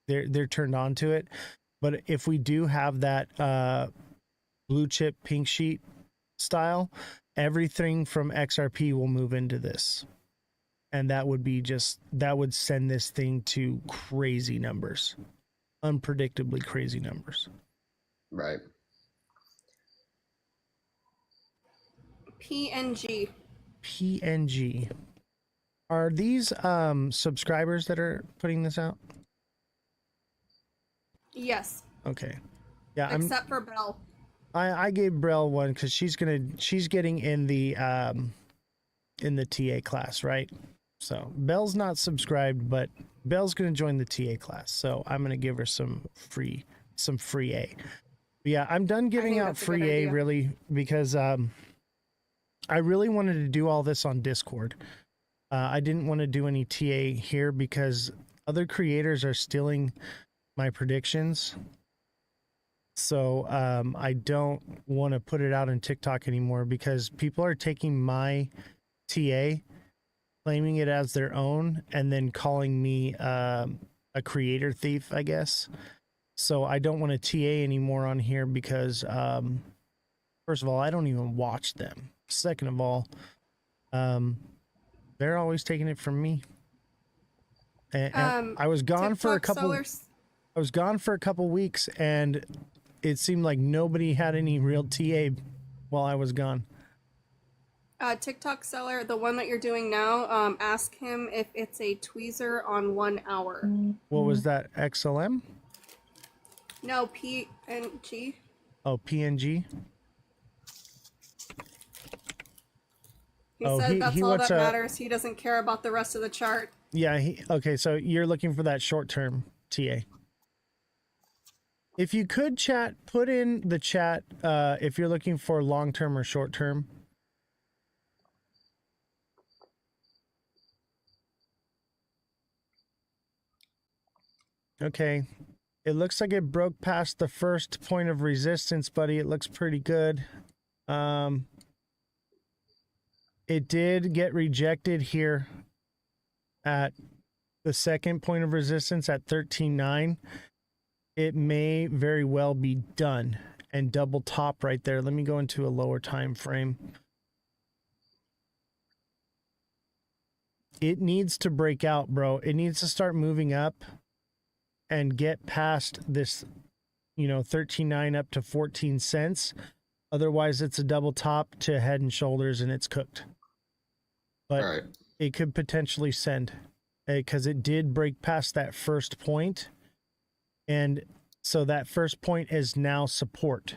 they're turned on to it. But if we do have that blue chip pink sheet style, everything from XRP will move into this. And that would be that would send this thing to crazy numbers, unpredictably crazy numbers. Right. PNG. PNG. Are these subscribers that are putting this out? Yes. Okay. Yeah. Except for Belle. I gave Brell one because she's getting in the TA class, right? So Belle's not subscribed, but Belle's gonna join the TA class. So I'm gonna give her some free A. But yeah, I'm done giving out free A really, because I really wanted to do all this on Discord. I didn't want to do any TA here because other creators are stealing my predictions. So I don't want to put it out on TikTok anymore because people are taking my TA, claiming it as their own, and then calling me a creator thief, I guess. So I don't want to TA anymore on here because, first of all, I don't even watch them. Second of all, they're always taking it from me. And I was gone for a couple. I was gone for a couple weeks, and it seemed like nobody had any real TA while I was gone. TikTok seller, the one that you're doing now, ask him if it's a tweezer on 1 hour. What was that? XLM? No, PNG. Oh, PNG. He Oh, said he that's all wants that a- matters. He doesn't care about the rest of the chart. Yeah. Okay. So you're looking for that short term TA. If you could chat, put in the chat if you're looking for long term or short term. Okay. It looks like it broke past the first point of resistance, buddy. It looks pretty good. It did get rejected here at the second point of resistance at 13.9. It may very well be done and double top right there. Let me go into a lower time frame. It needs to break out, bro. It needs to start moving up and get past this, 13.9 up to 14 cents. Otherwise, it's a double top to head and shoulders and it's cooked. But All right. it could potentially send because it did break past that first point. And so that first point is now support.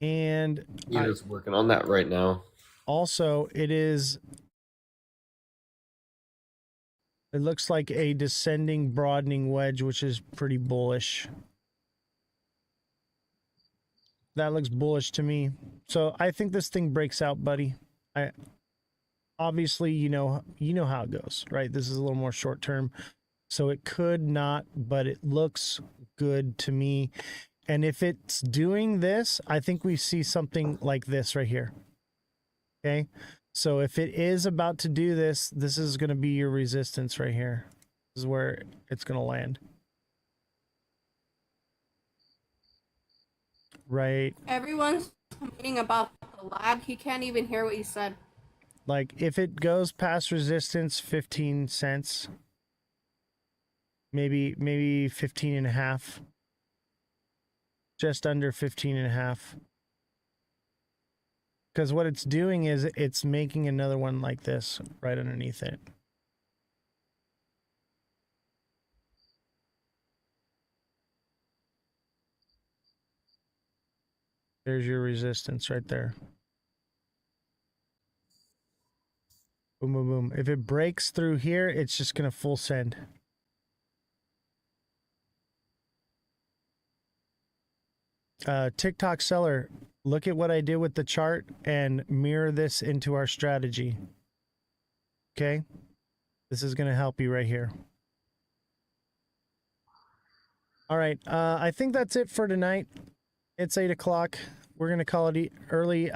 And Ian's working on that right now. also, it looks like a descending broadening wedge, which is pretty bullish. That looks bullish to me. So I think this thing breaks out, buddy. Obviously, you know how it goes, right? This is a little more short term. So it could not, but it looks good to me. And if it's doing this, I think we see something like this right here. Okay. So if it is about to do this, this is going to be your resistance right here. This is where it's going to land. Right. Everyone's complaining about the lag. He can't even hear what you said. Like if it goes past resistance 15 cents, maybe 15 and a half, just under 15 and a half. Because what it's doing is it's making another one like this right underneath it. There's your resistance right there. Boom, boom, boom. If it breaks through here, it's just going to full send. TikTok seller, look at what I did with the chart and mirror this into our strategy. Okay? This is going to help you right here. All right. I think that's it for tonight. It's 8 o'clock. We're going to call it early.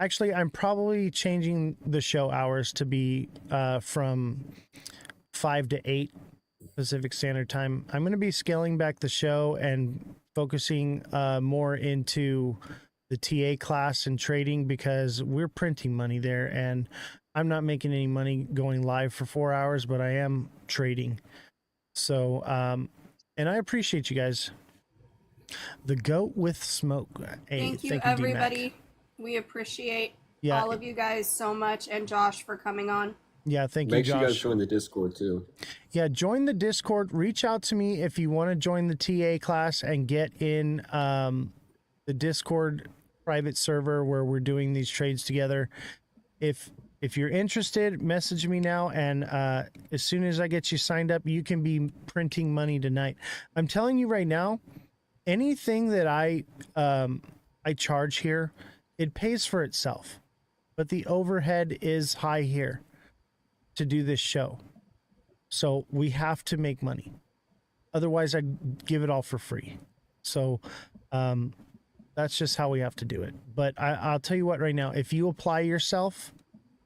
Actually, I'm probably changing the show hours to be from 5 to 8 Pacific Standard Time. I'm going to be scaling back the show and focusing more into the TA class and trading because we're printing money there and I'm not making any money going live for 4 hours, but I am trading. So, and I appreciate you guys. The goat with smoke. Hey, Thank you, D-Mac. everybody. We appreciate all of you guys so much, and Josh for coming on. Yeah, thank you, Make Josh. sure you guys join the Discord too. Yeah, join the Discord. Reach out to me if you want to join the TA class and get in the Discord private server where we're doing these trades together. If you're interested, message me now, and as soon as I get you signed up, you can be printing money tonight. I'm telling you right now, anything that I charge here, it pays for itself, but the overhead is high here to do this show. So we have to make money. Otherwise, I give it all for free. So that's just how we have to do it. But I'll tell you what right now, if you apply yourself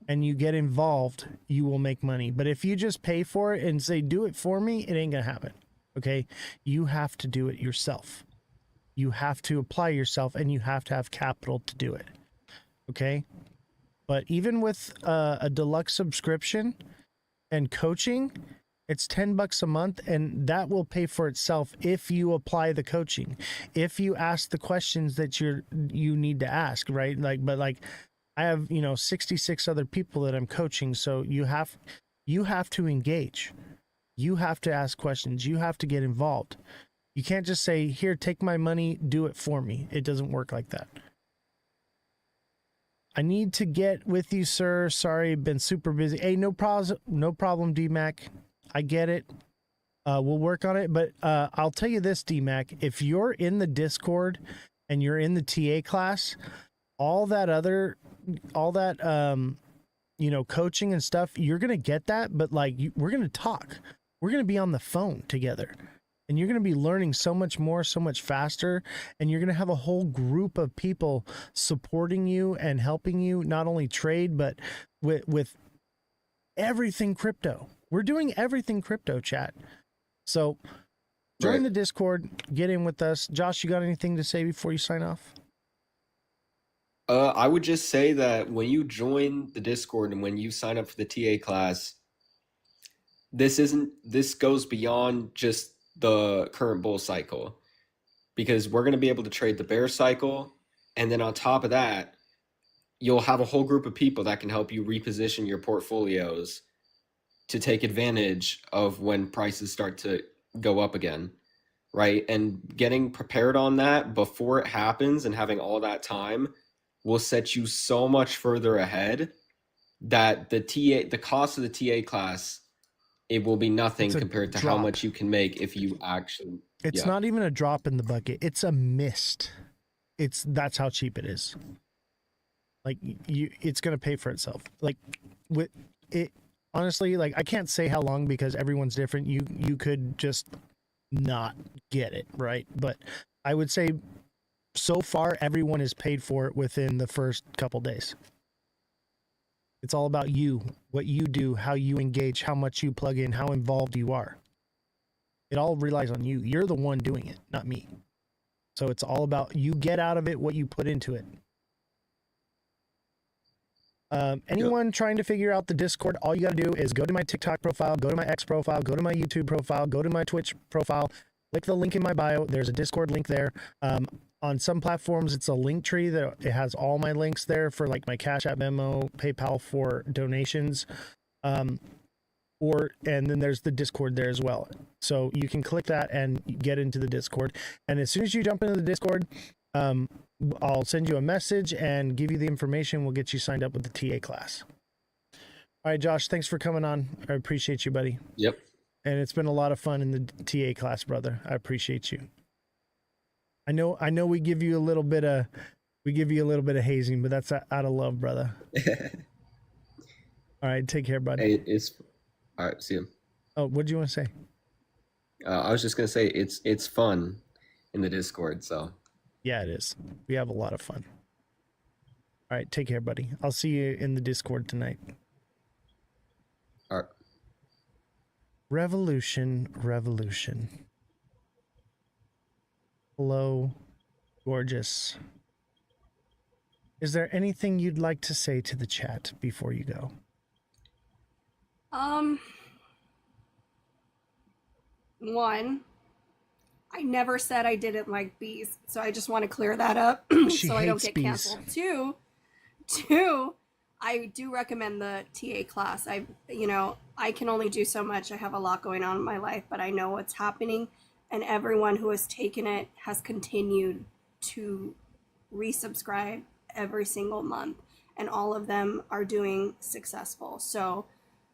and you get involved, you will make money. But if you just pay for it and say, do it for me, it ain't going to happen. Okay? You have to do it yourself. You have to apply yourself and you have to have capital to do it. Okay? But even with a deluxe subscription and coaching, It's $10 a month, and that will pay for itself if you apply the coaching, if you ask the questions that you need to ask, right? But I have 66 other people that I'm coaching, so you have to engage, you have to ask questions, you have to get involved. You can't just say, "Here, take my money, do it for me." It doesn't work like that. I need to get with you, sir. Sorry, been super busy. Hey, no problem, D-Mac. I get it. We'll work on it. But I'll tell you this, D-Mac. If you're in the Discord and you're in the TA class, all that coaching and stuff, you're going to get that. But we're going to talk. We're going to be on the phone together. And you're going to be learning so much more, so much faster. And you're going to have a whole group of people supporting you and helping you not only trade, but with everything crypto. We're doing everything crypto, chat. So join the Discord, get in with us. Josh, you got anything to say before you sign off? I would just say that when you join the Discord and when you sign up for the TA class, this goes beyond just the current bull cycle, because we're going to be able to trade the bear cycle, and then on top of that, you'll have a whole group of people that can help you reposition your portfolios to take advantage of when prices start to go up again, right? And getting prepared on that before it happens and having all that time will set you so much further ahead that the cost of the TA class, it will be nothing compared to how much you can make if you actually... It's not even a drop in the bucket. It's a mist. That's how cheap it is. It's going to pay for itself. With it, honestly, I can't say how long because everyone's different. You could just not get it, right? But I would say so far, everyone is paid for it within the first couple days. It's all about you, what you do, how you engage, how much you plug in, how involved you are. It all relies on you. You're the one doing it, not me. So it's all about you get out of it what you put into it. Anyone trying to figure out the Discord, all you got to do is go to my TikTok profile, go to my X profile, go to my YouTube profile, go to my Twitch profile, click the link in my bio. There's a Discord link there. On some platforms, it's a link tree that it has all my links there for my Cash App, Venmo, PayPal for donations. And then there's the Discord there as well. So you can click that and get into the Discord. And as soon as you jump into the Discord, I'll send you a message and give you the information. We'll get you signed up with the TA class. All right, Josh, thanks for coming on. I appreciate you, buddy. Yep. And it's been a lot of fun in the TA class, brother. I appreciate you. I know we give you a little bit of hazing, but that's out of love, brother. All right, take care, buddy. Hey, all right, see you. Oh, what do you want to say? I was just gonna say it's fun in the Discord, so. Yeah, it is. We have a lot of fun. All right, take care, buddy. I'll see you in the Discord tonight. All right. Revolution. Hello, gorgeous. Is there anything you'd like to say to the chat before you go? One, I never said I didn't like bees, so I just want to clear that up so I don't get canceled. Two, I do recommend the TA class. I can only do so much. I have a lot going on in my life, but I know what's happening, and everyone who has taken it has continued to resubscribe every single month, and all of them are doing successful. So,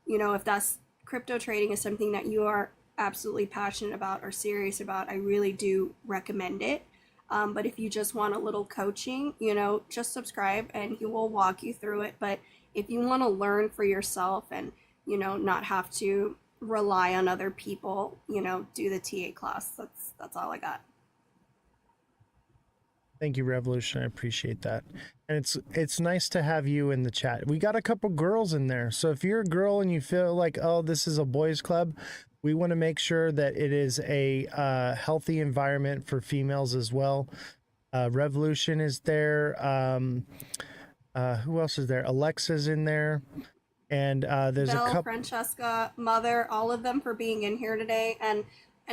if that's crypto trading is something that you are absolutely passionate about or serious about, I really do recommend it. But if you just want a little coaching, just subscribe and he will walk you through it. But if you want to learn for yourself and, not have to rely on other people, do the TA class. That's all I got. Thank you, Revolution. I appreciate that. And it's nice to have you in the chat. We got a couple girls in there. So if you're a girl and you feel like, oh, this is a boys club, we want to make sure that it is a healthy environment for females as well. Revolution is there. Who else is there? Alexa's in there. And there's a Belle, couple. Francesca, Mother, all of them for being in here today, and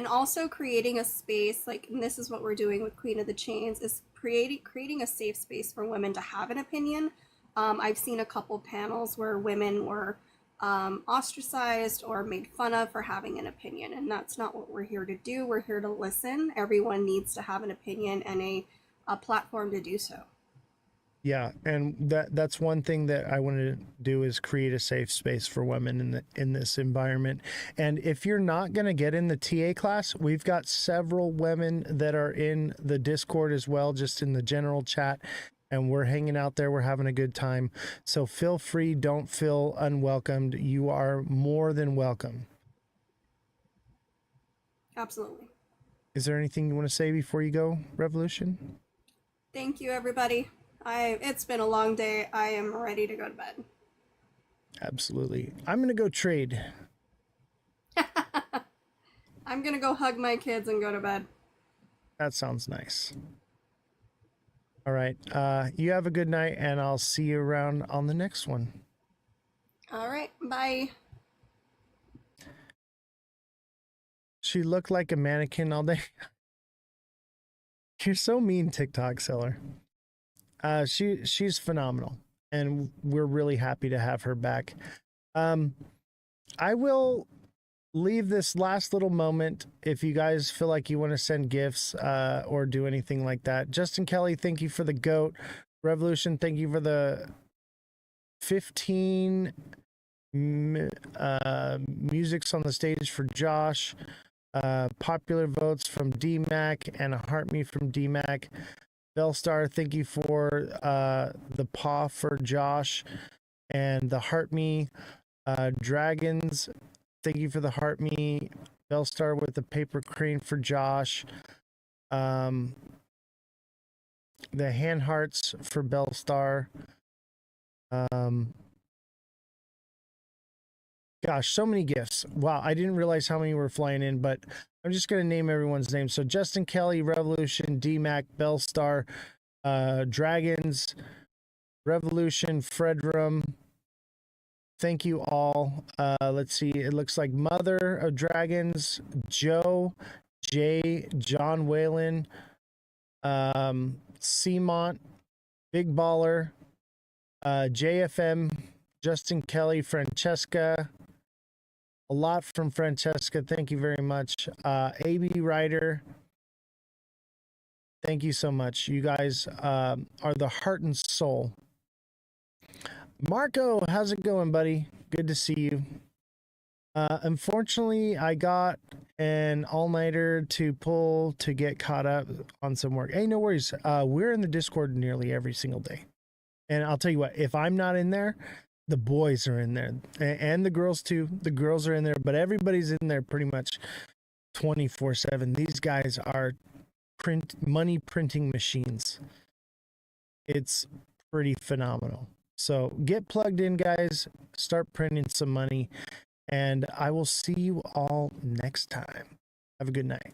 also creating a space like, and this is what we're doing with Queen of the Chains, is creating a safe space for women to have an opinion. I've seen a couple panels where women were ostracized or made fun of for having an opinion, and that's not what we're here to do. We're here to listen. Everyone needs to have an opinion and a platform to do so. Yeah, and that's one thing that I want to do is create a safe space for women in this environment. And if you're not going to get in the TA class, we've got several women that are in the Discord as well, just in the general chat, and we're hanging out there. We're having a good time. So feel free, don't feel unwelcomed. You are more than welcome. Absolutely. Is there anything you want to say before you go, Revolution? Thank you, everybody. It's been a long day. I am ready to go to bed. Absolutely. I'm going to go trade. I'm gonna go hug my kids and go to bed. That sounds nice. All right. You have a good night, and I'll see you around on the next one. All right, bye. She looked like a mannequin all day. You're so mean, TikTok seller. She's phenomenal, and we're really happy to have her back. I will leave this last little moment if you guys feel like you want to send gifts or do anything like that. Justin Kelly, thank you for the goat. Revolution, thank you for the 15 musics on the stage for Josh. Popular votes from DMAC and a heart me from DMAC. Bellstar, thank you for the paw for Josh and the heart me. Dragons, thank you for the heart me. Bellstar with the paper crane for Josh. The hand hearts for Bellstar. Gosh, so many gifts. Wow, I didn't realize how many were flying in, but I'm just going to name everyone's name. So Justin Kelly, Revolution, DMAC, Bellstar, Dragons, Revolution, Fredrum. Thank you all. Let's see. It looks like Mother of Dragons, Joe, Jay, John Whalen, Seamont, Big Baller, JFM, Justin Kelly, Francesca. A lot from Francesca. Thank you very much. AB Ryder. Thank you so much. You guys are the heart and soul. Marco, how's it going, buddy? Good to see you. Unfortunately, I got an all-nighter to pull to get caught up on some work. Hey, no worries. We're in the Discord nearly every single day. And I'll tell you what, if I'm not in there, the boys are in there, and the girls too. The girls are in there, but everybody's in there pretty much 24/7. These guys are money printing machines. It's pretty phenomenal. So get plugged in, guys. Start printing some money, and I will see you all next time. Have a good night.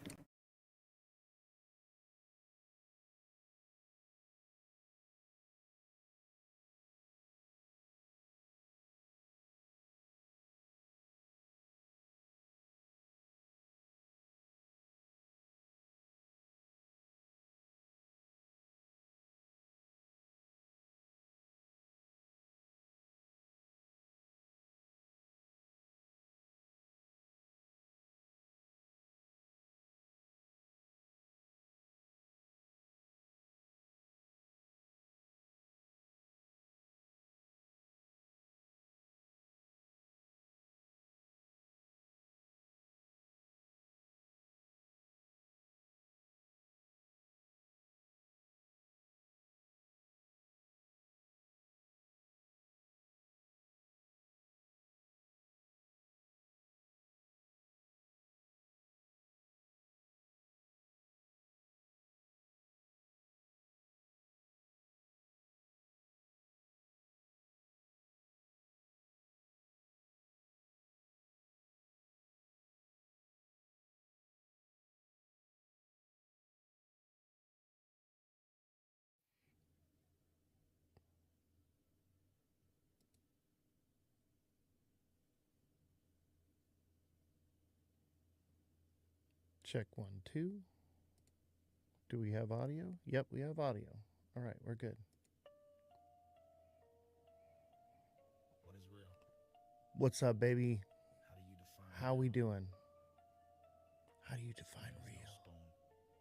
Check 1, 2. Do we have audio? Yep, we have audio. All right, we're good. What is real? What's up, baby? How do you define How we doing? How do you define real?